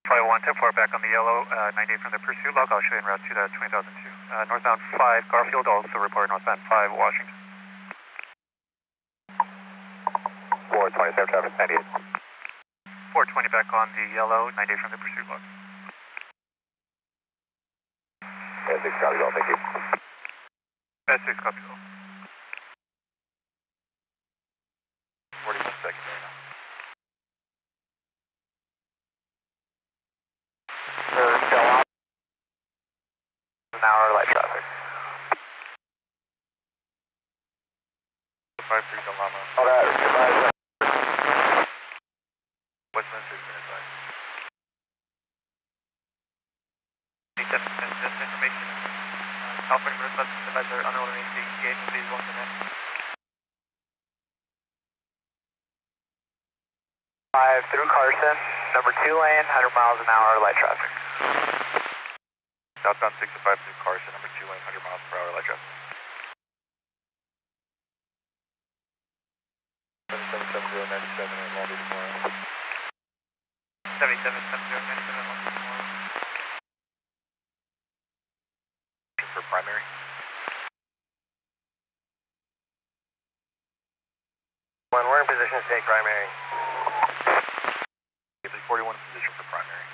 51, 10-4 back on the yellow, 98 from the pursuit log. I'll show you en route to the 20,002. Northbound 5 Garfield, also report northbound 5 Washington. 427 traffic, 98. 420 back on the yellow, 98 from the pursuit log. Yeah, 6 copy, thank you. 6 copy. 41 seconds right now. An hour light traffic. 53 Delama. All that, goodbye. Westminster's been advised. This information. California River Supervisor, unrelated AC, engage with visual internet. 5 through Carson, number 2 lane, 100 miles an hour, light traffic. Southbound 605 through Carson, number 2 lane, 100 miles per hour, light traffic. at Long Beach tomorrow. 777097 Long Beach tomorrow. For primary. When we're in position to take primary. 41 in position for primary.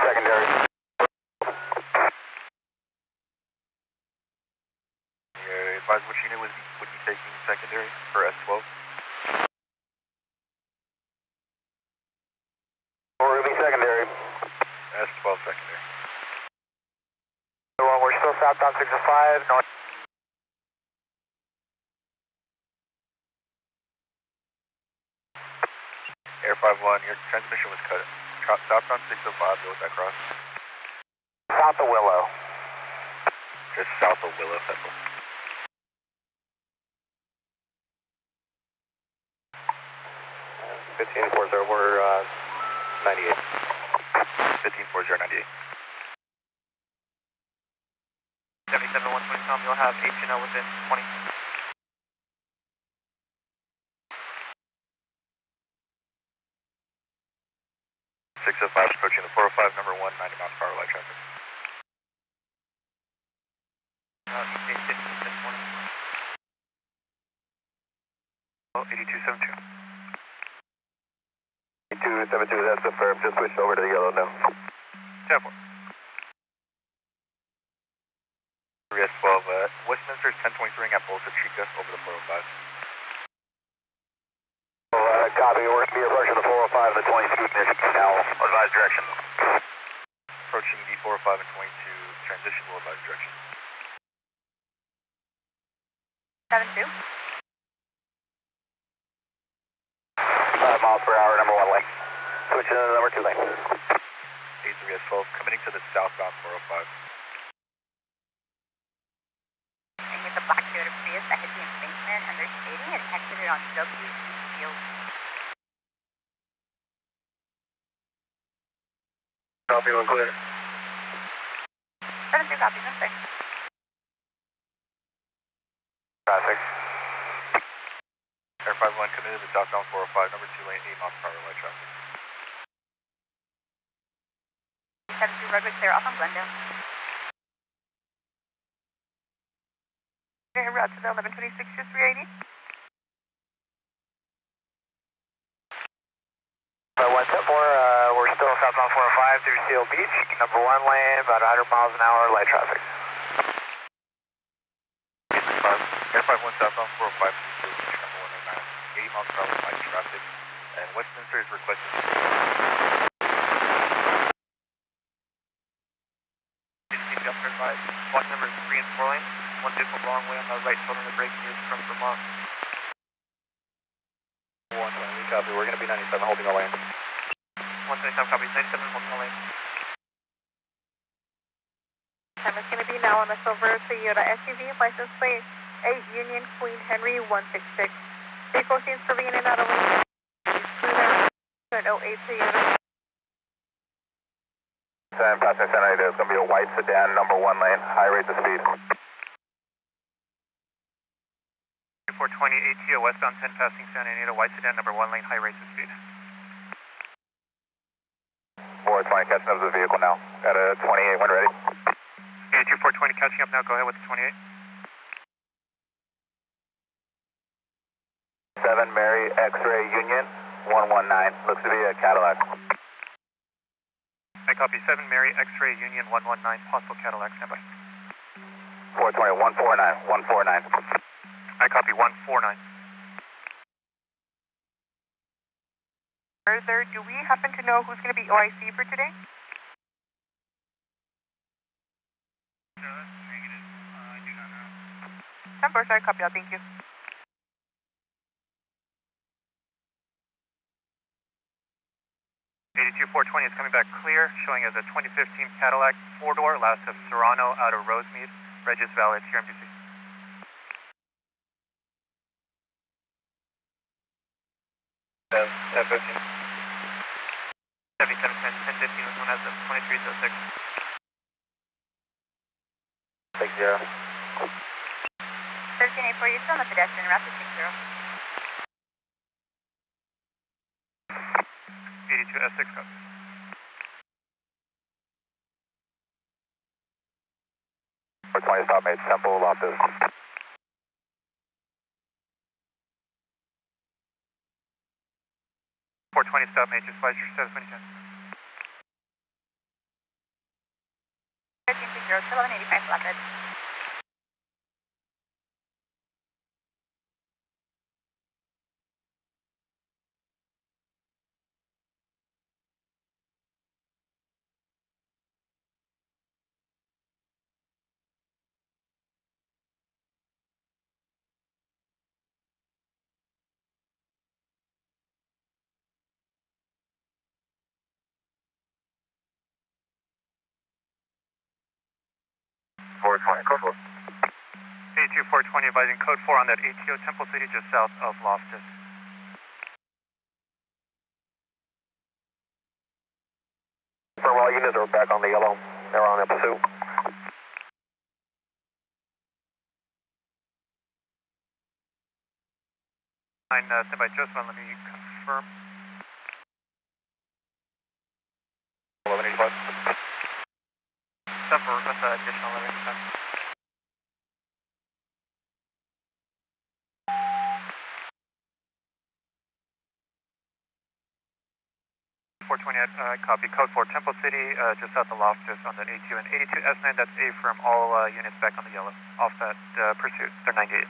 Secondary. Advise which unit would be taking secondary for S12? Ruby secondary. S12 secondary. We're still southbound 605, north. Air 51, your transmission was cut. Southbound 605, go with that cross. South of Willow. Just south of Willow, that's all. 1540, we're 98. 154098. 77-120 Tom, you'll have H&L within 20. Approaching the 405, number 1, 90 miles per hour light traffic. ETA 15-10-20. Oh, 8272. 8272, that's affirmed. Just switched over to the yellow now. 10-4. 3S12, Westminster's 1023 at Bolsa Chica over the 405. Copy, we're going to be approaching the 405 and the 22 ignition now. Advise direction. Approaching the 405 and 22 transition, will advise direction. 72. 5 miles per hour, number 1 lane. Switching to the number 2 lane. 83S12, committing to the southbound 405. I hit the black Toyota Prius that hit the embankment and they're stating it exited on WC Field. Copy, one clear. 72 copy, no thing. Traffic. Air 51, committed to the southbound 405, number 2 lane, 8 miles per hour light traffic. 72 roadway clear off on Glendale. Your route to the 1126 to 380. 174, we're still southbound 405 through Seal Beach, number 1 lane, about 100 miles an hour, light traffic. Air 51 southbound 405 through Seal Beach, number 109, 80 miles per hour light traffic. And Westminster is requesting. Block numbers 3 and 4 lane. One vehicle wrong way on the right, total the brake is from Vermont. 120, we copy. We're going to be 97, holding our lane. 127 copies, 97, holding the lane. Time is going to be now on the silver Toyota SUV, license plate 8 Union Queen Henry 166. Vehicle seems to be in and out of lane. An 08 Toyota. Passing Center, there's going to be a white sedan, number 1 lane, high rate of speed. 420 ATO westbound 10 passing Santa Anita, white sedan, number 1 lane, high rates of speed. 420 catching up to the vehicle now. Got a 28 when ready. 420 catching up now, go ahead with the 28. 7 Mary X-ray Union 119, looks to be a Cadillac. I copy 7 Mary X-ray Union 119, possible Cadillac, standby. 420, 149, 149. I copy 149. Further, do we happen to know who's going to be OIC for today? Negative. I do not know. 10-4, sorry, copy all, thank you. 420 is coming back clear, showing as a 2015 Cadillac 4-door, last of Serrano out of Rosemead, Regis Valid, here MDC. 1015. 7710, 10 15 was known as the 2306. 60. 1384, you're still on the pedestrian route to 60. 82S6 copy. For 20 stop made simple, off this. 420 stop made, just flight your status when you can. 1360, still 1185 flatbed. Code 4. 82420 advising code 4 on that ATO Temple City just south of Loftus. Farewell units are back on the yellow. They're on in pursuit. Stand by Joseph, let me confirm. 1185. Suffer with additional 1185. 420, copy. Code 4, Temple City, just south of Loftus on that ATO. And 82S9, that's A from all units back on the yellow. Off that pursuit, they're 98.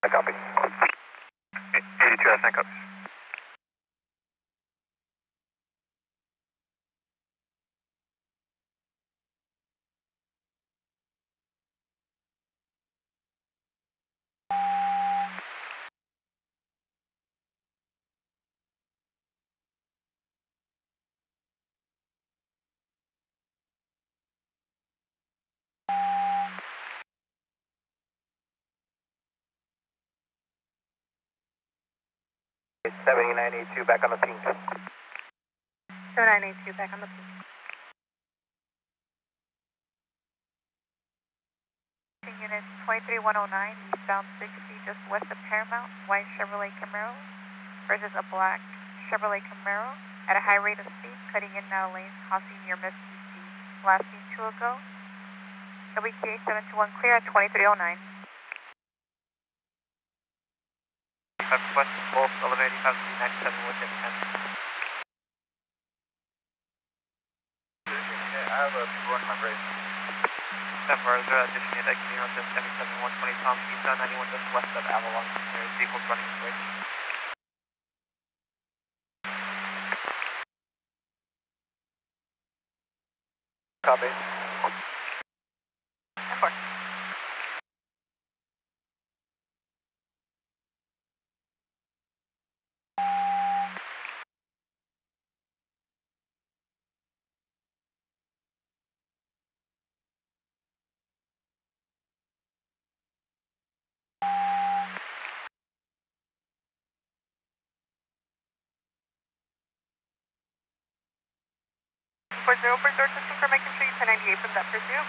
I copy. 82S9 copies. It's 7982 back on the pink. 7982 back on the peak. Units 23109, eastbound 60, just west of Paramount, white Chevrolet Camaro versus a black Chevrolet Camaro at a high rate of speed, cutting in and out of lanes, causing near miss PC. Last seen 2 ago. WTA 721 clear at 2309. 5 west, both 1185 to 97 within 10. I have a run my race. Suffer, is there addition unit that can be on to 77 120 Tom, eastbound 91 just west of Avalon. There's vehicles running this way. Copy. Of course. For 0 just confirm making sure you 1098 from that pursuit.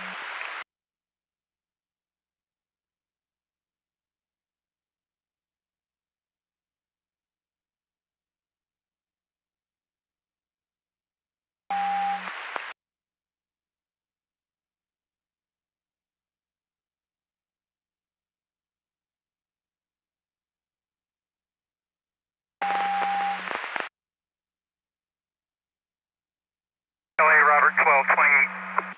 LA Robert 1228.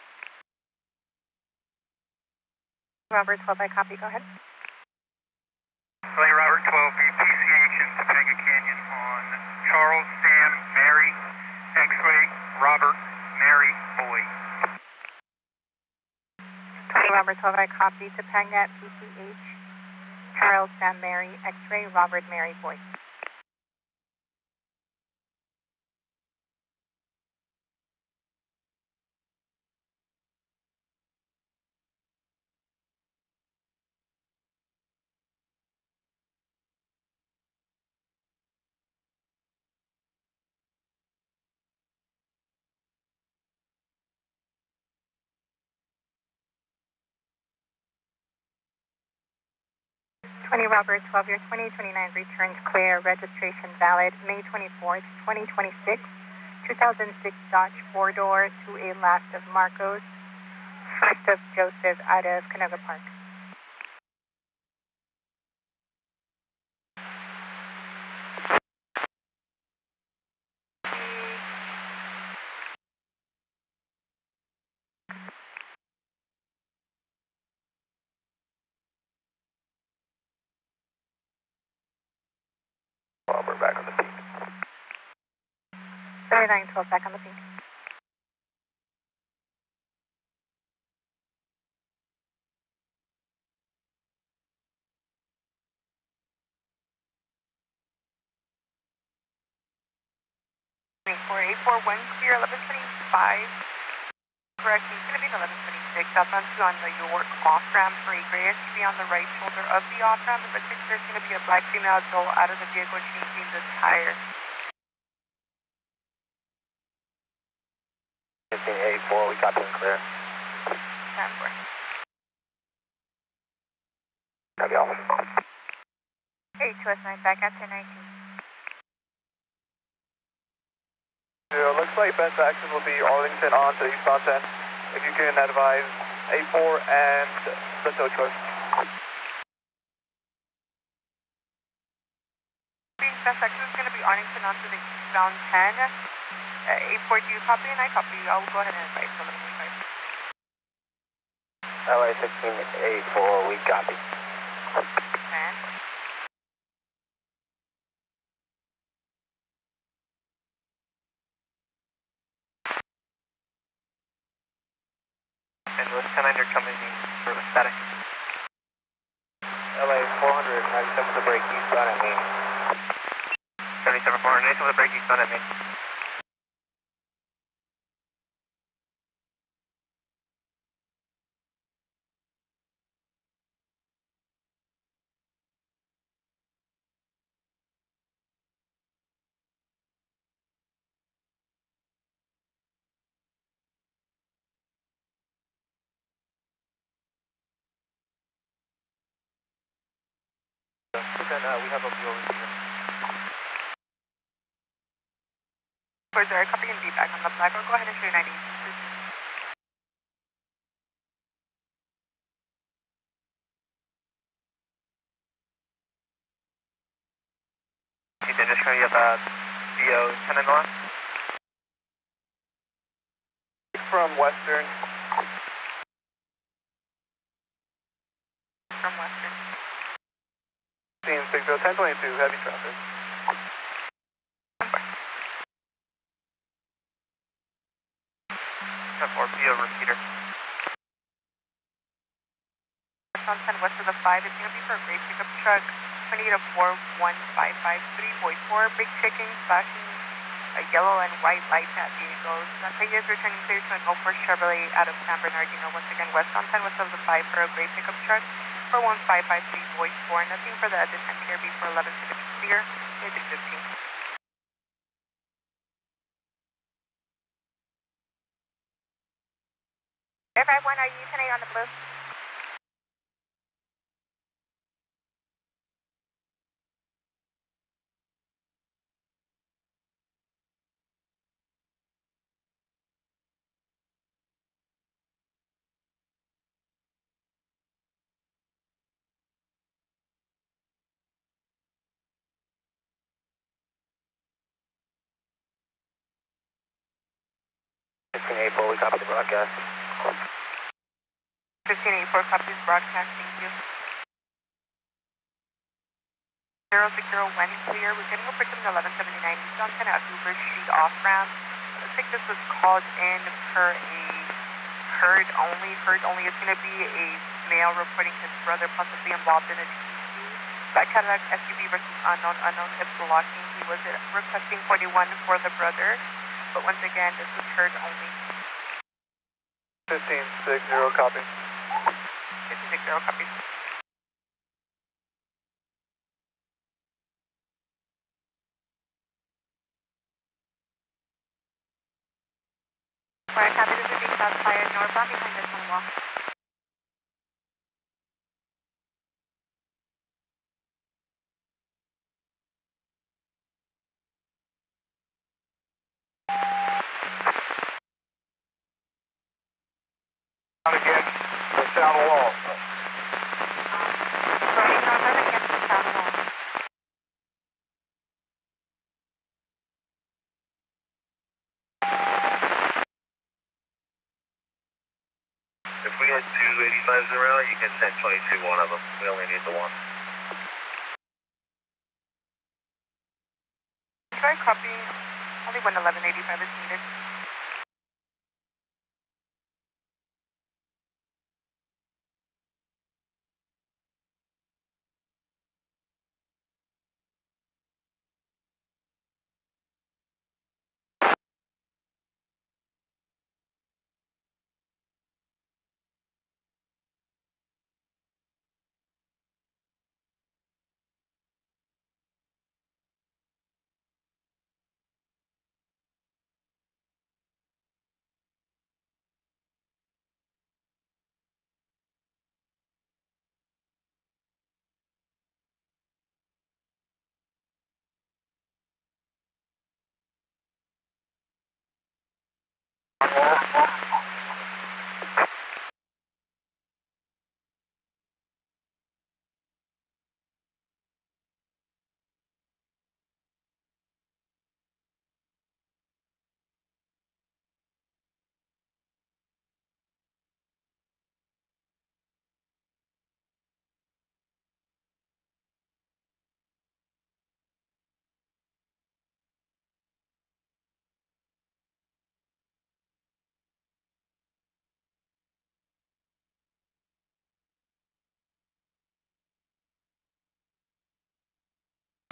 Robert 12, I copy, go ahead. LA Robert 12, PCH in Topanga Canyon on Charles, Sam, Mary, X-ray, Robert, Mary, Boy. Robert 12, I copy, Topanga at PCH, Charles, Sam, Mary, X-ray, Robert, Mary, Boy. 20 Robert, 12 year 2029 returns clear, registration valid, May 24th, 2026, 2006 Dodge 4-door to a last of Marcos, first of Joseph out of Canoga Park. We're back on the peak. 3912 back on the peak. For 841 clear 1125. Correct, he's going to be in 1126, southbound 2 on the York off-ramp for a gray SUV on the right shoulder of the off-ramp. It looks like there's going to be a black female adult out of the vehicle changing the tire. 1584, we got them clear. 10-4. Copy all. 82S9 back at 1019. Looks like best action will be Arlington on to eastbound 10. If you can advise A4 and the tow truck. Best action is going to be Arlington on to the eastbound 10. 8-4, do you copy? And I copy. I'll go ahead and advise 1125. LA 1684, we copy. And West 10 you're coming in for the static. LA 400, 97 with the brake, eastbound at Main. 77 400, 97 with the brake, eastbound at Main. Then we have a view over here. For there, copy and be back on the black. I'll go ahead and show you 90. Okay, then just show you the VO 10 and on. From Western. From Western. 1022, heavy traffic. Or VO repeater. On 10 west of the 5, it's going to be for a gray pickup truck. 28 of 41553, void 4, big chicken, flashing yellow and white lights at vehicles. Santa is returning clear to an 04 Chevrolet out of San Bernardino. Once again, west on 10 west of the 5 for a gray pickup truck. 41553, void 4, nothing for the descent here before 11 to be clear. It's 15. Aircraft 1, are you tonight on the blue? We copy the broadcast. 1584 copies broadcast, thank you. 060 when clear, we're getting over to 1179 East on 10 at Hoover Street off ramp. Looks like this was called in per a herd only. Herd only is going to be a male reporting his brother possibly involved in a TC. Black Cadillac SUV versus unknown. Unknown is blocking. He was requesting 41 for the brother, but once again, this is herd only. 1560, copy. 1560, copy. Alright, copy, this is being south fire northbound behind this one wall. Out against the south wall. Going northbound against the south wall. If we get two 85s around, you can send 22 one of them. We only need the one. Try copy. Only 11185 is needed.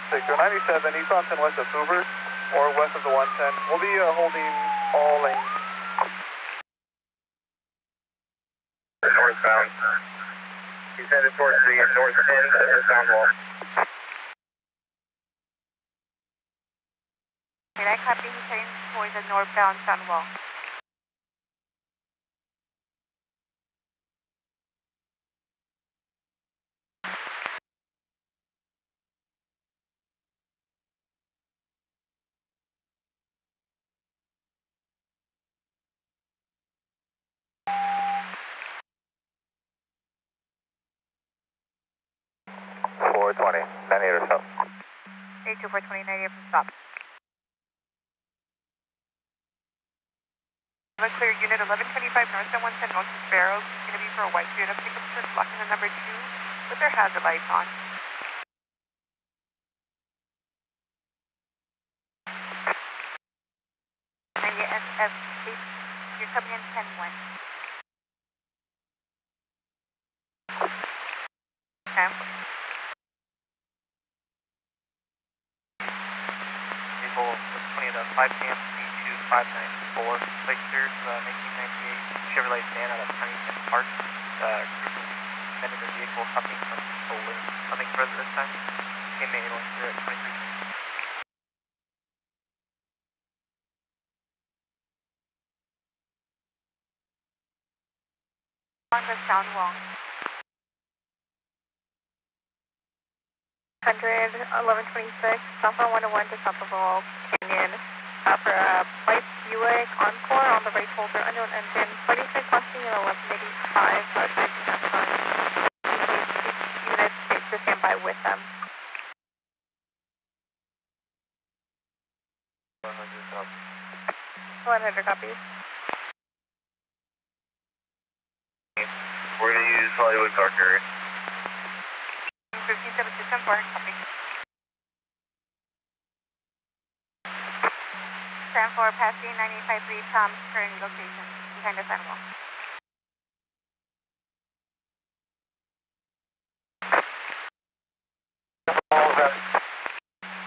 Sector 97, eastbound 10 west of Hoover, or west of the 110. We'll be holding all lanes. Northbound. He's headed towards the north end of the sound wall. Okay, I copy. He's heading towards the northbound sound wall. Four 20, 98 or so. 82420, 98 from stop. Clear unit 1125 north and 110 north of Sparrows. It's going to be for a white Toyota pickup truck blocking the number 2 with their hazard lights on. And your SF, you're coming in 10-1. Okay. Vehicle 20 to 5 p.m. B2594. Sectors 1998 Chevrolet van out of Huntington Park. Cruising suspended their vehicle hopping from Olin. Nothing further this time. Came in at 23. On the sound wall. 100, 1126, southbound 101 to south of Laurel Canyon. For a white Buick Encore on the right shoulder, unknown engine, 46 crossing at 1185, changing half time. Units to stand by with them. 100 copies. We're going to use Hollywood Car Carrier. 15724, copy. Stand for passing 953 Tom's current location, behind the sun wall.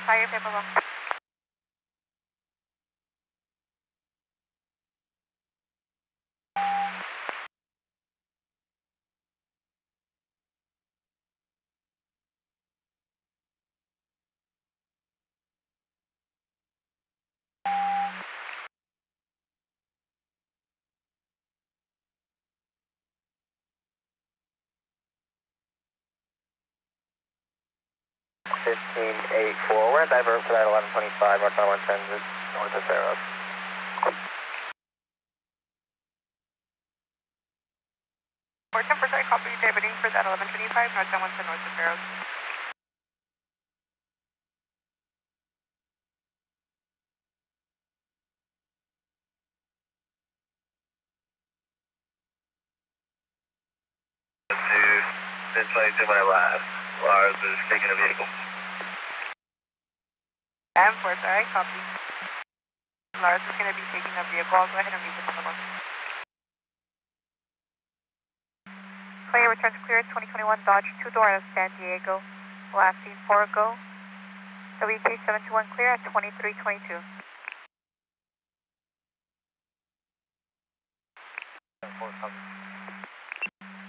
Fire paperwork. We're in divert for that 1125, north on 110, north of Sarah. 410 for sorry, copy debiting for that 1125, north and 1 to north of Barrows. This place to my last. Lars is taking a vehicle. And 4 sorry, copy. Lars is going to be taking a vehicle. I'll go ahead and leave it on the road. Clear, return to clear, 2021 Dodge 2-door out of San Diego. Last seen 4 ago. WK721 clear at 2322.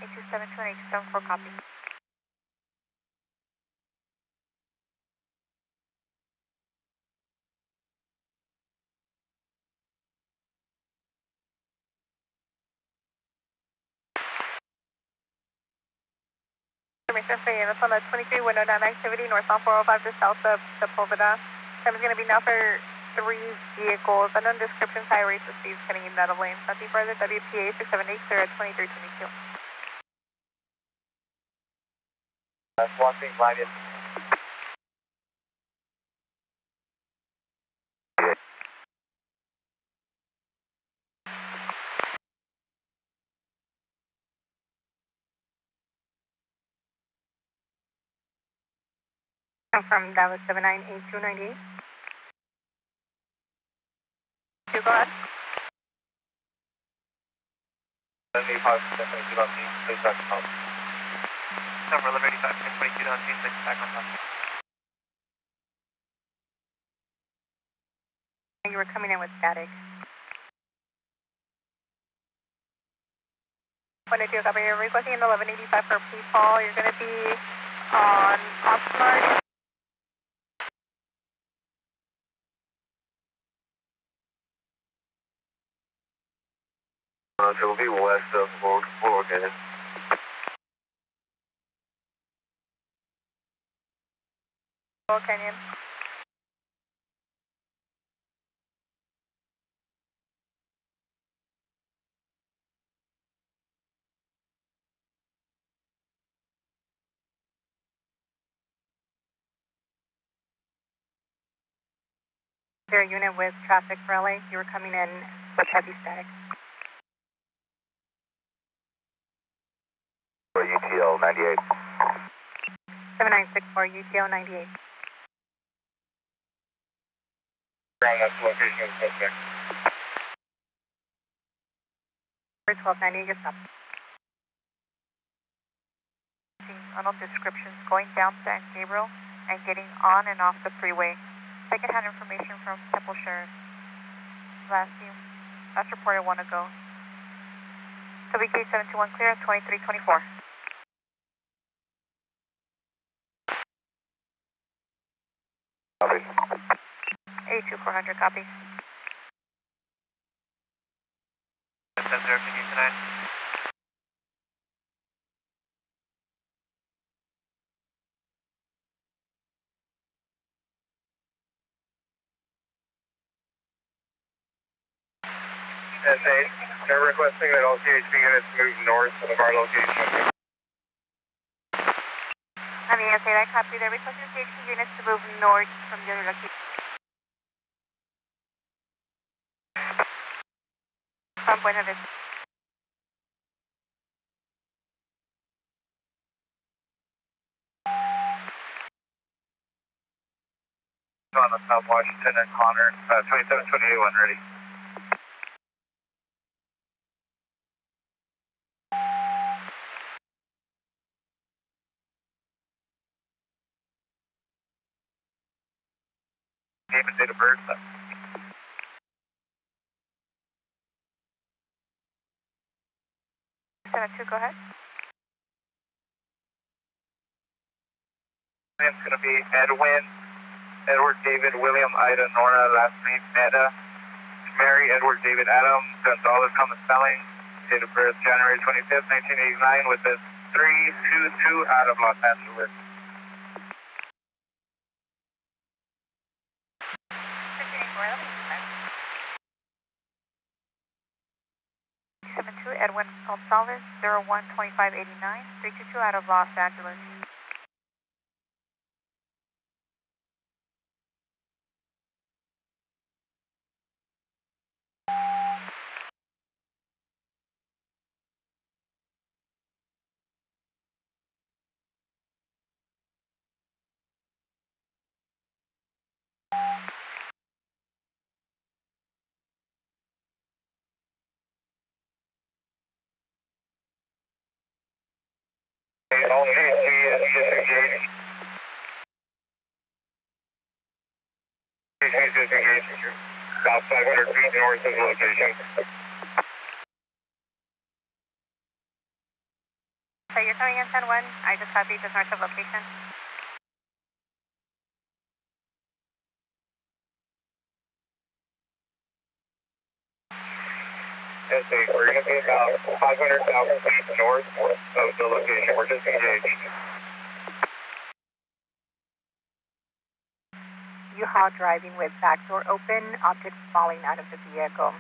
827 and 874 copy. Information for units on the 23 window down activity northbound 405 to south of Sepulveda. Time is going to be now for 3 vehicles. Unknown descriptions, high rates of speeds heading in out of lane. Nothing further, WPA 678 clear at 2322. Watching blinded. I'm from Dallas 798298. You go ahead. Number 1185, 1022 down, scene, back on top. You were coming in with static. 22, copy. You're requesting an 1185 for P-Fall. You're going to be on Oxnard. It will be west of Morgan. Canyon. There, unit with traffic for LA. You were coming in with heavy static. For UTL 98. 7964 UTL 98. Ground up location of suspect. 1290, your stop. Unknown descriptions going down San Gabriel and getting on and off the freeway. Second-hand information from Temple Sheriff. Last reported 1 ago. WK721 clear at 2324. Copy. 82400, copy. 10-0, can you tonight? S8, they're requesting that all CHP units move north of our location. On the S8, I copy. They're requesting CHP units to move north from the other location. From Buena Vista. On the South Washington and Connor, 2721 ready. Name and date of birth. 72, go ahead. It's going to be Edwin, Edward David William Ida Nora, last name Meta. Mary Edward David Adam, Gonzalez common spelling. Date of birth January 25th, 1989 with a 322 out of Los Angeles. 7 972 Edwin Gonzalez, 012589, 322 out of Los Angeles. All GC is disengaged. GC is disengaged. About 500 feet north of the location. So you're coming in 10-1. I just copied just north of location. We're going to be about 500,000 feet north of the location. We're disengaged. U-Haul driving with back door open, objects falling out of the vehicle,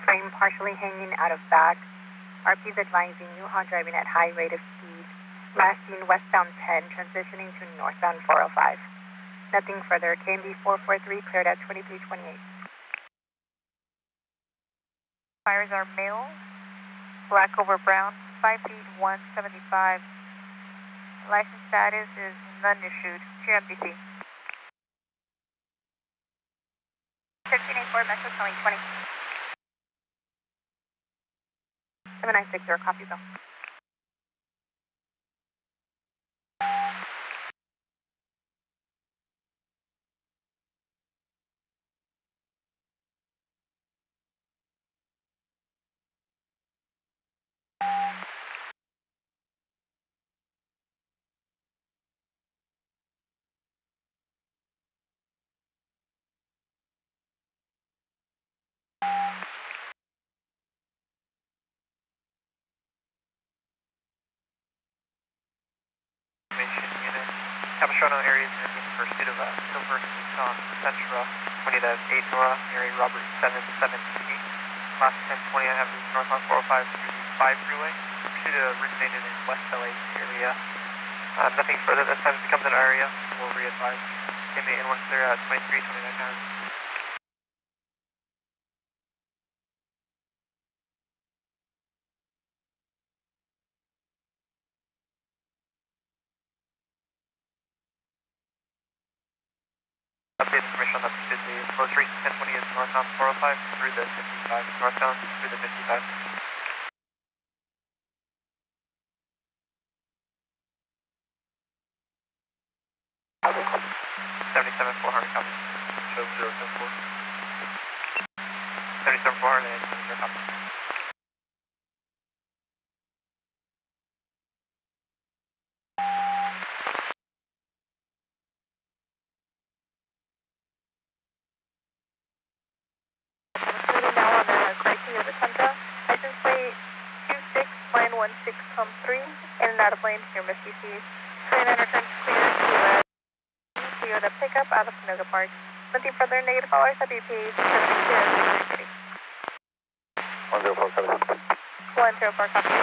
frame partially hanging out of back. RPs advising U-Haul driving at high rate of speed. Last seen westbound 10, transitioning to northbound 405. Nothing further. KMB 443 cleared at 2328. Fires are male, black over brown, 5 feet 175. License status is none issued. QMDC. 1384 Metro showing 20. 7960, copy, Bill. Unit. Capistrano area is in pursuit of Silver Tucson Centra, 20 to 8 Nora, area Robert 778. Last 1020 I have is northbound 405 through the 5 freeway. Pursuit originated in West LA area. Nothing further. This time it becomes an area. We'll re-advise. KMA N1 clear at 2329 hours. Update information on the pursuit. The most recent 1020 is northbound 405 through the 55. Northbound through the 55. Seventy-seven 400 copy. Show 074. 77 400 and 0 copy. Proceeding now on the criteria of the Centra. License plate 26-916-3 in and out of lane here, Miss UC. Train entrance clear to the pickup out of Canoga Park. Nothing further. Negative followers at BP 70 1047. 104 copy.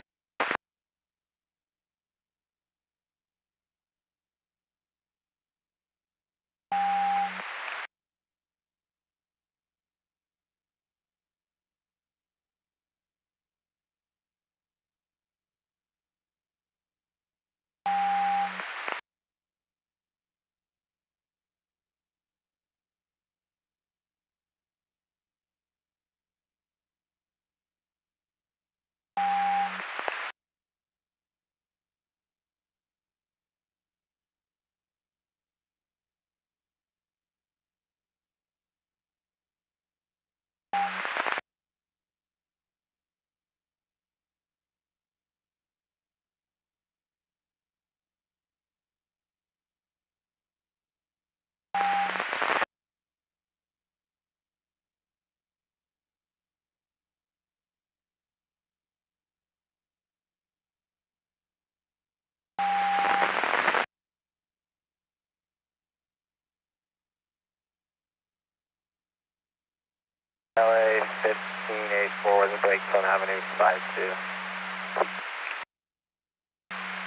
4 with the brakes on Avenue 52.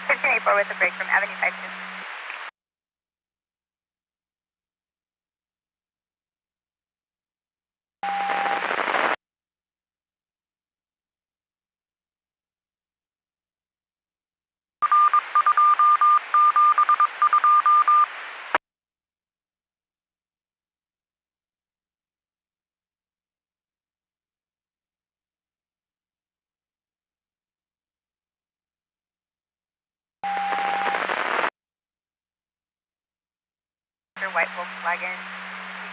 1584 with the break from Avenue 52. White Volkswagen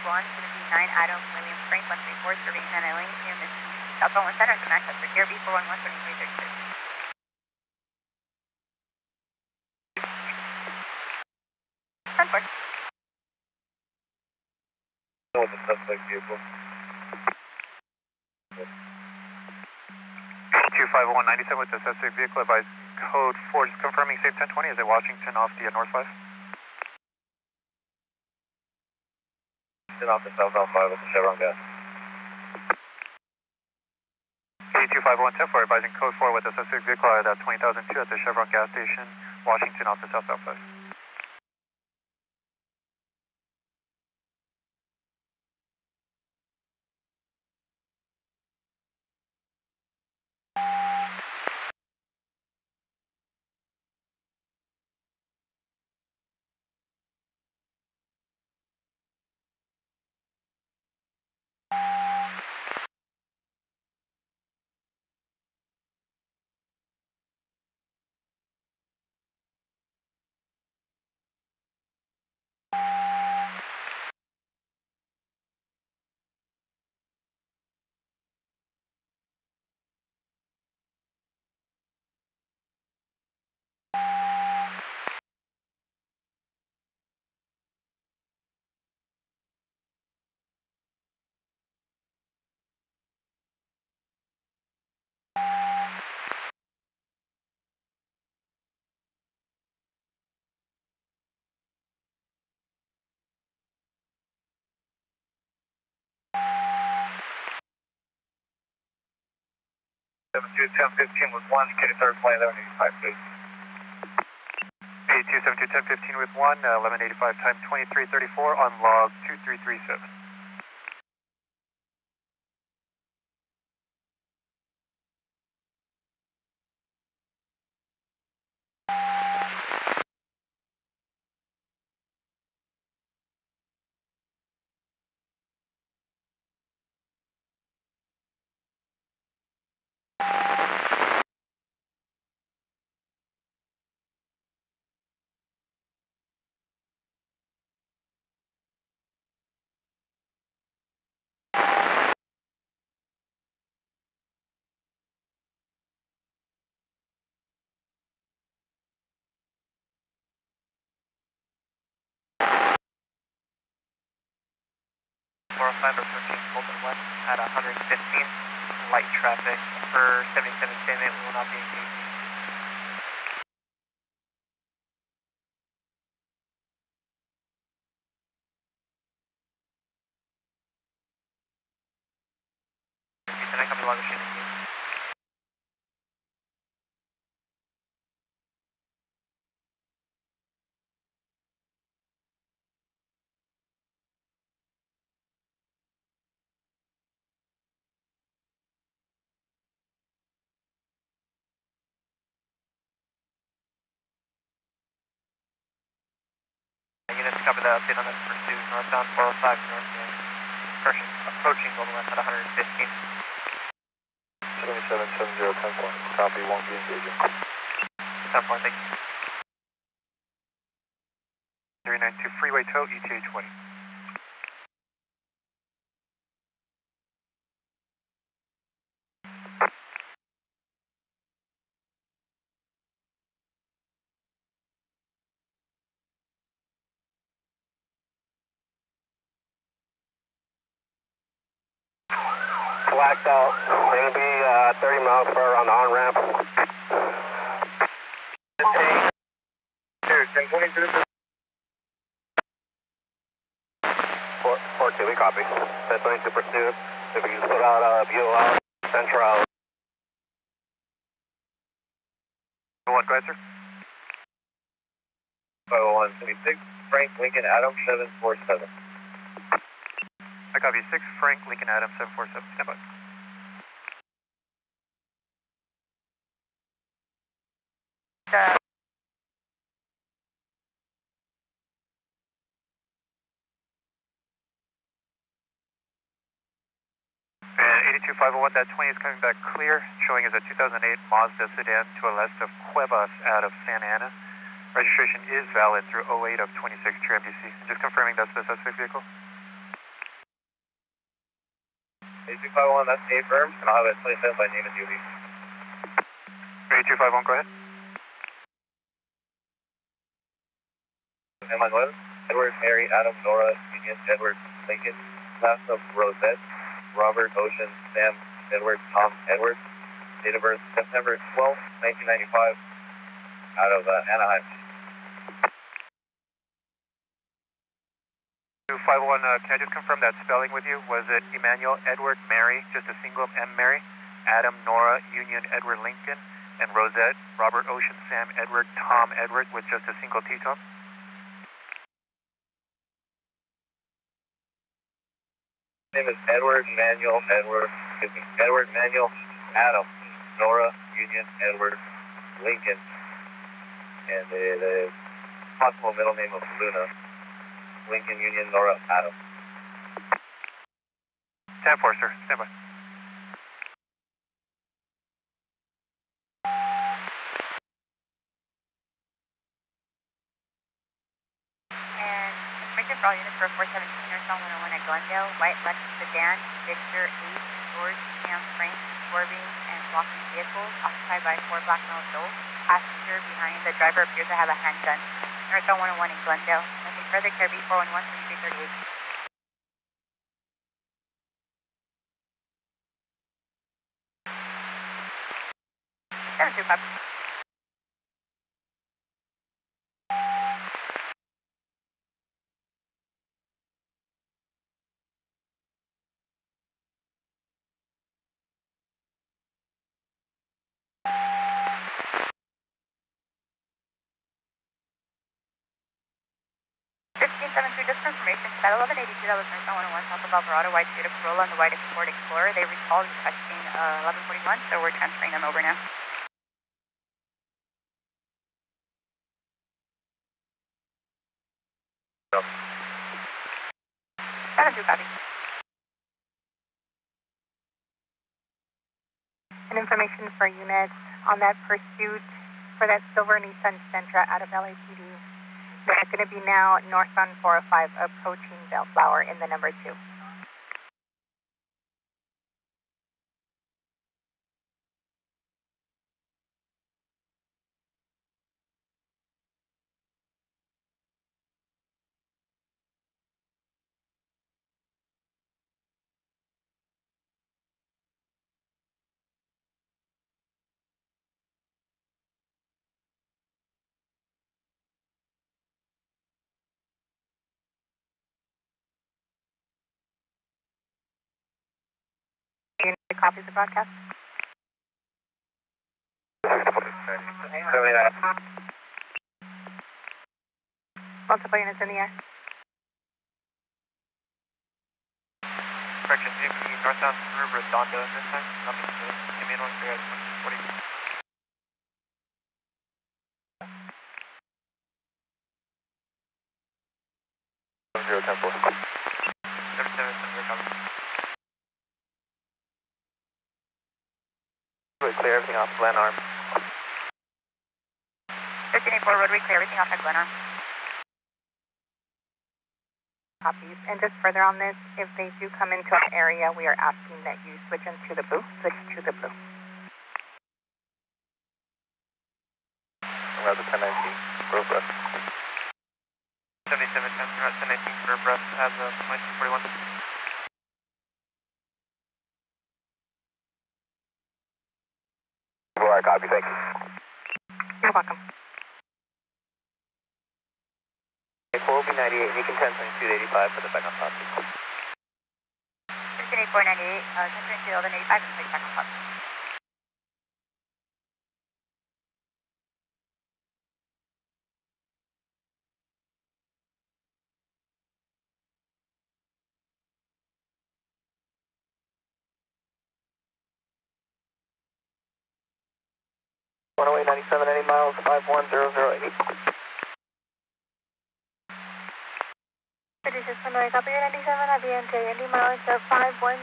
T1, going to be 9 Adam William Frank 134, serving Hannah Lane near Mississippi. Southbound 1 Center, to access for Gear B411 2336. With the suspect vehicle. 25197 with the suspect vehicle, advise code 4, just confirming safe 1020, is it Washington off the North 5? Off the southbound 5 with the Chevron gas. 825110 for advising code 4 with the suspect vehicle at 20,002 at the Chevron gas station, Washington off the southbound 5. Seven 1015 with 1, get a third plane 1185, please. 82721015 with 1, 1185 time 2334 on log 2337. Or 13 Colton West at 115. Light traffic for 77 statement will not be engaging. Can I copy log machine engaged? Units copy the update on the pursuit northbound 405 northbound. Approaching Golden West at 115. 777010 copy, won't be engaging. 10-4, thank you. 392 freeway tow, ETA 20. Blacked out. Going to be 30 miles per hour on the on-ramp. 1022. 4-2, we copy. 1022 pursuit. If you can put out BOL Central. 501, go ahead, sir. 501, 76, Frank Lincoln Adam 747. I copy 6 Frank Lincoln Adam 747. Stand by. And 82501, that 20 is coming back clear, showing as a 2008 Mazda sedan to a left of Cuevas out of Santa Ana. Registration is valid through 08 of 26 True MDC. Just confirming that's the suspect vehicle. 8251, that's A firm, and I'll have it 27 by name and duty. 8251, go ahead. Emmanuel, Edward, Mary, Adam, Nora, Union, Edward, Lincoln, last of Rosette, Robert, Ocean, Sam, Edward, Tom, Edward, date of birth September 12th, 1995, out of Anaheim. 251, can I just confirm that spelling with you? Was it Emmanuel, Edward, Mary, just a single M, Mary, Adam, Nora, Union, Edward, Lincoln, and Rosette, Robert, Ocean, Sam, Edward, Tom, Edward, with just a single T, Tom? Name is Edward Manuel Adam, Nora, Union, Edward, Lincoln, and the possible middle name of Luna, Lincoln, Union, Nora, Adam. 10-4, sir. Stand by. And information for all units for 417 or so 101 at Glendale, white Lexus sedan, Victor 8, George, Sam, Frank, swerving and blocking vehicles, occupied by 4 black male adults. Passenger behind the driver appears to have a handgun. Northbound 101 in Glendale. Nothing further, care B411 2338. 725. Just confirmation, at 1182, that was Northbound 101 south of Alvarado, white Toyota Corolla and the white Ford Explorer. They recalled requesting 1141, so we're transferring them over now. Yep. 7-2, copy. And information for units on that pursuit for that silver Nissan Sentra out of LAPD. They're going to be now northbound 405 approaching Bellflower in the number 2. Copies of broadcast. 79. Multiple units in the air. Correction, VP northbound through Redondo this time. Nothing to the main one, 40. 010-4. 77, recover. Clear everything off Glen Arm. 1384 roadway, clear everything off at Glen Arm. Copies. And just further on this, if they do come into our area, we are asking that you switch them to the blue. Switch to the blue. Around the 1019, road breath. 77, 1019 for breath as of 1941. Alright, copy, thank you. You're welcome. 4 will be 98, Beacon 1022-85 for the backup copy. 138498, 1022-85, and take backup copy. Runway 97, any miles, 51008. This is Hanoi, copy 97, Aviente, Indy miles of 51008,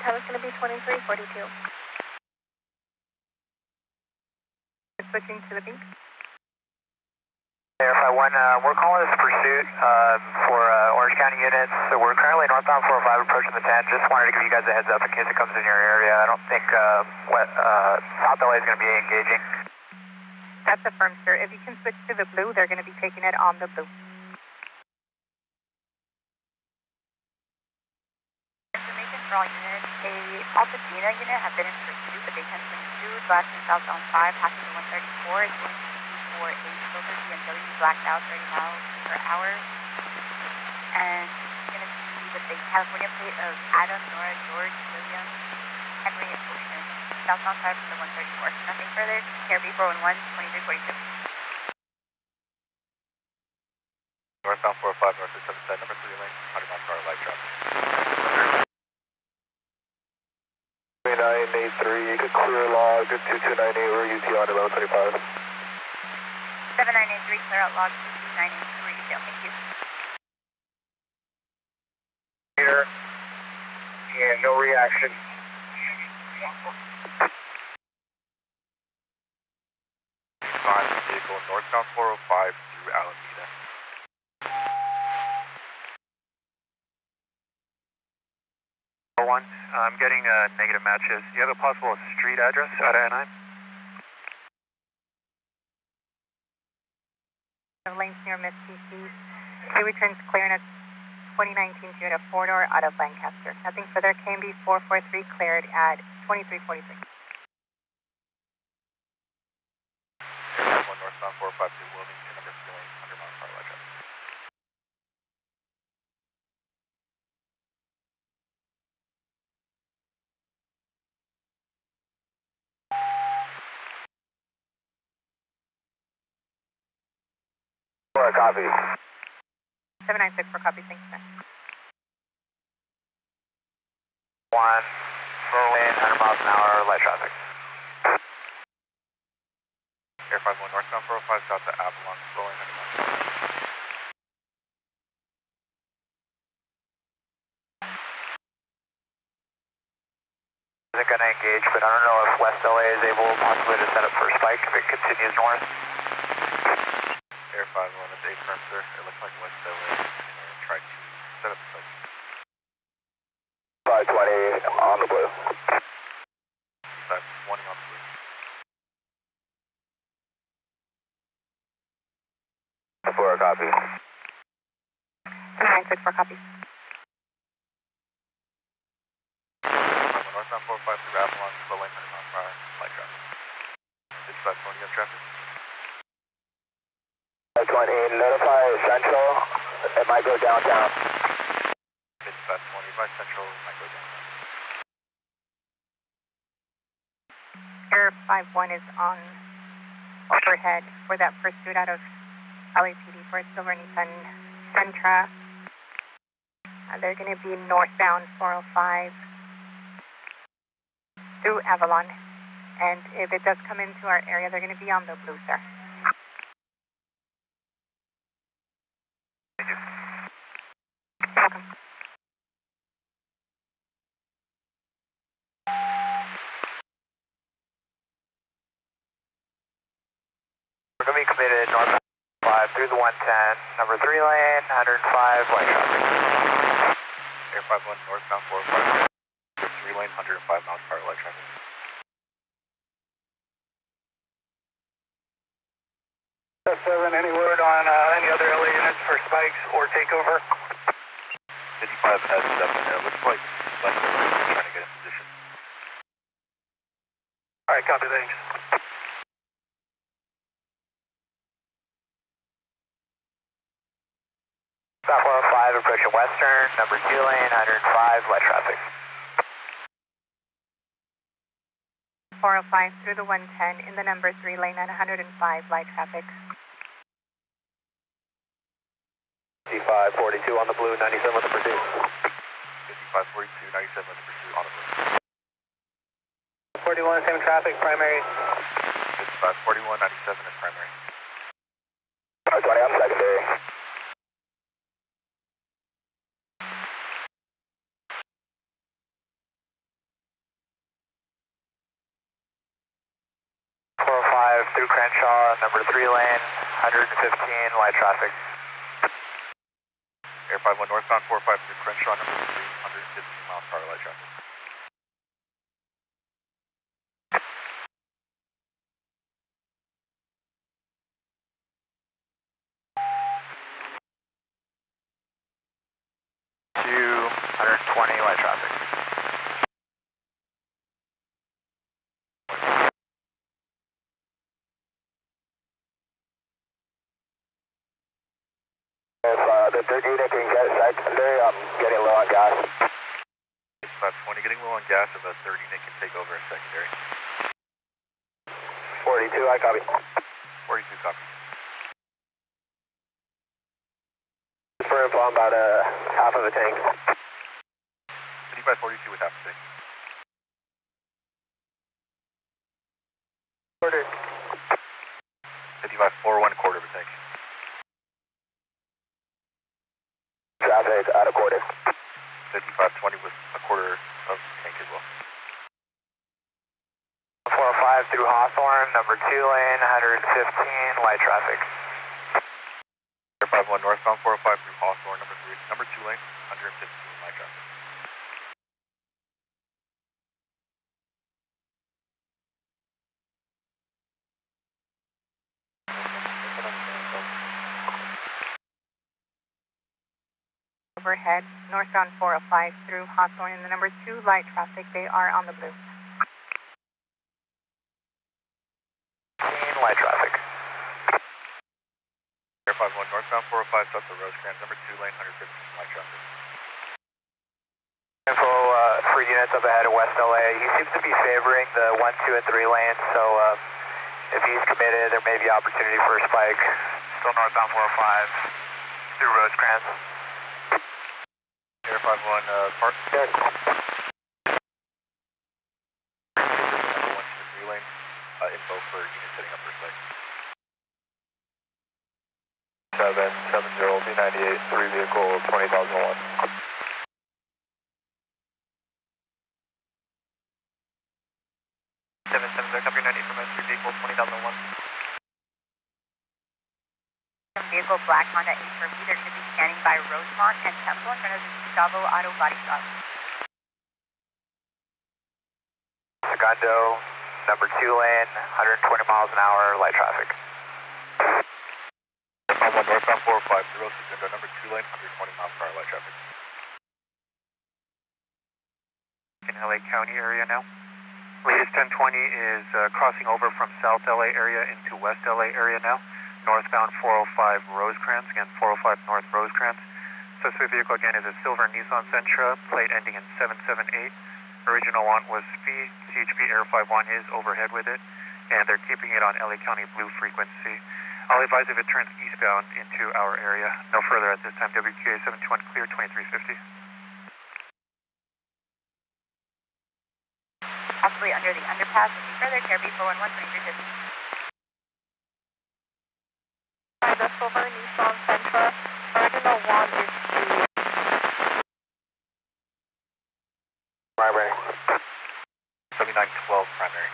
time is going to be 2342. Switching to the pink. Air 51, we're calling this pursuit for Orange County units. So we're currently northbound 405 approaching the 10. Just wanted to give you guys a heads up in case it comes in your area. I don't think South LA is going to be engaging. That's affirmed, sir. If you can switch to the blue, they're going to be taking it on the blue. Information for all units. A Altadena unit has been in pursuit, but they 1022, blasting southbound 5, passing the 134. It's going to be for a silver BMW blacked out 30 miles per hour. And it's going to be with a California plate of Adam, Nora, George, William, Henry, and Ocean. Southbound 5 from the 134. Nothing further. KRB 411, 2342. Northbound 405, north of 77, number 3 lane, 100 miles per hour light traffic. 3983, you could clear log 2298, we're UT on 1125. 7983, clear out log 2298, we're UT. Thank you. Here, and no reaction. Behind the vehicle, northbound 405 through Alameda. One, I'm getting negative matches. Do you have a possible street address out of Anaheim? Lanes near Miss CC. He returns clearance 2019 Toyota 4-door out of Lancaster. Nothing further. KMB 443 cleared at 2343. Air 1 northbound 405 through Wilmington, number 3 lane, 100 miles per hour light traffic. For a copy. 796 for copy. Thanks, sir. 1, full lane, 100 miles an hour, light traffic. Air 51 northbound 405 south to Avalon, slow lane, 100 miles per hour. Isn't going to engage, but I don't know if West LA is able possibly to set up for a spike if it continues north. Air 51 is 8 firm, sir. It looks like West LA is going to try to set up the spike. 520 on the blue. 520 on the blue. For a copy. 796 for copy. Northbound 405 through Avalon, slow lane, 100 miles per hour, light traffic. 6520 on traffic. 520, notify Central, it might go downtown. 6520, advise Central, might go down. Air 51 is on overhead for that pursuit out of LAPD for Silver Nissan Sentra. They're going to be northbound 405 through Avalon. And if it does come into our area, they're going to be on the blue, sir. Thank you. Welcome. We're going to be committed northbound 5 through the 110, number 3 lane, 105, light traffic. Air 51 northbound 405, 3 lane, 105 miles per hour, light traffic. 7, any word on any other LA units for spikes or takeover? 55 has 7 there. Looks like West LA is trying to get in position. Alright, copy, thanks. South 405 approaching Western, number 2 lane, 105, light traffic. 405 through the 110 in the number 3 lane at 105 light traffic. 5542 on the blue, 97 with the pursuit. 5542, 97 with the pursuit on the blue. 41, same traffic, primary. 5542, 4197 is primary. 520, I'm secondary. Through Crenshaw, number 3 lane, 115, light traffic. Air 51 northbound 45 through Crenshaw, number 3, 115 miles per hour light traffic. To 120, light traffic. If the third unit can get secondary, I'm getting low on gas. 520, getting low on gas if a third unit can take over a secondary. 42, I copy. 42 copy. For info, I'm about half of a tank. 5542 with half a tank. Order. 5541 quarter of a tank. Traffic out of quarter. 5520 with a quarter of the tank as well. 405 through Hawthorne, number 2 lane, 115, light traffic. Air 51 northbound 405 through Hawthorne, number 2 lane, 115 light traffic. Overhead, northbound 405 through Hawthorne and the number 2 light traffic. They are on the blue. Light traffic. Air 51 northbound 405 south of Rosecrans, number 2 lane, 115 light traffic. Info for units up ahead of West LA. He seems to be favoring the 1, 2, and 3 lanes, so if he's committed, there may be opportunity for a spike. Still northbound 405 through Rosecrans. Air 51 park. Good. Number 1 to the 3 lane. Info for units setting up for site. 770 B98, 3 vehicle 20,001. 770, copy 98 from S3 vehicle 20,001. Vehicle black Honda HRV. They're going to be standing by Rosemont and Temple in front of the Gustavo Auto Body Shop. Segundo, number 2 lane, 120 miles an hour, light traffic. 51 northbound 405 through Segundo, number 2 lane, 120 miles per hour light traffic. In LA County area now. Latest 1020 is crossing over from South LA area into West LA area now. Northbound 405 Rosecrans, again 405 North Rosecrans. Suspect vehicle again is a silver Nissan Sentra, plate ending in 778. Original one was speed, CHP Air 51 is overhead with it, and they're keeping it on LA County Blue frequency. I'll advise if it turns eastbound into our area. No further at this time. WQA 721 clear, 2350. Possibly under the underpass. Looking further, KRB 411, 2350. The silver Nissan Sentra. Original one is the Primary. 7912 primary.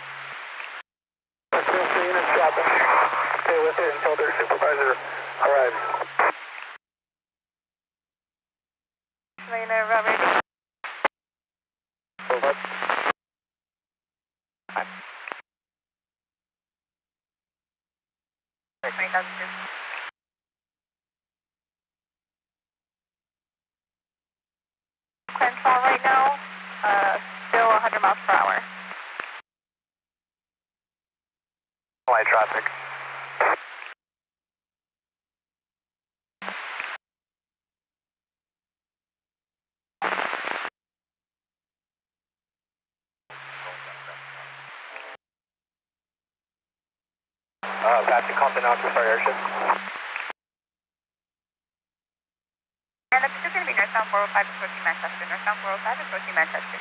Unit traffic. Stay with it until their supervisor arrives. Lena ready. Over. For 20,002. Crenshaw right now, still 100 miles per hour. Light traffic. Passing Compton out to start airship. And this is going to be northbound 405 approaching Manchester. Northbound 405 approaching Manchester.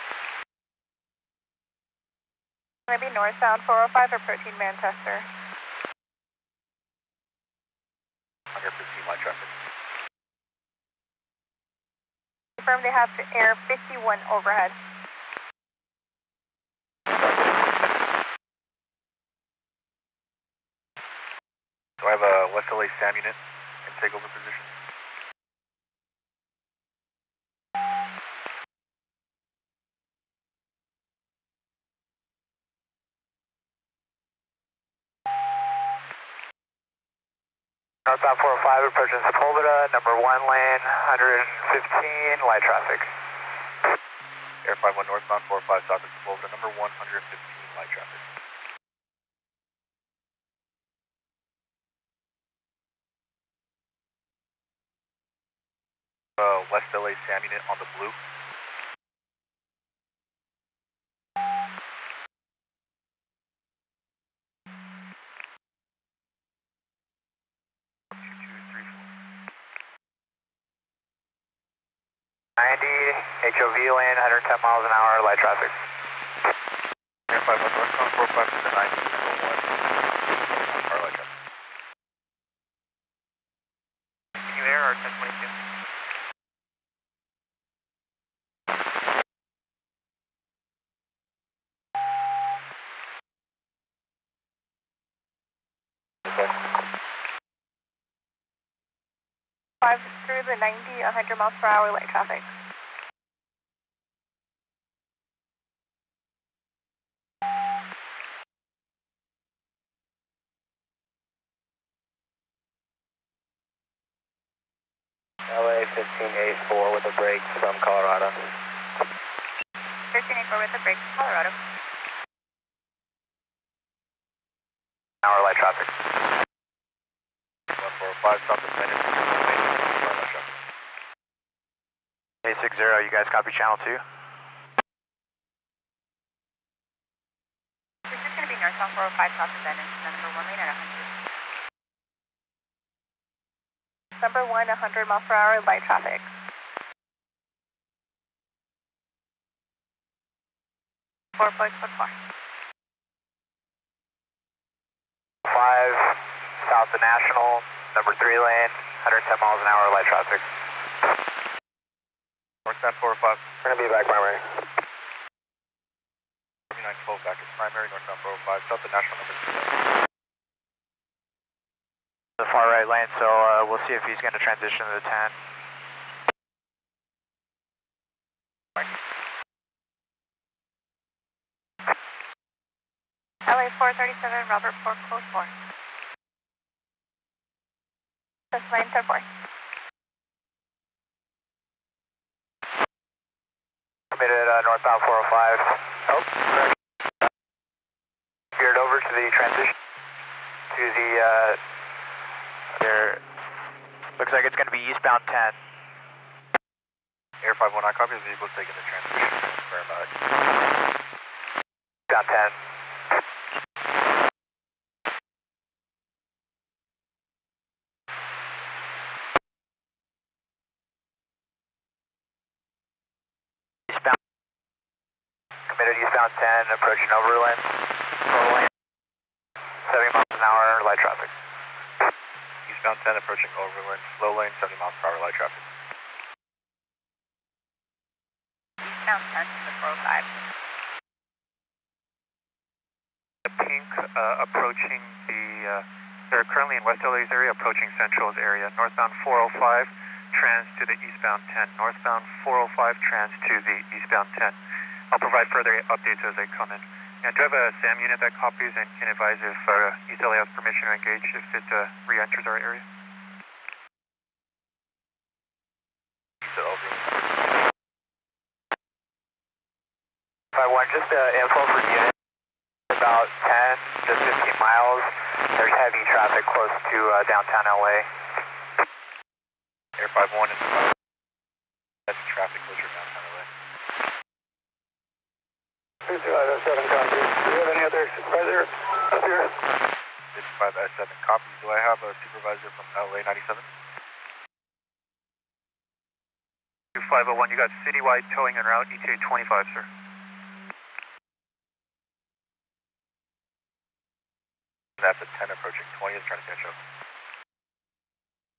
Going to be northbound 405 approaching Manchester. 115 light traffic. Confirm they have air 51 overhead. Do I have a West LA SAM unit in takeover position? Northbound 405 approaching Sepulveda, number 1 lane, 115, light traffic. Air 51 northbound 45 south of Sepulveda, number 115 light traffic. West LA SAM unit on the blue. HOV lane, 110 miles an hour, light traffic. Air 51 northbound 45 to the 901. Car light traffic. Continue air or 1022? Five through the 90, 100 miles per hour light traffic. LA 1584 with a break from Colorado. 1384 with a break, Colorado. Hour light traffic. 1405 south of Venice. Car light traffic. 860, you guys copy channel 2? This is going to be northbound 405 south of Venice, number 1 lane at 100. Number 1, 100 miles per hour, light traffic. Four. 5 south of National, number 3 lane, 110 miles an hour, light traffic. Northbound 405. We're going to be back primary. 3912 back at primary, northbound 405 south of National number 3. The far right lane, so we'll see if he's going to transition to the 10. LA 437, Robert 4, close 4. That's line 4. Committed northbound 405. Oh, veered over to the transition to the, there, looks like it's going to be eastbound 10. Air 51, I copy the vehicle taking the transition. Confirm Eastbound 10. Eastbound. Committed eastbound 10, approaching Overland. Total lane, 70 miles an hour, light traffic. Eastbound 10 approaching Overland, slow lane, 70 miles per hour light traffic. Eastbound 10 to the 405. The pink approaching the, they're currently in West LA's area, approaching Central's area. Northbound 405, trans to the eastbound 10. Northbound 405, trans to the eastbound 10. I'll provide further updates as they come in. And do you have a SAM unit that copies and can advise if East LA has permission to engage if it re-enters our area? So over. 51, just info for unit. About 10 to 15 miles. There's heavy traffic close to downtown LA. Air 51 and heavy traffic closure downtown LA. 7 copy. Do you have any other supervisor up here? 55S7 copy. Do I have a supervisor from LA 97? 2501, you got citywide towing en route, ETA 25, sir. That's a 10 approaching 20 is trying to catch up.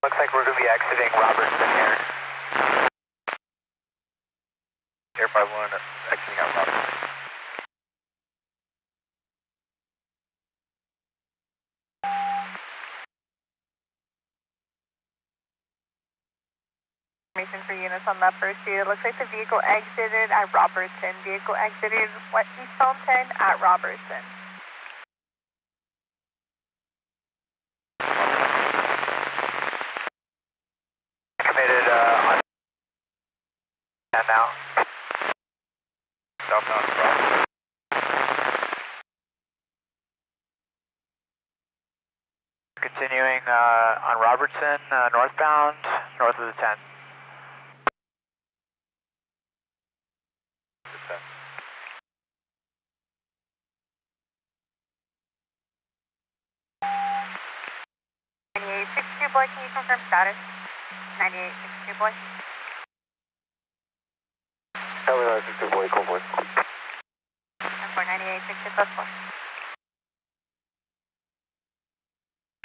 Looks like we're going to be exiting Robertson here. Air 51 exiting out Robertson. Information for units on that pursuit. It looks like the vehicle exited at Robertson. Vehicle exited East Fountain at Robertson. Committed on and now. Southbound Robertson. Continuing on Robertson, northbound, north of the 10. Boy, can you confirm status? 9862 boy. Hello, 62 boy, call voice. And for 9862 plus 4.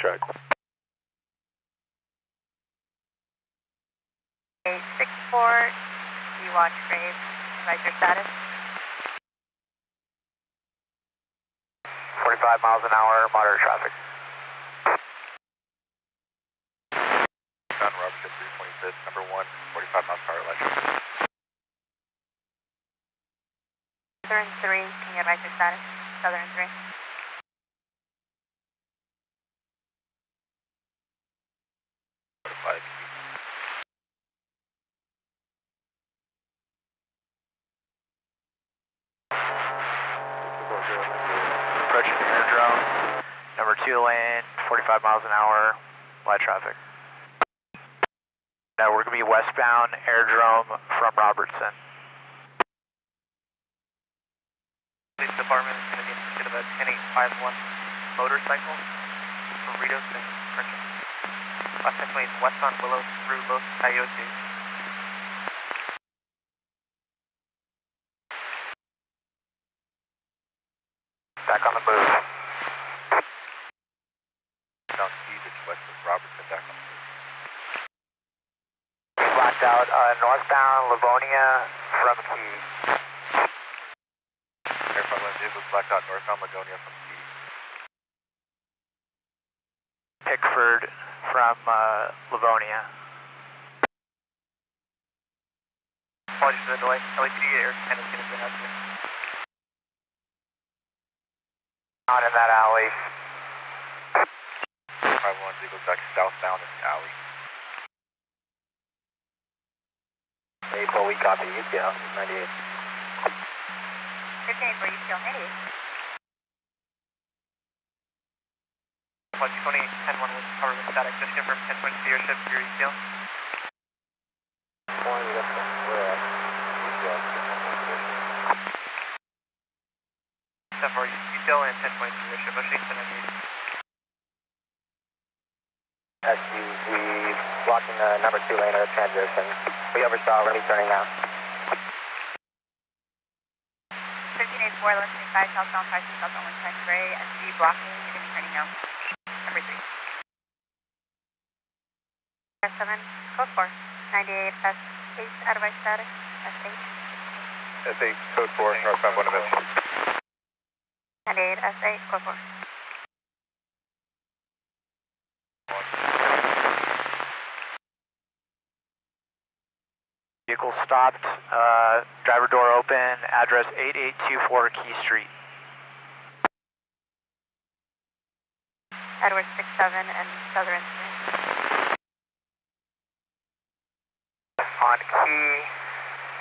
Track. 864, you watch grave, advise your status. 45 miles an hour, moderate traffic. On Robertson 325th, number 1, 45 miles per hour electric. Southern 3, can you advise your status? Southern 3. Approaching the aerodrome, number 2 lane, 45 miles an hour, light traffic. Now we're going to be westbound aerodrome from Robertson. Police department is going to be in pursuit of a 10851 motorcycle for Ritos and Princeton. Last estimate is west on Willow through Los Coyotes. Back on the move. Southeast is west of Robertson, back on the move. Blacked out northbound Livonia from Key. Air 51 vehicles blacked out northbound Lagonia from Key. Pickford from Livonia. Apologies for the delay. LAPD Air 10 is going to be out here. Out in that alley. 51 vehicles back southbound in the alley. April, we copy UTL 98. 15 for UTL 98. Apologies, 2010-1 was covered with static. Just confirm 10 points to your ship, your ETL. For UTL and 10 points to your ship, Washington 98. SUV blocking the number 2 lane of the transition. We oversaw, we're going to be turning now. 1584, left 25, southbound 5 southbound 110 gray, SUV blocking, you're going to be turning now. Number 3. 7, code 4, 98 S8, advice status, S8. S8, code 4, northbound Buenaventura. 98 S8, code 4. Vehicle stopped, driver door open, address 8824 Key Street. Edward 67 and Southern 3. On Key,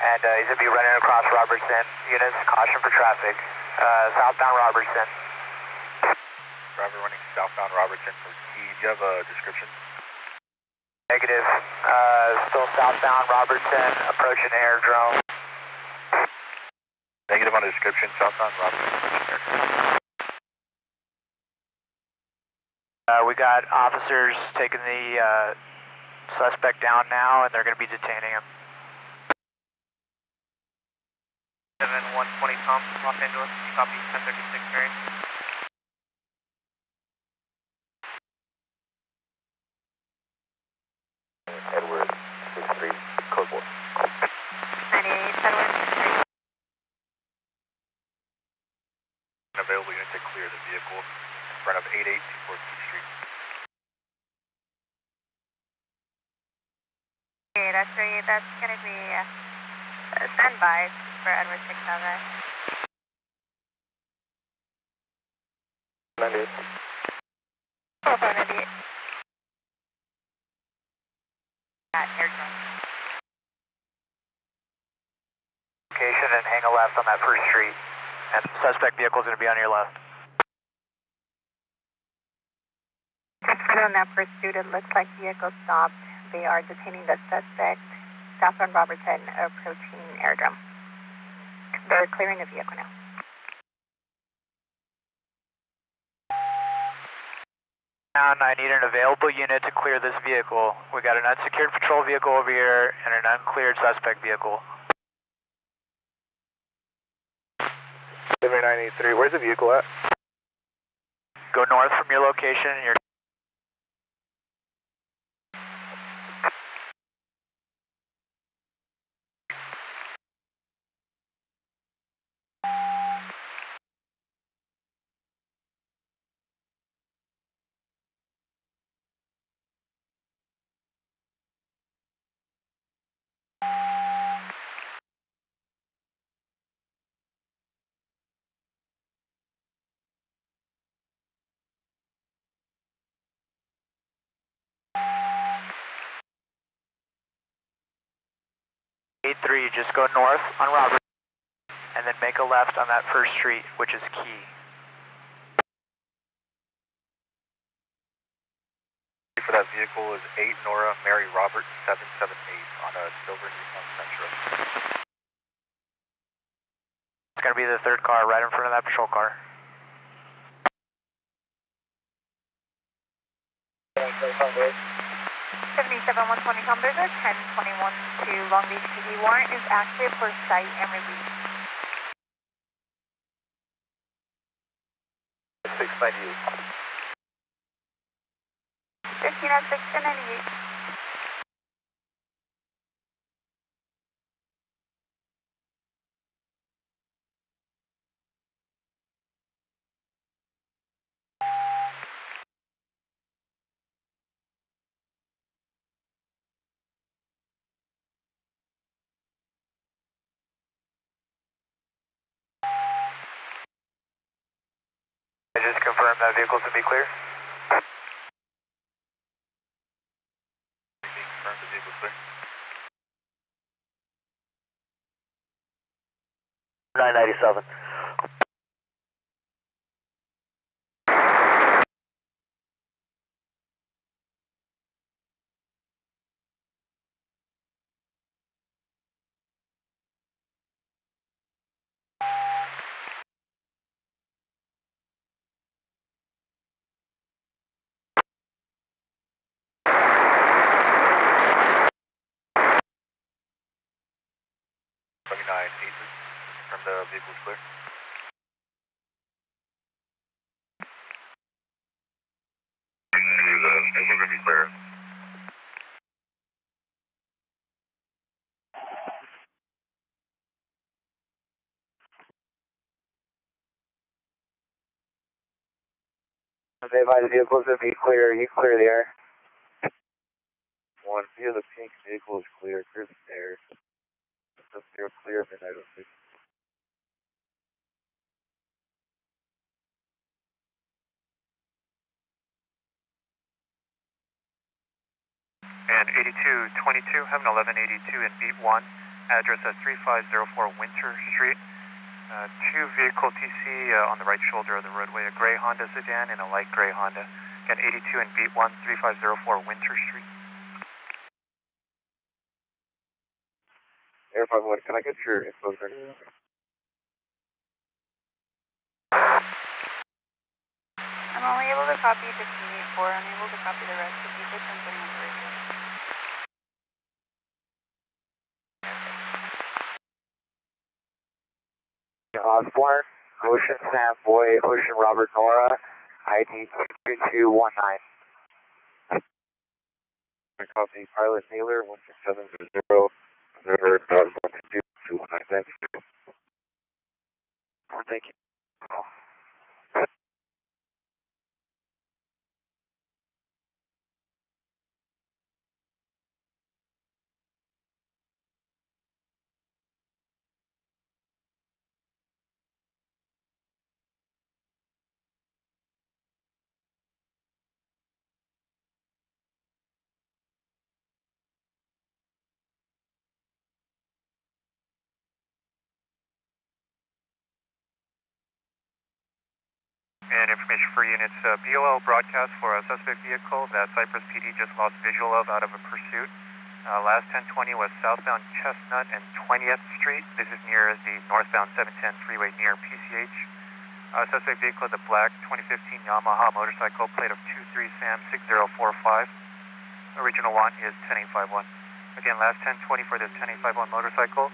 and he's going to be running across Robertson. Units, caution for traffic. Southbound Robertson. Driver running southbound Robertson for Key. Do you have a description? Negative. Still southbound Robertson, approaching aerodrome. Negative on the description, southbound Robertson, approaching aerodrome. We got officers taking the suspect down now, and they're going to be detaining him. 7120 Tom, Los Angeles, you copy 1036 Mary. available unit to clear the vehicle in front of 8824 P Street. Okay, that's great. That's going to be standby for Edward 67. 98. Oh, 98. At airdrome. Location and hang a left on that first street. And suspect vehicle is going to be on your left. On that pursuit, it looks like vehicle stopped. They are detaining the suspect southbound Robertson approaching airdrome. They're clearing the vehicle now. I need an available unit to clear this vehicle. We got an unsecured patrol vehicle over here and an uncleared suspect vehicle. 7983, where's the vehicle at? Go north from your location and you're 83, just go north on Robert and then make a left on that first street, which is key. For that vehicle is 8 Nora Mary Robert 778 on a silver Nissan Sentra. It's going to be the third car right in front of that patrol car. 77-120 Hamburger, 1021 to Long Beach PD. Warrant is active for cite and release. 698. 15 at 698. I just confirmed that vehicle's going to be clear. Being confirmed the vehicle's clear. 997. From the vehicle's clear. It's going to be clear. They advise the vehicle's going to be clear. You clear the air. One, view the pink vehicle is clear. Clear the stairs. They're clear for 906. And 8222, have an 1182 in beat 1. Address at 3504 Winter Street. Two vehicle TC on the right shoulder of the roadway, a gray Honda sedan and a light gray Honda. Again, 82 in beat 1, 3504 Winter Street. Air 51, can I get your info, sir? I'm only able to copy 58-4, unable to copy the rest of you, but I'm putting on the radio. Osborne, Ocean Sam Boy, Ocean Robert Nora, ID 2219. I copy Pilot Taylor, 16700, River, 122, 219. Thank you. And information for units, BOL broadcast for a suspect vehicle that Cypress PD just lost visual of out of a pursuit. Last 1020 was southbound Chestnut and 20th Street. This is near the northbound 710 freeway near PCH. Suspect vehicle is a black 2015 Yamaha motorcycle, plate of 23 Sam 6045. Original want is 10851. Again, last 1020 for this 10851 motorcycle.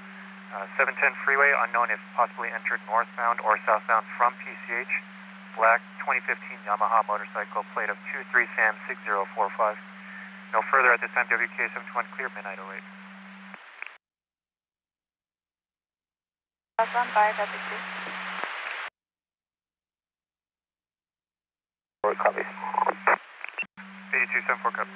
710 freeway, unknown if possibly entered northbound or southbound from PCH. Black 2015 Yamaha motorcycle, plate of 23 Sam 6045. No further at this time, WK 71 clear, midnight 08. Southbound 5, that's it. Forward copies. 8274 copies.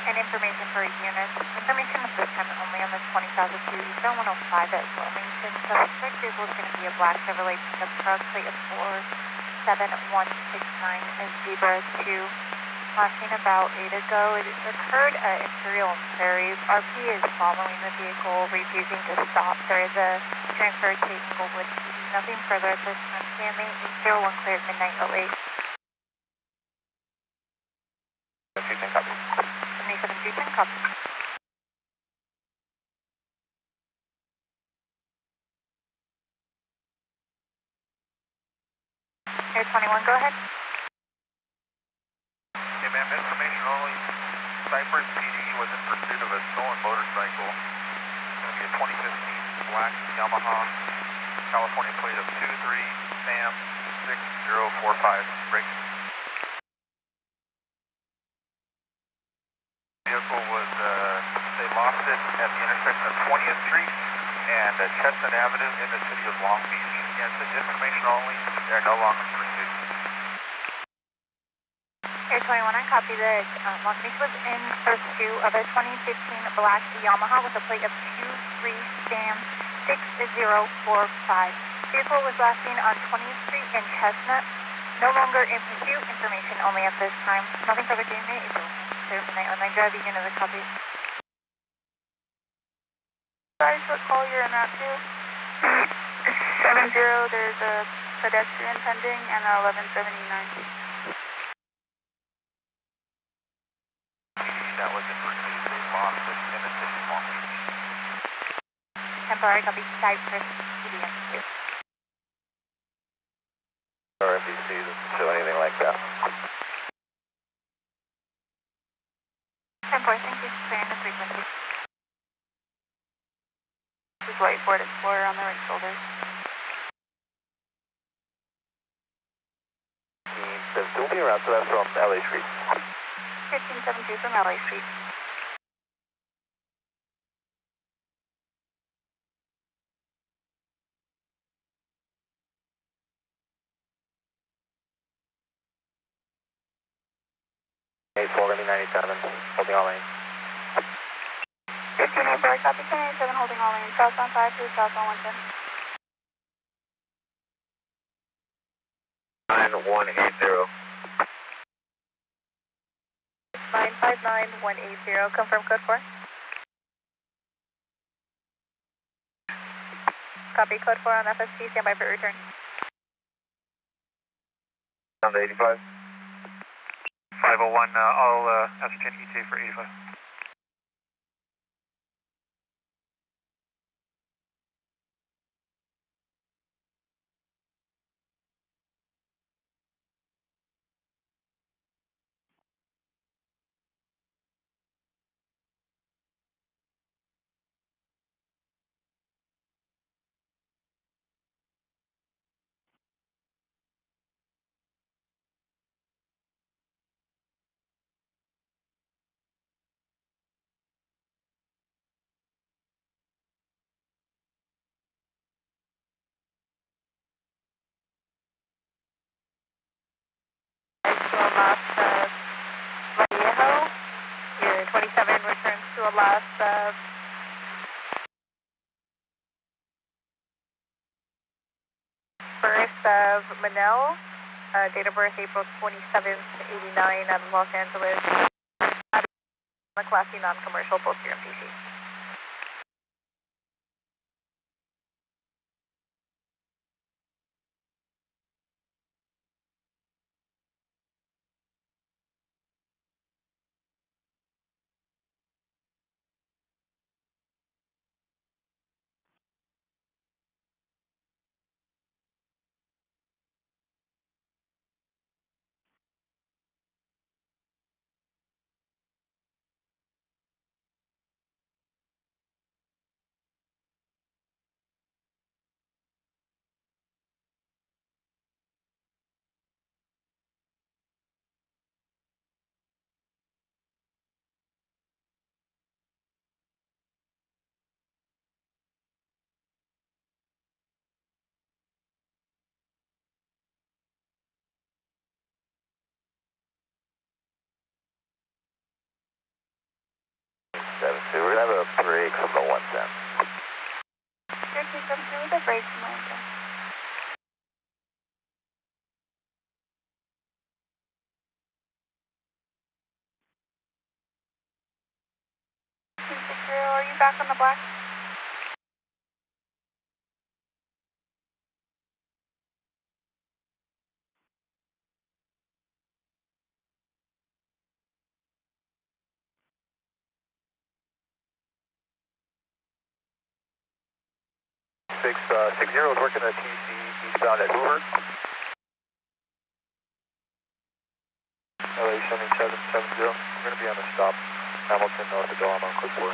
And information for units. Information at this time only on the 20,002 Eastern 105 at Wilmington. So the suspect vehicle is going to be a black Chevrolet pickup truck, plate of 47169 Zebra 2. Last seen about 8 ago. It occurred at Imperial and Prairie. RP is following the vehicle, refusing to stop. There is a transfer to Inglewood PD. Nothing further at this time. CMA 801 clear at midnight 08. 7210 copies. 77 copy. Air 21, go ahead. Hey ma'am, information only. Cypress PD was in pursuit of a stolen motorcycle. It's going to be a 2015 black Yamaha, California plate of 23 Sam 6045. Break. Vehicle was, they lost it at the intersection of 20th Street and Chestnut Avenue in the city of Long Beach. Again, it's information only. They're no longer in pursuit. Air 21, I copy that Long Beach was in pursuit of a 2015 black Yamaha with a plate of 23 Sam 6045. Vehicle was last seen on 20th Street in Chestnut. No longer in pursuit. Information only at this time. Nothing further to me. Clear midnight 09. Drive the unit of copy. Guys, what call you're in route to? 70, there's a pedestrian pending and 1179. That was in pursuit. They lost it in the city of Long Beach. Temporary copy. Cypress PDM. Or NBC doesn't show anything like that. 10-4, thank you. Clearing the frequency. This is White Ford Explorer on the right shoulder. 1572 will be around, so that's from LA Street. 1572 from LA Street. Hey, 497, holding all lanes. 1584, copy 1087, holding all lanes. Southbound 5 to southbound 110. 9180. 959180, confirm code 4. Copy code 4 on FST, standby for return. On the 85. 501, I'll ascertain ETA for 85. Vallejo, unit 27 returns to a loss of first of Manel, date of birth April 27th, 89 out of Los Angeles, a classy non-commercial, both here in PC. have a break from the 110. 1372 with a break from the 110. Are you back on the black? Six 60 is working at TC eastbound at Hoover. LA 7770. We're going to be on a stop. Hamilton north of Dawn on Clipboard.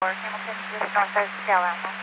Or Hamilton just north of Del Alamo.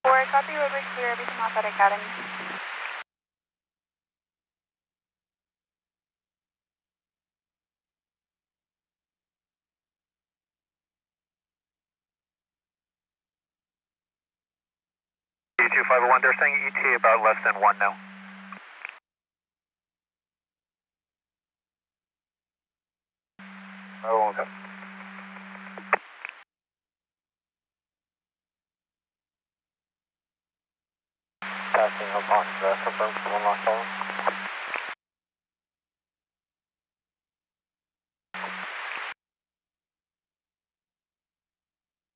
Or copy roadway clear, everything off at Academy. D2501, they're saying ETA about less than 1 now. Oh, okay. Passing up on confirmed one last call.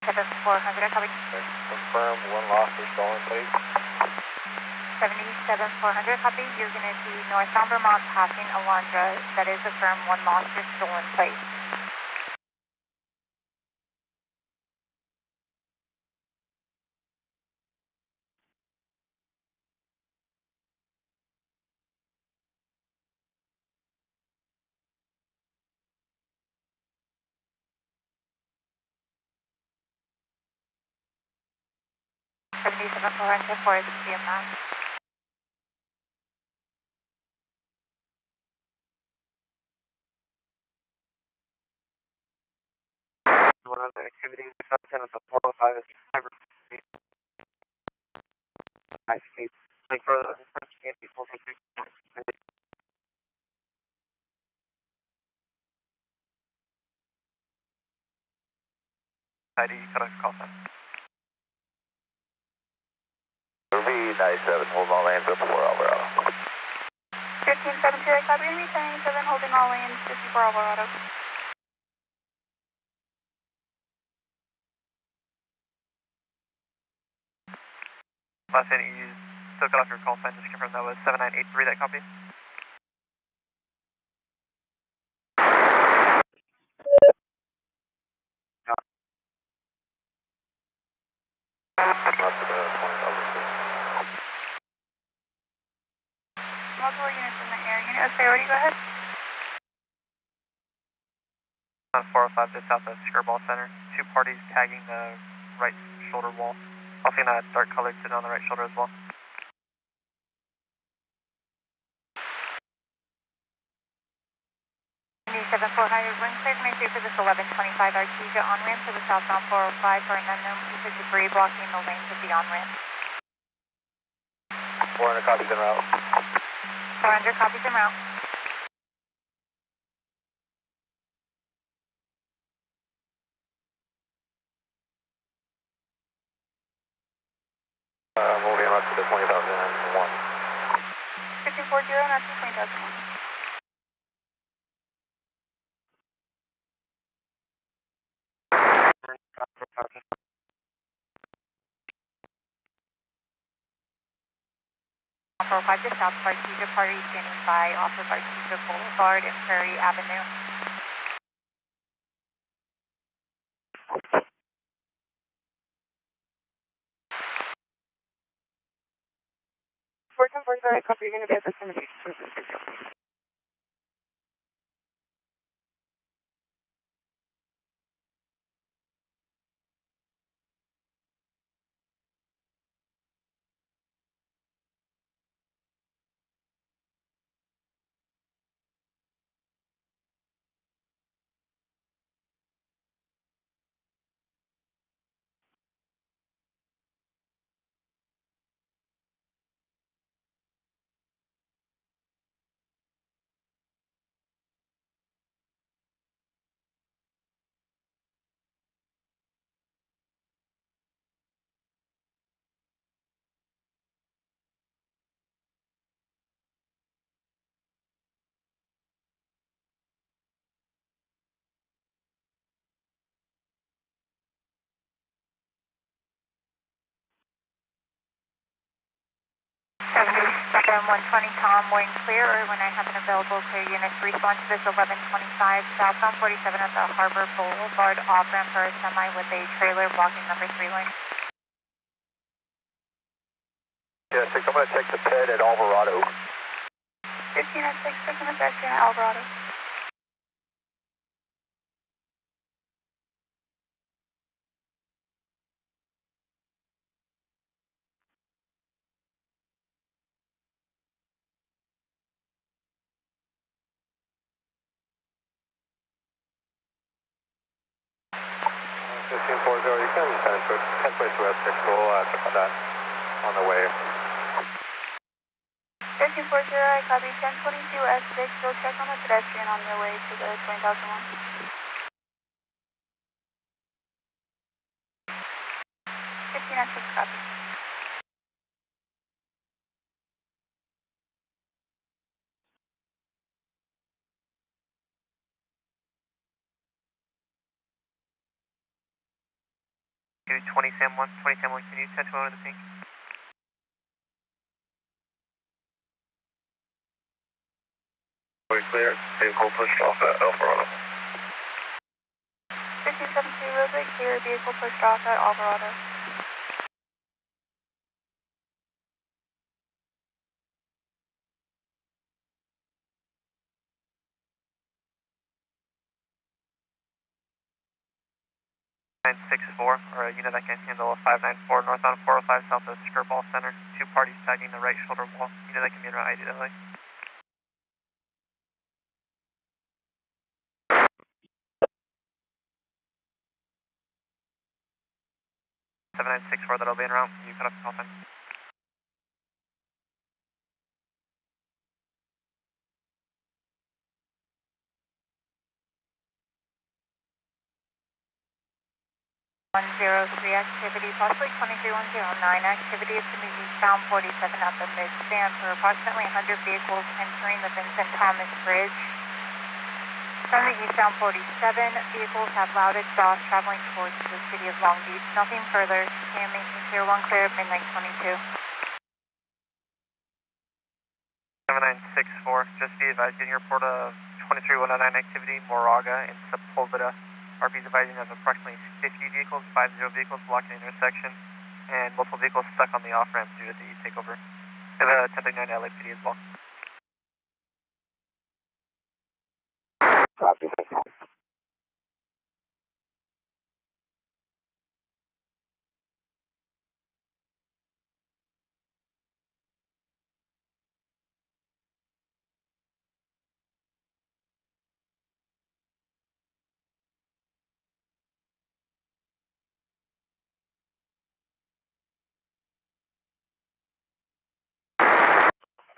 7400, copy. Confirm one lost or stolen plate. 77400, copy. You're going to be northbound Vermont passing Alondra. That is affirmed, one lost or stolen plate. Seventy-seven 400 for the CMS. One other activity, subset of the 405 is cyber. I see. Like for the first can't be 456. ID, cut off call sign. Ruby 97, hold all lanes up 4 Alvarado. 1372, copy. Me 77, holding all lanes, 54 Alvarado. Last thing you still cut off your call sign, just confirm that was 7983, that copy? Multiple units in the air. Unit authority, go ahead. On 405 just south of Skirball Center. Two parties tagging the right shoulder wall. Also in a dark colored sitting on the right shoulder as well. 77400, wind clear, coming through for this 1125 Artesia on-ramp to the southbound 405 for an unknown piece of debris blocking the lanes of the on-ramp. 400 copies en route. 400 copies en route. Moving up to the 20,001. 1540, not to 20,001. Four five just south of Artesia, party standing by off of Artesia Boulevard and Prairie Avenue. 410 copy, you're going to be at the cemetery. Spectrum 120 Tom, waiting clear, or when I have an available clear unit to respond to this 1125 southbound 47 at the Harbor Boulevard off-ramp for a semi with a trailer blocking number 3 lane. Yeah, 6, I'm going to check the ped at Alvarado. 15 at 6, checking the pedestrian at Alvarado. You can 10.2 S6, we'll check on that on the way. 1340, I copy 1022 S6, go check on the pedestrian on your way to the 20,001. 15 at 6, copy. To 20 Sam 1, can you send to over the pink? We're clear, vehicle pushed off at Alvarado. 1572 roadway clear, vehicle pushed off at Alvarado. Nine six four, or a unit that can handle a 594 northbound 405 south of Skirball Center. 2 parties tagging the right shoulder wall. Unit that can be in around IDW. 7964, that'll be in route. You cut off the call sign. Activity, possibly 23109 activity. It's going to be eastbound 47 at the mid-stand for approximately 100 vehicles entering the Vincent Thomas Bridge. From the eastbound 47, vehicles have loud exhaust traveling towards the city of Long Beach. Nothing further. Can maintain clear, 1 clear, midnight 22. 7964, just be advised, getting your report of 23109 activity, Moraga and Sepulveda. RP's advising of approximately 50 vehicles, 50 vehicles blocking the intersection, and multiple vehicles stuck on the off-ramp due to the takeover. We have a 1039 LAPD as well. Copy.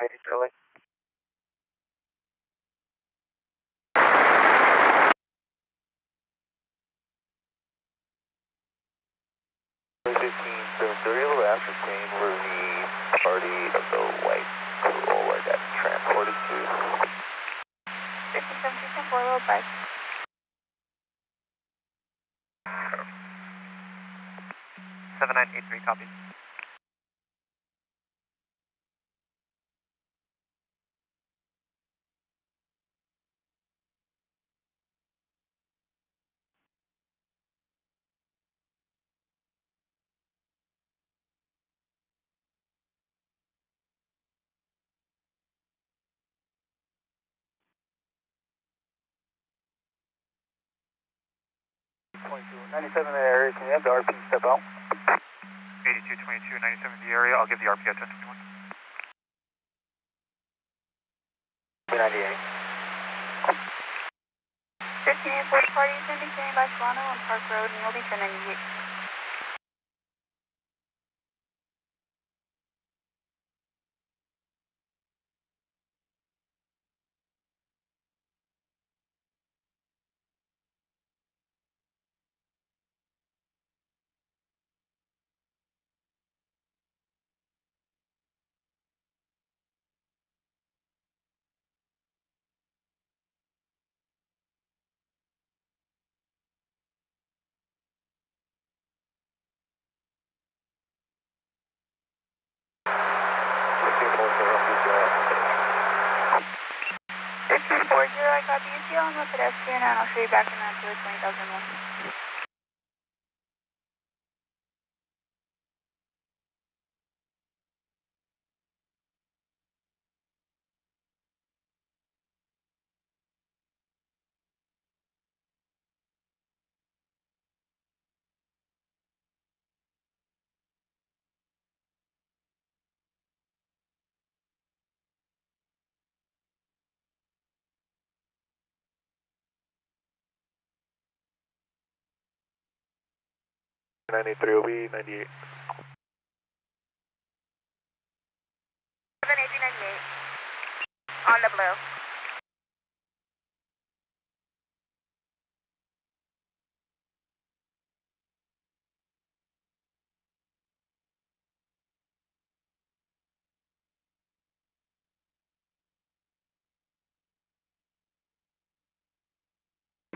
Maybe Charlie. So you're a little after seeing where the party of the white Corolla got transported to. 1572 4 by 7983, copy. 97 in the area, can you have the RP step out? 8222, 97 in the area, I'll give the RP at 1021. 98. 1540 party is indicating by Solano on Park Road, and you'll be 1098. I got the UCL on the pedestrian, and I'll show you back in that to 20,001. OB, 98. 1898. On the blue.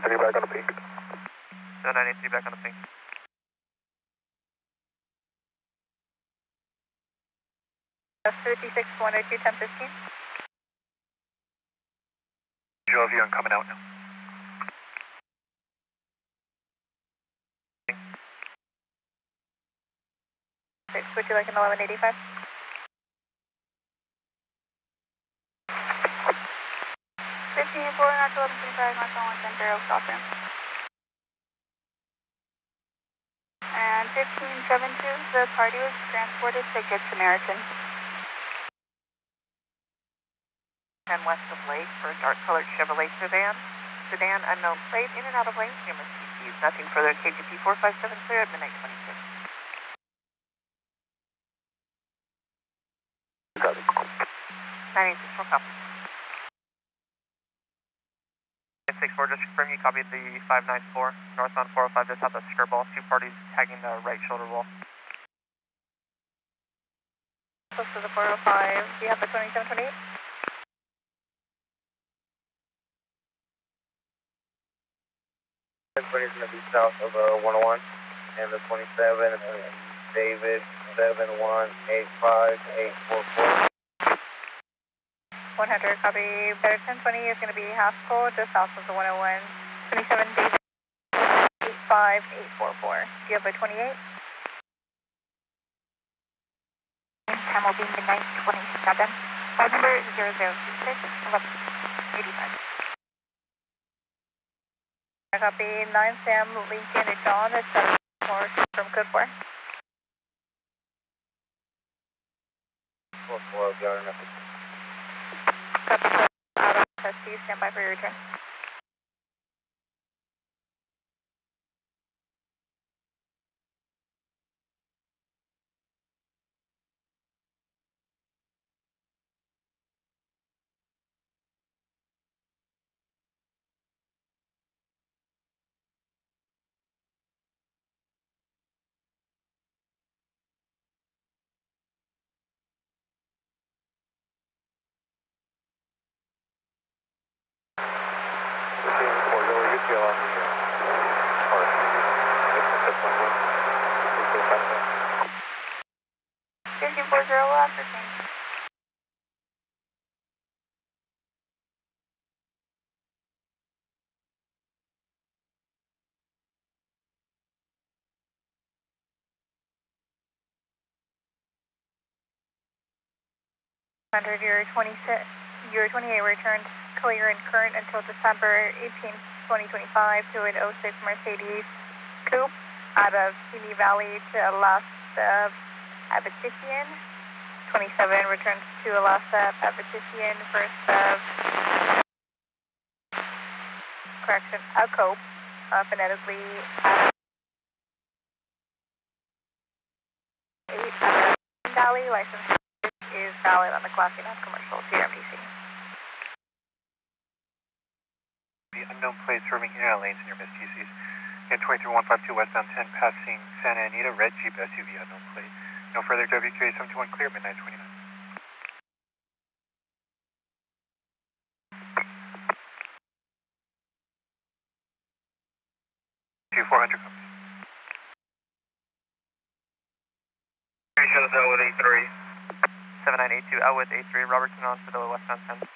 Three back on the pink. 983 back on the pink. That's 36 102 1015. Visual of you, I'm coming out now. Would you like an 1185? 1584, not 1125, not 110, stop in. And 1572, the party was transported to Good Samaritan. And west of Lake for a dark-colored Chevrolet sedan. Sedan unknown plate, in and out of lanes, numerous TCs. Nothing further, KGP 457 clear at midnight 26. Got it. 986 for copy. 964, just confirm you copied the 594, northbound 405, just south of skirt ball, two parties tagging the right shoulder wall. Close to the 405. Do you have the 2728? Everybody's going to be south of 101 and the 27 and David 7185844. 100, copy. Better 1020 is going to be Haskell, just south of the 101. 27 David 85844. Do you have a 28? Time will be midnight 27. Phone number 0026 1185. Copy. 9 Sam, Lincoln, and John. It's 7 more from Code 4. 412, got enough. Copy. Out of SC. Stand by for your return. After change. Your 28 returned clear and current until December 18, 2025 to an 06 Mercedes Coop out of Simi Valley to Alasta Abitissian. 27 returns to Alasta Abitissian, first of, correction, a Coop, phonetically, 8 Valley, license is valid on the Class A non-commercial CRMDC. The unknown plate serving inner lanes in your Miss TCs. And 23152 westbound 10 passing Santa Anita, red Jeep SUV unknown plate. No further WQA 721 clear, midnight 29. 400 comes. Shows out with 83. 7982 out with 83, Robertson on Sedona westbound 10.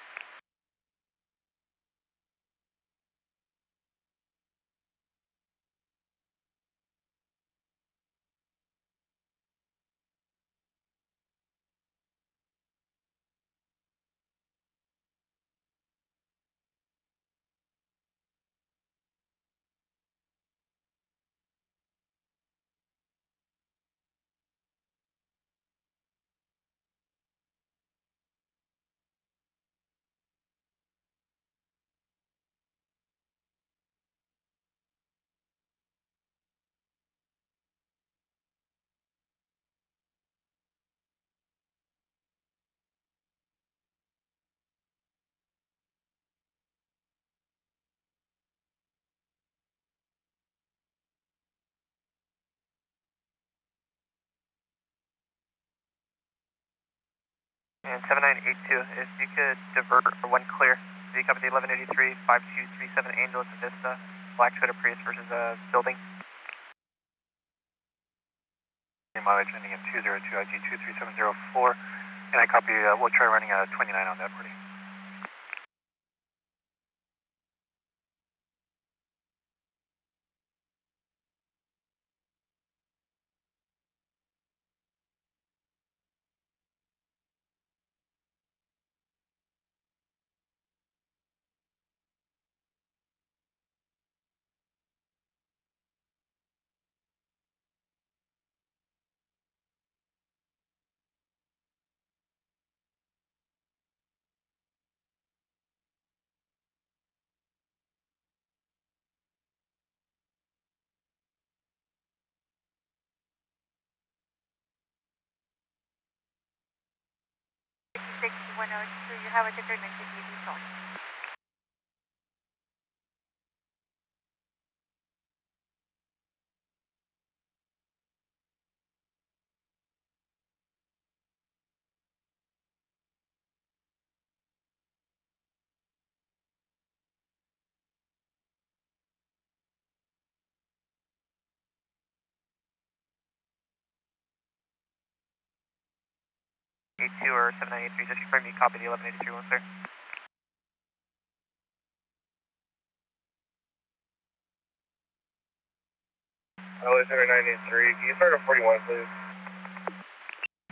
And 7982, if you could divert for one clear. If you copy the 1183, 5237 Angel to Vista, black Toyota Prius versus a building. Mileage ending in 202 IG 23704. And I copy, we'll try running 29 on that party. You have a ticket next to TV phone. Two or 7983, just confirm you copy the 1183 one, sir. LA 7983, can you start at 41, please?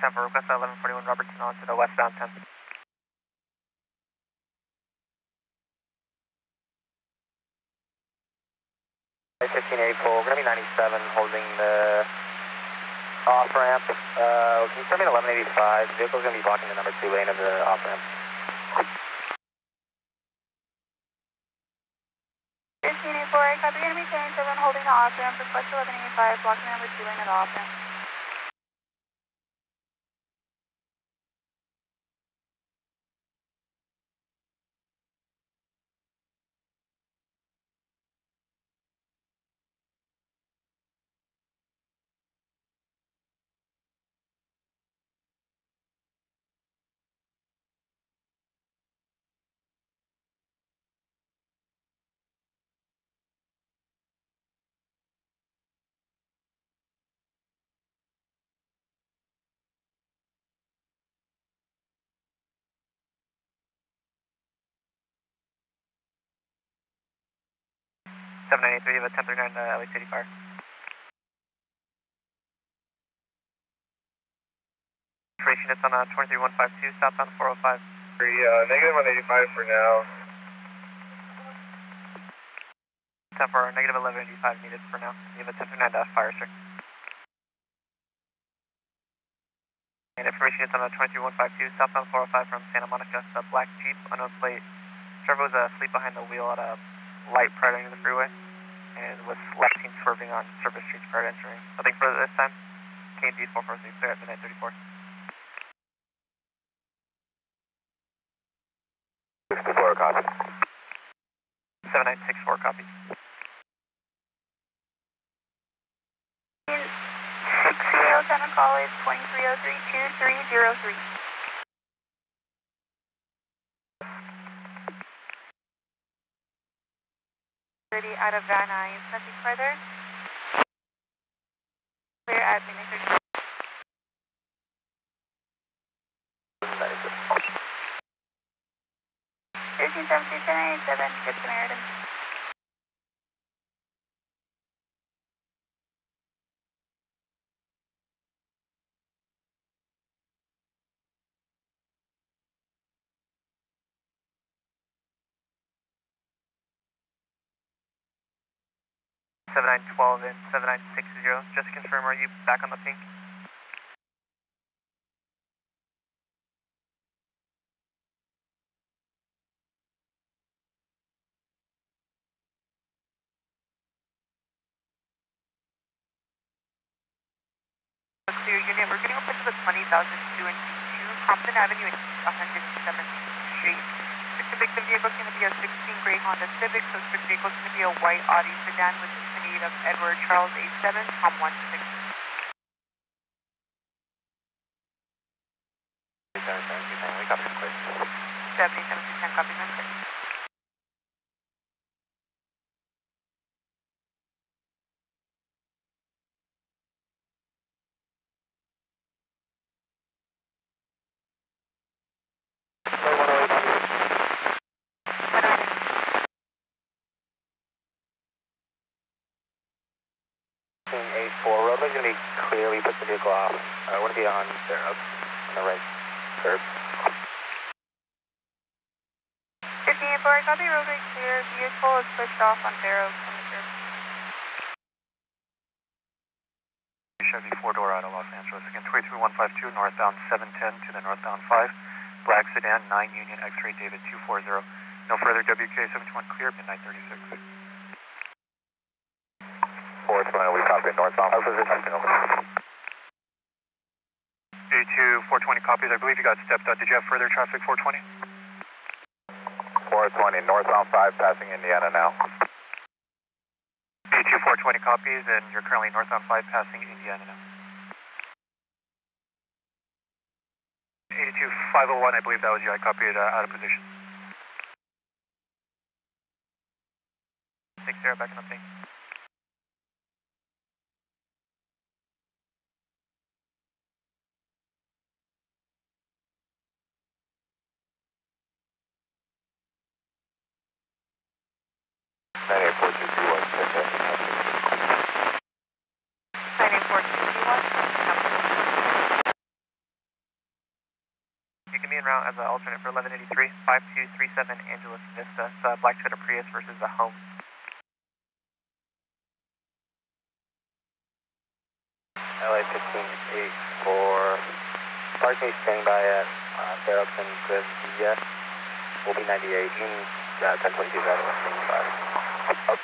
Time for request 1141 Robertson on to the westbound 10. 15-8 full, we're going to be 97, holding the off-ramp. Can you start me at 1185? The vehicle's going to be blocking the number 2 lane of the off-ramp. 1584, copy enemy 10-7, holding the off-ramp, request 1185, blocking number 2 lane of the off-ramp. You have a 1039 LA City Fire. Information, it's on 23152, southbound 405. Negative 185 for now. 10 for negative 1185 needed for now. You have a 10-9 fire, sir. And information is on the 23152 southbound 405 from Santa Monica. It's a black Jeep, unknown plate. Driver was asleep behind the wheel at a light prior to entering the freeway and was last seen swerving on surface streets prior to entering. Nothing further this time. KD 443 clear at midnight 34. 64 copy. 7964 copy. 60 Santa College 2303-2303. Out of Van Nuys, nothing further. Clear at minute 34. 1373-1087, good Samaritan. Seven 7912 and 7960. Just to confirm, are you back on the pink? Clear unit, we're getting up into the 20,002 and 2 Compton Avenue and 107th Street. Specific, the vehicle is going to be a 16 gray Honda Civic, so the vehicle is going to be a white Audi sedan with the of Edward Charles 87, Tom 16. 7710 copy, man, clear. Roadway's going to be clearly put the vehicle off. I want to be on there, up on the right curb. 58-4, copy, roadway clear. Vehicle is pushed off on Barrow on the curb. Chevy 4-door out of Los Angeles. Again, 23152 northbound 710 to the northbound 5. Black sedan, 9 Union X-ray David 240. No further WK71 clear, midnight 36. 420, we copy northbound. Our position. 82 420 copies. I believe you got stepped out. Did you have further traffic 420? 420, northbound 5 passing Indiana now. 82 420 copies, and you're currently northbound 5 passing Indiana now. 82 501, I believe that was you. I copied out of position. 60 back in the pink. You can be en route as an alternate for 1183, 5237 Angeles Vista. It's a black Toyota Prius versus a home. LA 15-8 for parking standing by at Barrowton Grid yes. Will be 98 in 1022 driving lane 5. 58-4,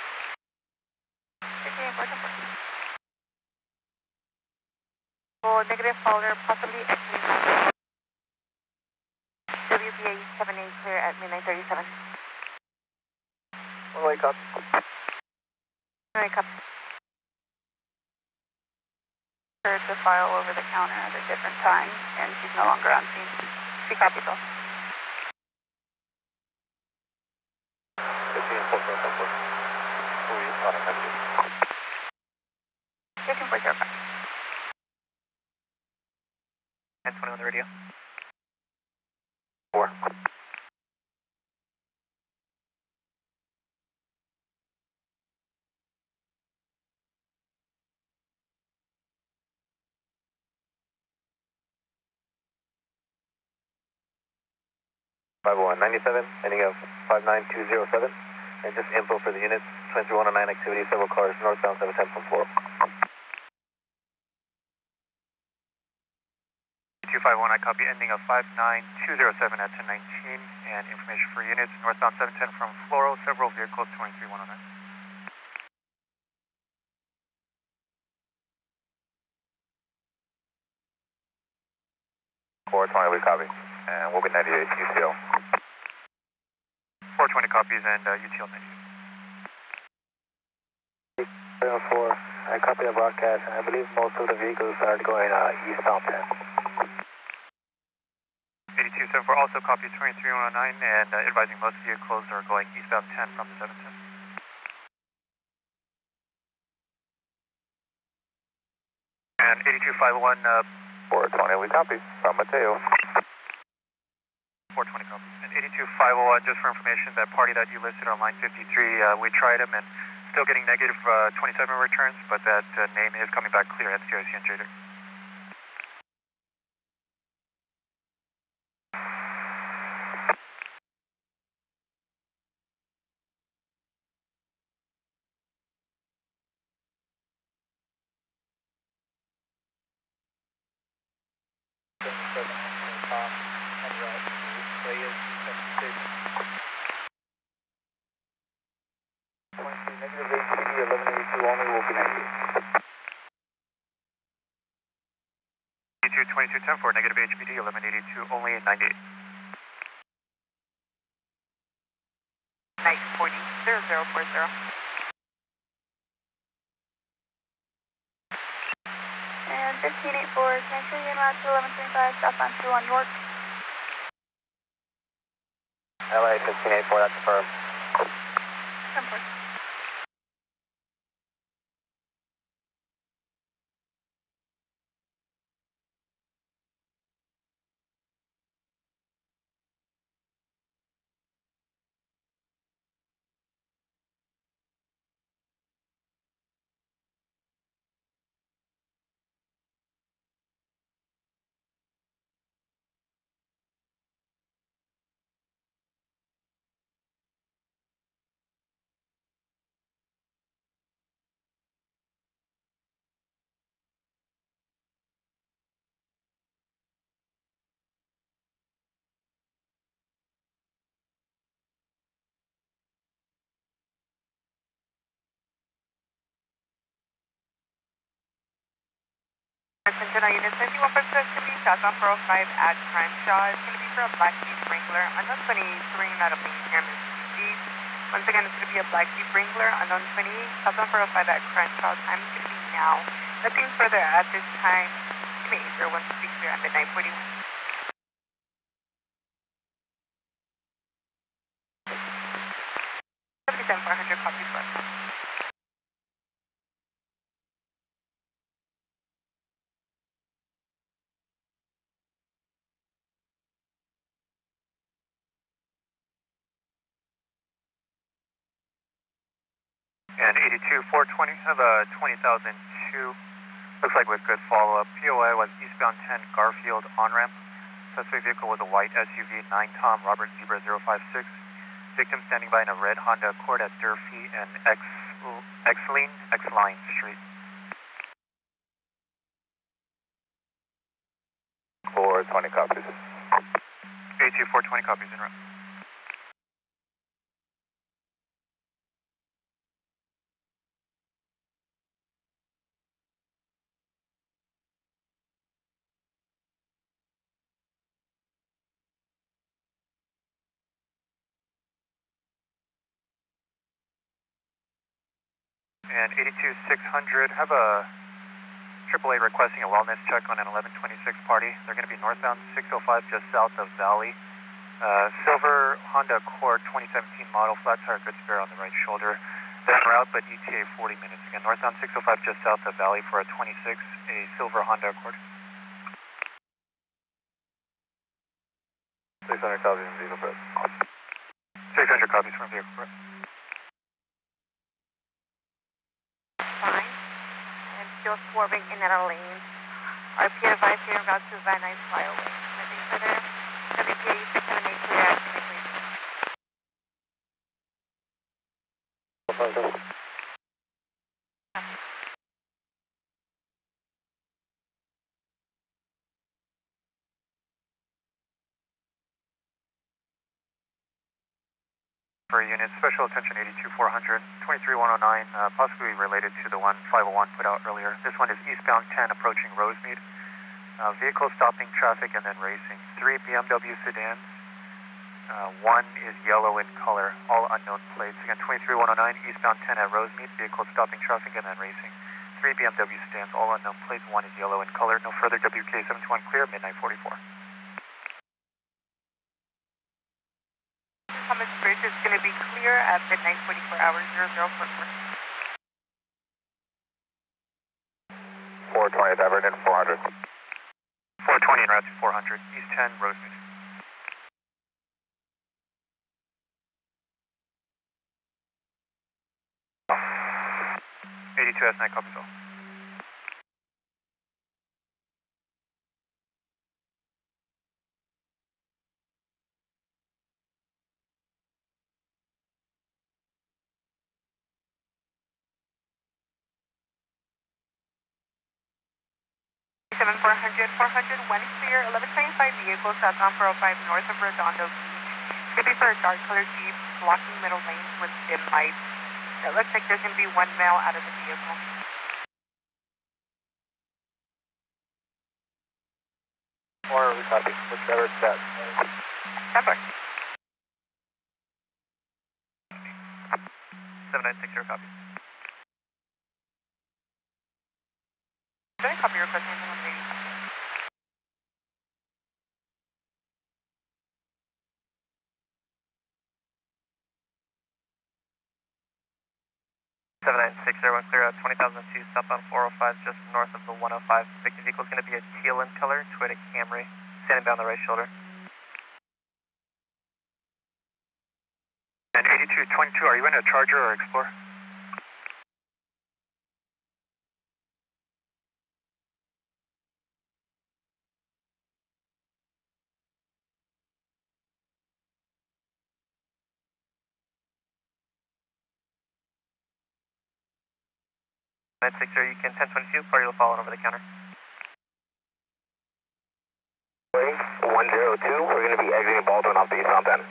well, negative folder, possibly exiting. WPA 78 clear at midnight 37. One-way copy. One-way copy. Her to file over the counter at a different time, and she's no longer on scene. She copies all. 15-4 copy. 1020 on the radio. 4. Five 97, ending of 59207, and just info for the units. 2319 activity, several cars northbound 710 from Flora. 251, I copy, ending of 59207 at 1019, and information for units, northbound 710 from Floro, several vehicles, 23109. 420, we copy, and we'll be 98 UCL. 420 copies and UTL 98. 704, I copy the broadcast, and I believe most of the vehicles are going eastbound 10. 8274 also copy 23109 and advising most vehicles are going eastbound 10 from the 710. And 8251, 420, we copy, San Mateo. 420 copy. And 82501, just for information, that party that you listed on line 53, we tried them and still getting negative 27 returns, but that name is coming back clear at CIC and JD. Negative HPD 1182 only will be 98. 2210 for negative HPD 1182 only 98. Night 40 0040. And 1584, make sure you're not to 1125 southbound 2 on York. LA 1584, that's confirmed. Confirmed. Attention all units, 51% activity southbound 405 at Crime Shaw. It's going to be for a Black Jeep Wrangler. Unknown 20, bringing out a lane here, Mississippi. Once again, it's going to be a Black Jeep Wrangler. Unknown 20, southbound 405 at Crime Shaw. Time is going to be now. Nothing further at this time. Give me 801 to speak clear at midnight 41. 77,400 copies for us. And 82420 have a 20,002. Looks like with good follow-up. POI was eastbound 10 Garfield on-ramp. Suspect vehicle was a white SUV 9 Tom Robert Zebra 056. Victim standing by in a red Honda Accord at Durfee and X-Line Street. 420 copies. 82420 copies in route. And 82600 have a AAA requesting a wellness check on an 1126 party. They're going to be northbound 605 just south of Valley. Silver Honda Accord 2017 model, flat tire, good spare on the right shoulder. They're en route, but ETA 40 minutes. Again, northbound 605 just south of Valley for a 26, a silver Honda Accord. 600 copies from vehicle prep. 600 copies from vehicle prep. Fine. And still swerving in at a lane. RP advice here en route to Van Nuys Flyway. Nothing further. WPA 678 clear at 23. For unit, special attention 82400, 23109, possibly related to the one 501 put out earlier. This one is eastbound 10 approaching Rosemead. Vehicle stopping traffic and then racing. 3 BMW sedans. One is yellow in color, all unknown plates. Again, 23109, eastbound 10 at Rosemead. Vehicle stopping traffic and then racing. 3 BMW sedans, all unknown plates. One is yellow in color. No further WK71 clear, midnight 44. Thomas Bridge is going to be clear at midnight 44 hours 0044. 420 divert in 400. 420 en route to 400, east 10, Rosemead. S9 copies all. Seven 400, one clear, 1125 vehicles southbound 405 north of Redondo Beach. Could be for a dark colored Jeep blocking middle lanes with dim lights. It looks like there's going to be one male out of the vehicle. Or we copy, whichever it's best. Number. 7960 copy. Did I copy your request? 7960, clear out 20,002 southbound 405 just north of the 105. Victim vehicle is going to be a teal in color, Toyota Camry, standing down the right shoulder. And 8222, are you in a Charger or Explorer? You can 1022, party will follow over the counter. 102, we're going to be exiting Baldwin off the eastbound 10.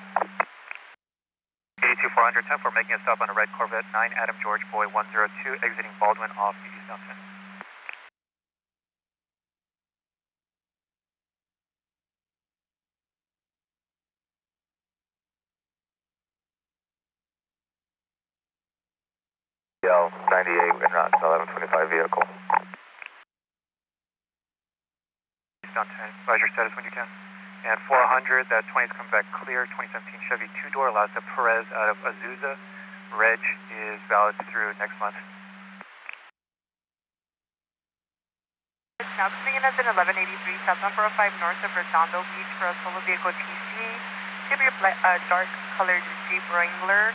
82400, 10 for making a stop on a red Corvette 9 Adam George Boy 102, exiting Baldwin off the eastbound 10. L 98 en route to 1125 vehicle. Eastbound 10, advise your status when you can. And 400, that 20 is coming back clear, 2017 Chevy 2-door, Lhasa Perez out of Azusa. Reg is valid through next month. It's now coming in as an 1183 southbound 405 north of Redondo Beach for a solo vehicle TC. Should be a dark colored Jeep Wrangler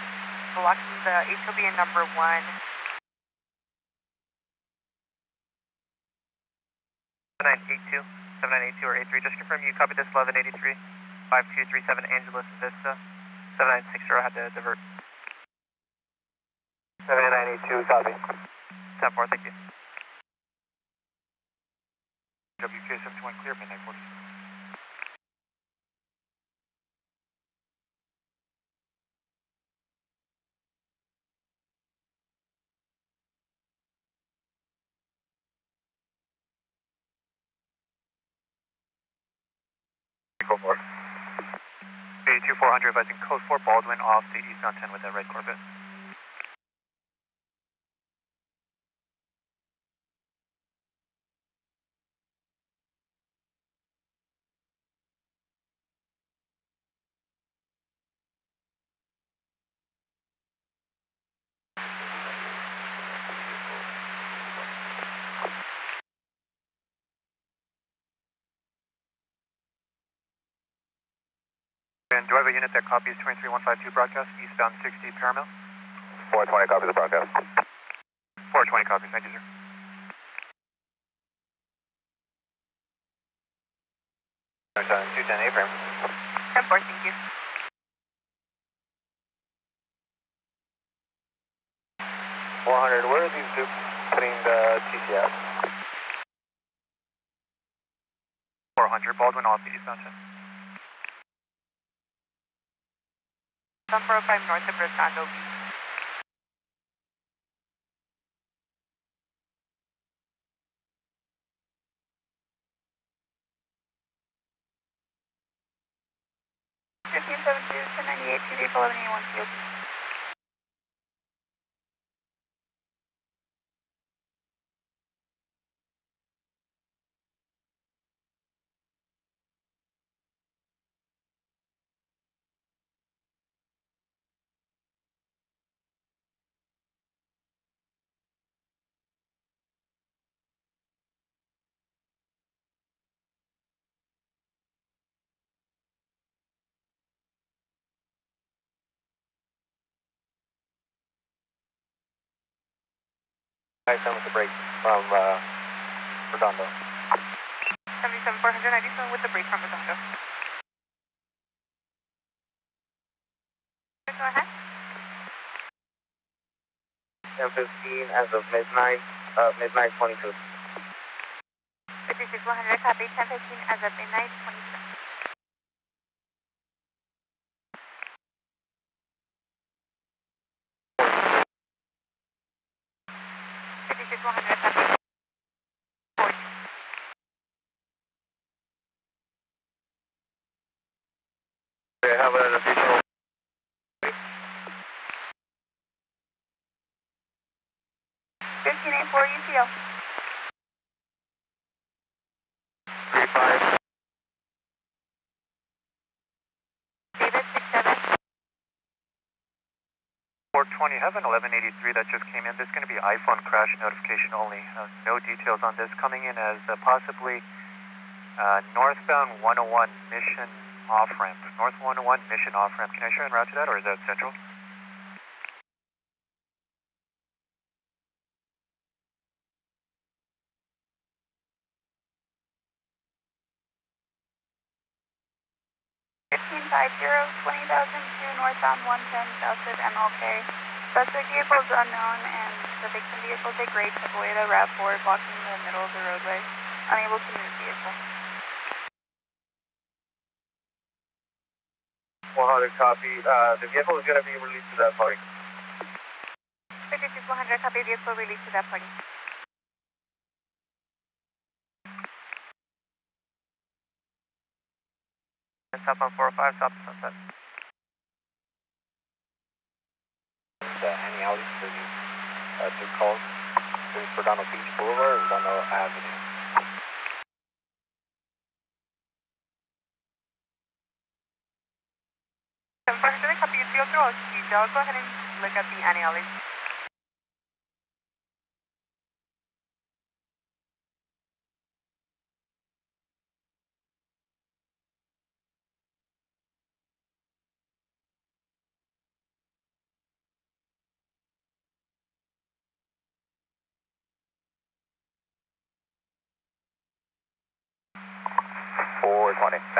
blocking the HOV in number 1. 7982. 7982 or 83, just confirm you copy this 1183, 5237 Angeles Vista, 7960 had to divert. 7982, copy. 10-4, thank you. WK71 clear, midnight 40. Code 4. 82400, advising code 4 Baldwin off the eastbound 10 with that red Corvette. And do I have a unit that copies 23152 broadcast, eastbound 60 Paramount? 420 copies the broadcast. 420 copies, thank you, sir. Turn 210 A-frame. 10-4, thank you. 400, where are these dupes putting the TCS? 400, Baldwin off the eastbound 10. southbound 405 north of Redondo Beach. Fifteen 72, 1098, two vehicle 1181 COP. Nice done with the break from Redondo. 77 400, 97 with the break from Redondo. Go ahead. 10:15 as of midnight 22. 56 100, copy 1015 as of midnight 22. 56 100, copy. They have an additional 1584 UTL. 35. David 67. 420, have an 1183 that just came in. There's going to be iPhone crash notification only. No details on this. Coming in as possibly northbound 101 Mission off-ramp. North 101 Mission off-ramp. Can I share en route to that, or is that central? Northbound 110 south of MLK. Suspect vehicle is unknown and the victim vehicle is a gray Toyota RAV4 blocking the middle of the roadway. Unable to move vehicle. 400 copy. The vehicle is going to be released to that party. 56 100, copy vehicle released to that party. Southbound 405, stop at Sunset. Any alleys for these two calls? This is Redondo Beach Boulevard, Redondo Avenue. 400, copy UTL through detail. Go ahead and look at the anti-alleys.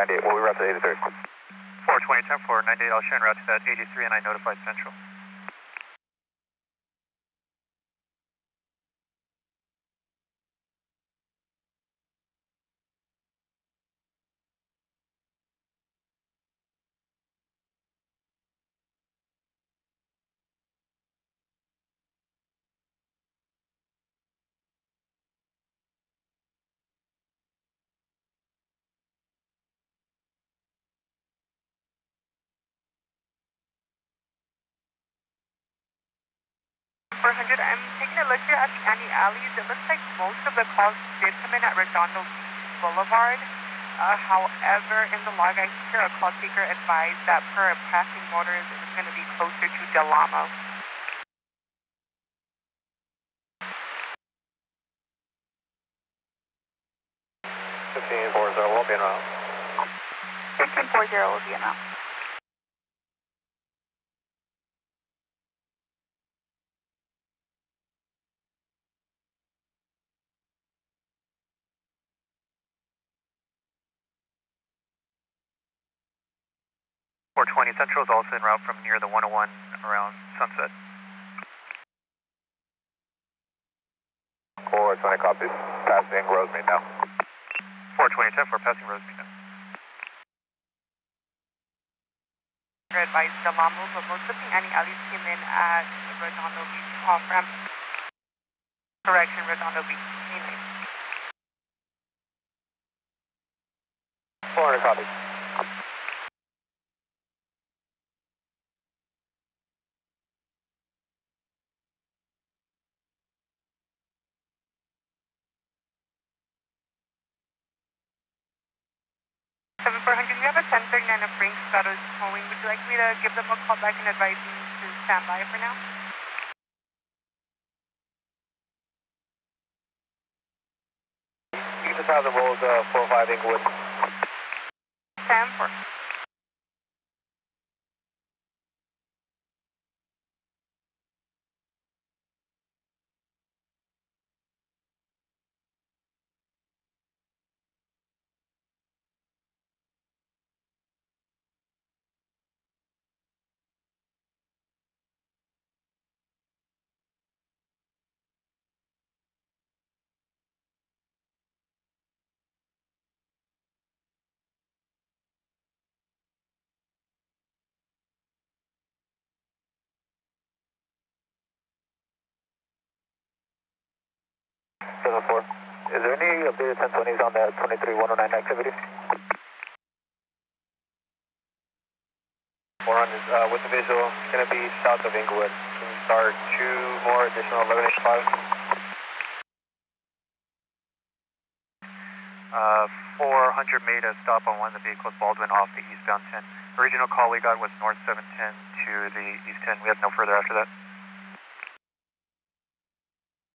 We'll be route to 83. 420, 10-4, 98, I'll share en route to that 83, and I notified Central. I'm taking a look here at the anti-alleys. It looks like most of the calls did come in at Redondo Boulevard. However, in the log, I hear a call taker advised that per a passing motorist, it was going to be closer to Del Amo. Will be in route. 1540 will be in route. 420, Central is also en route from near the 101 around Sunset. 420 copies. Passing Rosemead now. 420, 10-4, passing Rosemead now. advised Del Amo, but most of the anti-alleys came in at Redondo Beach off-ramp. Correction, Redondo Beach, mainly. 400 copies. We have a 1039 of Frank Scott is towing. Would you like me to give them a call back and advise them to stand by for now? You can just have them roll to 405 Inglewood. Sam, for. Is there any updated 1020s on that 23109 activity? 400 with the visual, it's going to be south of Inglewood. Can you start 2 more additional 1185? 400 made a stop on one of the vehicles, Baldwin, off the eastbound 10. The original call we got was north 710 to the east 10. We have no further after that.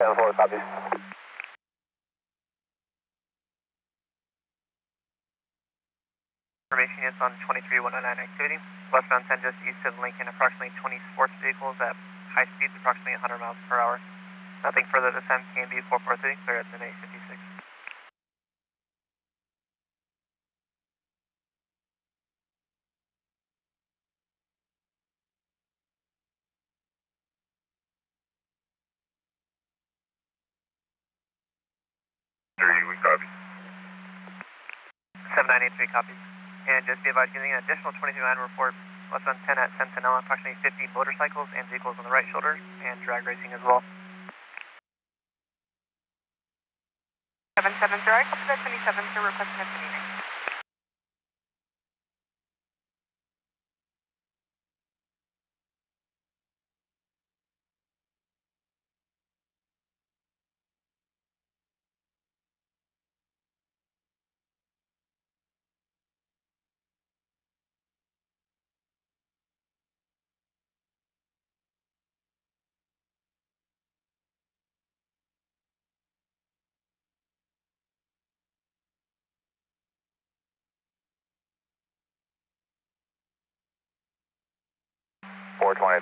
7-4 copies. Information is on 23109 activity. Westbound 10 just east of Lincoln, approximately 20 sports vehicles at high speeds, approximately 100 miles per hour. Nothing further this time. KMB 443, clear at midnight 56. We copy. 7983 copies. And just be advised, getting an additional 22 man report, westbound 10 at Centinela, approximately 50 motorcycles and vehicles on the right shoulder, and drag racing as well. 770, I copy that 27, sir, requesting a 29.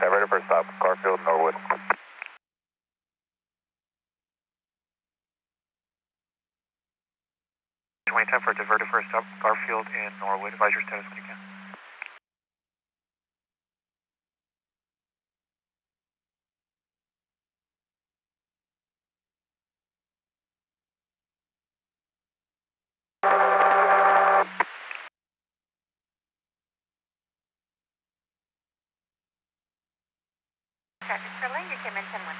Diverted for stop, Garfield, Norwood. Time for diverted first up, Garfield and Norwood. Advise your status when you can. Traffic for lane, you came in 10-1.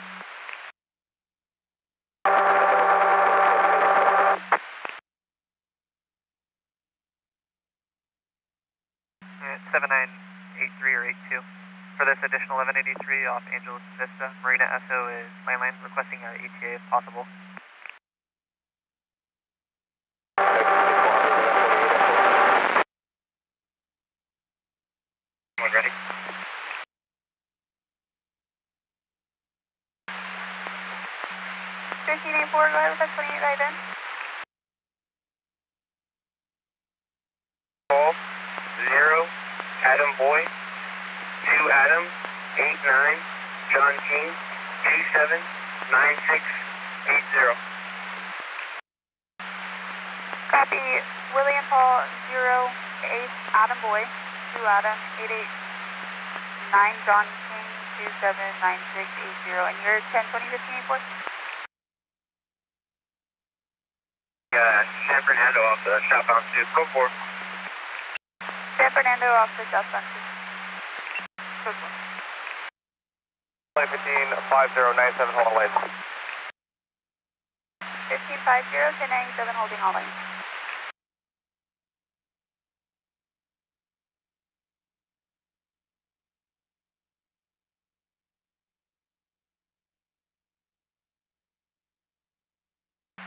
7983 or 82. For this additional 1183 off Angeles Vista, Marina SO is landline, requesting an ETA if possible. Everyone ready? Go ahead with that 28 right in. Call 0 Adam Boy 2 Adam 89 John King 279680. Copy, William Paul 0 8 Adam Boy 2 Adam 889 John King 279680, and you're 1020 San Fernando off the southbound 2. Go for San Fernando off the southbound 2. Close one. Flight 155097, hold on lanes. 1550, 1097, holding all lanes.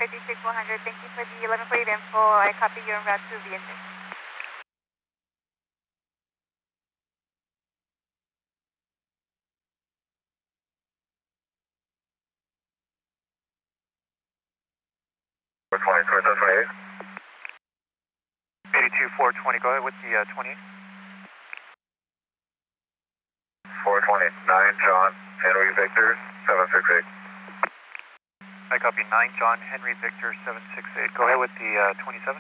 Fifty-six 100. Thank you for the 1148 info. I copy your route to the engine. Four 28. 82 420, go ahead with the 28. 429 John Henry Victor 768. I copy 9 John Henry Victor 768. Go ahead with the 27.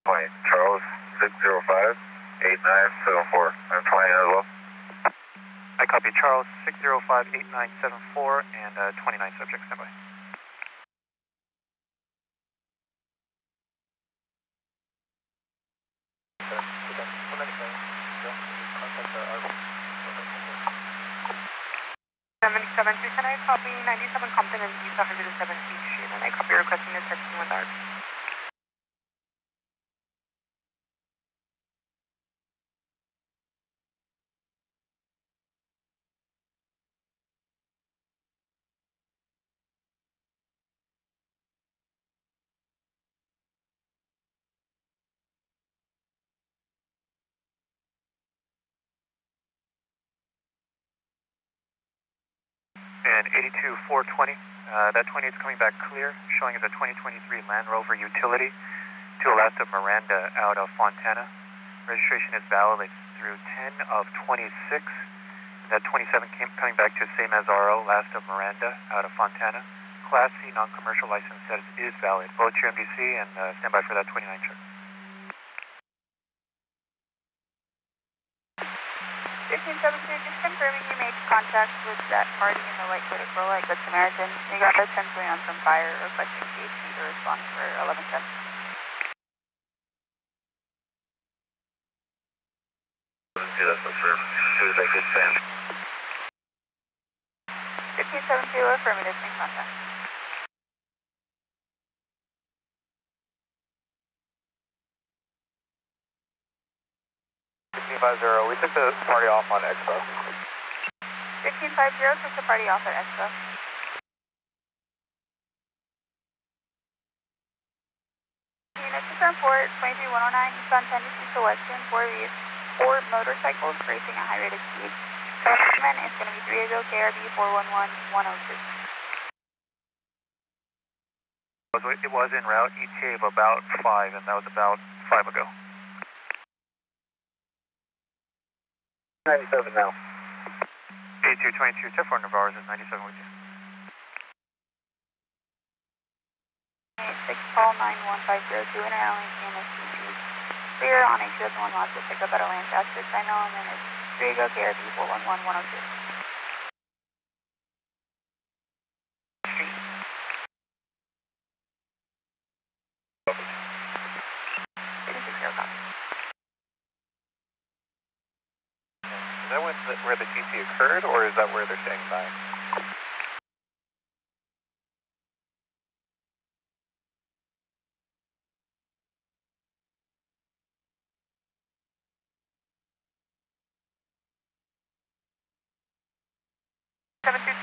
20 Charles 605 8974. I'm 20 as well. I copy Charles 605 8974 and 29 subjects standby. Can I copy 97 Compton and East 117th Street, and I copy requesting a 71 dark. And 82 420, that 20 is coming back clear, showing as a 2023 Land Rover utility to the left of Miranda out of Fontana. Registration is valid through 10 of 26. That 27 coming back to same as RO, last of Miranda out of Fontana. Class C non-commercial license status is valid. Both your MDC and stand by for that 29 check. 1572, just confirming you made contact with that party in the white coated Corolla at Good Samaritan. You got a 1021 from fire requesting CHP to respond for 1110. That's confirmed. As soon as I get sent. 1572, affirmative, in contact. We took the party off on Expo. 1550, took the party off at Expo. Units to Port 23109, Eastbound Tennessee to Western, four motorcycles racing at high rate of speed. Customer is going to be 3 ago, KRB 411102. It was en route, ETA of about 5, and that was about 5 ago. 97 now. 8222, 10-4 Navarro is 97 with you. 6 call 91502, Interalliance CMSTC. Clear on a 2001 loss to pick up at a Lancaster signal, and then it's 3 ago, KRB 411102. Is that where the TC occurred, or is that where they're staying by?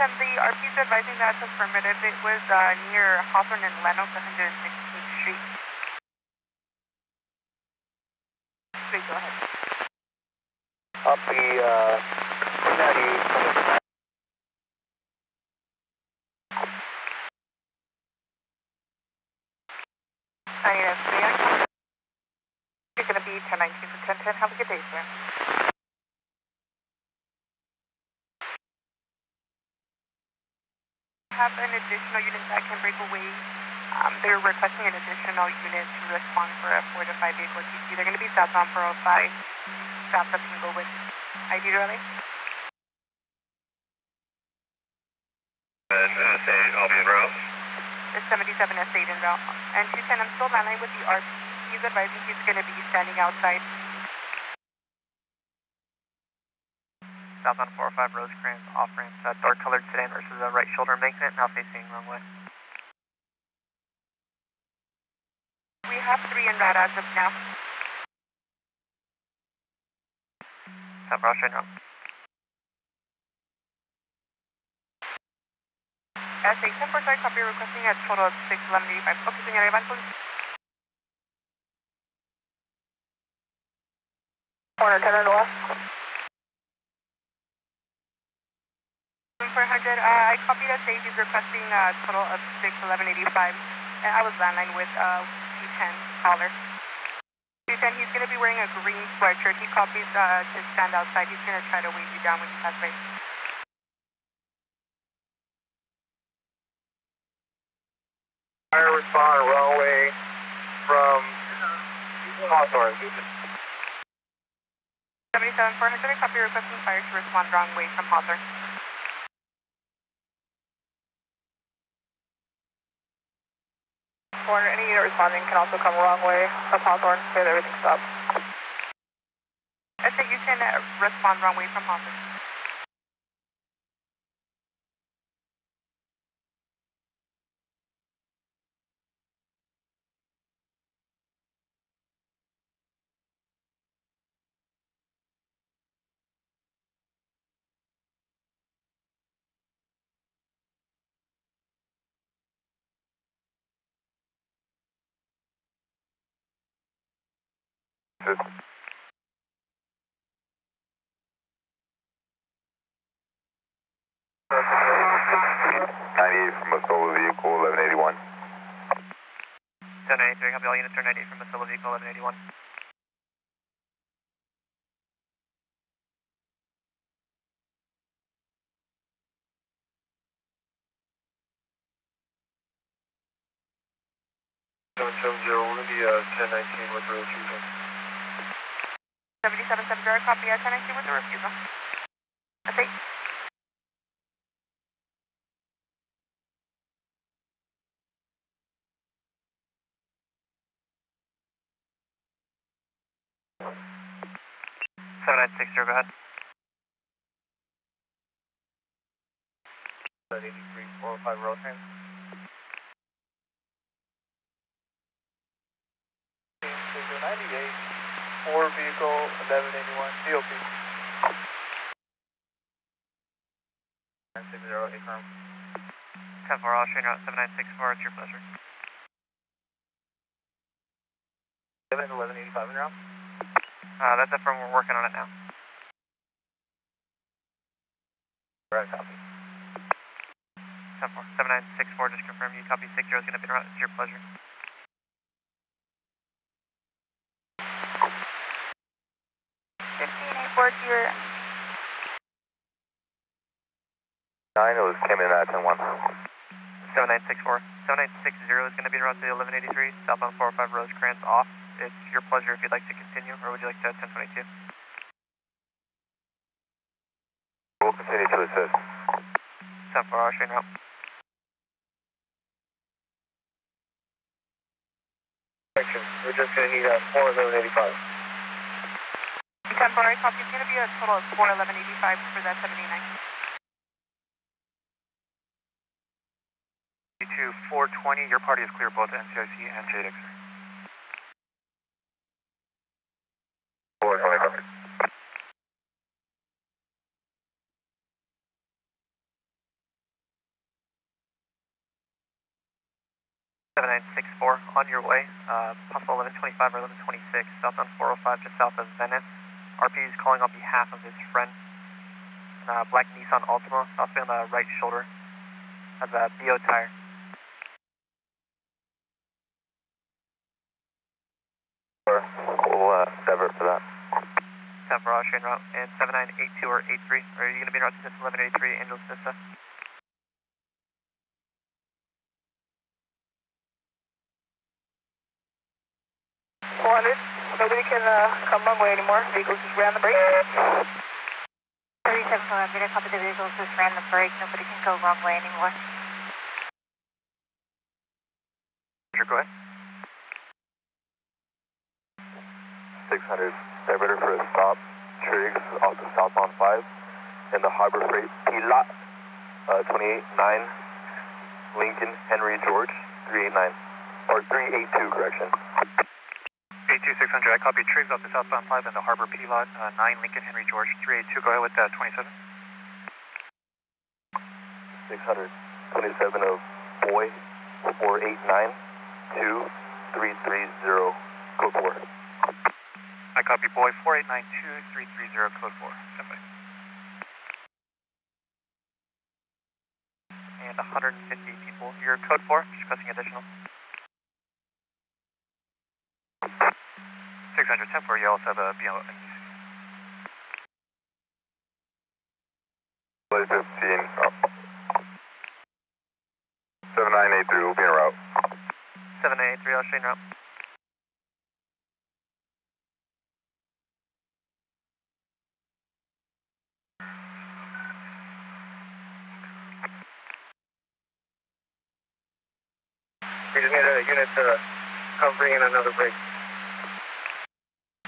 The RP is advising that's affirmative. It was near Hawthorne and Lenox, 116th Street. Please go ahead. Copy, 290. You're going to be 1019 for 1010. Have a good day, sir. Have an additional unit that can break away. They're requesting an additional unit to respond for a 4 to 5 vehicle TC. They're going to be southbound 405, south of Inglewood. ID Raleigh? I'll be in route. It's 77 S8 en route. And 210, I'm still landing with the RP. He's advising he's going to be standing outside. southbound 405 Rosecrans, off-ramp, dark colored sedan versus a right shoulder embankment, now facing wrong way. We have 3 en route as of now. 10 for Australia now. SA 10 for start, copy, requesting a total of 61185. Okay, señora, Iván, please. Corner 10 on the left. 400, I copied SA, he's requesting a total of 61185. And I was landline with C10 caller. C10, he's going to be wearing a green sweatshirt. He copies to stand outside. He's going to try to wave you down when you pass by. Fire respond runway from Hawthorne. 77 400, I copy requesting fire to respond wrong way from Hawthorne. Corner, any unit responding can also come wrong way of Hawthorne, so that everything stops. I said you can respond wrong way from Hawthorne. Good. 98 from a solo vehicle, 1181. 1093, copy all units are 98 from a solo vehicle, 1181. Olympia 1019 with the refusal. 7770, copy 1019 with the refusal. Okay. Seven 960, go ahead. 83 405 Rosecrans. 98, 4 vehicle 1181 COP. 960, confirm. 10 for Australia, 7964, it's your pleasure. 1185 in route. That's it from, we're working on it now. Right, copy. 10 for 7964, just confirm you copy 60 is going to be around, it's your pleasure. 1584 to your 9, it was came in at 10-1. 7964. 7960 is going to be around to 1183, southbound 405 Rosecrans off. It's your pleasure if you'd like to continue, or would you like to 1022? We'll continue to assist. 10 for Australia now. We're just going to need a 41185. 10 for copy, it's going to be a total of 41185 for that 79. 420, your party is clear both NCIC and JDIC. 420. 7964, on your way, possible 1125 or 1126, southbound 405 just south of Venice. RP is calling on behalf of his friend, black Nissan Altima, also on the right shoulder, has a BO tire. We'll divert for that. 10 for Austrian route, and 7982 or 83, or are you going to be in route to 1183, Angeles Vista? Nobody can come wrong way anymore. Vehicles just ran the brake. 37 400, I copy the vehicles just ran the brake. Nobody can go wrong way anymore. Sure, go ahead. 600, diverter for a stop. Triggs off the southbound 5. in the Harbor Freight P-Lot, 28-9, Lincoln Henry George, 389, or 382, correction. 82600, I copy Triggs off the southbound 5 in the Harbor P-Lot, 9 Lincoln Henry George, 382, go ahead with 27. 600, 27 of Boy, 489, 2330, code 4. I copy Boy, 4892330, code 4. Standby. And 150 people. Your code 4, just requesting additional. 600, 10-4, you also have a BO. 15, 7983, we'll be en route. 7983, I'll straighten route. We just need a unit to come bring in another brake.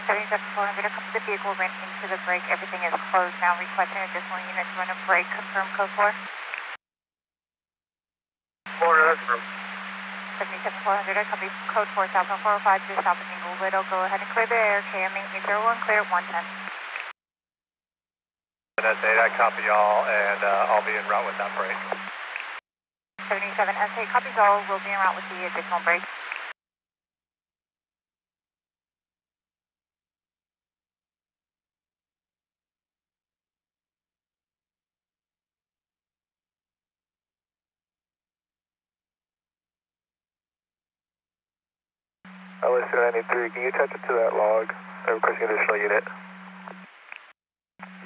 77400, come to the vehicle, ran into the brake. Everything is closed now. Requesting additional units to run a brake. Confirm code 4. Florida, that's room. 77400, I copy code 4, southbound 405, just south of Inglewood. I'll go ahead and clear the air. KMing 801, clear at 110. That's 8, I copy y'all, and I'll be en route with that brake. 77 SA, copies all. Will be en route with the additional brake. LSU 93, can you attach it to that log? I'm requesting additional unit.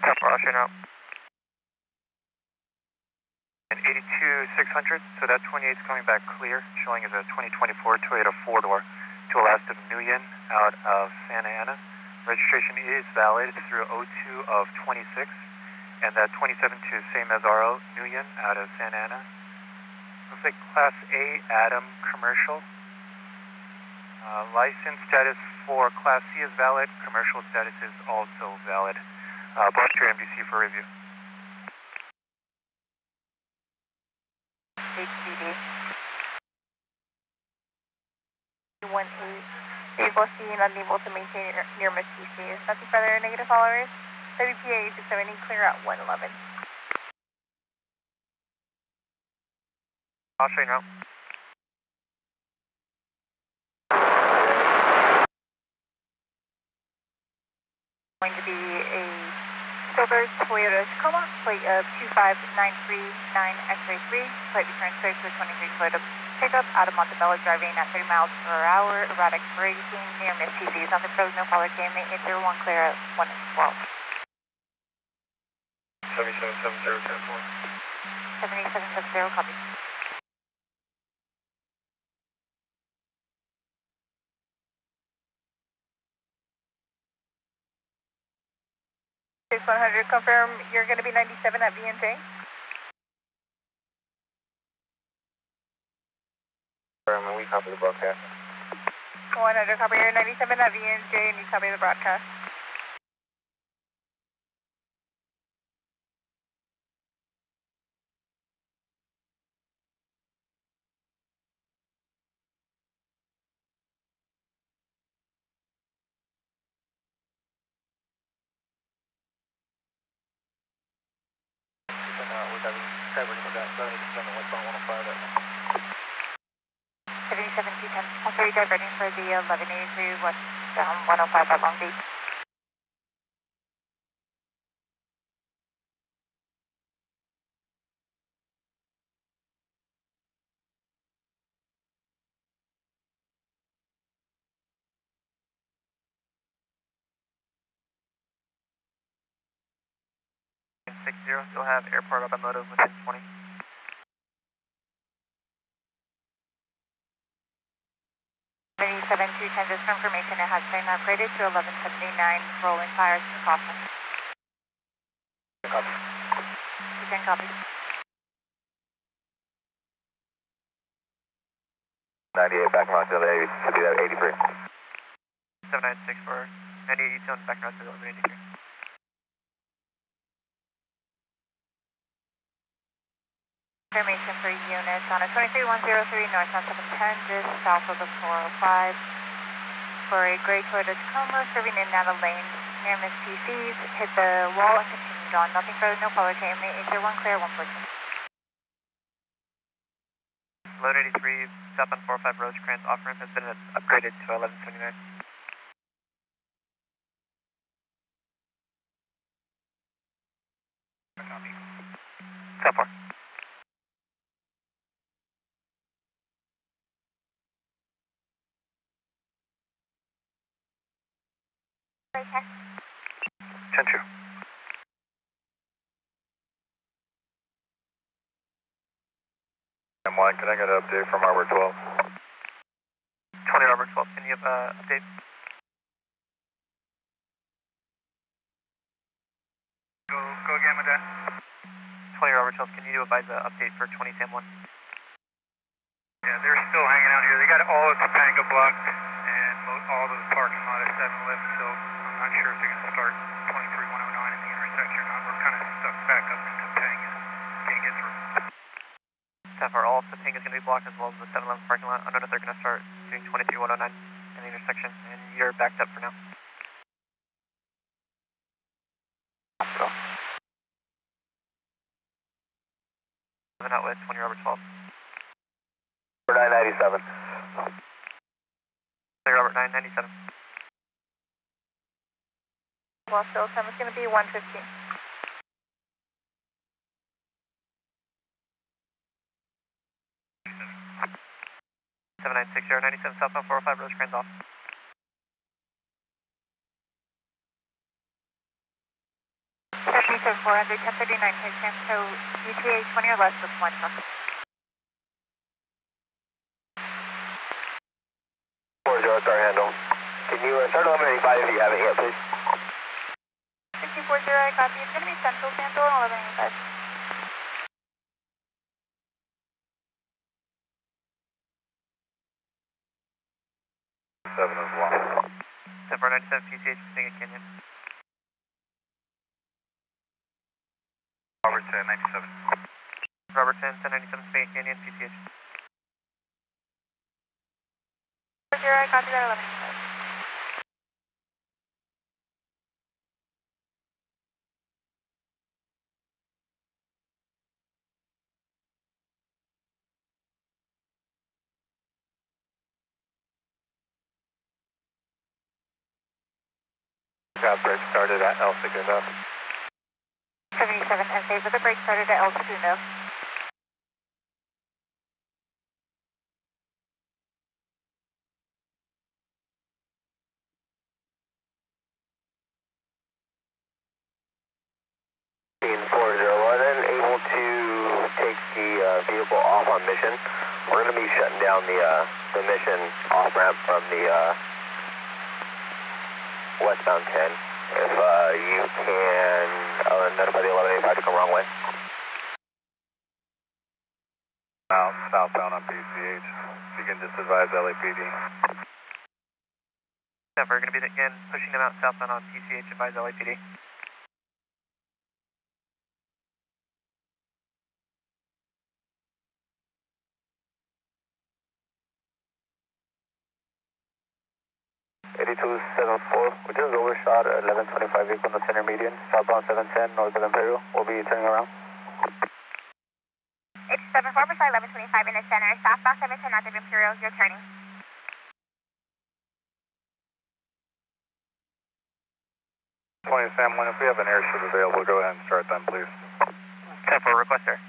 10-4, I'll straighten out. And 82600, so that 28 is coming back clear, showing as a 2024 Toyota 4-door to Alaska Nguyen out of Santa Ana. Registration is valid through 02 of 26, and that 27 to same as RO Nguyen out of Santa Ana. Looks like Class A Adam commercial. License status for Class C is valid. Commercial status is also valid. Brought to your NBC for review. HDD. 18. Vehicle seen unable to maintain near Mesquite. Nothing further, negative followers. WPA 670, clear at 111. I'll straighten out. Going to be a silver Toyota Tacoma, plate of 25939 X-ray 3, slightly transferred to a 23 Toyota pickup out of Montebello, driving at 30 miles per hour, erratic braking near Miss TC's. On the pros, no follow, KMA 801, clear at 112. 7770, 10-4. 7870, copy. Confirm you're going to be 97 at VNJ. We copy the broadcast. 100, copy. You're 97 at VNJ and you copy the broadcast. We're covering for that 70% of westbound 105 right now. 77210. Also, you diverting for the 1183 westbound 105 at Long Beach. And 60, still have airport automotive within 20. 77210, just for information, it has been upgraded to 1179 rolling fires to Kaufman. Copy. 10 copy. 98 back around to the 80, should be that 83. 796 for 982 and back around to 1183. information for units on a 23103 north on 710, just south of the 405. For a gray Toyota Tacoma serving in Napa Lane near Miss PC's, hit the wall and continued on. Nothing further, no follow. KMA 801 clear, 1 person. Load 83, southbound 405 Rosecrans, off-ramp has been upgraded to 1179. South 4. Right, check. 10-2. M1, can I get an update from Arbor 12? 20 Arbor 12, can you have an update? Go again with that. 20 Arbor 12, can you advise an update for 20 Sam 1? Yeah, they're still hanging out here. They got all of Topanga blocked and all of the parking lot at 7-Eleven, so I'm not sure if they're going to start 23109 at the intersection or not. We're kind of stuck back up in Topanga. Can't get through. South 4, all of Topanga is going to be blocked as well as the 7-Eleven parking lot. I don't know if they're going to start doing 23109 in the intersection, and you're backed up for now. Moving out with 20 Robert 12. 997. 20 Robert 997. Well, still, time is going to be 115. 7960, 97 southbound 405 Rosecrans off. Seventy-seven 400, 1039 Hitcham, so ETA 20 or less with 1 truck. 40 star handle. Can you start eliminating 5 if you haven't yet, please? 6040, I copy. It's going to be Central Sandal and 1185. Seven as well. 7497 PCH, Pacific Canyon. Robert 1097. Robert 10, 1097 Pacific Canyon, PCH. 40, I copy that 1185. Got bridge started at El Segundo. 77 SA with the brake started at El Segundo. Team 401, able to take the vehicle off on mission. We're going to be shutting down the mission off ramp from the westbound 10. If you can notify the 1185 to come wrong way. Southbound on PCH. You can just advise LAPD. Yeah, we're going to be again pushing them out southbound on PCH, advise LAPD. We just overshot 1125 vehicle on the center median, southbound 710, north of Imperial. We'll be turning around. 874 beside 1125 in the center, southbound 710 north of Imperial, you're turning. 20 Sam 1, if we have an airship available, go ahead and start them, please. 10 for request there.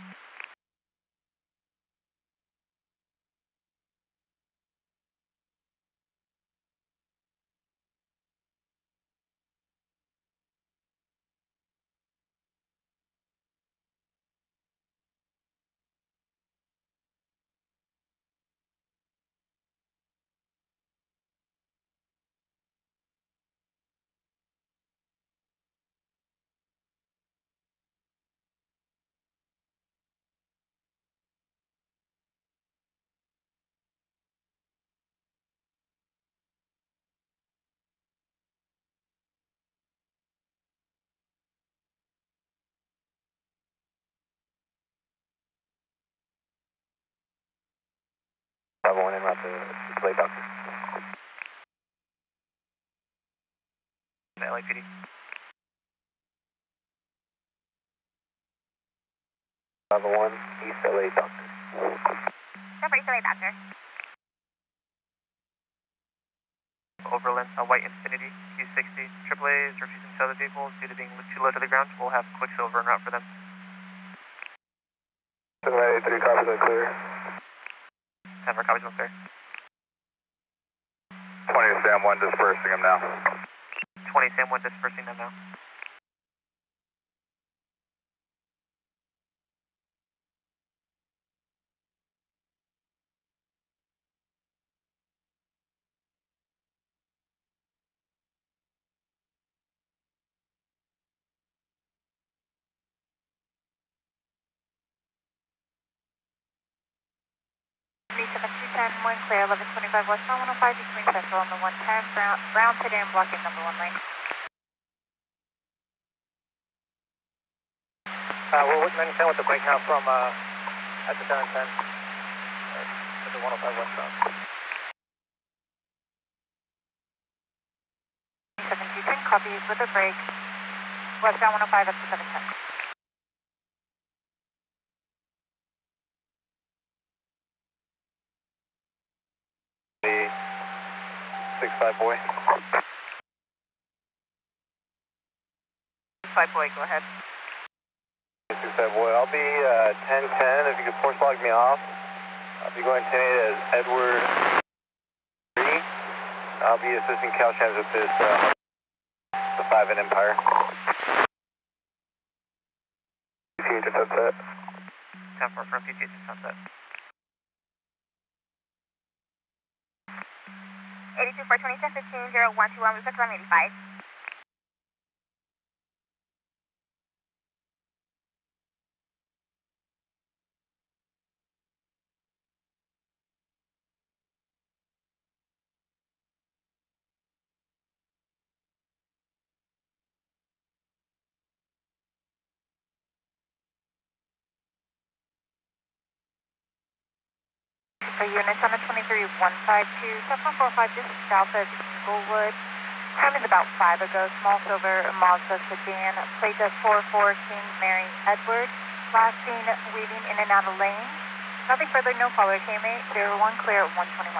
501 en route to LA Doctor. LAPD. 501 East LA Doctor. Number East LA Doctor. Overland, a white Infinity Q60. AAA is refusing to tow the vehicles due to being too low to the ground. We'll have Quicksilver en route for them. 783 copies are clear. 10 for copies on clear. 20 to Sam 1 dispersing them now. 20 Sam 1 dispersing them now. One clear, 1125 westbound 105 between Central and the 110, Brown sedan blocking number 1 lane. We're with 97 with the breakdown from at the 710 at the 105 westbound. 727 copies with a break, westbound 105 up to 710. The 65 boy. 5 boy, go ahead. 65 boy. I'll be 1010 if you could force log me off. I'll be going 10-8 as Edward 3. I'll be assisting Caltrans with this the 5 in Empire. PTH to sunset. 10 from PTH to sunset. 82 for 27 15 0121, we took 185. For units on the 23152, Southbound 45, this is south of Inglewood. Time is about 5 ago. Small silver Mazda sedan, plate of 44 King Mary Edward. Last seen weaving in and out of lanes. Nothing further, no follower. KMA 01 clear at 121.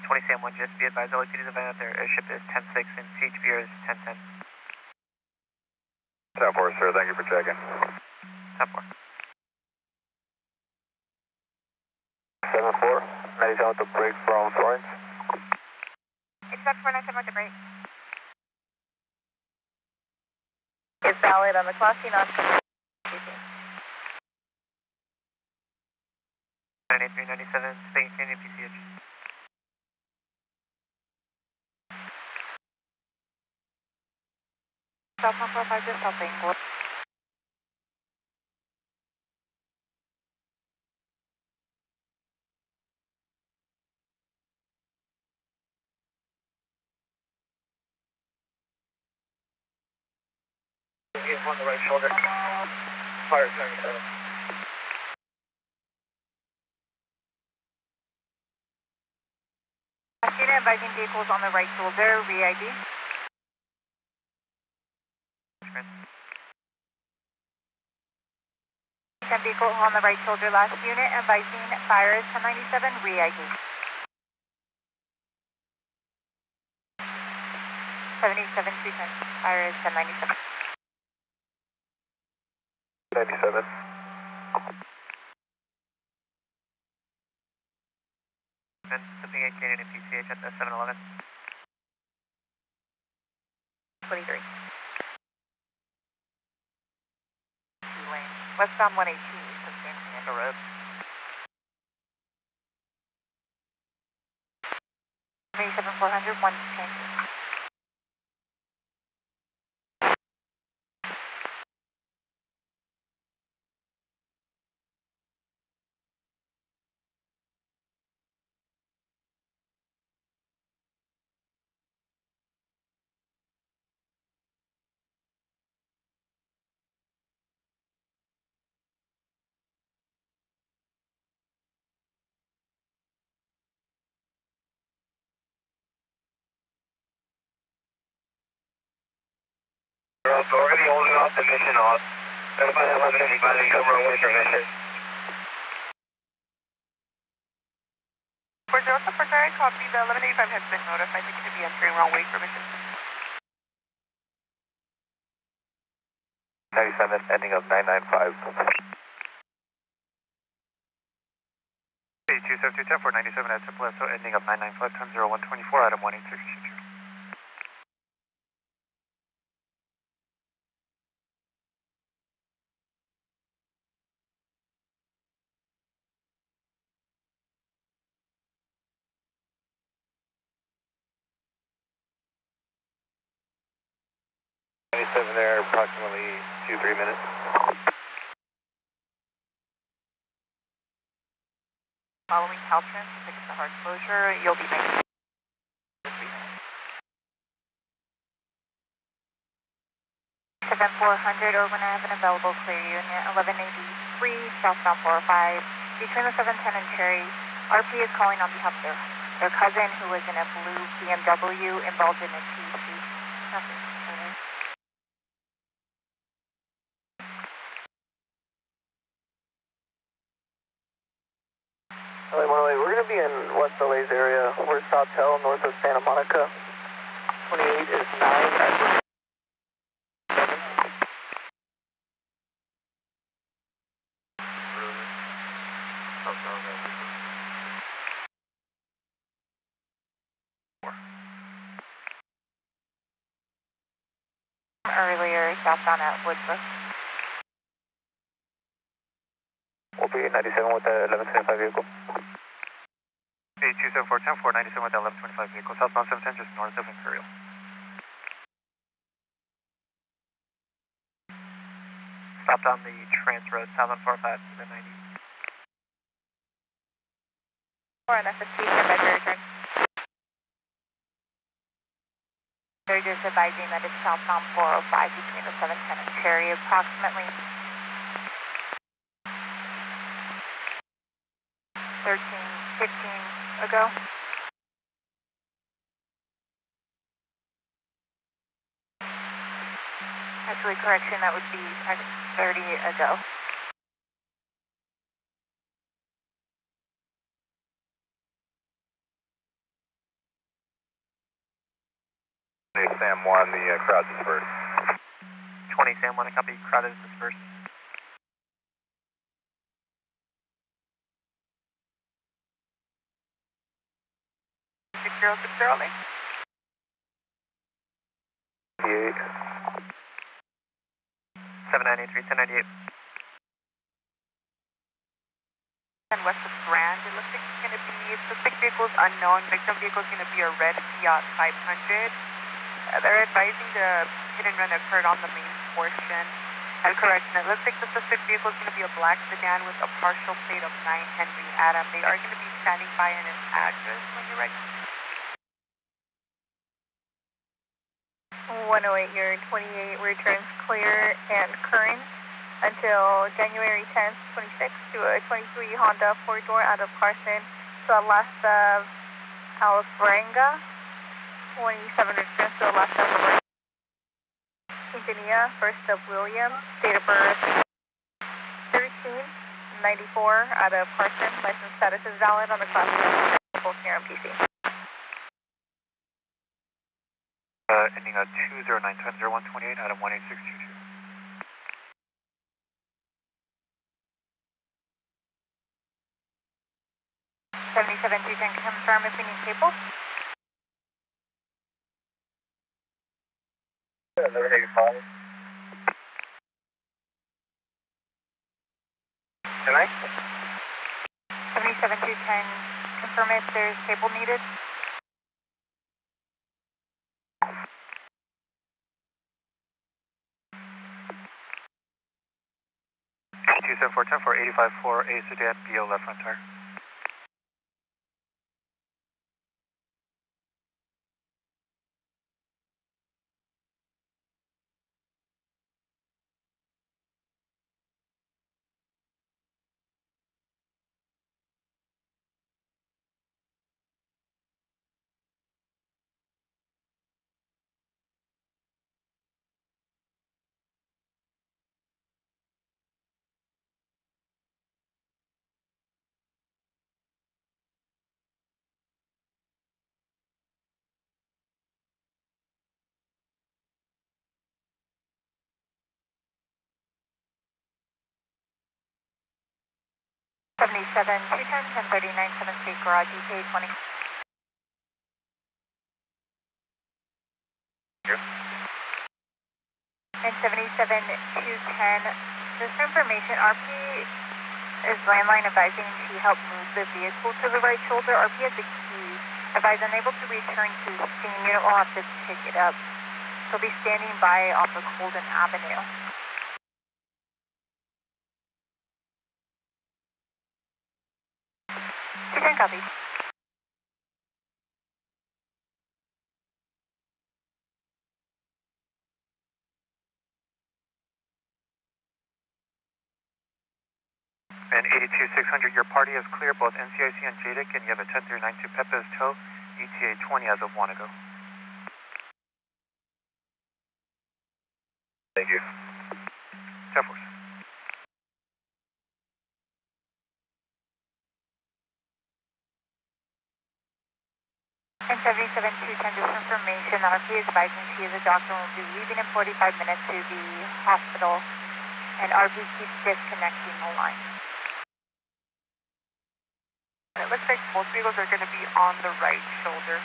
20 Sam 1, just be advised, LAPD's event out there, airship is 10-6 and CHP is 10-10. 10-4, sir. Thank you for checking. 10-4. 7-4. 97 with the break from Florence. Expect 497 with the break. It's valid on the crossing on 9397, Spain Canyon PCH. Southbound 45, just south of Inglewood. He's on the right shoulder. Fire 77. Unit advising vehicles on the right shoulder, re-ID. 10 vehicle on the right shoulder, last unit advising fire is 1097, re-ID. 77 210, fire is 1097. 97. Something at Canyon and PCH at the 711. 23. Lane. Westbound 118, East of San Fernando Road. 27400, 1 change. So we're going to be holding off the mission off. Notify 1185 and come runway for mission. For Delta for Gary, copy. The 1185 has been notified. They're going to be entering runway for mission. 97, ending of 995. 27210 for 97 at Triple SO, ending of 995, time 0124, Adam 18622. There, approximately 2-3 minutes. Following Caltrans, take the hard closure. You'll be making 7400, we're going to have an available clear unit, 1183, southbound 405, between the 710 and Cherry. RP is calling on behalf of their cousin who was in a blue BMW involved in a TC. Nothing further. LA 108, we're going to be in West LA's area. We're South Hill, north of Santa Monica. 28 is 9. Earlier, southbound at Woodbrook. We'll be 97 with the 1125 vehicle. 27410 for 97 with that 1125 vehicle, southbound 710, just north of Imperial. Stopped on the Trans Road, southbound 405 to the 90. Or an FST, stand by for return. They're just advising that it's southbound 405 between the 710 and Cherry, approximately 15 ago. Actually, correction, that would be 30 ago. Sam 1, the crowd dispersed. 20 Sam 1, a copy, crowd is dispersed. Early. 7983, 1098. And west of Grand, it looks like it's going to be, suspect vehicle is unknown, victim vehicle is going to be a red Fiat 500. They're advising the hit and run occurred on the main portion. And correction, it looks like the suspect vehicle is going to be a black sedan with a partial plate of 9 Henry Adam. They are going to be standing by in an address when you're ready. 108, your 28 returns clear and current until January 10th, 26 to a 23 Honda 4-door out of Carson to Alaska Alvarenga. 27 returns to Alaska Alvarenga. Quintanilla, first of William, date of birth 1394 out of Carson. License status is valid on the class both here on PC. Ending at 209, time 0128, Adam 18622. 77-210, confirm if we need cable. 1185. Tonight? 77-210, confirm if there's cable needed. 27410 for 854A sedan, BO left front tire. 77, 210, 1039, 7th Street Garage, ETA 20. Here. And 77, 210, just for information, RP is landline advising she helped move the vehicle to the right shoulder. RP has a key. Advise unable to return to scene. Unit will have to pick it up. She'll be standing by off of Colden Avenue. 210 copy. And 82-600, your party is clear, both NCIC and JDIC, and you have a 10392 Pepe's tow, ETA 20 as of Wannago. Thank you. Air Force. And 77, 210, just information, RP is advising she is a doctor and will be leaving in 45 minutes to the hospital, and RP keeps disconnecting the line. It looks like most vehicles are going to be on the right shoulder.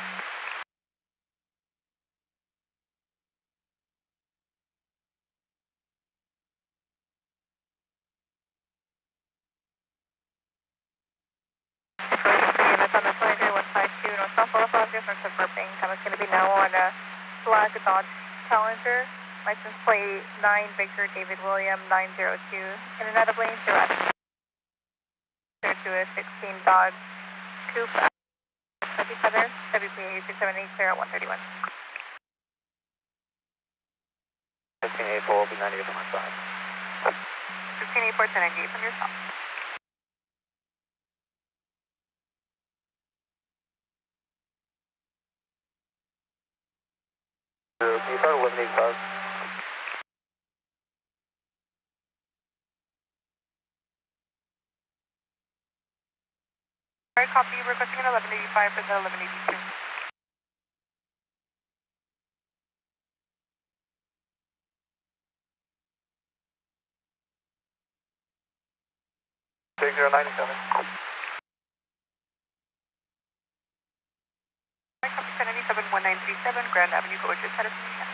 Units on the 23152 North South 405, difference of Burbank. Time is going to be now on a black Dodge Challenger, license plate 9 Victor David William 902, in and out of lanes direct. To a 16 Dodge Coupe, copy feather, WPA 678 clear at 131. 1584 will be 98 from my side. 1584 to 98 from your top. Can you start 1185? Alright, copy. Requesting an 1185 for the 1182. Take 097. Alright, copy 1097 1937 Grand Avenue, Gorgeous, Edison, Indiana.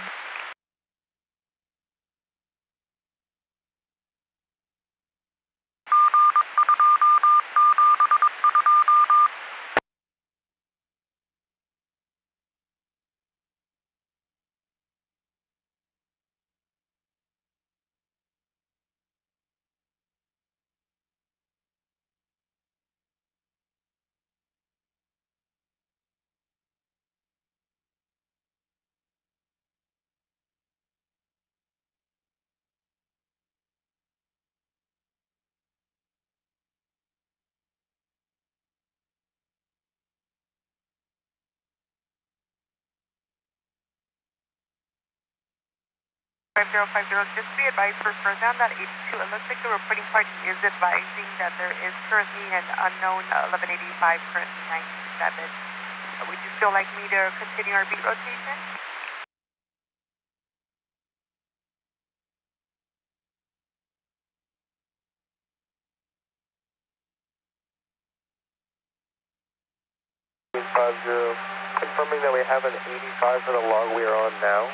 Just be advised for further on that 82, it looks like the reporting party is advising that there is currently an unknown 1185 currently 97. Would you still like me to continue our beat rotation? Confirming that we have an 85 for the log we are on now.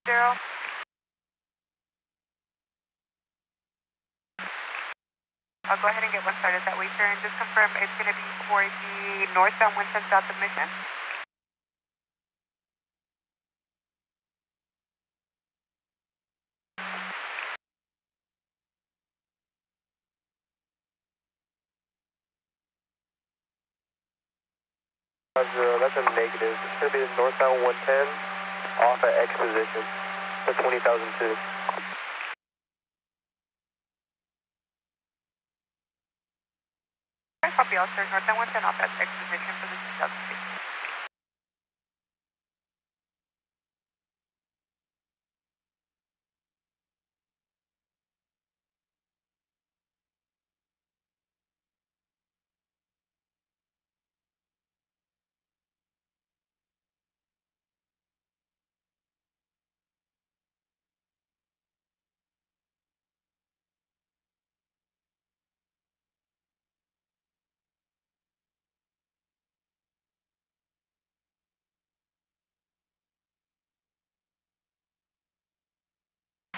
Zero. I'll go ahead and get one started that way, sir, and just confirm it's going to be for the northbound Winston South submission. That's a negative. It's going to be the northbound 110 off at X position for 20,002. Copy all, sir. Northbound 110 off at X position for the 2006.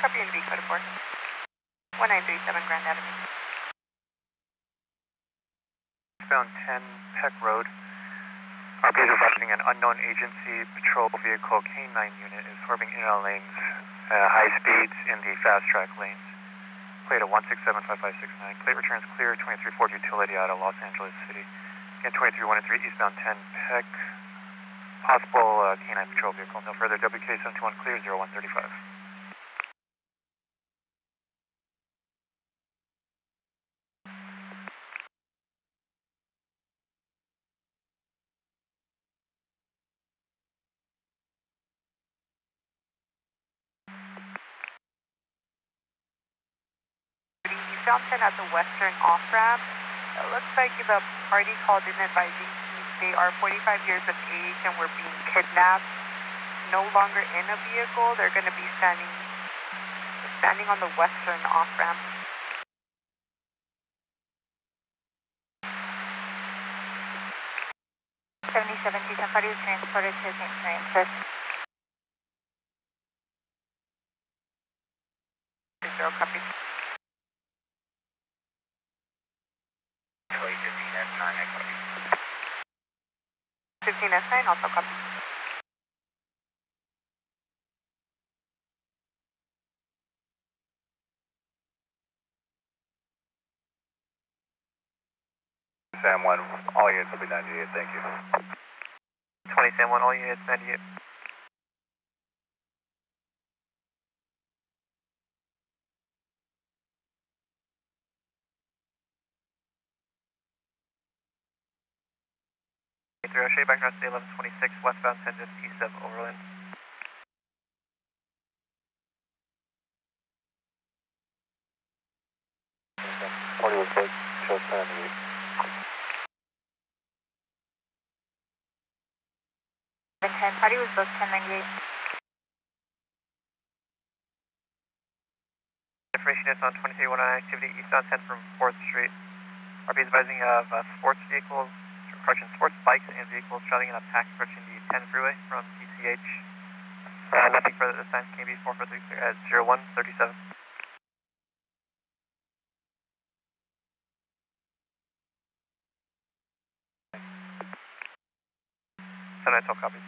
copy and be code for 1937 Grand Avenue. Eastbound 10 Peck Road. RPs requesting an unknown agency patrol vehicle K9 unit is swerving in our lanes, high speeds in the fast track lanes. Plate at 1675569. Plate returns clear, 23 Ford Utility out of Los Angeles City. Again, 2313 eastbound 10 Peck. Possible K9 patrol vehicle. No further. WK71 clear, 0135. Eastbound 10 at the western off-ramp. It looks like the party called in advising they are 45 years of age and were being kidnapped. No longer in a vehicle. They're going to be standing on the western off-ramp. Somebody was transported to St. Francis. 0 copy. 15S9, I copy. 15S9, also copy. Sam 1, all units will be 98, thank you. 20 Sam 1, all units 98. Through Shea back across the 1126 westbound 10 just east of Overland. Hollywood Court, shows 98. Party was booked 1098. Information is on 2319 activity eastbound 10 from 4th Street. RP is advising of sports bikes and vehicles traveling in a pack approaching the 10 freeway from DCH. Nothing further this time. KB 443 clear at 0137. 712 copies.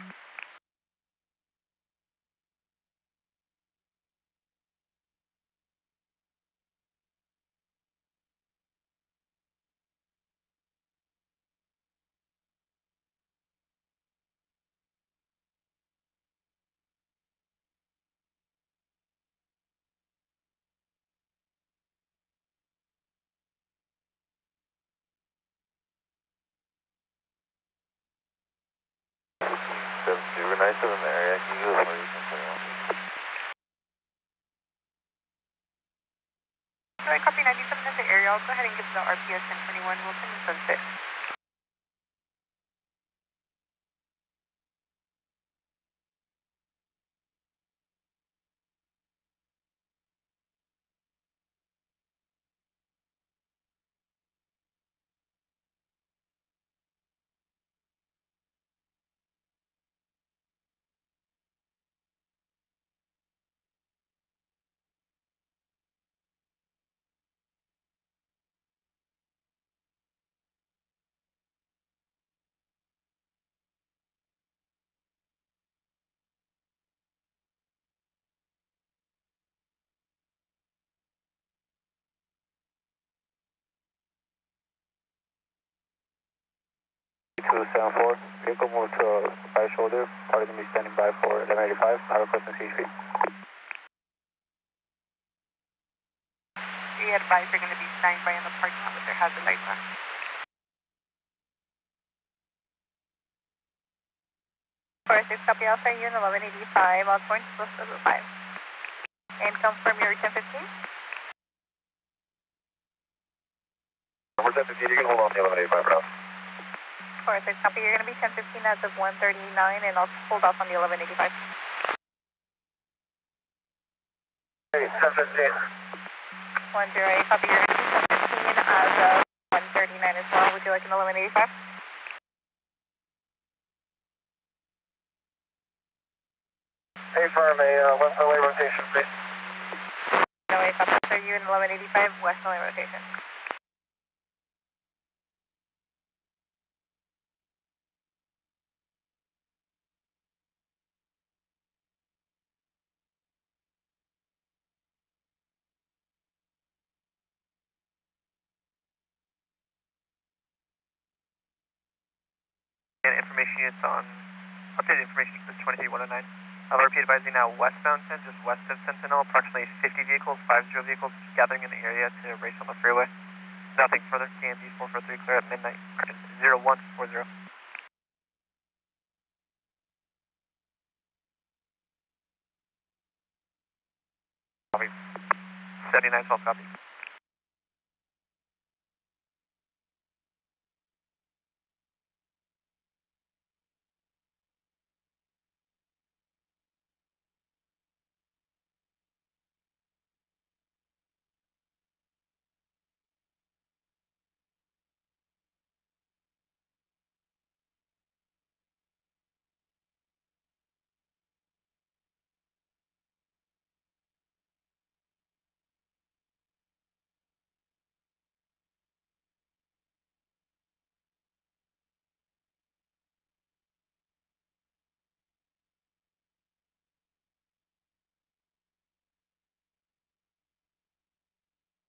Super nice of in the area. Can you use what you can put on? Alright, copy 97 in the area. I'll go ahead and give the RPS 1021 Wilson and Sunset. Vehicle move to right shoulder. Party going to be standing by for 1185. Now requesting CHP. The advised are going to be standing by in the parking lot with their hazard lights on. For 6 copy, I'll send you an 1185. I'll point to the 5. And confirm your 1015. We're 1015. You can hold on to 1185 for now. For 6 copy, you're going to be 1015 as of 139, and I'll hold off on the 1185. Hey, 1015. 108 copy, you're going to be 1015 as of 139 as well. Would you like an 1185? Hey, firm, a left delay rotation, please. you in 1185 westerly rotation. And information units on updated information to 23109. I'll repeat advising now westbound 10, just west of Sentinel, approximately 50 vehicles, 50 vehicles gathering in the area to race on the freeway. Nothing further. KMD 443 clear at midnight. 0140. Copy. 7912 copy.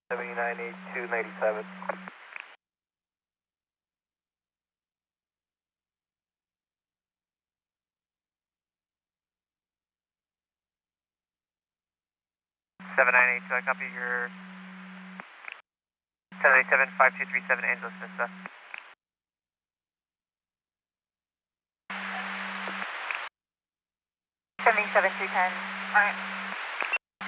$7982.87. I copy your 787-5237 Angeles Vista. Alright.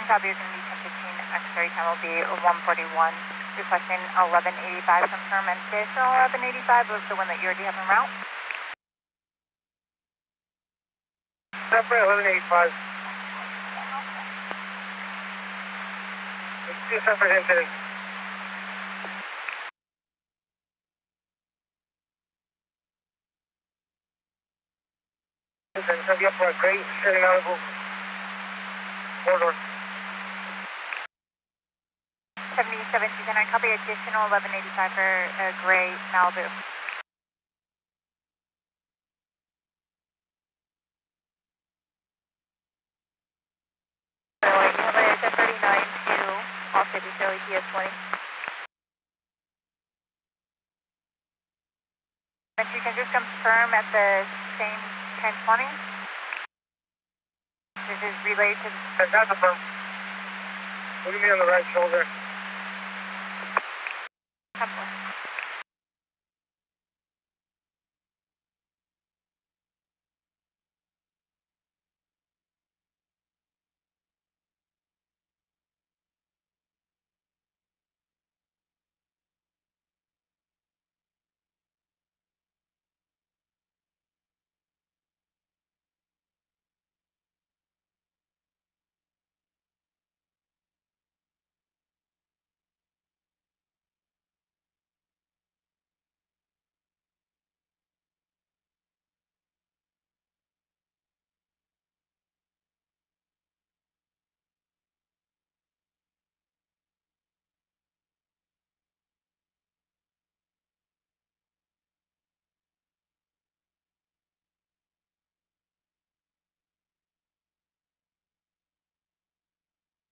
Copy, you're going to be 1015, extra time will be 141. Requesting 1185, confirm additional 1185 of the one that you already have en route. Separate 1185. Let's do a separate incident. It's going to be up for a crate, setting out of the corridor. 7729, copy additional 1185 for gray Malibu. So you have a 1039 to All City Philly PS20. If you can just confirm at the same 1020. This is relayed to That's a firm. What do you mean on the right shoulder? Temple.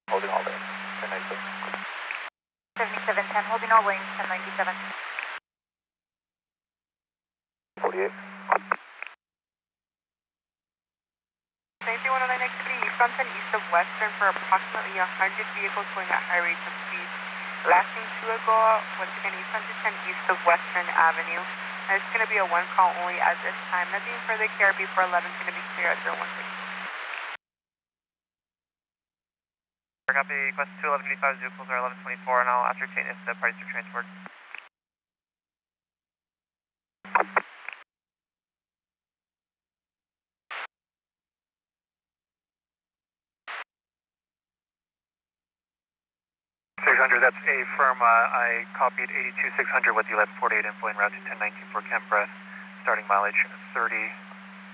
Holding all lanes, 1097. 7710, holding all lanes, 1097. 48. Same thing, 109 activity, eastbound 10 east of Western for approximately 100 vehicles going at high rates of speed. Last thing to go, once again, eastbound 10 east of Western Avenue. And it's going to be a one call only at this time. Nothing further. KRB 411 is going to be clear at 016. Copy, request 21185 vehicles are 1124, and I'll ascertain if the parties are transferred. That's a firm. I copied 82600 with the 1148 info en route to 1019 for Kempress. Starting mileage 30,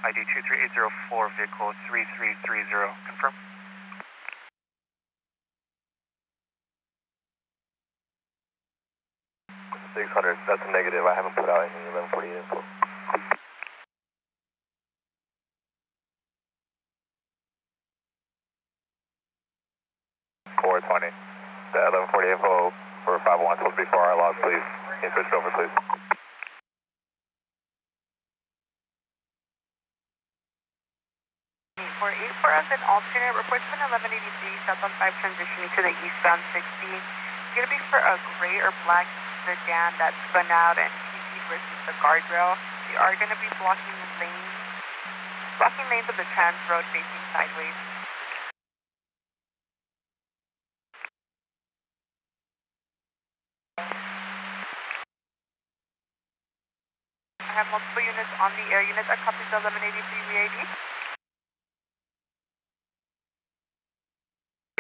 ID 23804, vehicle 3330. Confirm. 600, that's a negative. I haven't put out any 1148 info. 420. The 1140 info for 501 supposed to be 4 hour log, please. Can you switch over, please? For 8 for us, an alternate reports from 1183 southbound 5 transitioning to the eastbound 60. It's going to be for a gray or black sedan that spun out and TC'd versus the guardrail. They are going to be blocking lanes of the trans road facing sideways. I have multiple units on the air. Units are copies of 1183 VAD.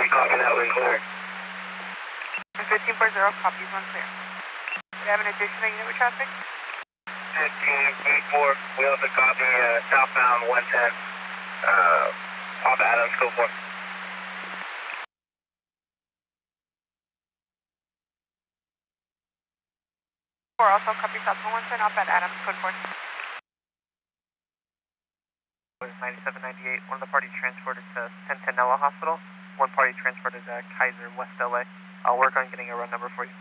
Copy that, we're clear. And 1540 copies, 1 clear. We have an additional unit with traffic. 1584, we also copy southbound 110, off Adams, go for it. Or also copy southbound 110 off at Adams, code 4. 9798, one of the parties transported to Centinela Hospital, one party transported to Kaiser, West LA. I'll work on getting a run number for you.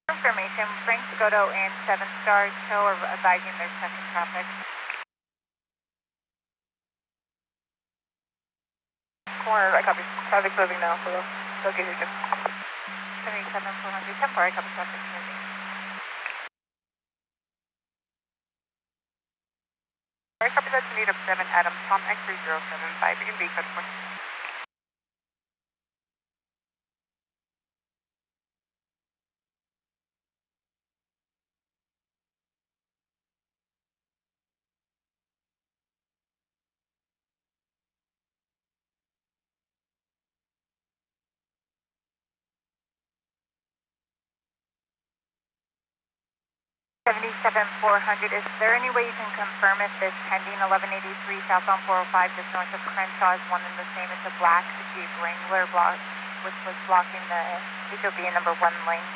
Information, bring Scoto and 7 Star Tow are advising there's second traffic. Corner, I copy. Traffic's moving now, so they'll get here soon. 77400, temporary copy traffic moving. Sorry, copy that's need of 7 Adams, Tom X3075, you can be code 4. Is there any way you can confirm if this pending 1183 southbound 405 just north of Crenshaw is one and the same? It's a black Jeep Wrangler block, which was blocking the HOV number 1 lane.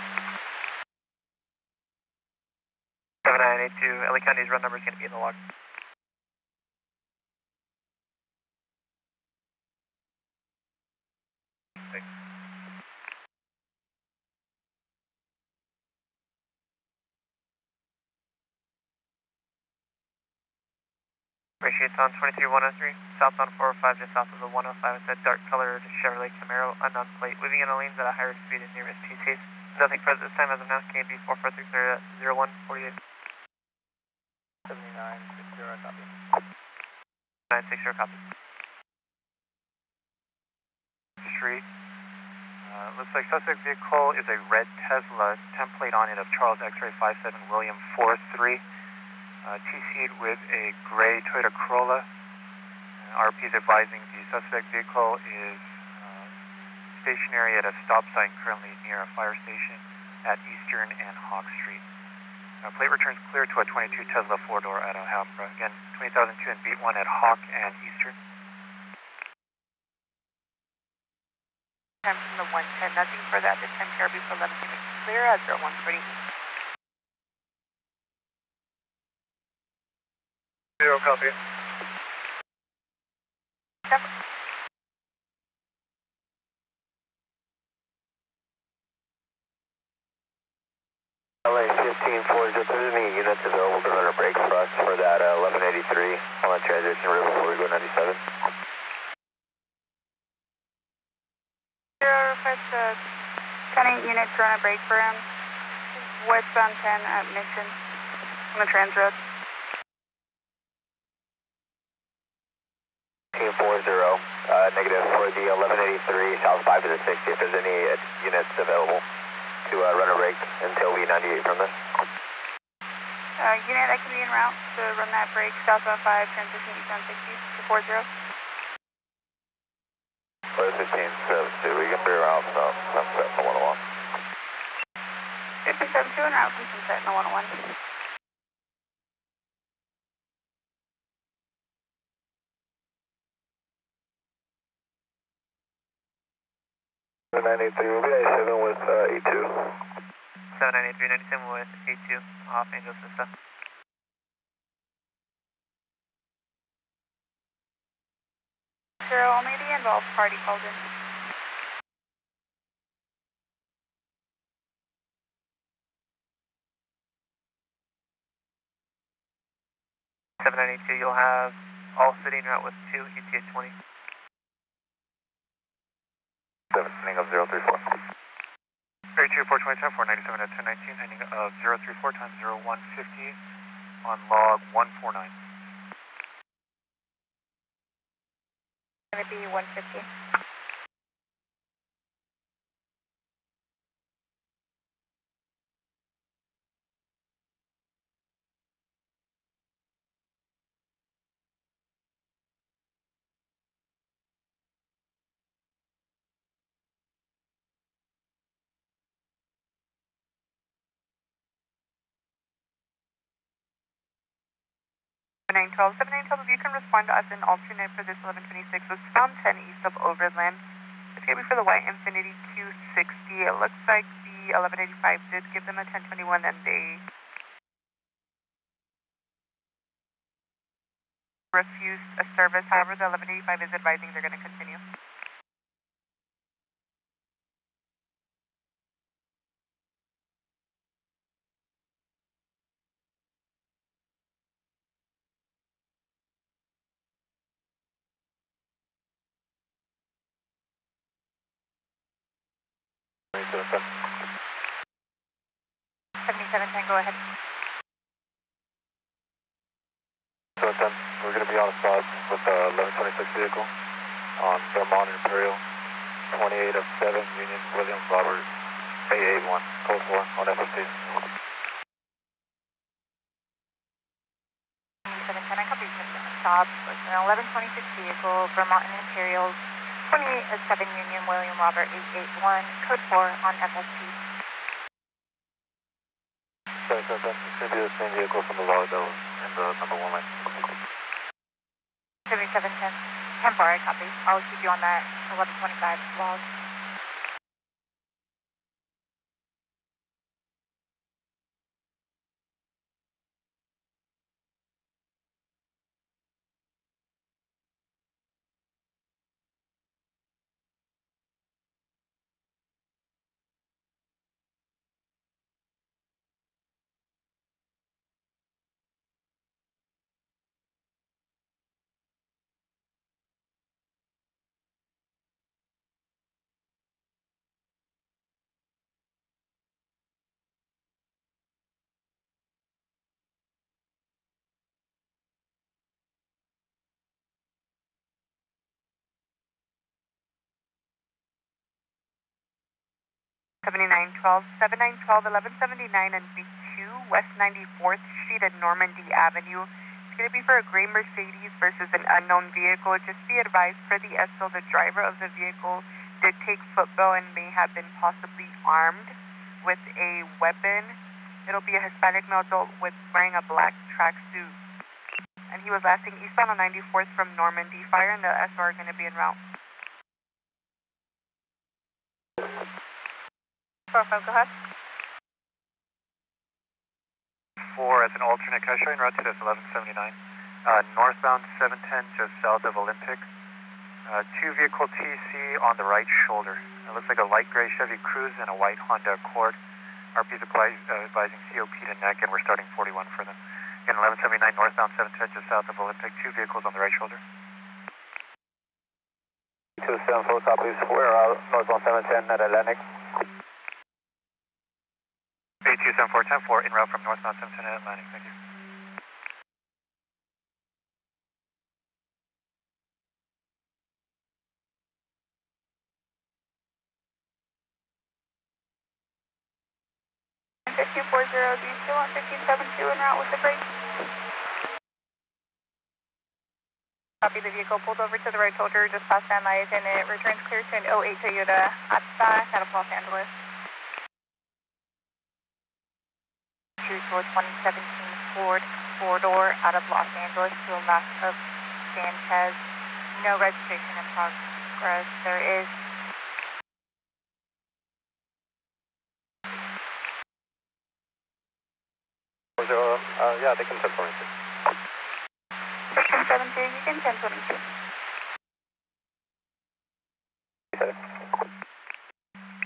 7982, LA County's run number is going to be in the log. Thanks. Appreciate on 23103, southbound 405 just south of the 105. It's a dark colored Chevrolet Camaro, unknown plate, moving in the lanes at a higher speed and nearest PCs. Nothing further this time as of now. KNB 446 0148. 7960, copy. 960, copy. Street. Looks like suspect vehicle is a red Tesla, template on it of Charles X-ray 57 William 43. TC'd with a gray Toyota Corolla. RP is advising the suspect vehicle is stationary at a stop sign currently near a fire station at Eastern and Hawk Street. Plate returns clear to a 22 Tesla 4-door at Alhambra. Again, 20,002 and beat 1 at Hawk and Eastern. Time from the 110, nothing for that. This time KRB for 11 units clear at 0140. 0 copy. LA 1540, if there's any units available to run a brake for us for that 1183 on the transition route before we go 97. Request the 10 units run a brake for him. Westbound 10 at Mission on the trans road. 1540, negative for the 1183 south 5 to the 60 if there's any units available to run a brake until V98 from this. Unit that can be en route to run that brake southbound 5 transition eastbound 60 to 40. For the 1572, we can be around sunset in the 101. 1572 en route from sunset in the 101. 7983, we'll be 97 with E2. 7983, 97 with A2 off Angel Vista. Zero, only the involved party called in. You'll have all sitting route with 2, ETA 20. 7, sending of 034. 32, 427, 497 at 1019, heading of 034 times 0150 on log 149. Going to be 150. If you can respond to us in alternate for this 1126 was found 10 east of Overland. It's going to be for the white Infinity Q60. It looks like the 1185 did give them a 1021 and they refused a service. However, the 1185 is advising they're going to continue. Go ahead. 710, we're going to be on a spot with the 1126 vehicle on Vermont and Imperial, 28 of 7, Union, William, Robert, A81, code 4 on FFT. 710, I copy stop with an 1126 vehicle, Vermont and Imperial, 28 of 7, Union, William, Robert, 881, code 4 on FST. 710, it's going to be the same vehicle from the log that was in the number 1 lane. 7710, 10-4, I copy. I'll keep you on that 1125 log. $7912, 7912, 1179 and B2, West 94th Street and Normandy Avenue. It's going to be for a gray Mercedes versus an unknown vehicle. Just be advised, for the SO, the driver of the vehicle did take football and may have been possibly armed with a weapon. It'll be a Hispanic male adult with wearing a black tracksuit. And he was last seen eastbound on 94th from Normandy. Fire and the SO are going to be en route. Go ahead. 4 as an alternate, can I show you en route to this 1179? Northbound 710 just south of Olympic. 2 vehicle TC on the right shoulder. It looks like a light gray Chevy Cruze and a white Honda Accord. RP's advising COP to neck, and we're starting 41 for them. In 1179 northbound 710 just south of Olympic, 2 vehicles on the right shoulder. 274 copies, we're out northbound 710 at Atlantic. 827410-4 en route from northbound 710 at Atlantic, thank you. Do you still want 1572 en route with the brake? Copy, the vehicle pulled over to the right shoulder just past Van Nuys and it returns clear to an 08 Toyota Hatchback out of Los Angeles. To a 2017 Ford 4-door out of Los Angeles to a left of Sanchez. No registration in progress. There is Yeah, they can 1022. Section 72, you can 1022.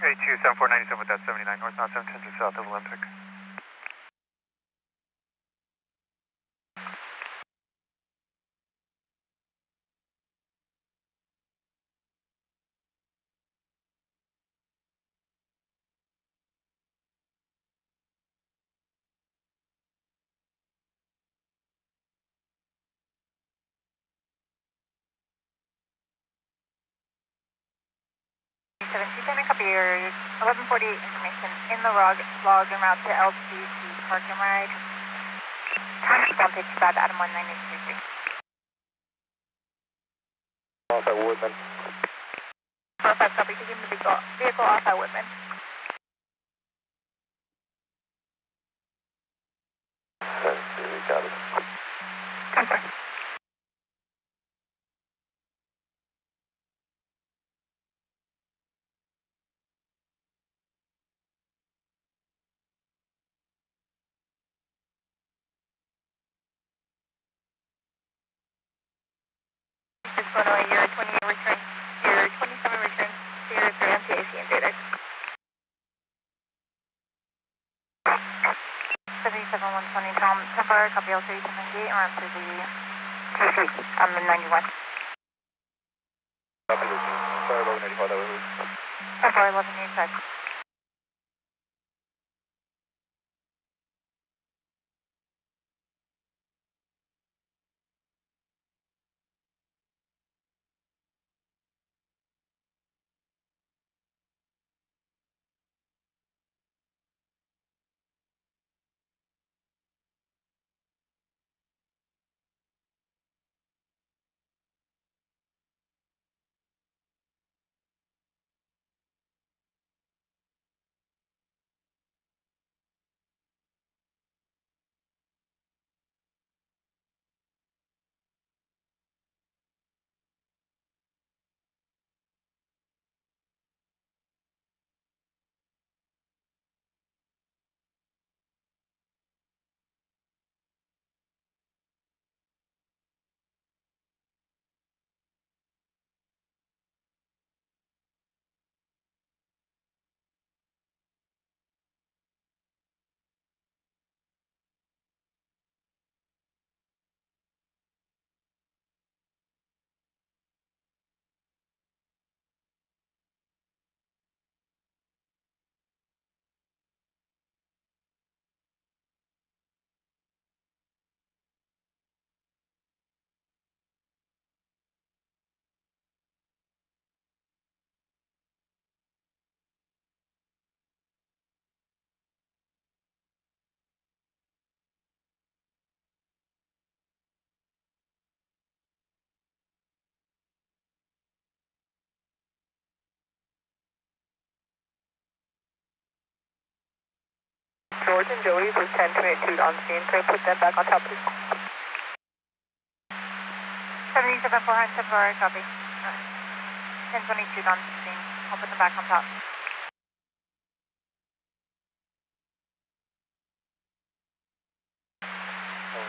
A2 7497 with that 79 northbound 710 south of Olympic. Copy your 1148 information in the log en route to LCC Park and Ride. Time don't take too bad, Adam 1933. Off at Woodman. 45 copy, taking the vehicle off at Whitman. Got it. Confirm. Just going away, your 28 return, your 27 return, your 3 MTAC and data. 77120 Tom, temporary copy L37 around to the TC, I'm in 91. Copy, sorry, 1185, that was Temporary 1185. George and Joey's was 1022 on scene. Can I put that back on top, please? 77 400 temporary copy. 1022 on scene. I'll put them back on top.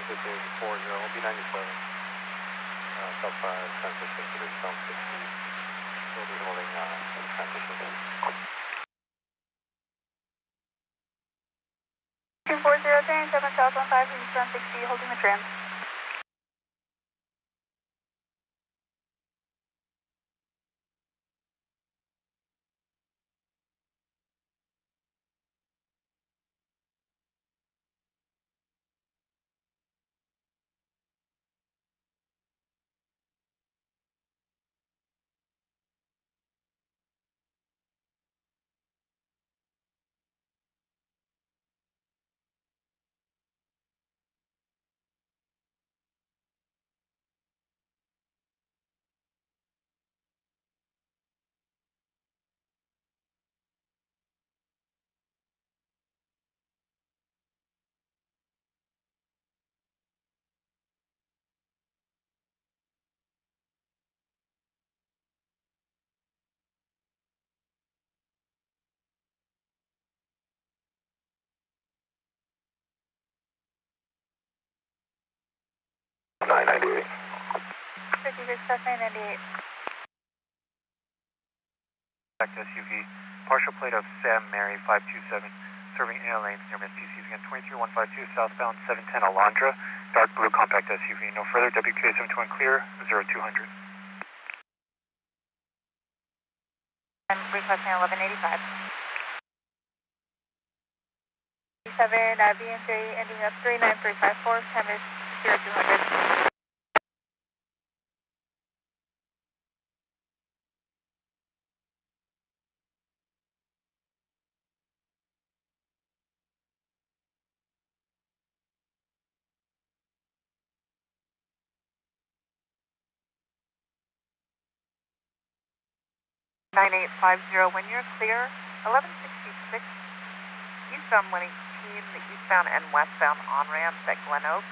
This is 40, will be 97. South 5, transition to the South 60. We'll be holding transition. 240 turn 7 south 15 east 160, holding the trans. 998. 56 998. Back to SUV, partial plate of Sam Mary 527, serving inner lanes near Miss PC's again, 23152 southbound 710 Alondra, dark blue compact SUV, no further, WK71 clear, 0200. I'm requesting 1185. 7 BN3 ending up 39354, time is 0200. When you're clear, 1166 eastbound 118, the eastbound and westbound on-ramps at Glen Oak.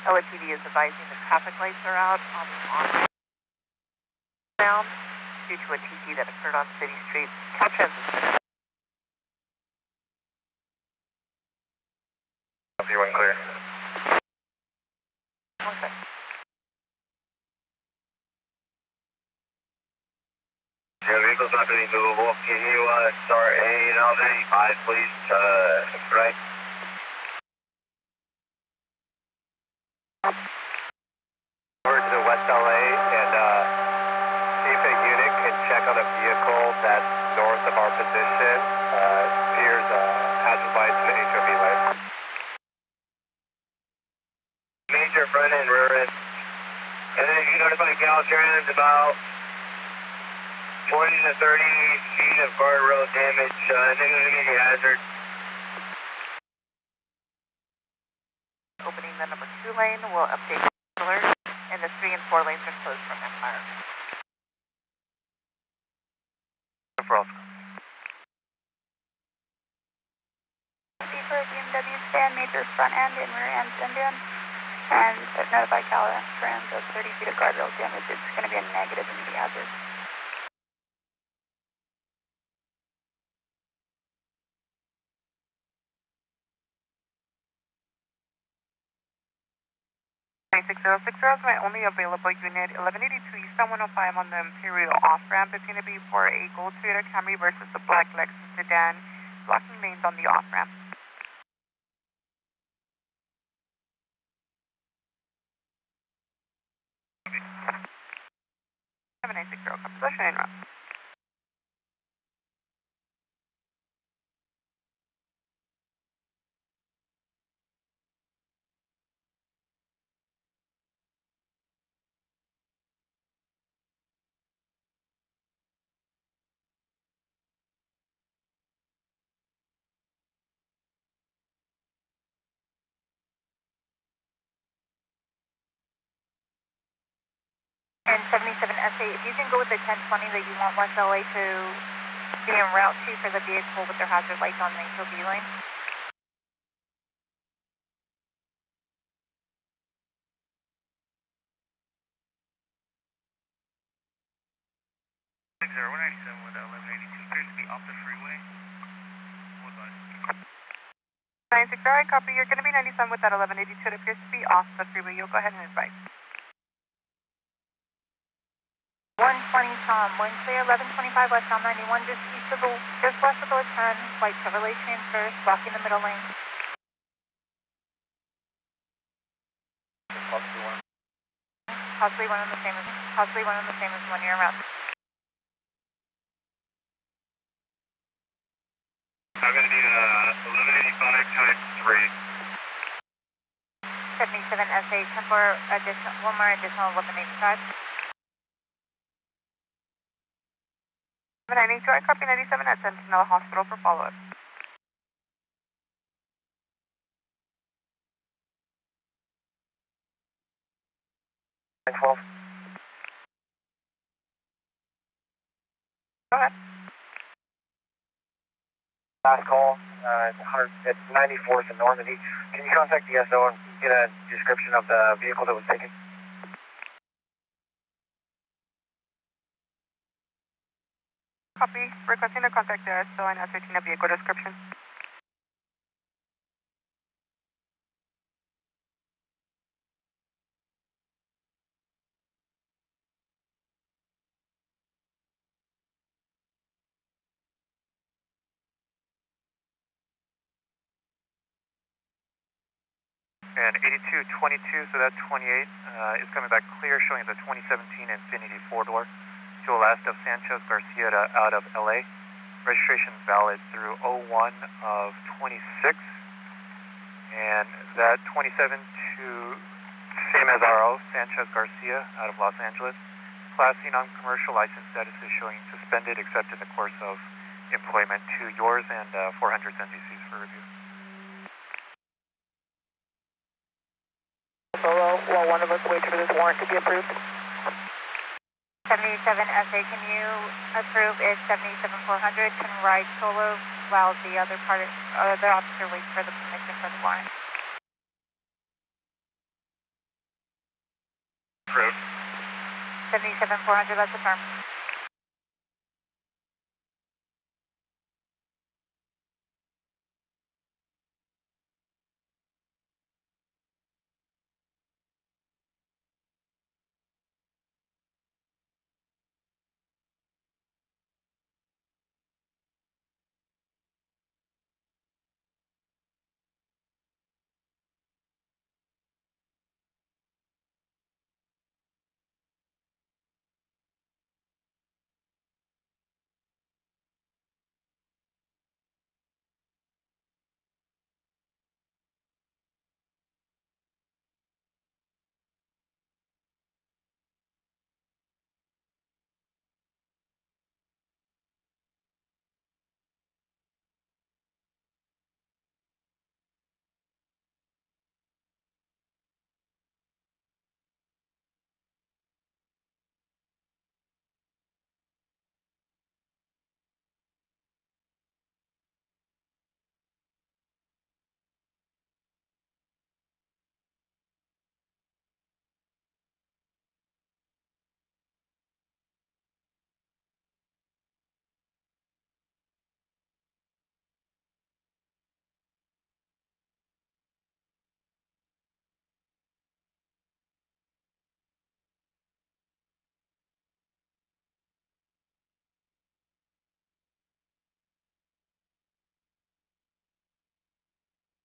LAPD is advising the traffic lights are out on the on-ramp due to a TC that occurred on City Street. Caltrans is finished. You went clear. Okay. Your vehicle's not going to be movable. Can you start A and L95, please? Right. Over to West LA and see if a unit can check on a vehicle that's north of our position. Appears hazard lights and HOV lights. Major front end, rear end. And then if you notify Caltrans about 20 to 30 feet of guardrail damage, negative hazard. Opening the number 2 lane will update alert, and the 3 and 4 lanes are closed from Empire. For BMW stand, major front end and rear end Indian, and notify Caltrans of 30 feet of guardrail damage. It's going to be a negative immediate hazard. Is my only available unit. 1182 eastbound 105 on the Imperial off-ramp. It's going to be for a gold Toyota Camry versus the black Lexus sedan, blocking lanes on the off-ramp. 7960, copy. Position en route. And 77 SA, if you can go with the 1020 that you want West LA to be en route to for the vehicle with their hazard lights on the HOV lane. With 1182 appears to be off the freeway. 960, I copy. You're going to be 97 with that 1182. It appears to be off the freeway. You'll go ahead and advise. 120 Tom, wind clear 1125 westbound 91, just west of the turn, white Chevrolet transfers, blocking the middle lane. Possibly one on the same as one you're around. I'm going to need 1185 times 3. 77 SA, 10 for one more additional 1185. 982, I copy 97 at Sentinel Hospital for follow-up. And 12. Go ahead. Last call, it's 94th and Normandy. Can you contact the SO and get a description of the vehicle that was taken? Copy. Requesting to contact the SO and ascertain a vehicle description. And 8222, so that 28 is coming back clear, showing the 2017 Infiniti 4-door to the last of Sanchez Garcia out of LA. Registration valid through 01 of 26. And that 27 to, same as RO, Sanchez Garcia out of Los Angeles. Class C non-commercial license status is showing suspended except in the course of employment to yours and 400 NDCs for review. Solo, while one of us waits for this warrant to be approved. 77 SA, can you approve if 77400 can ride solo while the other officer waits for the permission for the warrant? Approved. 77400, that's affirmed.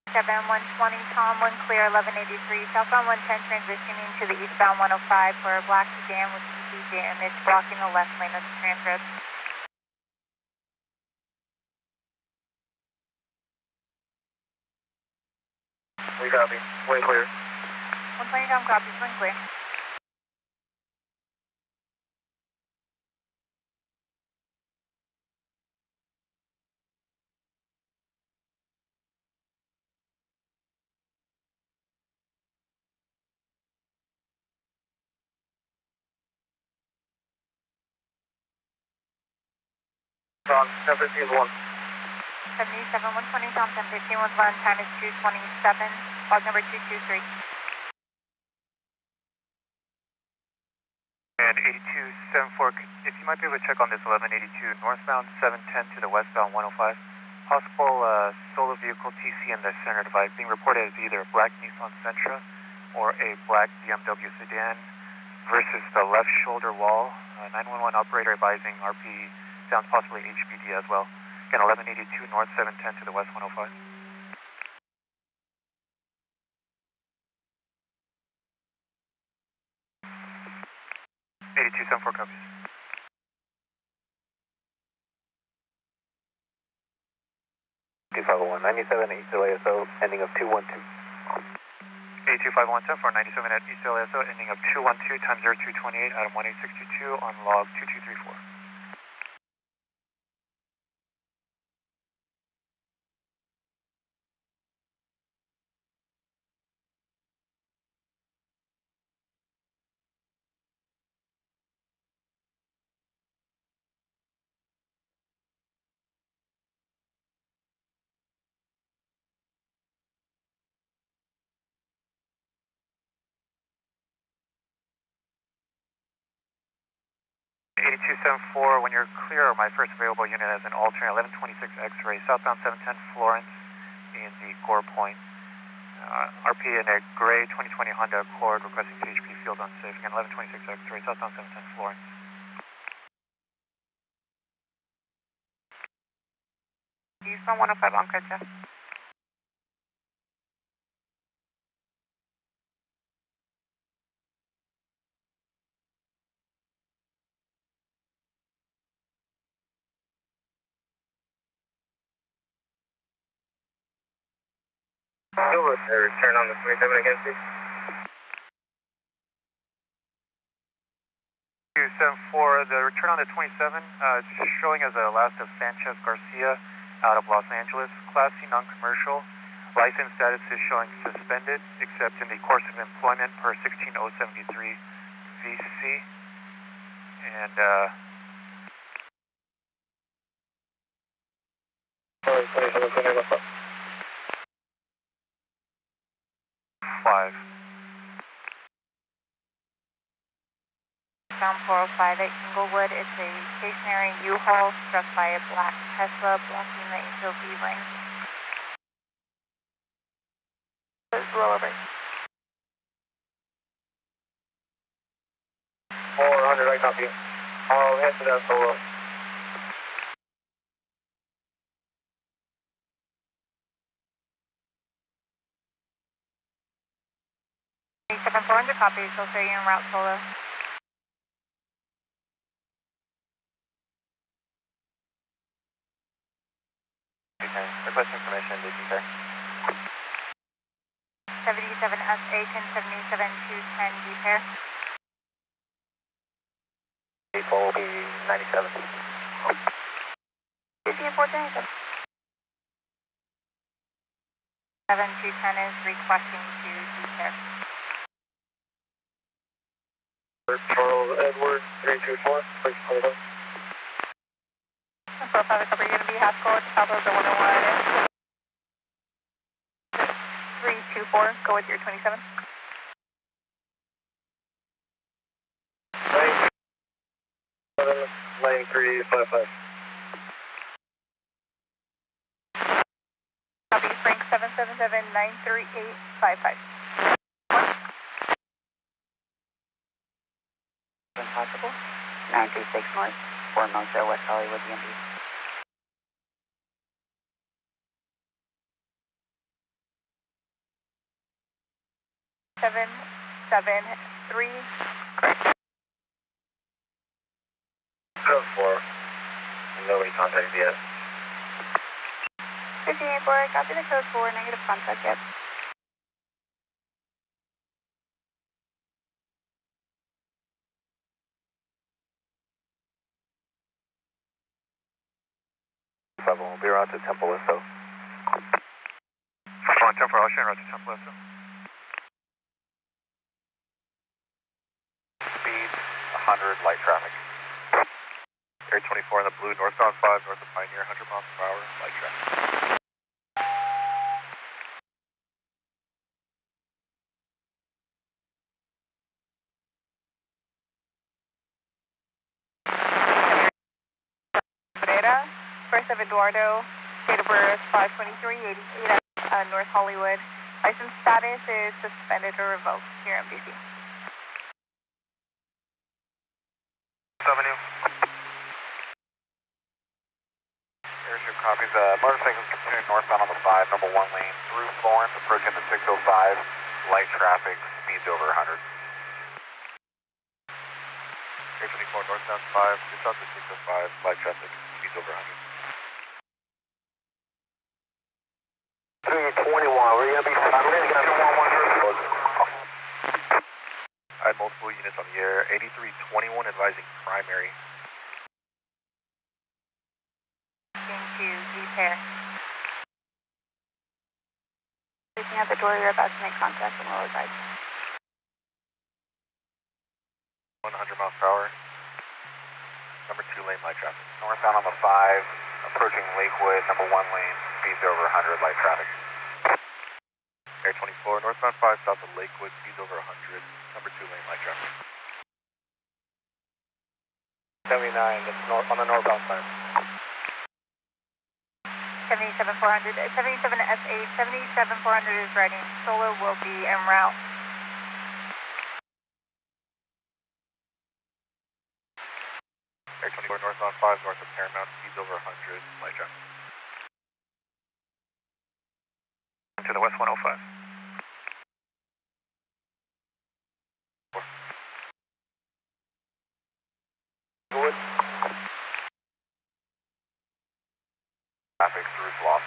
Seven 120, Tom, 1 clear, 1183, southbound 110 transitioning to the eastbound 105 for a black sedan with EV damage blocking the left lane of the transit. We copy. Wind clear. 120, Tom, copies, wind clear. Tom, 1015 1. 77 120, Tom, 1015 with run, time is 227, log number 223. And 8274, if you might be able to check on this 1182 northbound 710 to the westbound 105. Possible solo vehicle TC in the center divide being reported as either a black Nissan Sentra or a black BMW sedan versus the left shoulder wall. 911 operator advising RP sounds possibly HBD as well. Again, 1182 north 710 to the west 105. 8274 copies. 2501, 97 East LASO, ending of 212. 82517 for 97 at East LASO, ending of 212 times 0228, item 1862 on log 2234. When you're clear, my first available unit as an alternate 1126 X-ray, southbound 710 Florence in the Gore Point. RP in a gray 2020 Honda Accord requesting CHP field unsafe. Again, 1126 X-ray, southbound 710 Florence. Eastbound 105 on Crecha. Return on the 27 again, please. 274, the return on the 27 is showing as a last of Sanchez Garcia out of Los Angeles, Class C non-commercial. License status is showing suspended, except in the course of employment per 16073 VC. And, 5. Southbound 405 at Inglewood. It's a stationary U-Haul struck by a black Tesla blocking the HOV lane. Roll over. 400, I copy. I'll head to that solo. Seven 400 copies. They'll show you en route solo. Requesting permission to declare. 77 SA 1077 210 D-pair. People will be 97. 50 and 410. 7210 is requesting to D-pair. Charles Edward 324, please hold up. 405 is going to be Haskell at the top of the 101. 324, go with your 27. Lane 355. Copy, Frank 777-93855. Impossible. 936 North, 4 Mojo, West Hollywood, DMV. 773. Code 4. Nobody contacted yet. 58-4, copy the code 4, negative contact yet. We'll be around to Temple Listo. On 10 for Ocean, route to Temple Listo. Speed 100, light traffic. Air 24 in the blue, northbound 5, north of Pioneer, 100 miles per hour, light traffic. First of Eduardo, date of birth 5/23/88 at North Hollywood. License status is suspended or revoked here in BC. Avenue. Airship copies. Motorcycles continuing northbound on the 5, number 1 lane, through Florence, approaching the 605. Light traffic, speeds over 100. Air 24 northbound 5, just out to 605, light traffic, speeds over 100. 321, we're going to be 111. I had multiple units on the air. 8321 advising primary. Into D-pair. Looking at the door, you're about to make contact and lower guide. 100 miles per hour. Number 2 lane light traffic. Northbound on the 5, approaching Lakewood, number 1 lane, speeds over 100, light traffic. Air 24, northbound 5, south of Lakewood, speeds over 100, number 2 lane light traffic. 79, that's north, on the northbound side. 77400, 77 SA 77400 is riding solo, will be en route. Air 24, northbound 5, north of Paramount, speeds over 100, light traffic. To the west 105. Good. Traffic through Slough.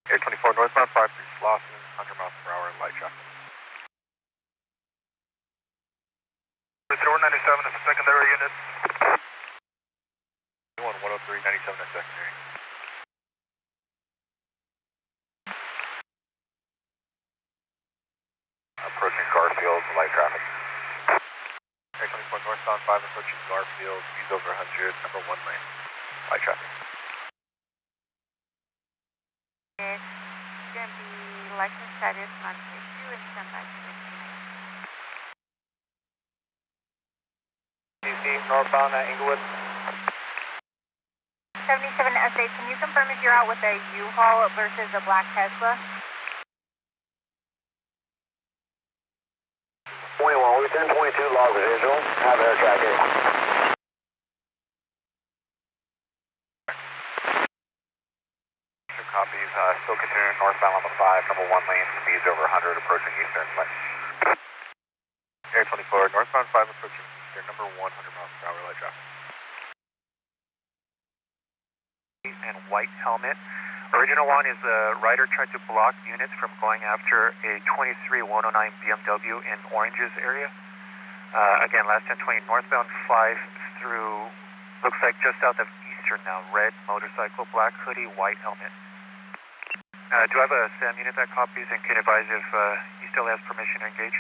Air 24 northbound 53 Slauson, 100 miles per hour, light traffic. Door 97 is a secondary unit. 103, 97 is secondary. Approaching Garfield, light traffic. Air 24 northbound 5 approaching Garfield, speeds over 100, number 1 lane, light traffic. It's going to be license status non-issue and standby to 59. DC northbound at Inglewood. 77 SA, can you confirm if you're out with a U-Haul versus a black Tesla? 21, we're 1022 logs of visual, have air tracking. Copies, still continuing northbound on the 5, number 1 lane, speeds over 100, approaching Eastern Lane. Air 24, northbound 5 approaching Eastern, number 100 miles per hour, light traffic. And white helmet. Original one is the rider tried to block units from going after a 23109 BMW in Oranges area. Again, last 1020 northbound 5 through, looks like just south of Eastern now, red motorcycle, black hoodie, white helmet. Do I have a SAM unit that copies and can advise if he still has permission to engage?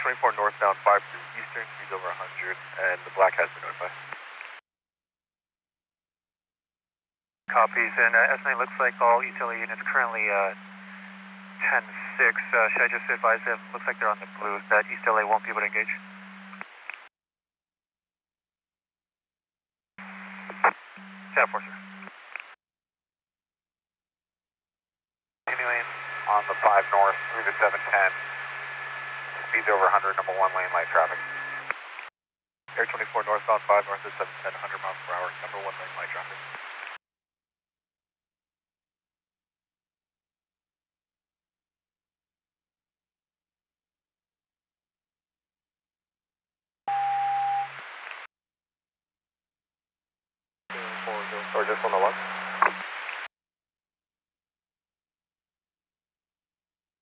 24 northbound 5 through Eastern, speeds over 100, and the black has been notified. Copies, and estimate looks like all utility units currently 10-6. Should I just advise them, looks like they're on the blue, that East LA won't be able to engage? Tab 4, sir. Continuing on the 5 north through the 710, speeds over 100, number 1 lane, light traffic. Air 24 northbound 5 north of 710, 100 miles per hour, number 1 lane, light traffic. Or just on the left?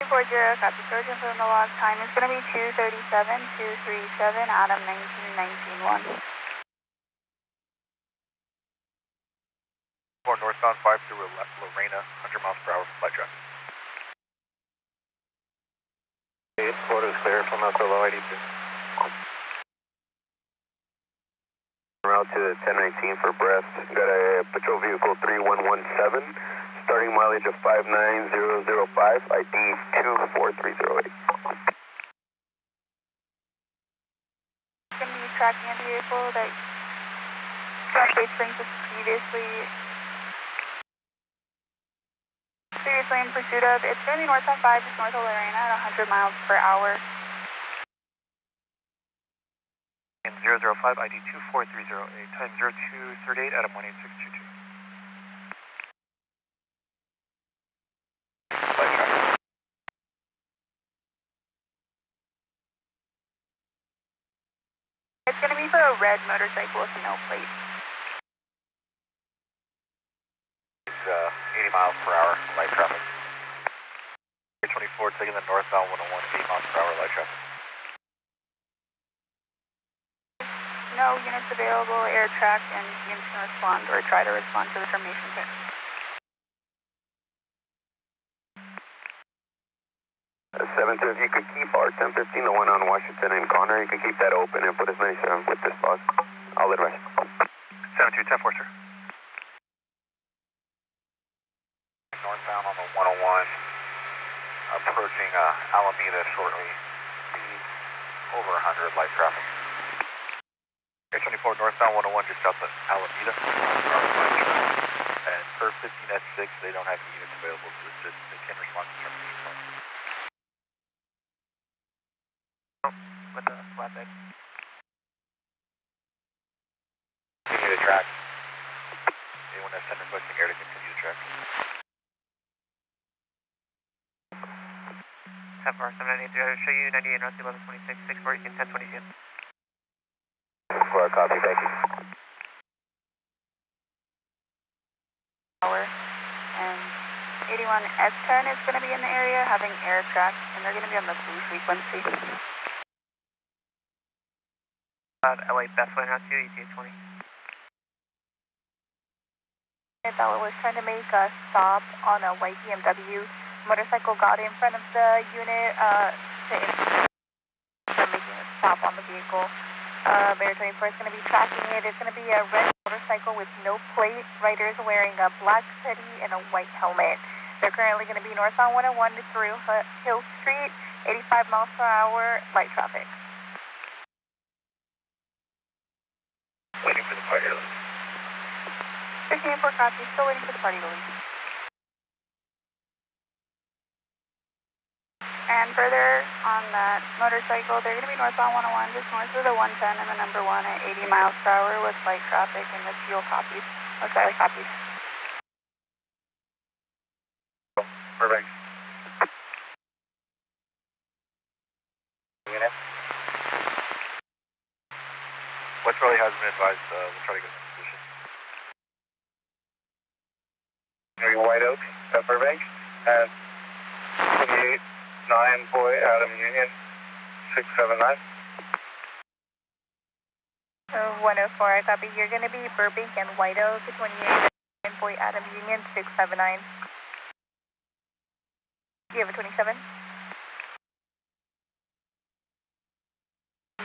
240, copy, Surgeon from the log. Time is going to be 2:37, Adam 19, 19-1. 4 northbound 5 through Lorena, 100 miles per hour, light traffic. 8 quarter is clear from out to low 82. Route to 1019 for Brest. Got a patrol vehicle 3117, starting mileage of 59005, ID 24308. Going to be tracking a vehicle that Bay Springs was previously in pursuit of. It's going to be northbound 5, just north of Lorena at 100 miles per hour. And 005, ID 24308, time 0238, Adam 18622. Light traffic. It's going to be for a red motorcycle with no plate. It's 80 miles per hour, light traffic. Air 24 taking the northbound 101, 80 miles per hour, light traffic. No units available, air track, and units can respond or try to respond to the termination pin. If you could keep our 1015, the one on Washington and Connor, you could keep that open and put as many servants with this log. I'll advise. 72, 10-4, sir. Northbound on the 101, approaching Alameda shortly, speeds over 100, light traffic. Air 24 northbound 101 just south of Alameda, and per 15S6, they don't have any units available to assist. They can respond to termination call. With the flatbed. Continue to track. Anyone that's 10 requesting air to continue to track. 10-4, 798, show you 98, north 1126, 640, 1020 CM. For a copy, thank you. hour. And 81 S10 is going to be in the area having air tracks, and they're going to be on the blue frequency. LA Bethlehem, not to ETA 20. That was trying to make a stop on a white BMW. Motorcycle got in front of the unit to making a stop on the vehicle. Bear 24 is going to be tracking it. It's going to be a red motorcycle with no plate. Riders wearing a black hoodie and a white helmet. They're currently going to be northbound 101 through Hill Street, 85 miles per hour, light traffic. Waiting for the party to leave. 15-4 copy, still waiting for the party to leave. And further on that motorcycle, they're going to be northbound 101, just north of the 110 and the number 1 at 80 miles per hour with light traffic, and the fuel copies. Oh, sorry, copies. Perfect. Unit. West Valley hasn't been advised. We'll try to get in position. White Oak, Burbank, 28, 9 Boy, Adam Union, 679. 104, I copy. You're going to be Burbank and White Oak, 28, and Boy Adam Union, 679. Do you have a 27?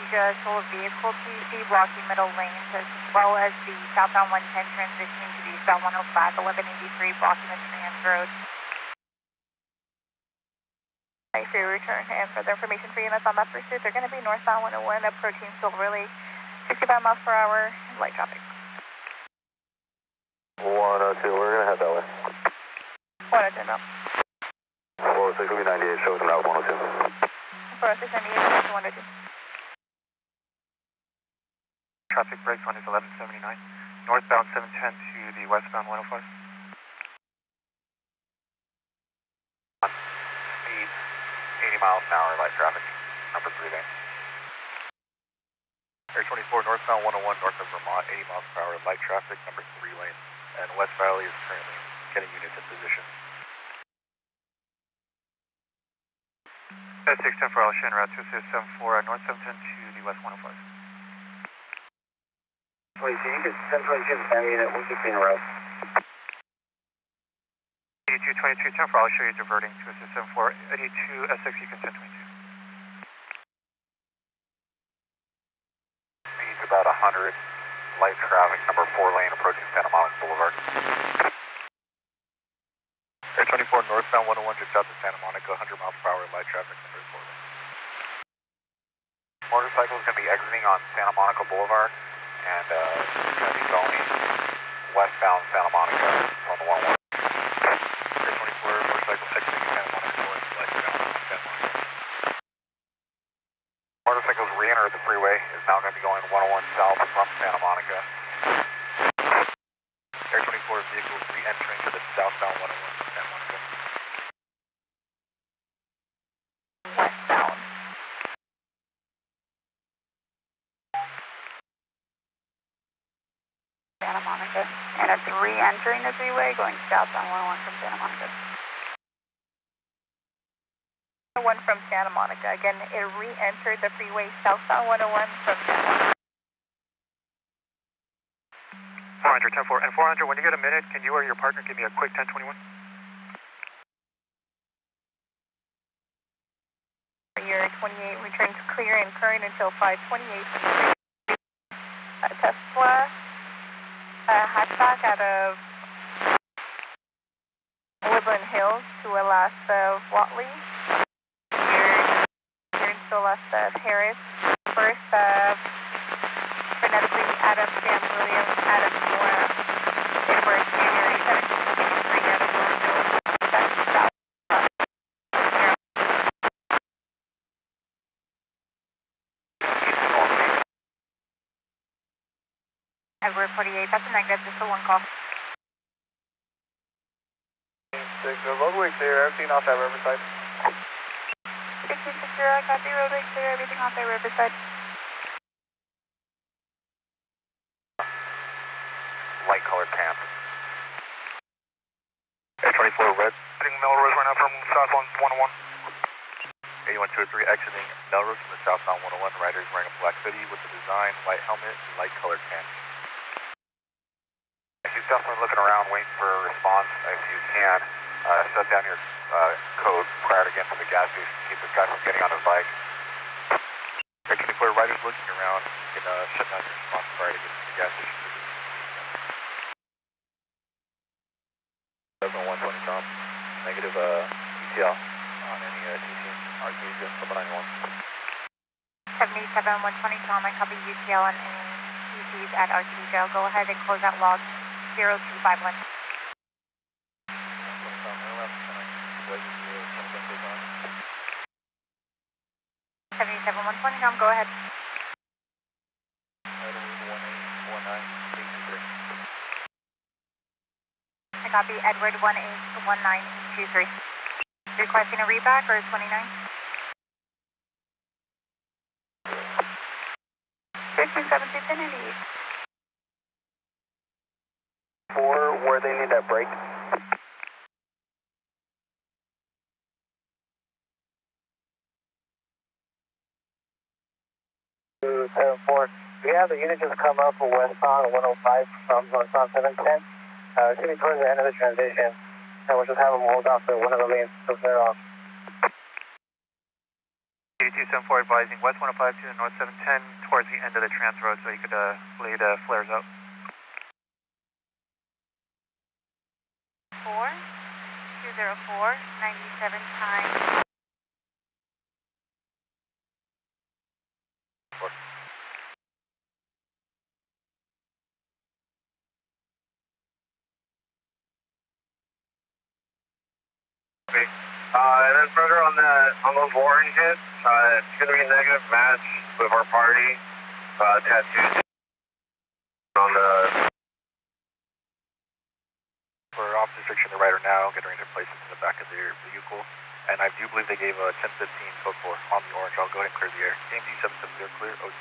Just whole vehicle TC blocking middle lanes as well as the southbound 110 transitioning to the eastbound 105, 1183 blocking the Trans Road. Thanks for your return and further information for units on that pursuit. They're going to be northbound 101 approaching Silverly, 65 miles per hour, light traffic. 102, we're going to head that way. 102 now. 406 will be 98, shows them out 102. 406 98, 102. Traffic breaks on is 1179. Northbound 710 to the westbound 105. Speed 80 miles an hour, light traffic, number 3 lane. Air 24, northbound 101, north of Vermont, 80 miles per hour, light traffic, number 3 lane. And West Valley is currently getting units in position. S610 for Alshan, route 2674, north 710 to the west 105. Wait, so you can 1022 Sam unit, we'll keep you in a row. 82 2210 for Alshan, you're diverting to 674, 82 S6, you can 1022. Speed's about 100, light traffic, number 4 lane, approaching Santa Monica Boulevard. Air 24, northbound 101, just out to Santa Monica, 100 miles per hour, light traffic, number 4 lane. Motorcycle is going to be exiting on Santa Monica Boulevard, and going to be going westbound Santa Monica on the 101. Air 24, motorcycle exiting Santa Monica Boulevard, westbound on Santa Monica. Motorcycles re-entered the freeway, is now going to be going 101 south from Santa Monica. Air 24 vehicles re-entering to the southbound 101 from Santa Monica. Westbound. Santa Monica. And it's re-entering the freeway going southbound 101 from Santa Monica. 101 from Santa Monica. Again, it re-entered the freeway southbound 101 from Santa Monica. 400, 10-4. And 400, when you get a minute, can you or your partner give me a quick 1021? Year 28 returns clear and current until 528. Tesla hatchback out of Woodland Hills to Alaska Watley. Here in Alaska Harris. First, phonetically Adam Sam Williams, Adam Nora. Date of birth January 1783 out of Louisville. That's south. Edward 48, that's a negative, just a 1 call. 6, roadway clear, everything off that riverside. 1660, I copy, roadway clear, everything off that riverside. Light colored pants. 24 red. Heading Melrose right now from southbound 101. 8123 exiting Melrose from the southbound 101. Rider is wearing a black hoodie with a design, white helmet, and light colored pants. If you're definitely looking around, waiting for a response, if you can, shut down your code prior to getting to the gas station. Keep this guy from getting on his bike. 24 riders looking around, you can shut down your response prior to getting to the gas station. 120 Tom, negative ETL on any TC, RTs, 791. 77 120 Tom, I copy UTL on any TCs at Artesia. Go ahead and close out log 0251. 77 120 Tom, go ahead. I copy Edward 181923. Requesting a reback or 29? 57 Infinity. 4, where they need that break. We have the unit just come up westbound 105 from northbound 710. Shooting towards the end of the transition, and we'll just have them hold off to one of the lanes to clear off. 8274 advising west 105 to north 710 towards the end of the trans road so you could lay the flares out. 4204, 97 times. And then further on those oranges, it's going to be a negative match with our party tattoos on the. For officer restriction, the rider now getting ready to place it in the back of their vehicle. And I do believe they gave a 1015 code 4 on the orange. I'll go ahead and clear the air. AMD 770 clear, 02.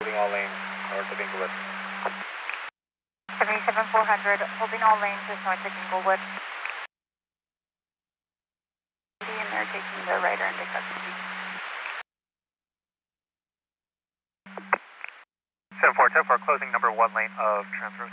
Moving all lanes north of Inglewood. 77400, holding all lanes is north of Inglewood. And they're taking the rider into custody. 7410 closing number 1 lane of trans road.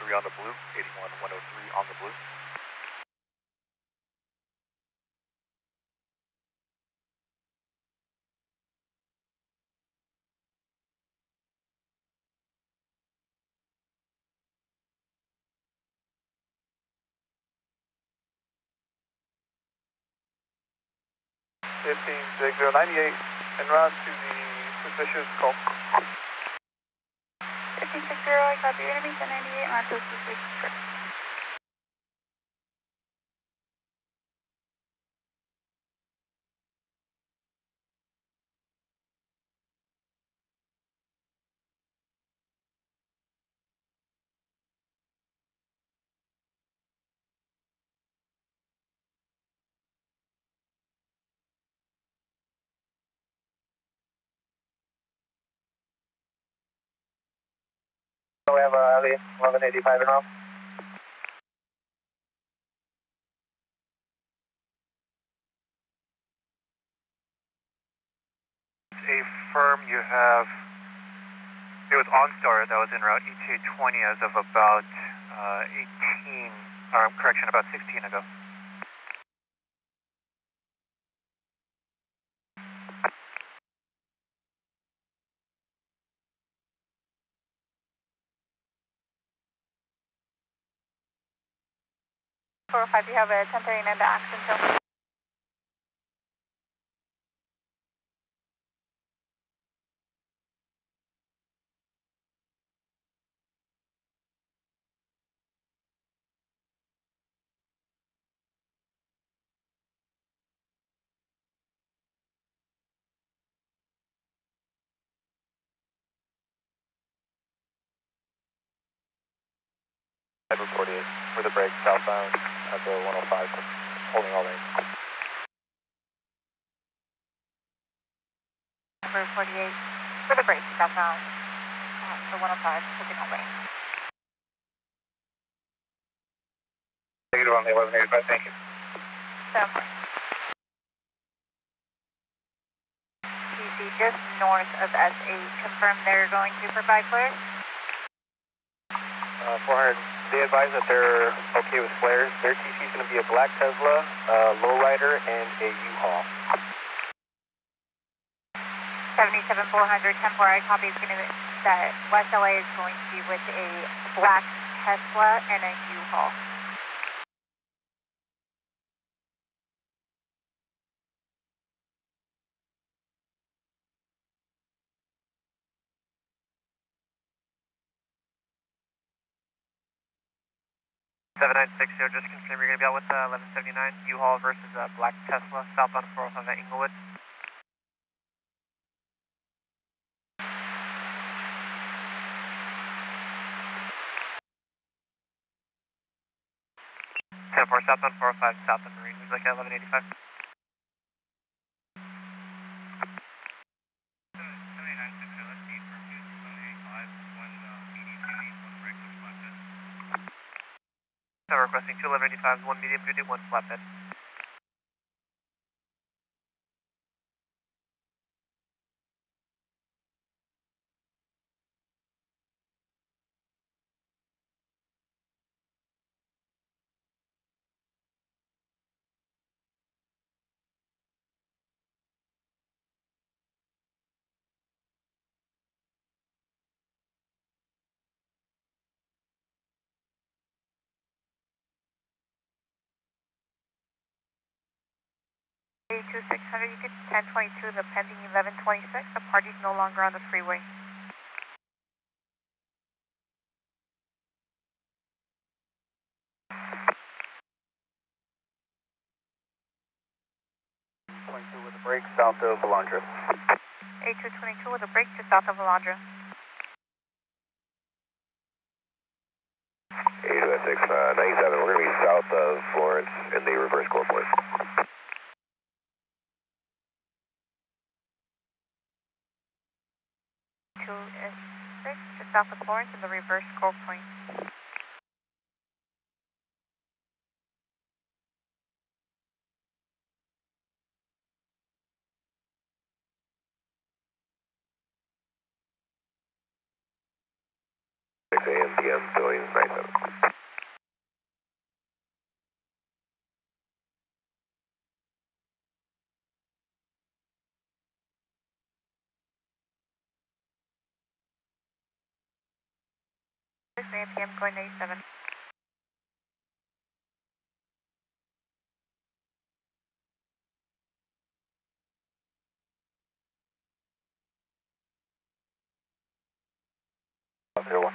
On the blue, 81103 on the blue. Fifteen 6098 en route to the suspicious call. 1560, I copy enemy 1098, not to suspicious. We have LA 1185 and off. A firm you have, it was OnStar that was en route ETA 20 as of about 16 ago. You have a 1039 into action zone. Edward 48, for the break, southbound at the 105, holding all lanes. Edward 48, for the break, southbound at the 105, holding all lanes. Negative on the 1185, thank you. 7 4. PC just north of S8, confirm they're going to provide flares? 400, they advise that they're okay with flares. Their TC is going to be a black Tesla, a lowrider, and a U-Haul. 77400, 10-4, I copy is going to be that West LA is going to be with a black Tesla and a U-Haul. Just confirm you're going to be out with 1179 U-Haul versus black Tesla southbound 405 at Inglewood. Southbound 405 south of Marine. Would you like 1185? 7960, let's see for 1185, one medium duty, one break, one flatbed. So requesting 2 1185s, one medium duty, one flatbed. To 600, you get 1022, the pending 1126. The party's no longer on the freeway. With a break, south of Alondra. 8222 with a break to south of Alondra. 97, we're going to be south of Florence in the reverse core point. To S6, just south of Florence in the reverse core point. AM, PM, Philly, 97. AM going 97. Zero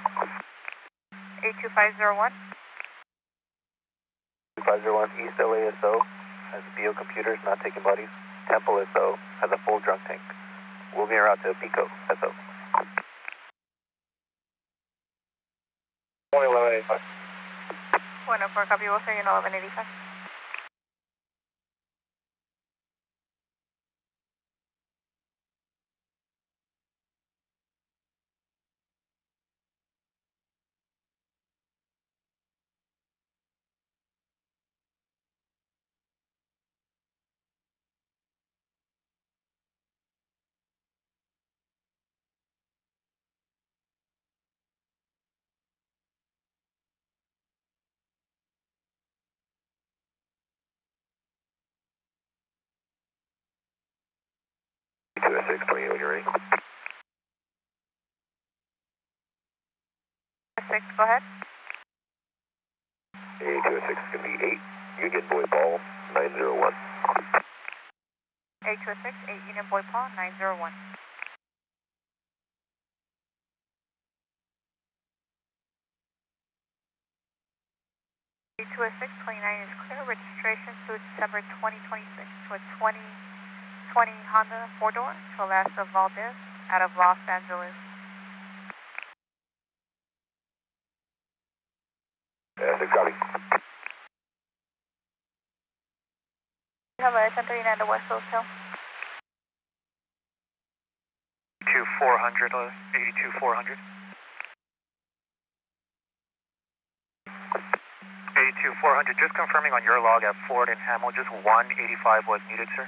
82501. 2501, East LASO has BO computers not taking bodies. Temple SO has a full drunk tank. We'll be en route to Pico SO. 1185. 104, copy, we'll say in 1185. S6, 20 when you're ready. 6, go ahead. 8206 is going to be 8, Union Boy Ball, 901. 8206, 8 Union Boy Paul, 901. To a 629 is clear. Registration through December 2026 to a 2020 Honda 4-door to Alaska Valdez out of Los Angeles. 6 copy. We have a 1039 to West Hills Hill. 400, 82-400. 82-400, just confirming on your log at Ford and Hamel, just 185 was needed, sir.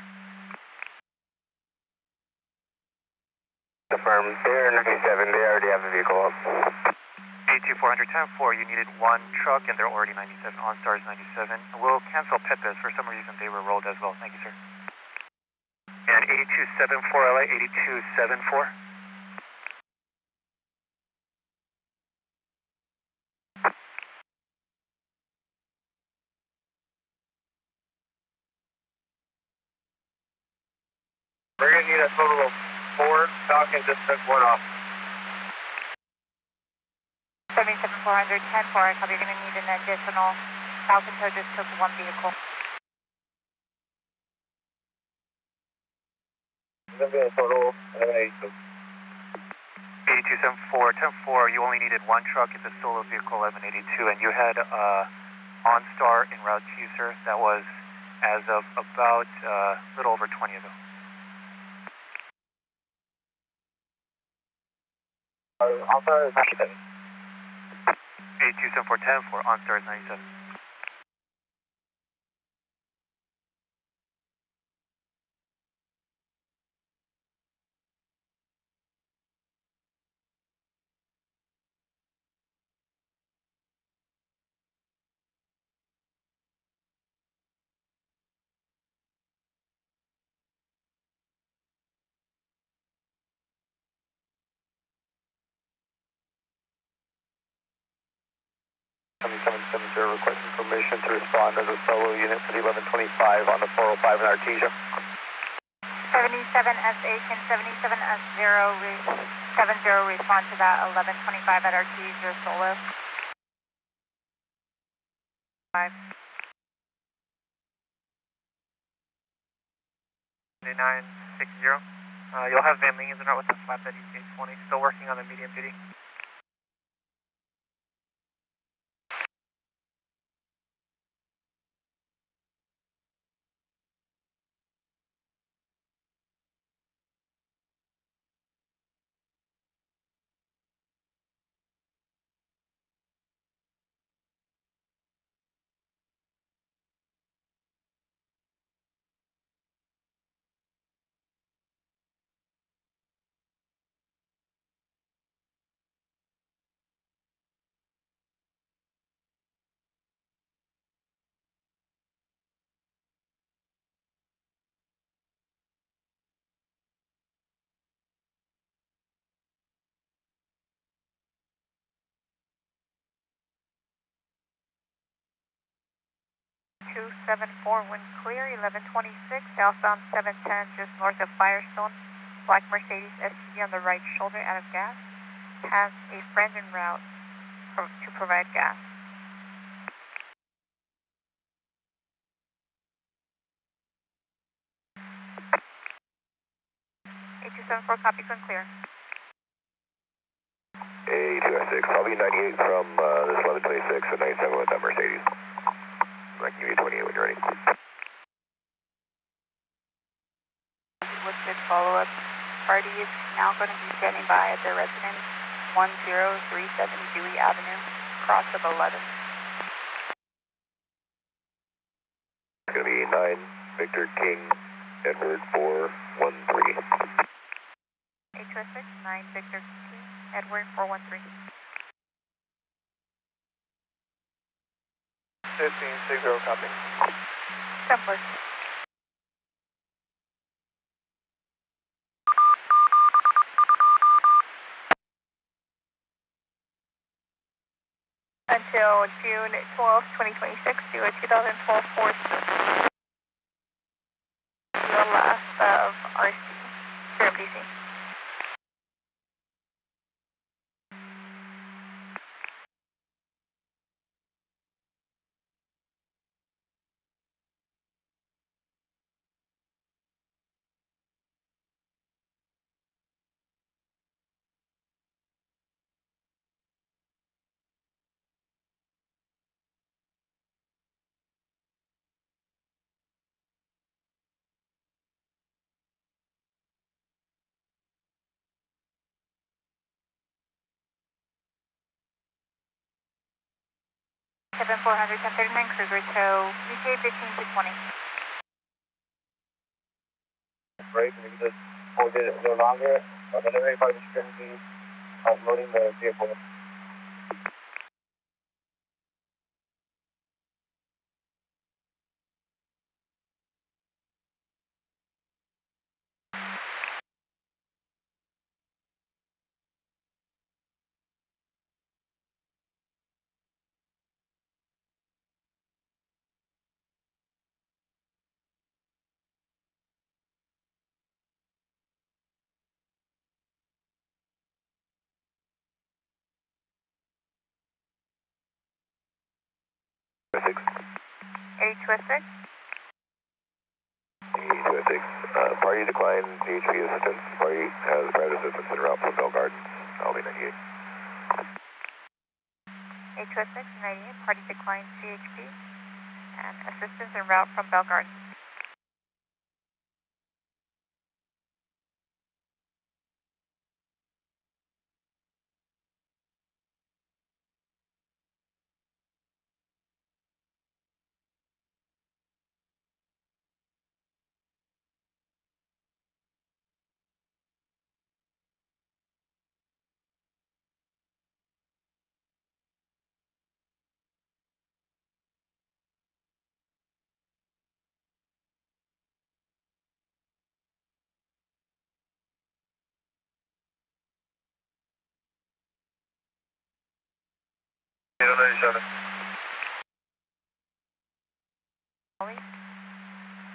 Confirm, they're 97, they already have the vehicle up. 82-400, 10-4, you needed one truck and they're already 97, OnStar is 97. We'll cancel Pepe's, for some reason they were rolled as well, thank you, sir. And 8274 LA, 8274. We're going to need a total of 4. Falcon just took 1 off. 77400, 10-4, you're going to need an additional. Falcon Tow just took 1 vehicle. It's going to be a total of 8274, 10-4, you only needed one truck, it's a solo vehicle 1182, and you had OnStar en route to you, sir. That was as of about a little over 20 ago. OnStar is 97. 8274, 10-4, OnStar is 97. Requesting permission to respond as a solo unit for the 1125 on the 405 in Artesia. 77SH and 77S0, 70 respond to that 1125 at Artesia solo. 5. 960. You'll have Van Lingens in with the flatbed UK20, still working on the medium duty. Wind clear, 1126, southbound 710, just north of Firestone. Black Mercedes SUV on the right shoulder, out of gas. Has a friend en route to provide gas. 8274, copy, and clear. 8206, I'll be 98 from this 1126 and 97 with that Mercedes. I can give you 28 when you're ready. With good follow-up, party is now going to be standing by at their residence, 1037 Dewey Avenue, cross of 11. It's going to be 9 Victor King Edward 413. 8206, 9 Victor King Edward 413. 1560, copy. 10-4. Until June 12th, 2026, do a 2012 Ford Super. The last of RC, DC. 7400, 1039, cruiser tow, ETA 15 to 20. Right, we can just hold it a little longer. Whenever anybody's going to be loading the vehicle. A206. E206, party declined CHP assistance. Party has private assistance en route from Bell Gardens. I'll be 98. A206, 98, party declined CHP, and assistance en route from Bell Gardens.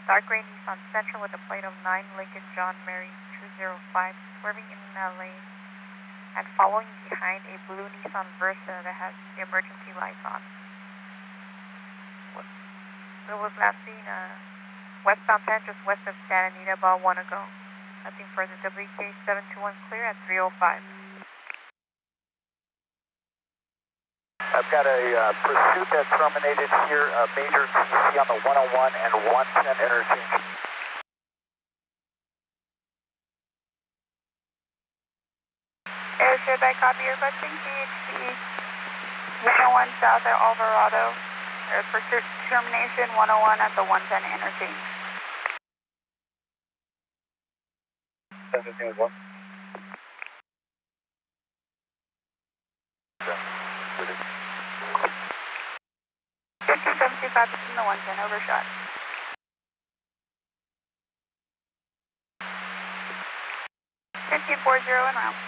Dark gray Nissan Sentra with a plate of 9 Lincoln John Mary 205, swerving in a lane and following behind a blue Nissan Versa that has the emergency lights on. It was last seen westbound 10 just west of Santa Anita about 1 ago. Nothing further. WK721 clear at 305. I've got a pursuit that terminated here, a major TC on the 101 and 110 interchange. Airship, I copy your requesting CHP 101 south at Alvarado. There's pursuit termination 101 at the 110 interchange. 1015 1. 5725 from the 110, overshot. .40 en route.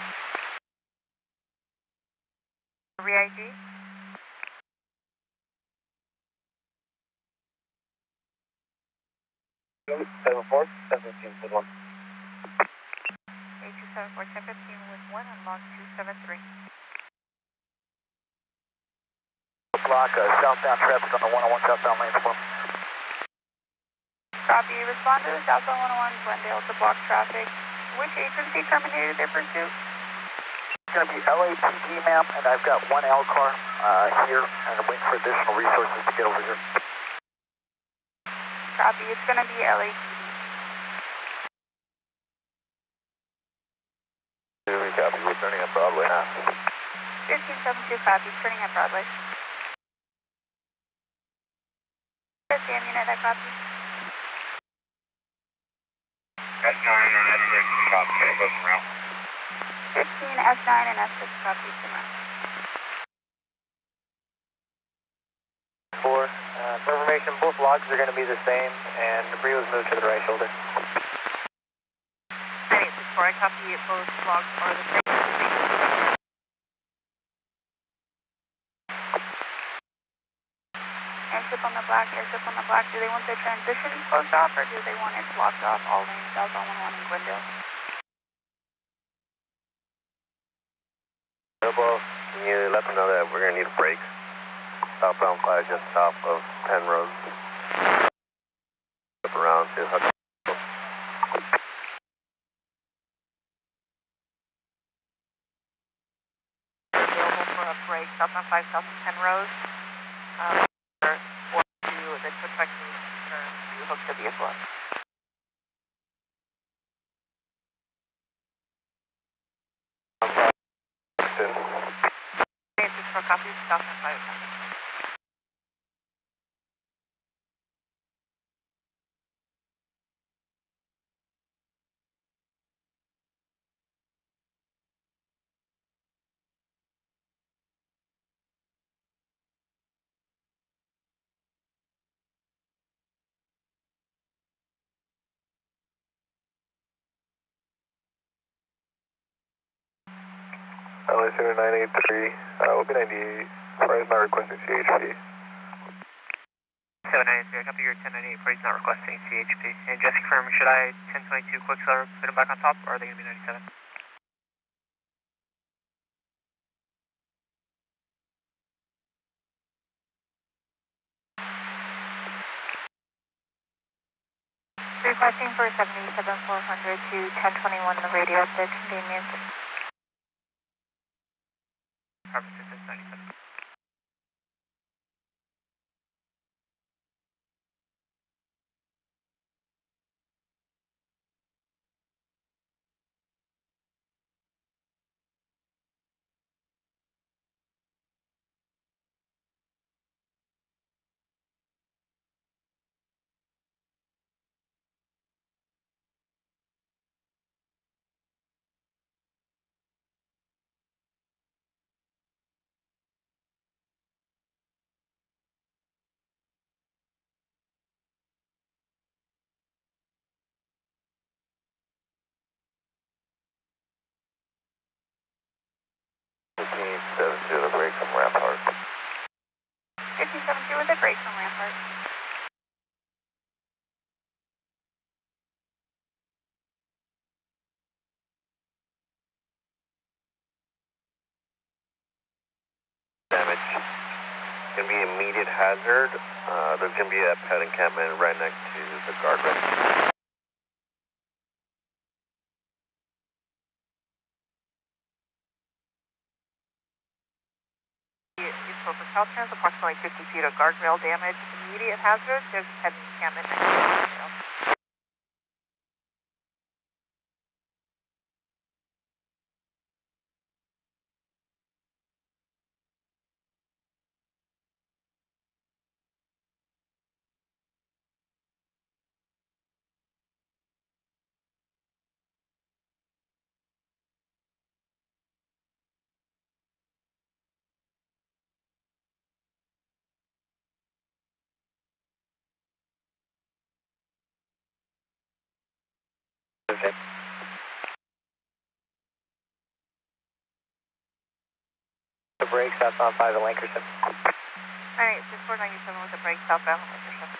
Re-IG. 74, 1015 with 1. A274, 1015 with 1 and log 273. Block southbound traffic on the 101 southbound lane for me. Copy. Respond to the southbound 101 Glendale to block traffic. Which agency terminated their pursuit? It's going to be LAPD, ma'am, and I've got one L car here, and I'm waiting for additional resources to get over here. Copy. It's going to be LAPD. Copy, we're turning on Broadway now. 1572 copy. Turning at Broadway. Sam unit, I copy. S9 and S6 copy, can go from route. 15 S9 and S6 copy. For information, both logs are going to be the same, and debris was moved to the right shoulder. 9864, I copy. Both logs are the same. Airship on the black, airship on the black. Do they want their transition closed off or do they want it blocked off all lanes southbound 101 in Glendale? Well, can you let them know that we're going to need a break? Southbound 5 just south of Penrose. Up around to Hudson. Available for a break, southbound 5 south of Penrose. Or to the truck turn to hook the vehicle up. For copies, southbound 5. LA 983, we'll be 98. Party's not requesting CHP. 793, I copy your 1098, party's not requesting CHP. And just confirm, should I 1022 quick accelerate, put them back on top, or are they going to be 97? 'Requesting for 77400 to 1021 the radio at the convenience. Perfect, this is 97. The break from Rampart. 1572 with a break from Rampart. Damage. Going to be immediate hazard. There's going to be a pet encampment right next to the guardrail. For Caltrans, approximately 50 feet of guardrail damage. Immediate hazard, there's a pet encampment next to the guardrail. The brakes, that's on 5 at Lankershim. Alright, 6497 with a break southbound Lankershim.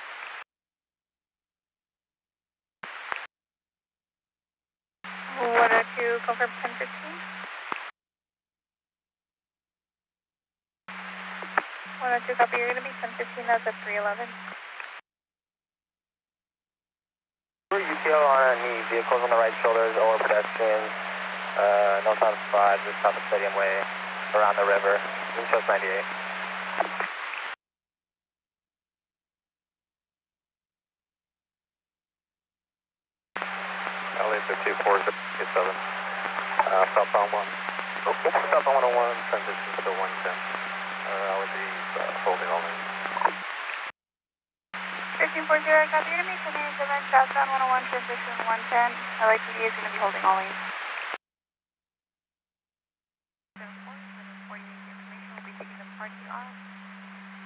What are to confirm 1015? 102 copy, you're going to be 1015 as of 311. UTL on any vehicles on the right shoulders or pedestrians, northbound 5, just south of Stadium Way, around the river, Winchester 98. LA 54 7. Southbound 1. Southbound 101, transition to 110. I would be holding all in. 1540, copy, you're going to be 1087 southbound 101, transition 110. LAPD is going to be holding all lanes. 748 information, we'll be taking the party off,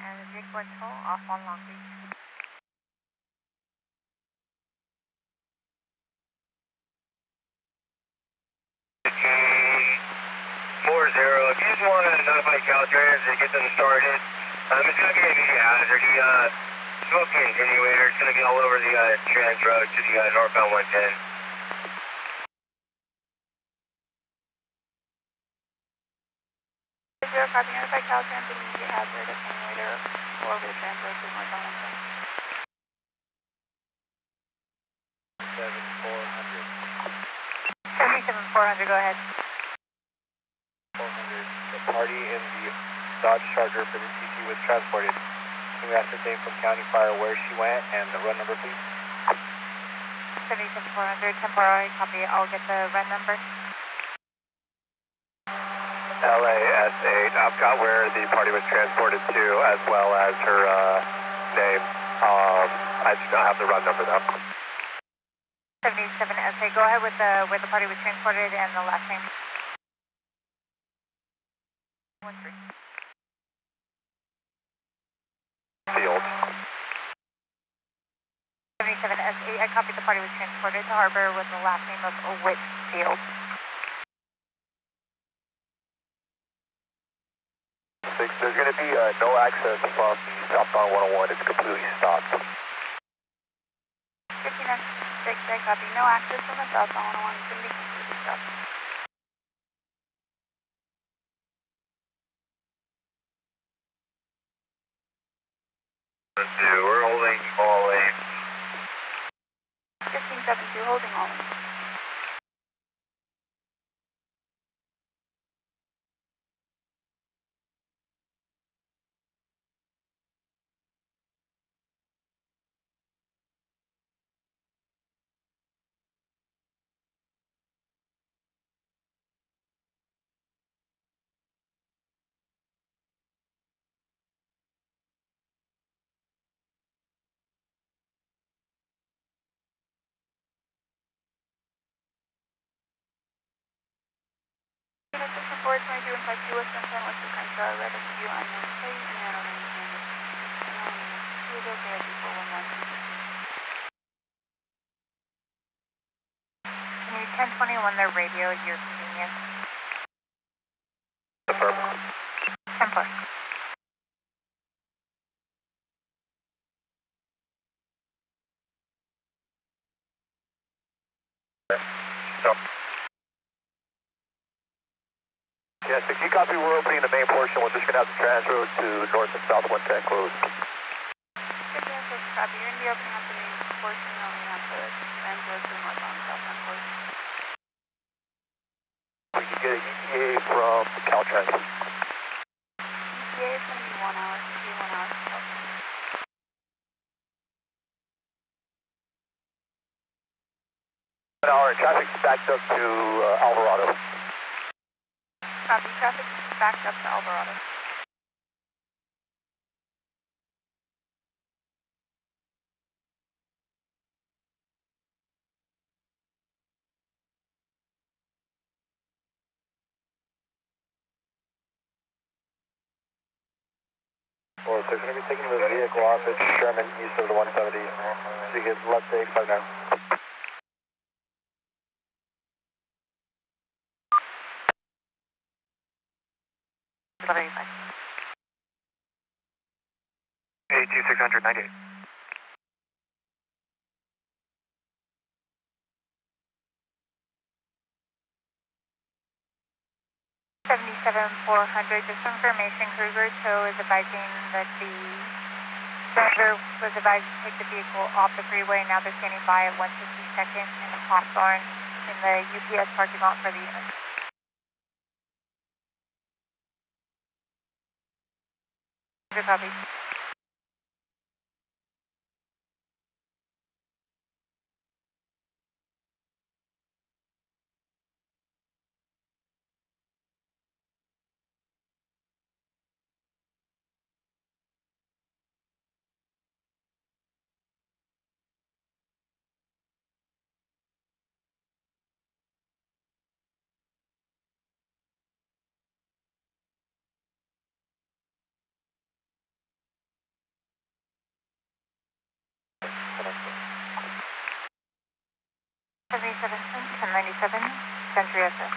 and the vehicle in tow off on Long Beach. If you just want to notify Caltrans to get them started, it's going to be an immediate hazard. The smoke attenuator is going to be all over the trans road to the northbound 110. Zero copy, notify Caltrans immediate hazard attenuator all over the trans road to northbound 110. 7400. 77400, go ahead. 400. The party in the Dodge Charger for the CT was transported. Can we ascertain from County Fire where she went and the run number, please? 77400, temporary copy, I'll get the run number. LAS8, I've got where the party was transported to as well as her name. I do not have the run number though. 77SA, go ahead with the where the party was transported and the last name. 13. Field. 77SA, I copied the party was transported to Harbor with the last name of Whitfield. There's going to be no access from the southbound 101. It's completely stopped. 1506, I copy. No access from the southbound 101. It's going to be completely stopped. We're holding all lanes. 1572, holding all lanes. Station 422 and 52 West Sunshine, West of Crenshaw, red SQ, unknown plate, and I don't understand it. Hugo, KID 411. Can you 1021 their radio at your convenience? Affirm. 10-4. Stop. Yeah, 60 copy. We're opening the main portion. We're just going to have the transfer to north and south 110 closed. 1506, copy. You're going to be opening up the main portion, only have the transfer to northbound, southbound closed. We can get an ETA from Caltrans. ETA is going to be 1 hour. It's going to be 1 hour. 1 hour. Traffic's backed up to Alvarado. Copy. Traffic is backed up to Alvarado. Well, so we're going to be taking the vehicle off at Sherman east of the 170. So you get left to 859. Very fine. 82698. Just for information, Kruger Tow is advising that the driver was advised to take the vehicle off the freeway. Now they're standing by at 152nd and Hawthorne in the UPS parking lot for the unit. Good copy. Seventy-seven, 1097, Century SS.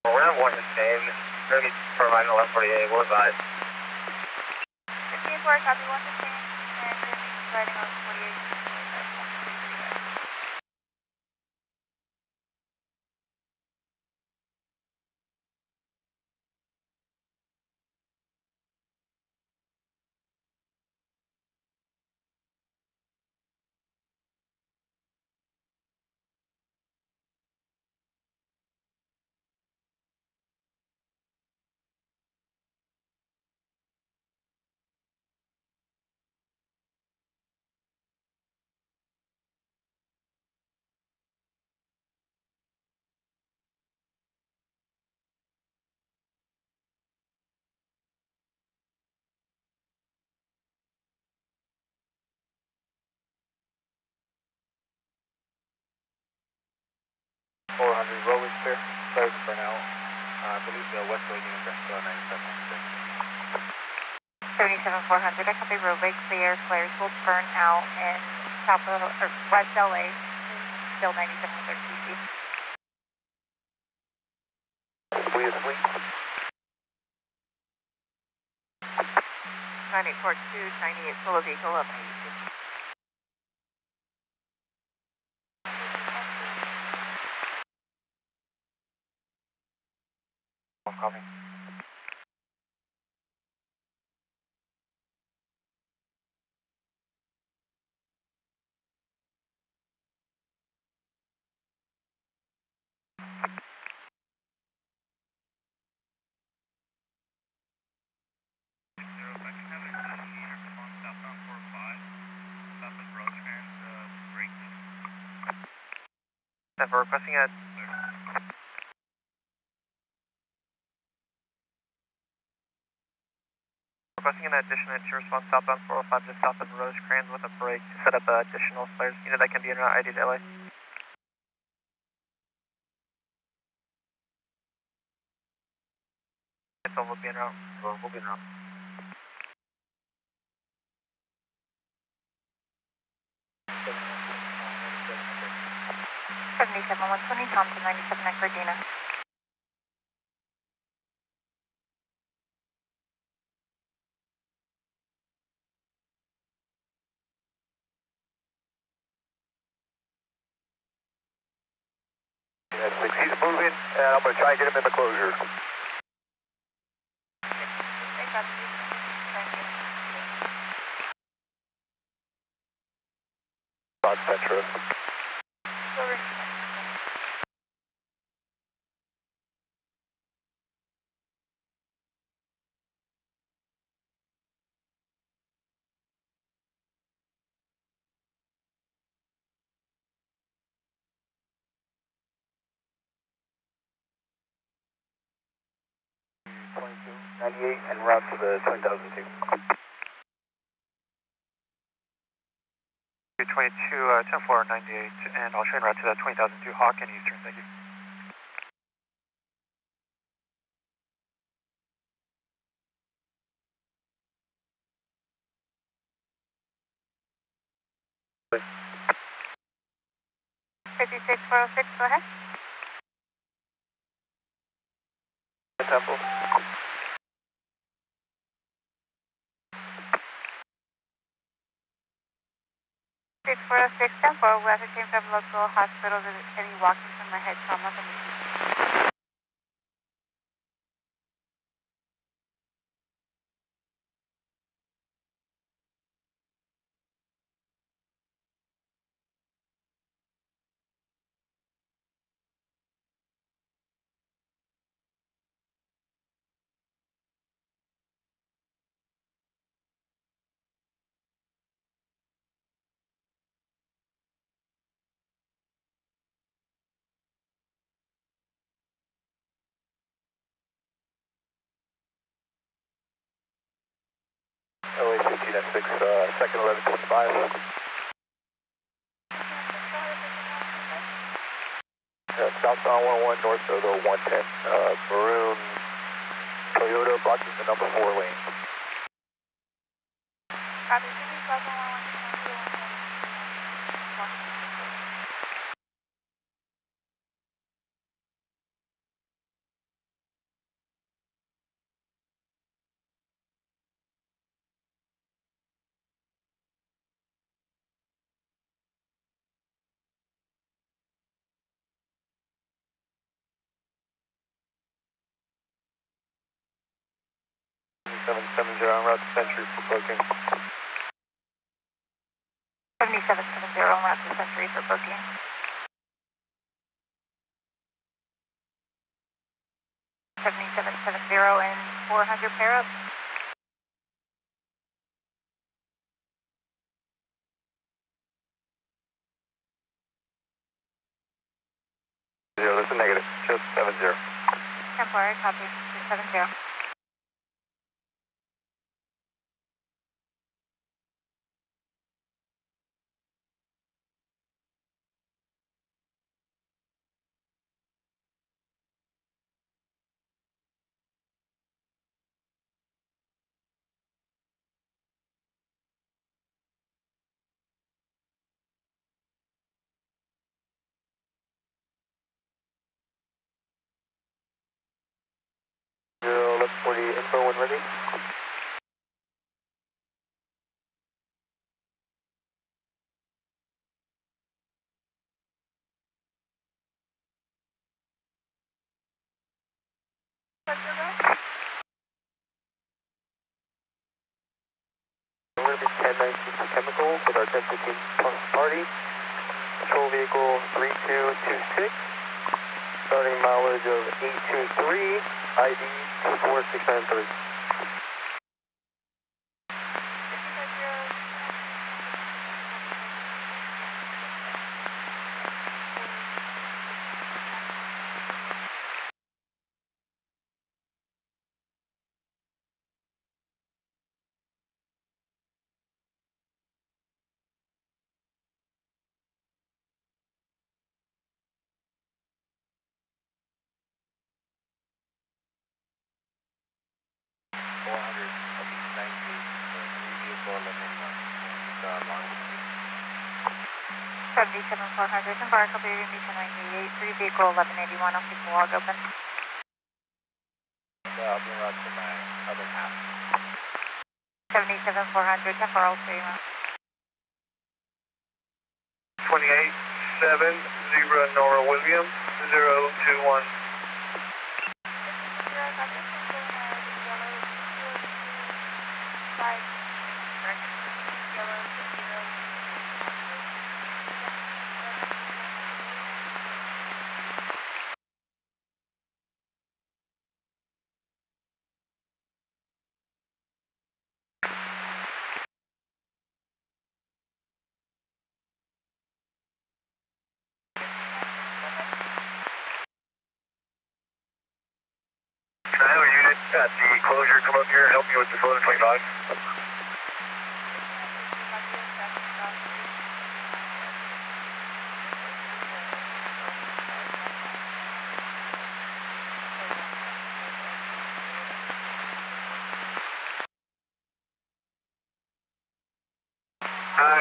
We're not wanting to stay. We're going to be providing 1148. We'll advise. 15-4, copy 115, and you're going to be providing on 48. 400, rollers clear. Flares are burnt out. I believe the Westway units are still 77400, I copy roadway clear. Flares will burn out in South or West LA. Still 9700 PC. We asleep. 9842, 98 solo vehicle up 82. Copy. We're requesting a an addition to response southbound 405 just south of Rosecrans with a break to set up additional flares. That can be in route ID to LA. So we'll be in route. We'll be in route. 77120, Thompson 97 at Gardena. That's 6. He's moving, and I'm going to try and get him in the closure. South Central. And route to the 2002. 22, 10498, and I'll train route to the 20002 Hawk and Eastern, thank you. Please. 56406, go ahead. Temple. 6406, 10-4, we came from local hospitals. Any walking from my head trauma from the LA 15 at 6, second 1125. Southbound 101 north of the 110, maroon Toyota blocking the number 4 lane. Copy, on route to Century for booking. 7770 on route to Century for booking. 7770 and 400 pair up. That's a negative. Just 70. Temporary copy. 270. info when ready. We're going to be 1019 for chemical with our 1015 plus party. Control vehicle 3226. Starting mileage of 823. ID 24693. Seventy-seven 400, embark, I'll be reading 988, 3 vehicle 1181, I'll keep the log open. I'll be around to my other half. 77 400, temporal 3 2870 Nora Williams 021. Can I have a unit at the closure come up here and help me with the 1125?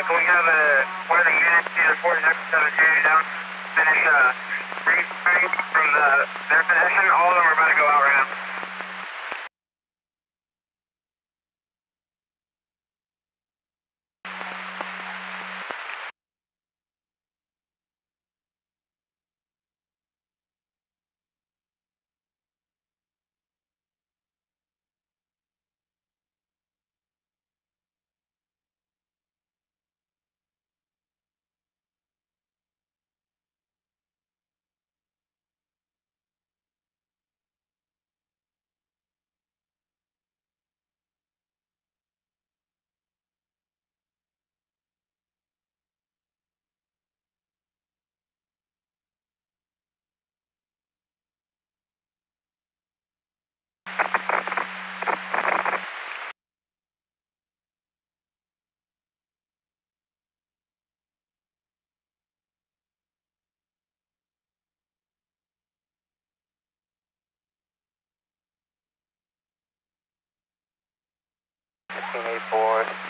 Can we have one of the units, either 4772 down, finish reading from their position? All of them are about to go out right now.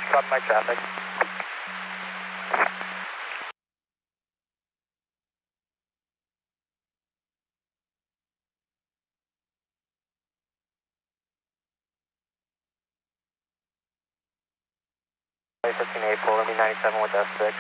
Stop my traffic. Hey, 1584, let me 97 with S6.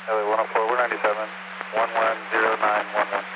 LA 104, we're 97, 110911.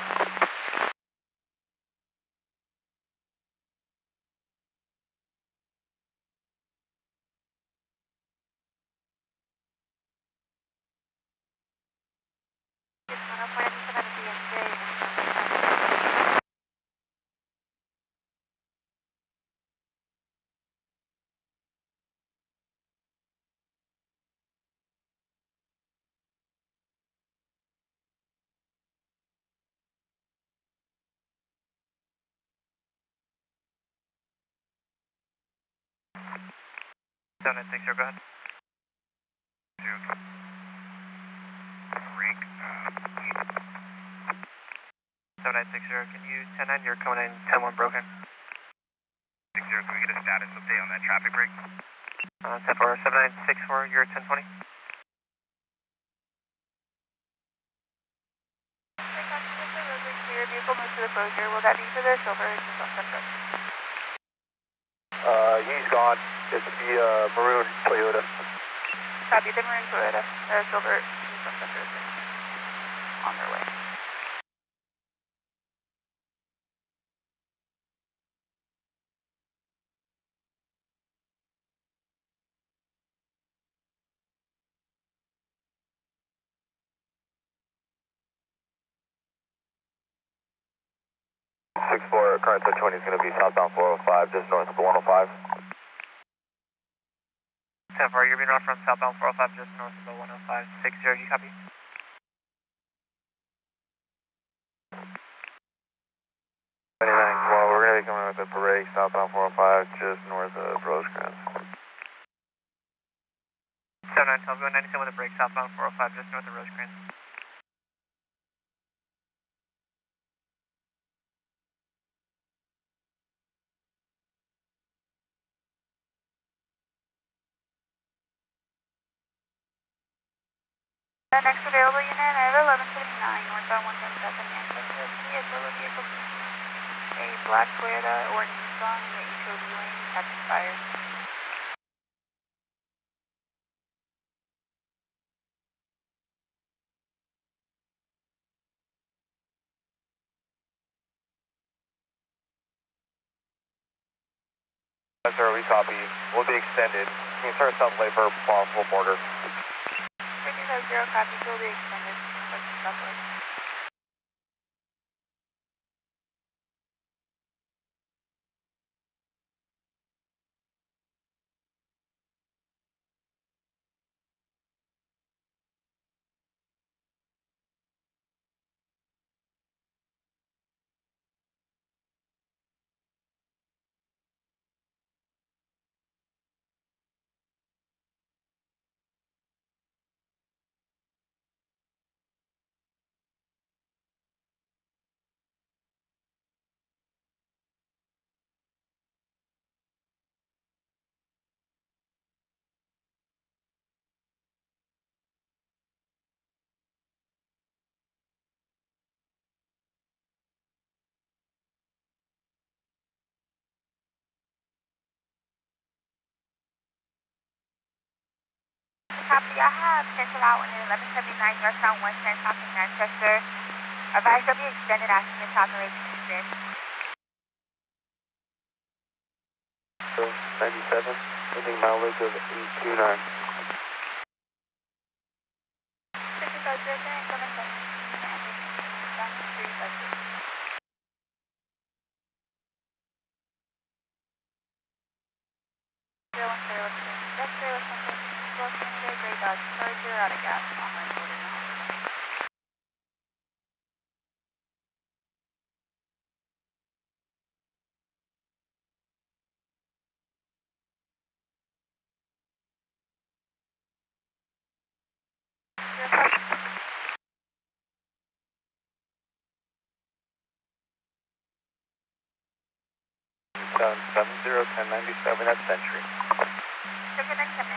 Seven nine six zero, go ahead. Break. 7960, can you 10-9, you're coming in 10-1 broken. 60, can we get a status update on that traffic break? 10-4, 7964, you're 1020. Your vehicle moved to the closure. Will that be for the silver or just on Central? He's gone. It's the maroon Toyota. Copy, the maroon Toyota. Silver just on Central is on their way. Current 20 is going to be southbound 405, just north of 105. 10-4, you're being off from southbound 405, just north of the 105. 60, you copy? Well, we're going to be coming with a parade southbound 405, just north of Rosecrans. 79, tell me 97 with a break, southbound 405, just north of Rosecrans. Next available unit, I have 1179, northbound 117, Manchester. It's a vehicle, a black Toyota or Nissan in the HOV lane, catching fire. Sir, we copy. We'll be extended. Can you start some labor possible border? 350 copy, will be extended. Southwest. Copy, I have Central out in 1179 northbound 110 south of Manchester. Advise will be extended after this operation is finished. 97, ending mileage of 829. 55 coming from down the street, that's it. Gray Dodge Charger out of gas, online order now. Down 701097 at Century. 797.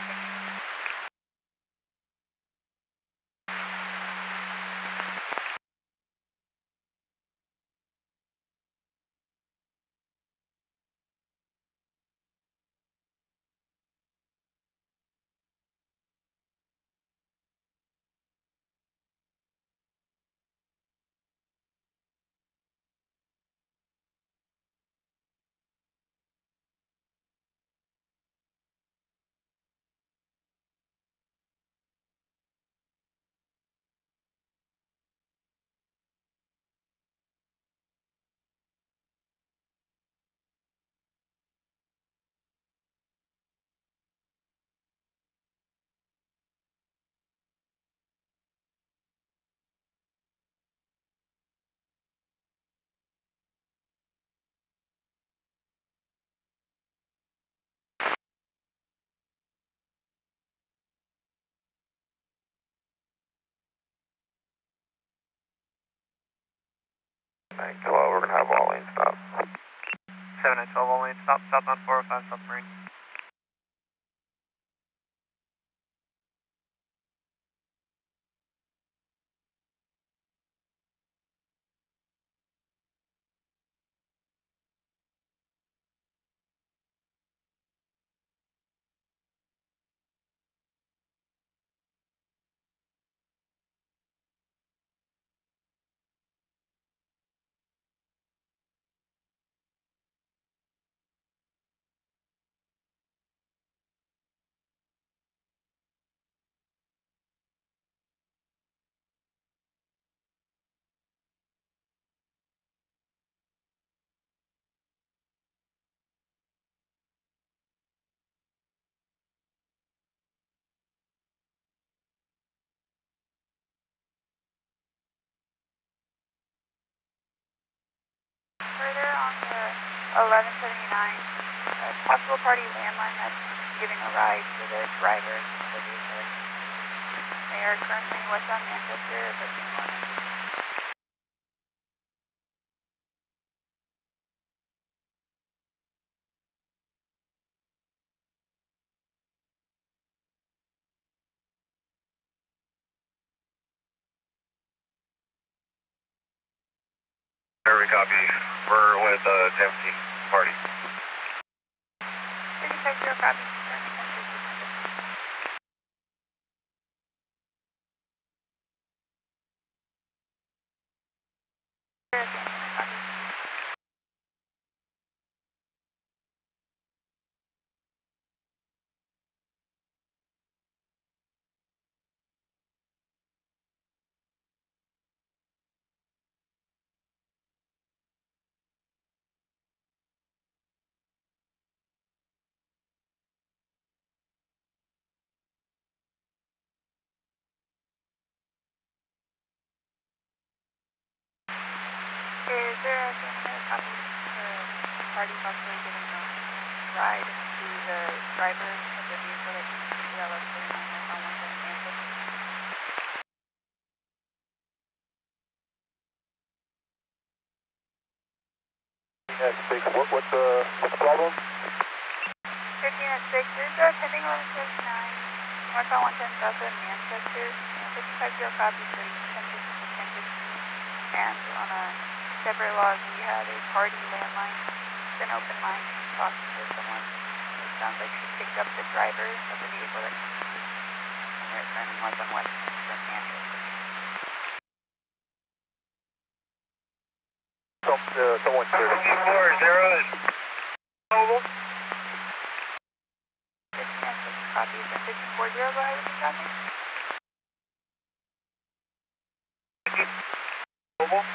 912, we're going to have all lane stop. 7912, all lane stop, southbound 405, South Marine. Further on the 1179, possible party landline that's giving a ride to the driver of the vehicle. They are currently west on Manchester, but We copy. We're with 17 party. 350 copy. Is there a copy the party possibly giving a ride to the driver of the vehicle that you can see on 1179 Manchester? What's the problem? 15 at 6, there's a pending 1179, northbound 110 south of Manchester, 550 copy for 1015, and on a separate log we have a party landline, it's an open line, talking to someone. It sounds like she picked up the driver of the vehicle that you can see, and they're turning north on west from Manchester. Someone here. 240 mobile. 15 at 6 copy, is 1540, go ahead with the copy. Mobile.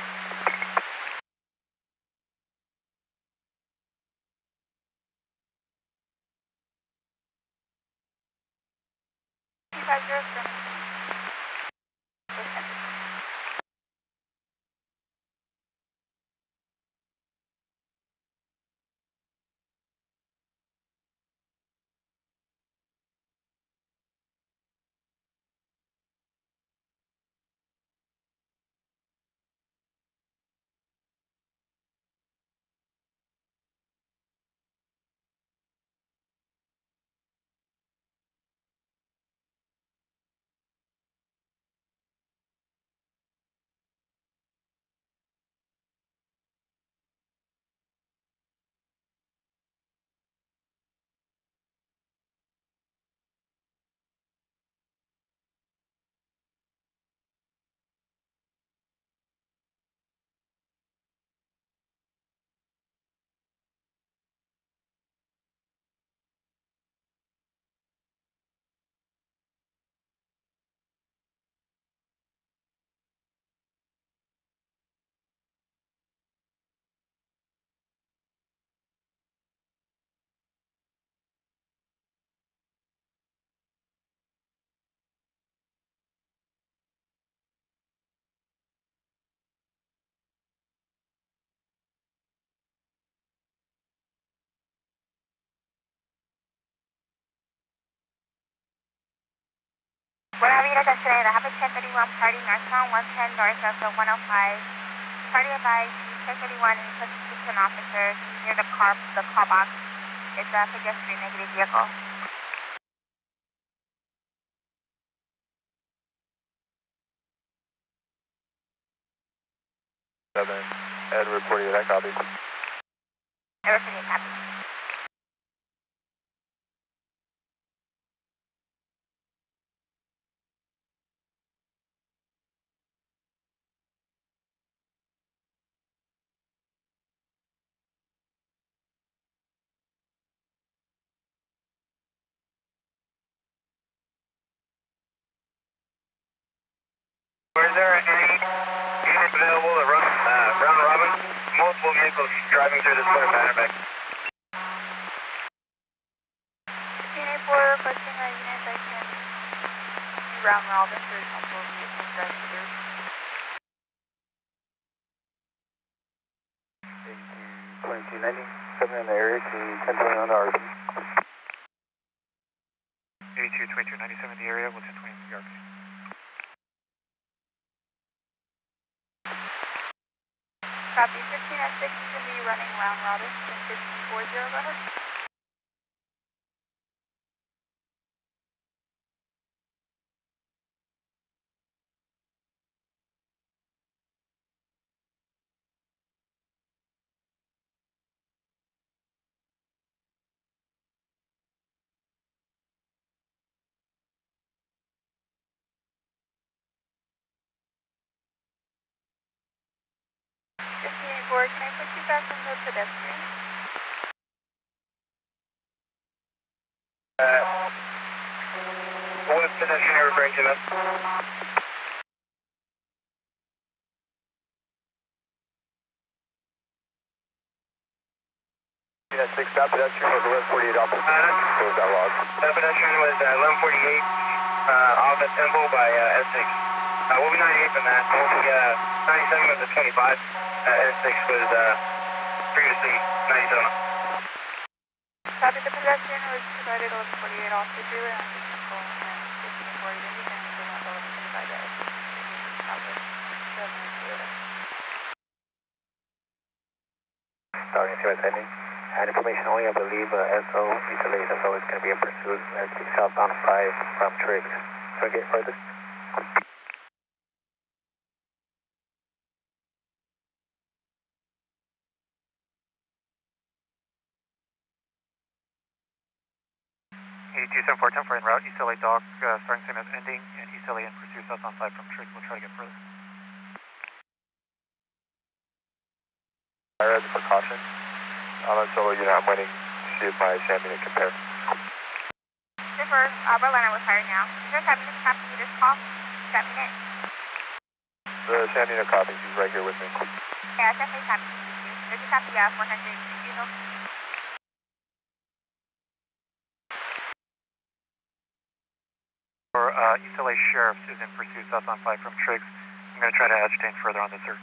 250 We're having a today. The Happy 1031 party northbound 110 north of the 105. Party advised. 1031 and substitution officer near the car box. It's a pedestrian negative vehicle. And reporting that copy. Everything copy. Is there any units available to run round robin? Multiple vehicles driving through this point of Bannerbeck. 1584 requesting a unit that can do round robin. There's multiple vehicles driving through. 2290, 7 in the area to 1020 on the RP. 82, 22, 97 in the area, what's in 20 in the RP? Copy 15 at 6 is going to be running round robin. 1540, go ahead. Can I put you back on the pedestrian? What pedestrian are you referring to, ma'am? Unit 6, that pedestrian was 1148 off the was that log. That pedestrian was 1148 off at Temple by S6. We'll be 98 from that. We'll be 97 of the 25. S6 was previously 97. Copy, the pedestrian was provided 1148 off the freeway on Temple and 1540. Then you can go on 1125 at S6. Starting to attending. And information only, I believe SO, Easterly SO is going to be in pursuit at southbound 5 from Triggs. Can we get further? 82, 74, 10 for en route, East LA dock, starting same as ending, and East LA in pursuit southbound 5 from Triggs. We'll try to get further. As a precaution, on solo unit, I'm waiting to see if my SAM unit can pair. Super, Berlin, I was hired now. Is there time to copy this call? Got me in. The SAM unit copies, he's right here with me. Yeah, definitely copy. There's a copy 400, you know. For East LA Sheriff is in pursuit southbound 5 from Triggs. I'm going to try to agitate further on the Zerks.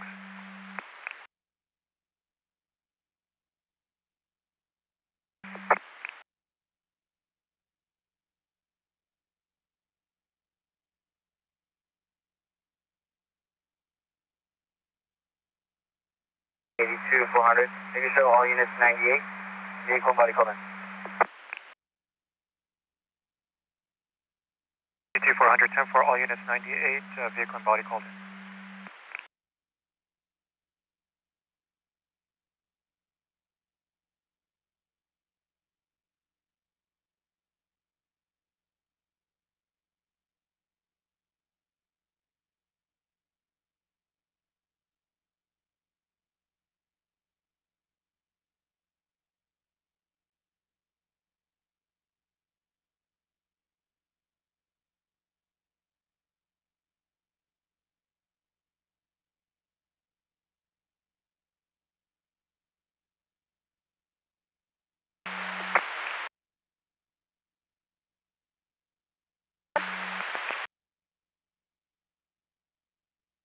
Eighty-two, 400. Maybe show all units 98. Vehicle body call in. 82, 400, 10 for all units 98, vehicle and body called in.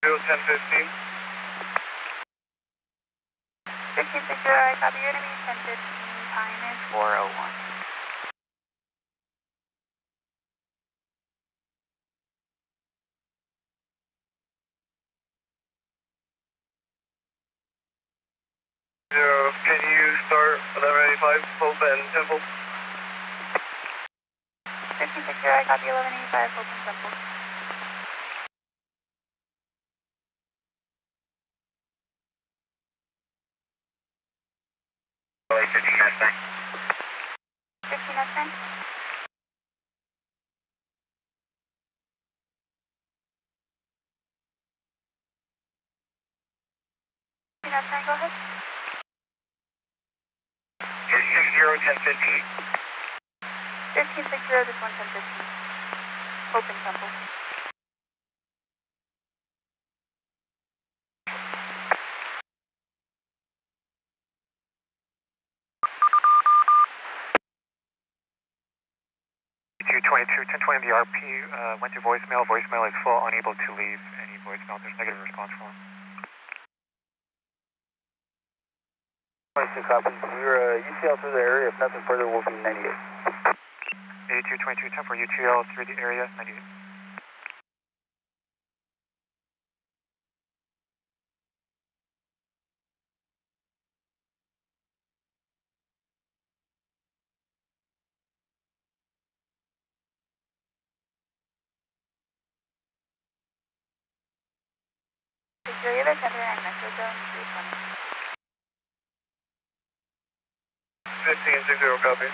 Bill 1015. 1560, I copy your enemy, 1015, time is 401. Can you start 1185 Hope and Temple? 1560, I copy 1185 Hope and Temple. LA 15 S10. 15 S10. 15 S10, go ahead. 60-1015. 1560, this 11015. Hope and Temple. E222, 1020 the RP went to voicemail. Voicemail is full, unable to leave any voicemail. There's negative response from him. 22 copies. We're UCL through the area. If nothing further, we'll be 98. 8222, 10 for UTL through the area, 98. Security the center and Metro Zone 320. 1560, copy.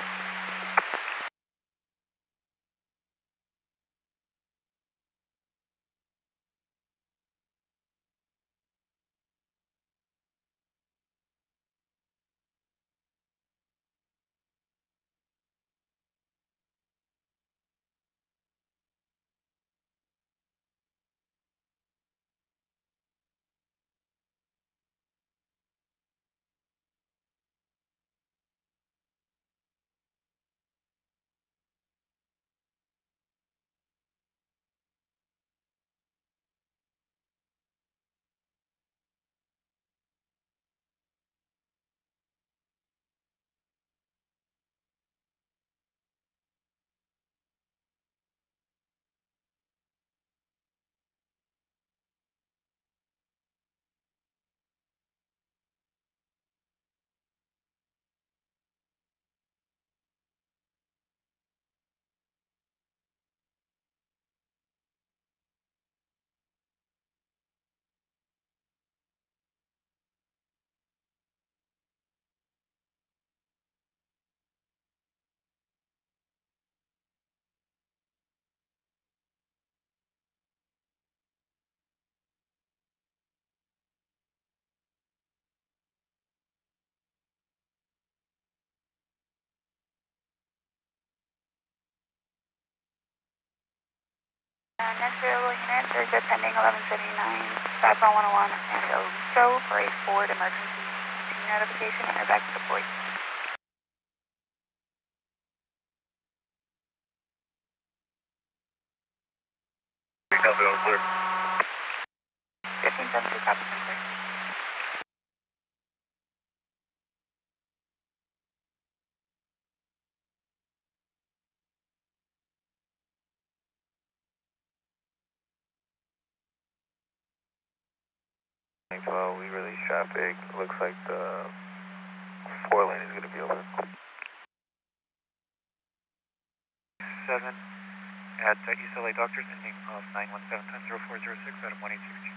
Next available unit, there's a pending 1179 southbound 101 and Aliso for a Ford emergency notification and are back deployed. Copy, all clear. 1572 copy, sir. Well, we release traffic. Looks like the 4 lane is going to be open. 7 at East LA Doctors, ending of 917 times 0406 out of 1862.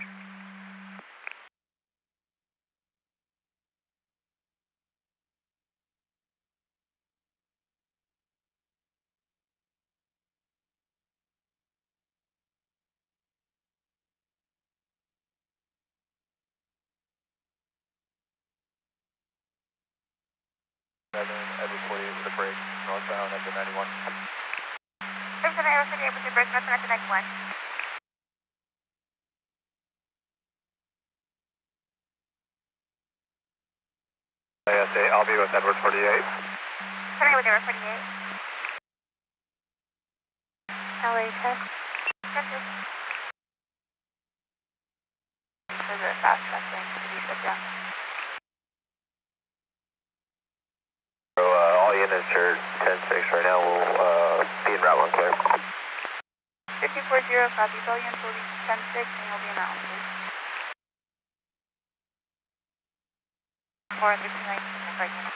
Edward 48 with a break, northbound at the 91. There's an Aero 38 with a break, nothing at the next one. I'll be with Edward 48. Come in with Aero 48. LA test. Center. There's a fast track lane to be shut down. So all units are 10-6 right now. We'll be in Route 1 clear. 1540, copy. All units will be 10-6 and you'll be in Route 1 clear. 459 right now.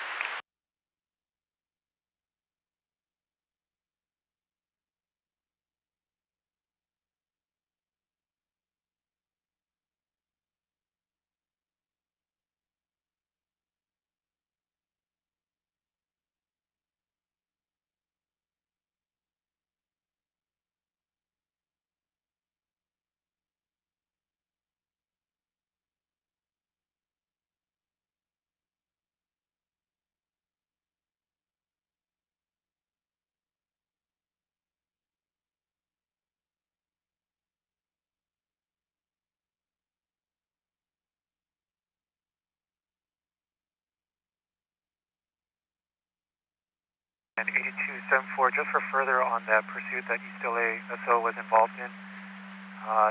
And 8274, just for further on that pursuit that East LA SO was involved in,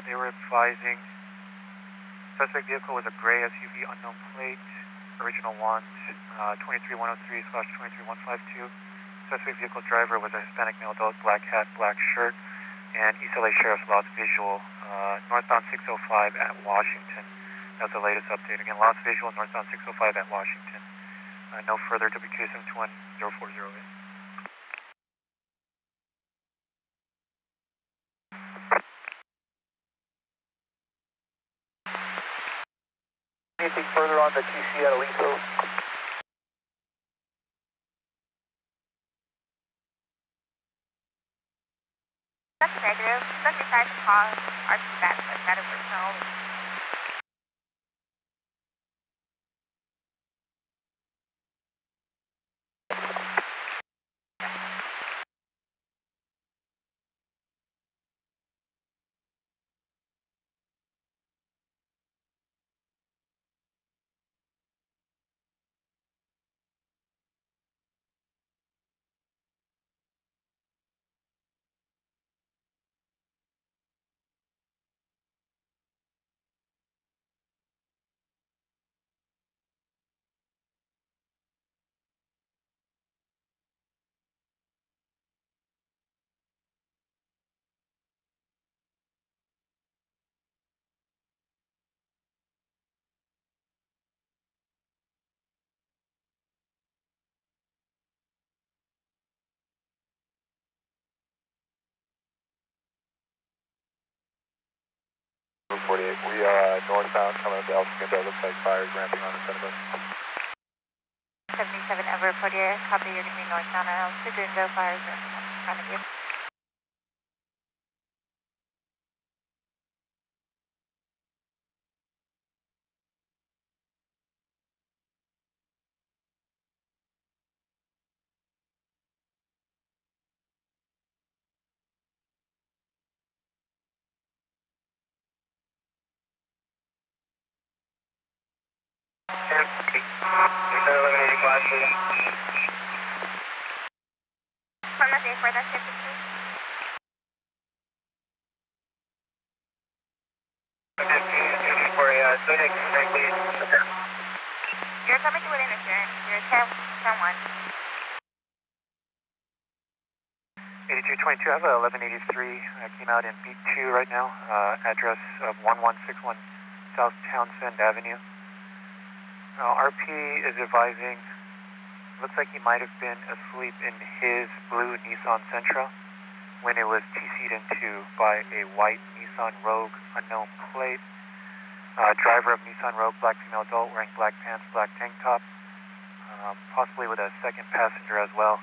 they were advising suspect vehicle was a gray SUV, unknown plate, original want, 23103/23152. Suspect vehicle driver was a Hispanic male adult, black hat, black shirt, and East LA Sheriff's lost visual, northbound 605 at Washington. That's the latest update. Again, lost visual, northbound 605 at Washington. No further WK7210408. Anything further on the TC at Aliso? That's negative. 75 calls are too bad, but that is personal. We are northbound coming up to El Segundo. Looks like fire is ramping on in front of us. 77 Ever 48, copy, you're going to be northbound at El Segundo, fires are in front of you. From the safe, where that's 52? You're coming to within insurance. You're 10-1. 8222, I have a 1183, came out in beat 2 right now, address of 1161 South Townsend Avenue. RP is advising, looks like he might have been asleep in his blue Nissan Sentra when it was TC'd into by a white Nissan Rogue, unknown plate. Driver of Nissan Rogue, black female adult, wearing black pants, black tank top, possibly with a second passenger as well.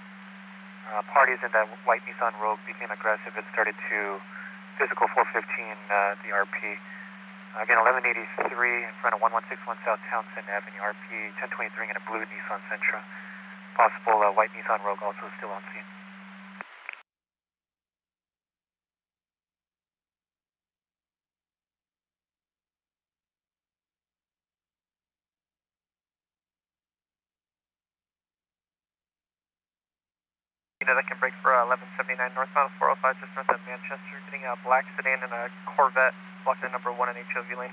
Parties in that white Nissan Rogue became aggressive and started to physical 415 the RP. Again, 1183 in front of 1161 South Townsend Avenue, RP 1023 in a blue Nissan Sentra. Possible white Nissan Rogue also still on scene. That can break for 1179 northbound 405 just north of Manchester, getting a black sedan and a Corvette blocking the number 1 in HOV lane.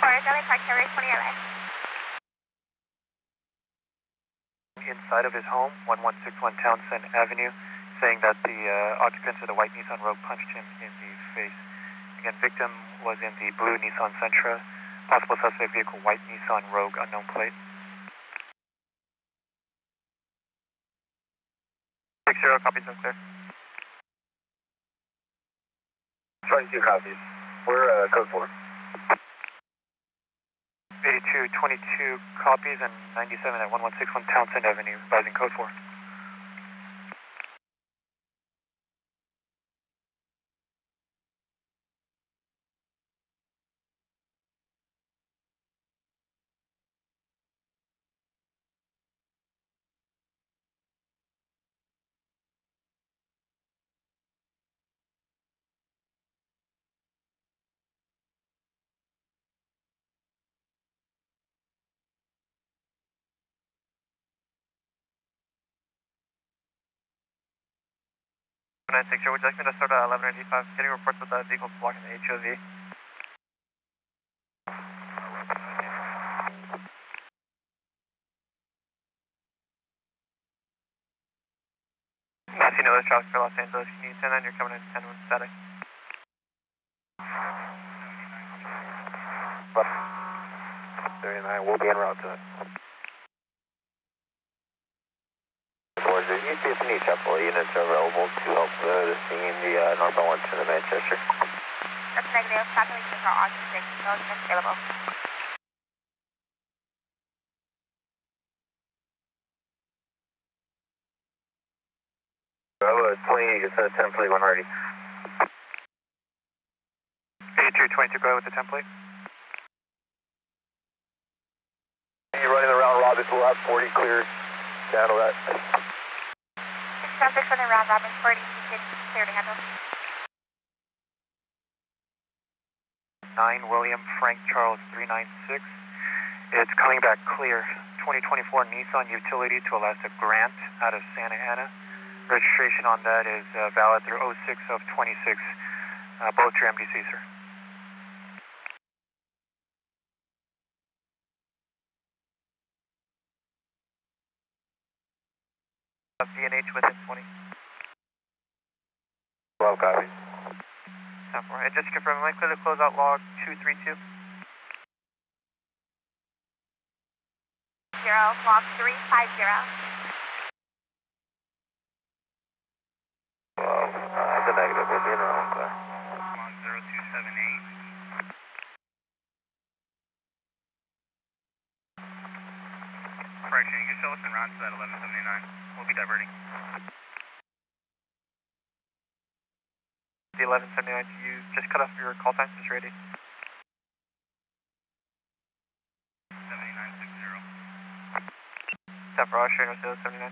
Forest LA Park, Carrier 20 LA. outside of his home, 1161 Townsend Avenue, saying that the occupants of the white Nissan Rogue punched him in the face. Again, victim was in the blue Nissan Sentra. Possible suspect vehicle, white Nissan Rogue, unknown plate. 60, copies and clear. 22 copies. We're code 4. 82, 22 copies and 97 at 1161 Townsend Avenue, advising code 4. Would you like me to start at 1195? Getting reports of that vehicle blocking the HOV. St. Louis traffic for Los Angeles. Can you 10-9, you're coming in 10-1 static. 39, we'll be en route to it. Towards the UCS and Chapel units are available to help the scene the northbound 1 to Manchester. That's negative. Calculations are on 6. No units available. Bravo 28, it's a 10 plate 1 Hardy. 82, 22, go ahead with the template. You're running around Robbins, we'll have 40 cleared to handle that. 6 running around Robbins, 40, you can clear to handle. 9 William Frank Charles 396. It's coming back clear. 2024 Nissan Utility to Alaska Grant out of Santa Ana. Registration on that is valid through 06 of 26. Both your MDC, sir. VNH within 20. 12 copies. 10-4. And just to confirm, am I clear to close out log 232? 0, log 350. Well, the negative, we'll be in round clear. On 0278. Correction, you can show us en route to that 1179. We'll be diverting. The 1179, you just cut off your call time, is ready. 7960. 10-4, I'll show you 79.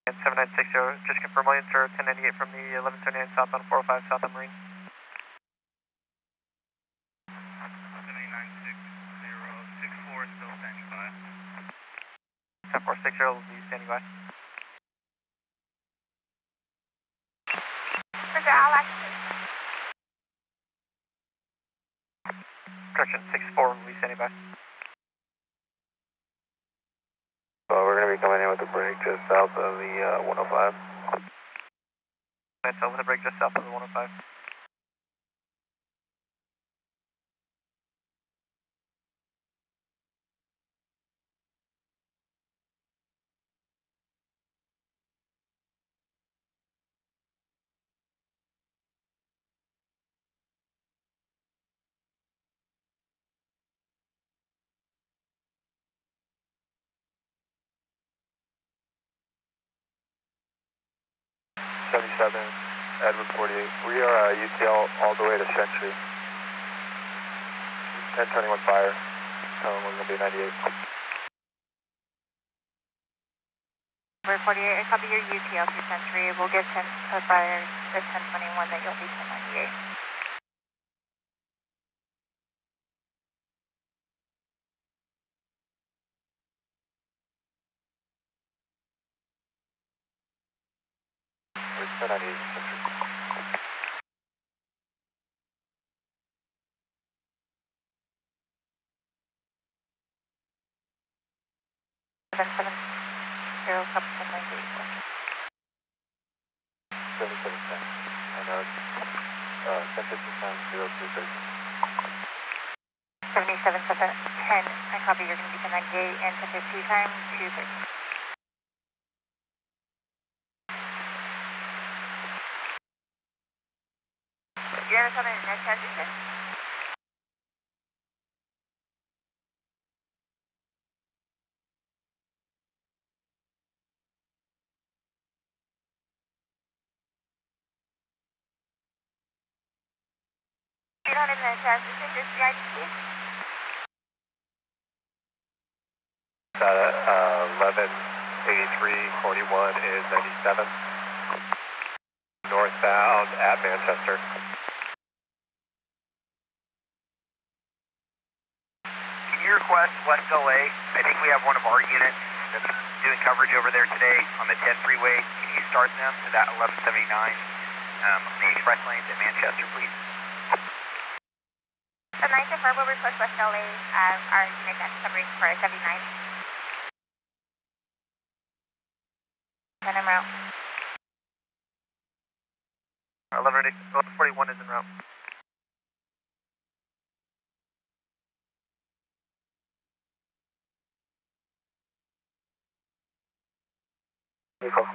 And 7960, just confirm Williams, sir, 1098 from the 1179 southbound 405 southbound Marine. 7960, 64, still standing by. 10460 will be standing by. Roger, I'll activate. Correction, 64 will be standing by. So we're going to be coming in with the break just south of the 105. It's over the break just south of the 105. Edward 48. We are UTL all the way to Century. 1021 fire. We're going to be 98. We're 48, copy your UTL through Century. We'll get 10 fire the 1021 that you'll be 1098. We're 1098 Century. 770, copy 1098. 7710. And 1050 times 0230. 77710, I copy, you're going to be 1098 and 1050 times 230. Unit on the net transition. Unit on the net transition, just the IDC. 118341 is 97. Northbound at Manchester. Can you request West LA? I think we have one of our units that's doing coverage over there today on the 10 freeway. Can you start them to that 1179 on the express lanes at Manchester, please? The 9 to 4 will request West LA, our unit that's covering for 79. And I'm out. 1141 is en route. Vehicle.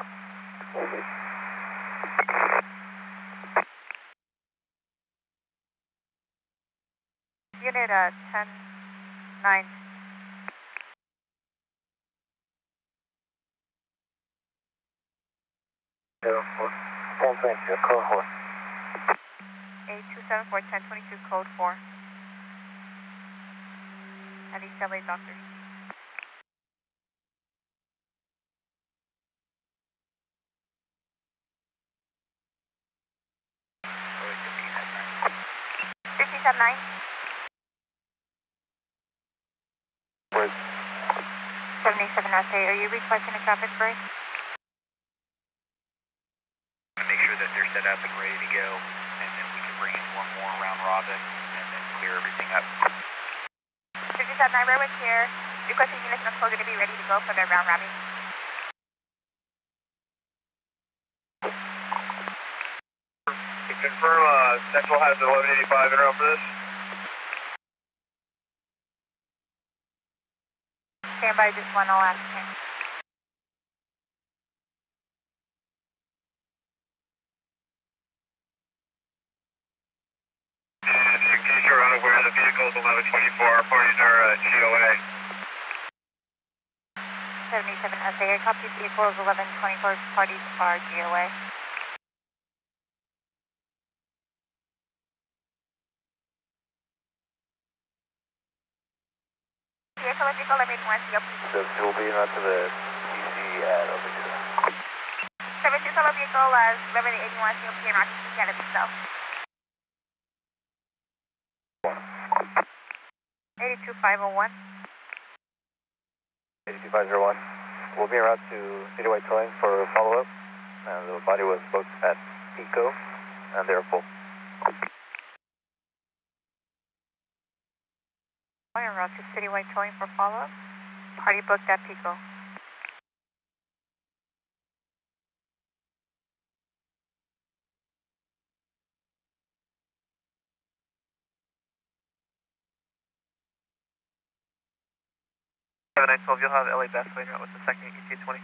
Unit 10-9. Code 4. 8274 1022 code 4. At East LA Doctors. Sub 9. Where's 77 SA, are you requesting a traffic break? Make sure that they're set up and ready to go, and then we can bring in one more round robin and then clear everything up. 57 Railroad here. Requesting units are going to be ready to go for their round robin. Confirm Central has 1185 in route for this. Stand by just one, I'll ask him. In case you're unaware, the vehicle is 1124. Our parties are GOA. 77 SA, I copy vehicles 1124, parties are GOA. Vehicle 1181 COP. the will be out to the DC at over here. 72 solo vehicle 1181 COP in Rocky City, Canada, South. 82501. 82501. We'll be en route to Citywide Towing for follow-up. The body was booked at Pico, and they're full. En route to Citywide Towing for follow-up. Party booked at Pico. You'll have LA Best later out with the second ET20.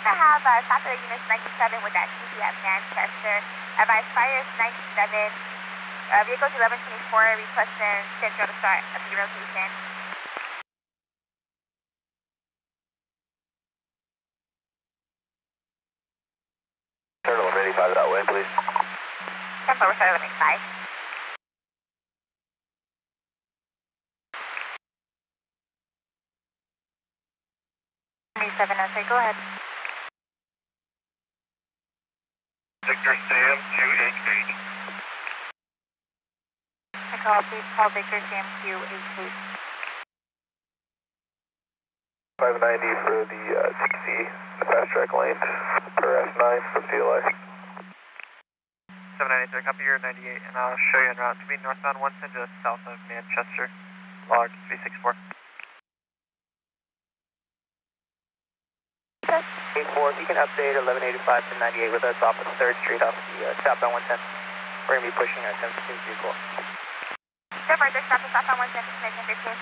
I have Saturday units 97 with that CP at Manchester. Advice fires 97. Vehicles 1124 requesting Central to start at the rotation. Turn 1185 that way, please. 10 forward, start 1185. Go ahead. Victor Sam 288. I call, please call Victor Sam 288. 590 for the TC, the fast track lane, per F9 from CLI. 793, copy your 98, and I'll show you en route to be northbound 110 just south of Manchester, log 364. 84, if you can update 1185 to 98 with us off of 3rd Street off the southbound 110. We're going to be pushing our 1015 vehicle. Denver, just stop us off on 110, Canadian 15.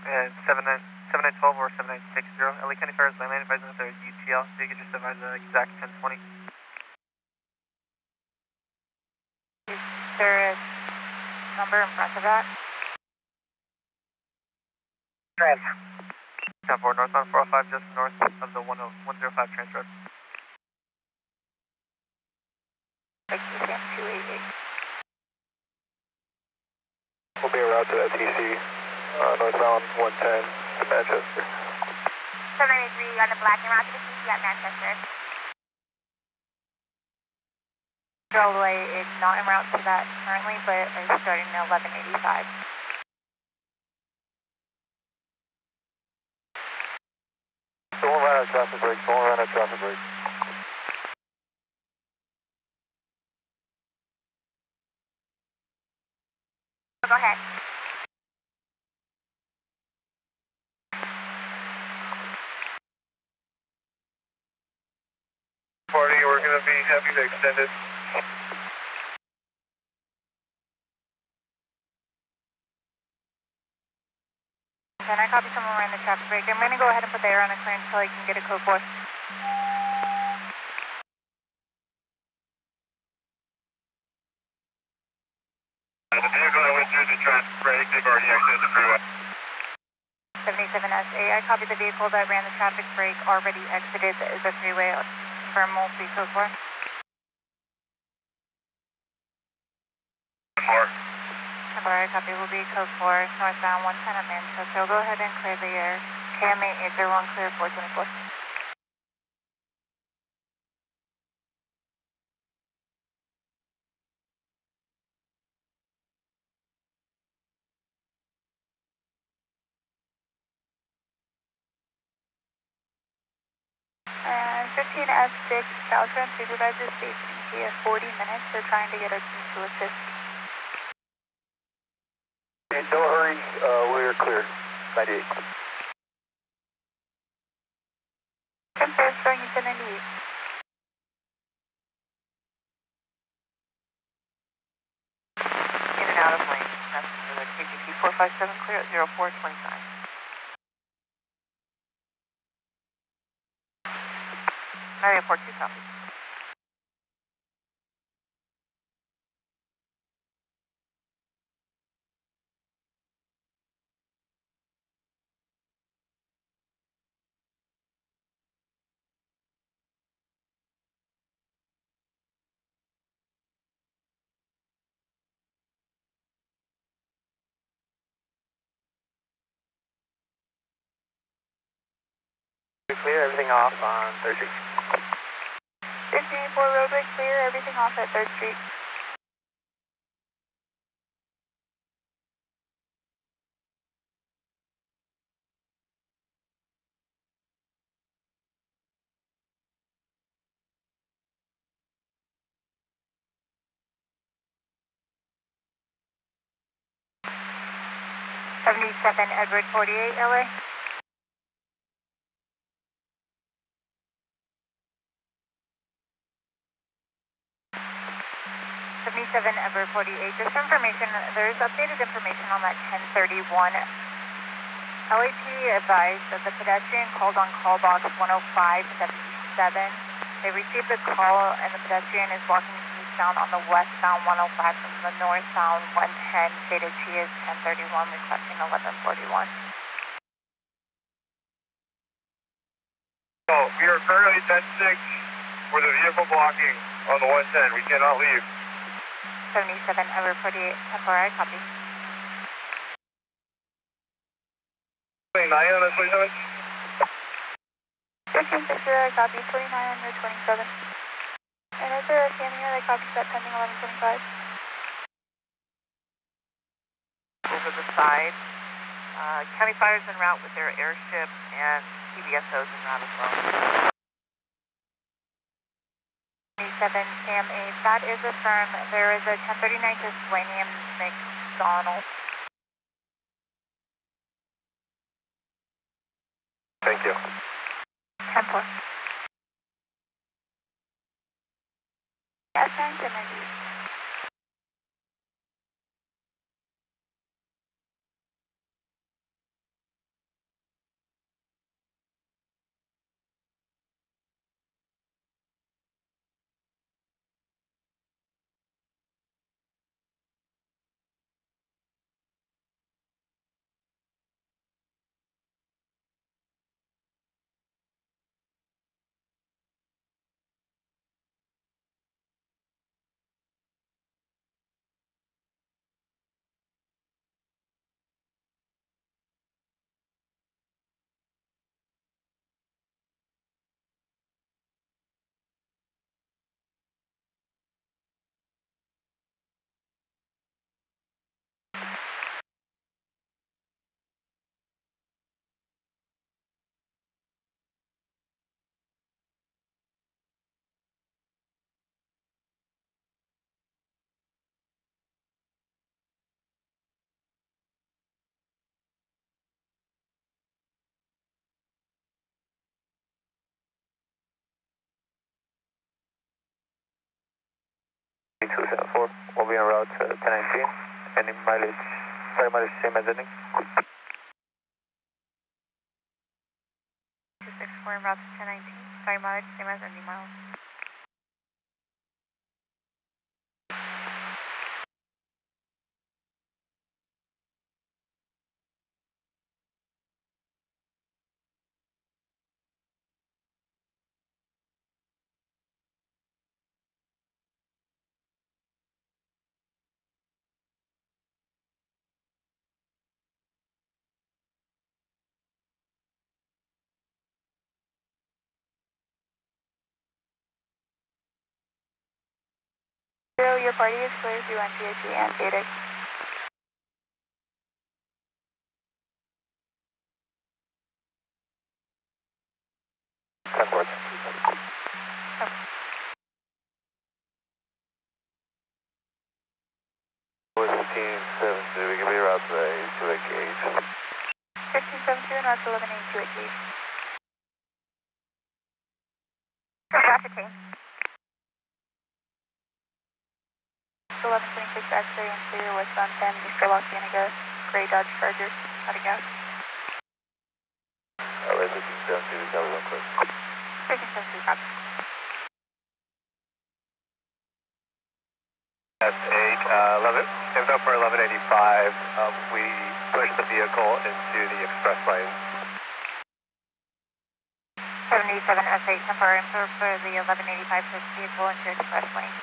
And 7912 or 7960, LA County Fire is landline advising that there's UTL, so you can just advise the exact 1020. Is there a number in front of that? Trans. 10-4, northbound 405, just north of the 105 Trans Road. Victor Sam 288. We'll be en route to that TC, northbound 110 to Manchester. 783 on the black and route to the TC at Manchester. Railway is not en route to that currently, but is starting at 1185. Don't run out of traffic break, don't run out of traffic break. Go ahead. Party, we're going to be happy to extend it. Can I copy someone ran the traffic break? I'm going to go ahead and put the air on a clear until I can get a code 4. The vehicle that went through the traffic break, they've already exited the freeway. 77SA, I copy the vehicle that ran the traffic break already exited the freeway. Confirm will be code 4. 4. Alright, copy will be code 4, northbound 110 at Manchester. Go ahead and clear the air. KMA 801, clear 424. And 15F6, Caltrans supervisor station here 40 minutes. They're trying to get our team to assist. Hey, don't hurry, we're clear. 98. Confirm, starting to 98. In and out of lane. That's for the KGP 457 clear at 0429. 9842 copy. Clear, everything off on 3rd Street. 54 roadway clear, everything off at 3rd Street. '77 Edward 48 LA. 77 Edward 48. Just for information, there's updated information on that 1031. LAT advised that the pedestrian called on call box 10577. They received a call and the pedestrian is walking eastbound on the westbound 105 from the northbound 110. Stated she is 1031, requesting 1141. Oh, we are currently 10-6 with a vehicle blocking on the 110. We cannot leave. 77 Edward 48, temporary copy. 29 on this 27? 1560, I copy 29 on your 27. And is there a CM here that copies that pending 1125? Over the side. County Fire's en route with their airship and PBSO's en route as well. 87 KMA, that is affirmed. There is a 1039 to Selenium McDonald. Thank you. 10-4. S9 to 90. We'll be en route to 1019. Any mileage, mileage same as ending. 264 en route to 1019. Sorry, mileage, same as ending miles. Zero, your party is clear through NCHP and Data. Team 7, we can be route to 82 gauge. 1572 and route to 1182 at gauge. Traffic team. 1126 X-ray and clear westbound 10, East Los Cienega, gray Dodge Charger, out of gas. Alright, 1572, we got one quick. 1572, copy. That's 811. It's up for 1185. We pushed the vehicle into the express lane. 77 S8 temporary for the 1185 push vehicle into express lane.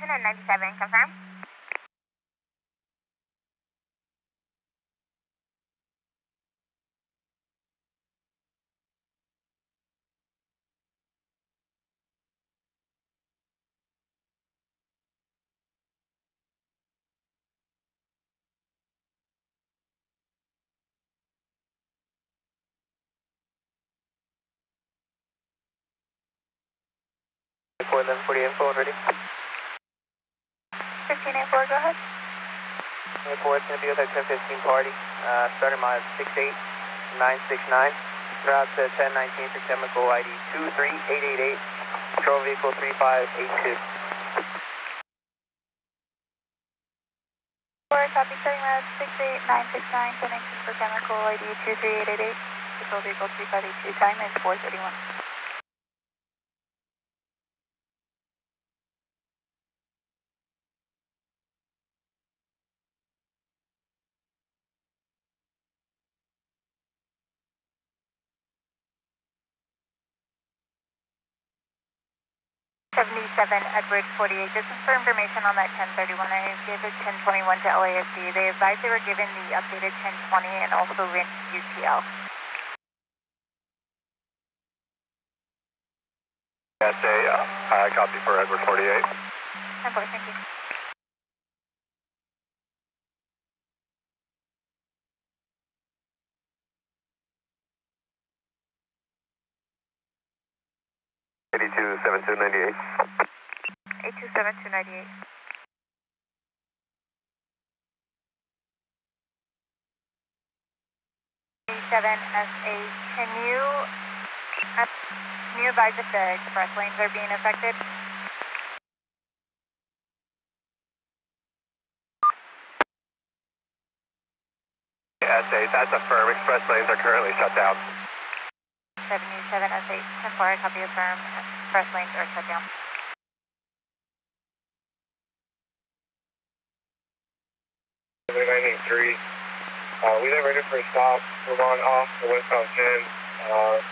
97, confirm. For them, for the info ready. 1584, go ahead. Airport, it's going to be with our 1015 party. Starting mile 68969. Route to 1019 for chemical ID 23888. Control vehicle 3582. Copy, starting mile 68969, 1019 for chemical ID 23888. Control vehicle 3582, time is 4:31. 77 Edward 48. Just for information on that 1031, I gave it 1021 to LAFD. They advised they were given the updated 1020 and also in UTL. That's a copy for Edward 48. 10-4, thank you. $827298. 827298. SA, can you advise if the express lanes are being affected? SA, that's a firm. Express lanes are currently shut down. 77 SA, 10-4, copy affirm. Express lanes are shut down. We then ready for a stop. We're on off the westbound 10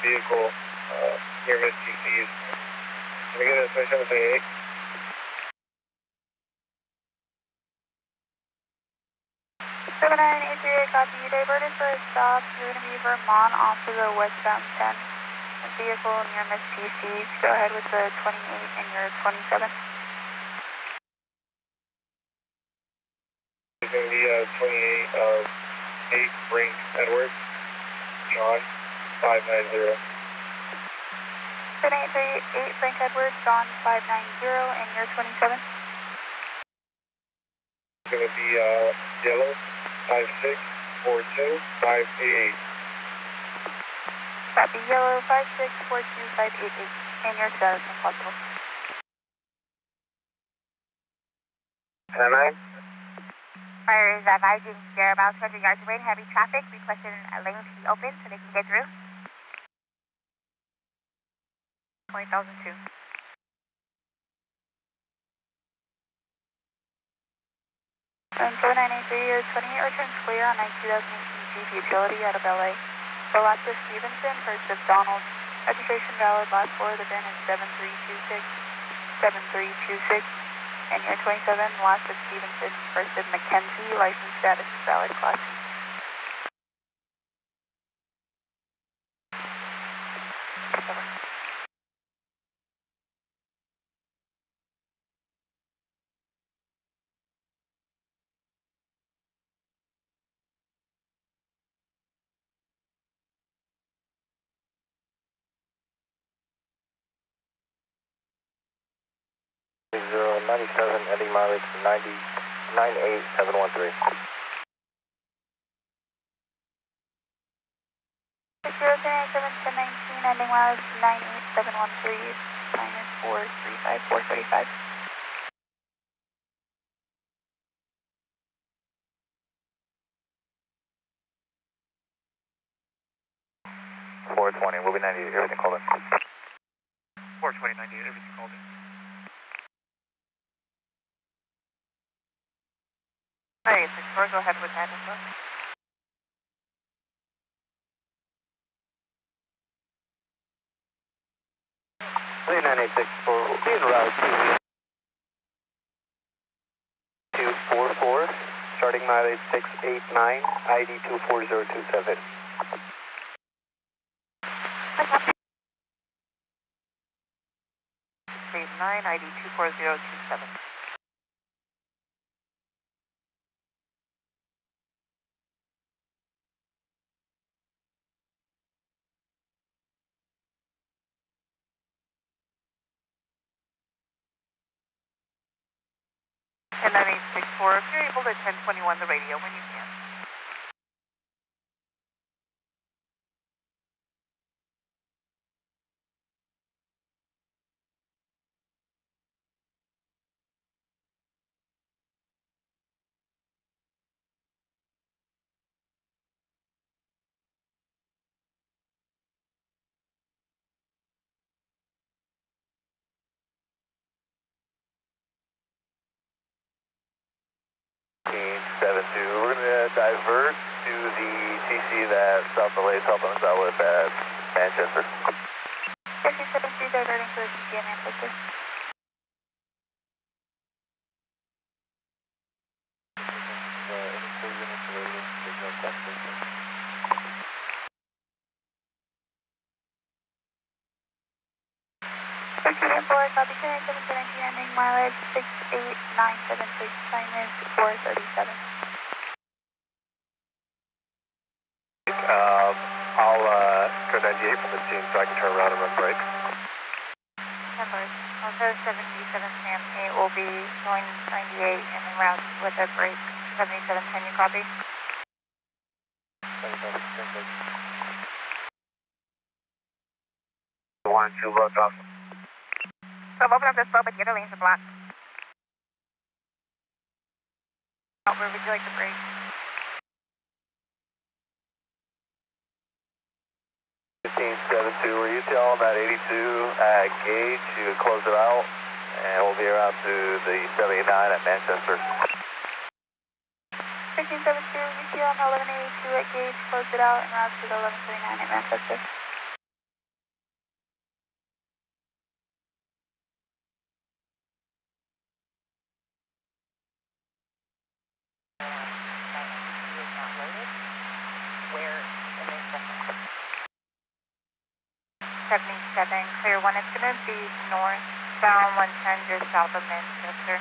vehicle near Miss TC's. Can we get a 2738? Seven 983, copy. You diverted for a stop. You're going to be Vermont off of the westbound 10 vehicle near Miss TC's. Go ahead with the 28 and your 27. It's going to be 28 8 Brink Edwards, John 590. 7838 Frank Edwards, John 590, and your 27. It's going to be yellow 5642 588. Copy, yellow 5642 588, and your status when possible. Am I? Fire is advising they're about 200 yards away in heavy traffic, requesting a lane to be open so they can get through. 20,002. And 7983, your 28 returns clear on 2018 Jeep Utility out of LA. The last of Stevenson, first of Donald. Registration valid, last four of the VIN is 7326. 7326. And your 27, last of Stevenson, first of Mackenzie, license status is valid, class C. Zero 97, ending mileage 98713. 097-1019, ending mileage 98713, minus 435, 435. $420, we'll be 98, everything called in. 420, 98, everything called in. Alright, 64, go ahead with that as well. Lead 9864, we'll be en route to 244, starting mileage 689, ID 24027. 689, ID 24027. And 9864, if you're able to 1021 the radio when you can. We're going to divert to the TC that South LA, South on Southwest at Manchester. 57-3 diverting to the TC in Manchester. Copy, 1719, ending mileage 6897, time is 4:37. I'll go 98 from the scene so I can turn around and run break. Number, also 77 Sam 8 will be going 98 and en route with a break. 77, can you copy? 1 2 load off. So open up the slope, but the other lanes are blocked. Where would you like to break? 1572, were you telling that 82 at gauge to close it out? And we'll be around to the 79 at Manchester. 1572, UTL on 1182 at gauge, close it out and route to the 1139 at Manchester. Where in this section? 77, clear 1. It's going to be northbound 110 just south of Manchester.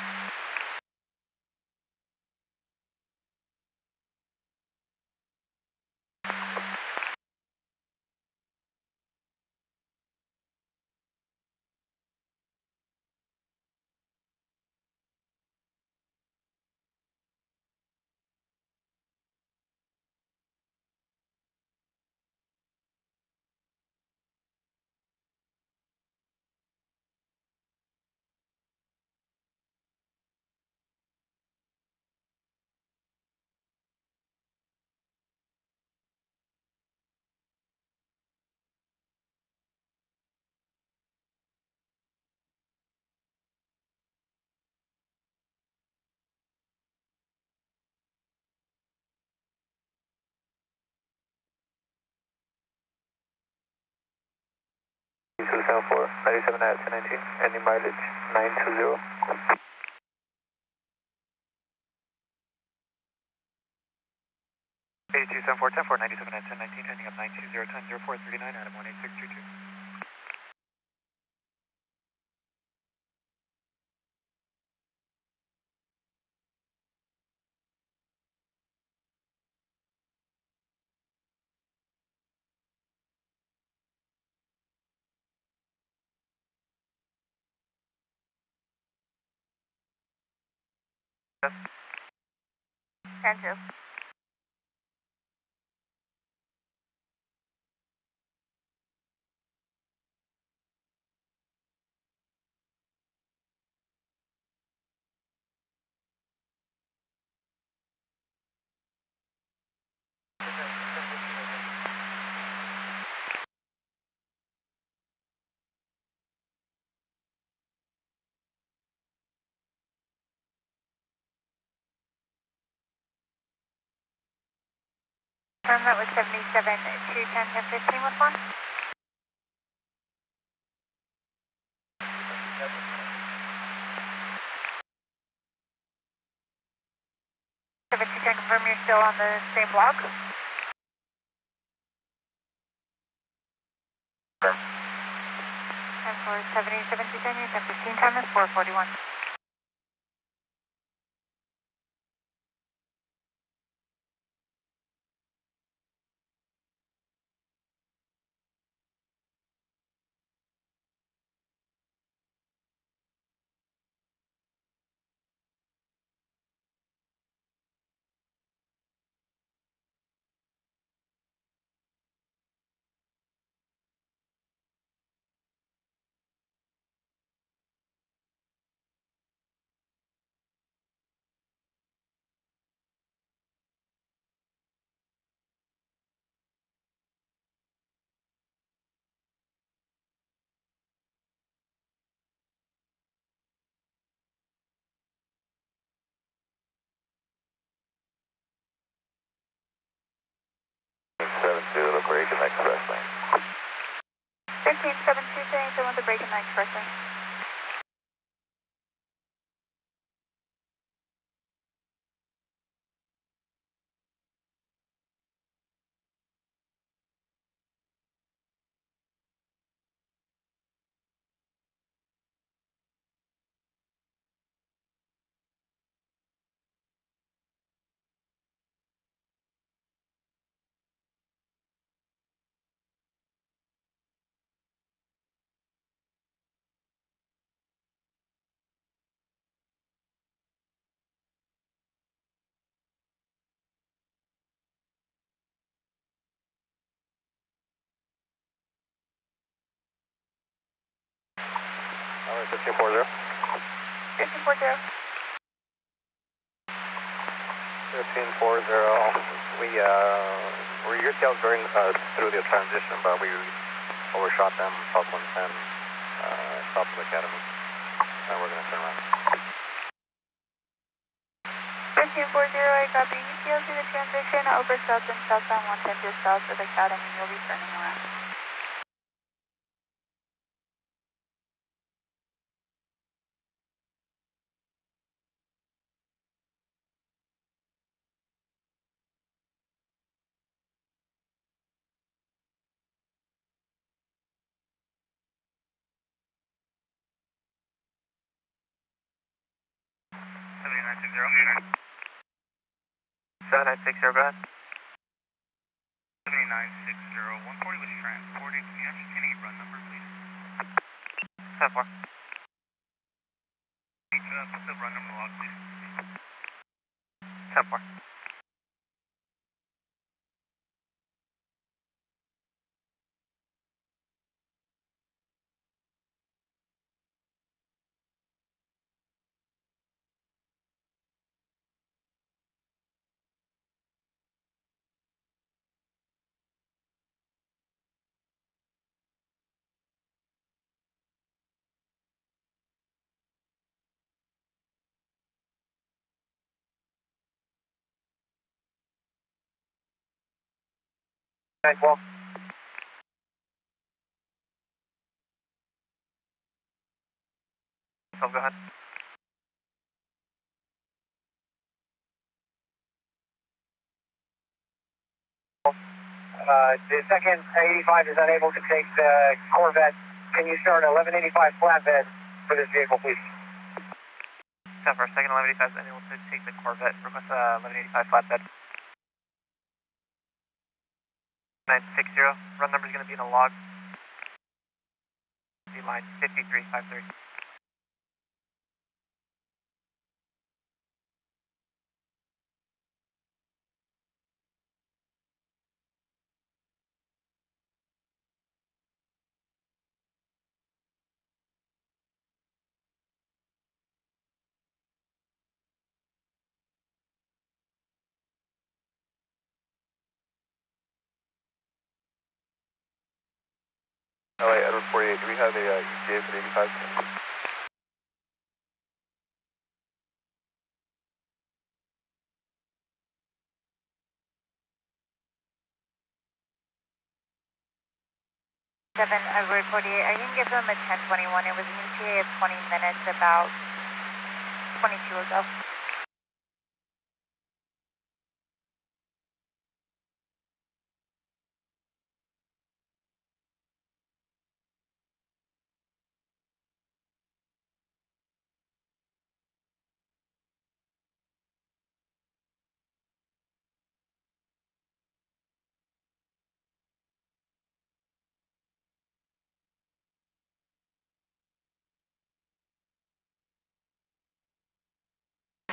Two 97 at 1019, ending mileage 920. 8274, 10-4, 97 at 1019, ending up 920, time 0439, Adam 18622. And two. Confirm that was 77, 210, 1015 with one. 72, can confirm you're still on the same block? And for 77, 210, 1015, time is 441. The break in the express lane. 1572, saying someone to break in the express lane. 1540. 1540. 1540. We your tails going through the transition, but we overshot them south 110, south of Academy, and we're going to turn around. 1540, I copy. ETL to the transition over south and southbound 110 just south of Academy. You'll be turning around. Seven nine six zero. Go ahead. 7960, 140 was transported. Can you ascertain a run number, please? 10-4. Put the run number log, please. 10-4. Well, So go ahead. the second 85 is unable to take the Corvette. Can you start 1185 flatbed for this vehicle, please? 10-4. Second 1185 is unable to take the Corvette. Request 1185 flatbed. 960. Run number is going to be in the log. Be line 5353. LA Edward 48, do we have a ETA for the 85? 7 over 48. I can give them a 1021. It was an ETA of 20 minutes about 22 ago.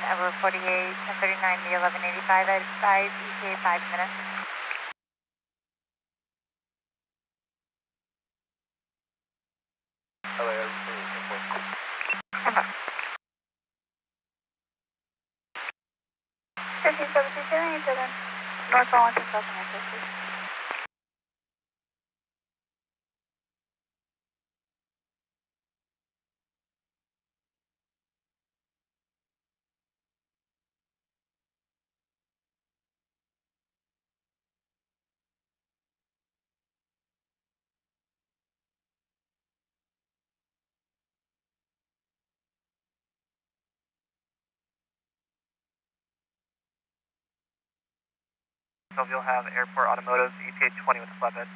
Over 48, 1039, the 1185 advised, ETA 5 minutes. LA Edward 48, 1517, northbound 110,000 please. So you'll have Airport Automotive ETA 20 with the flatbed.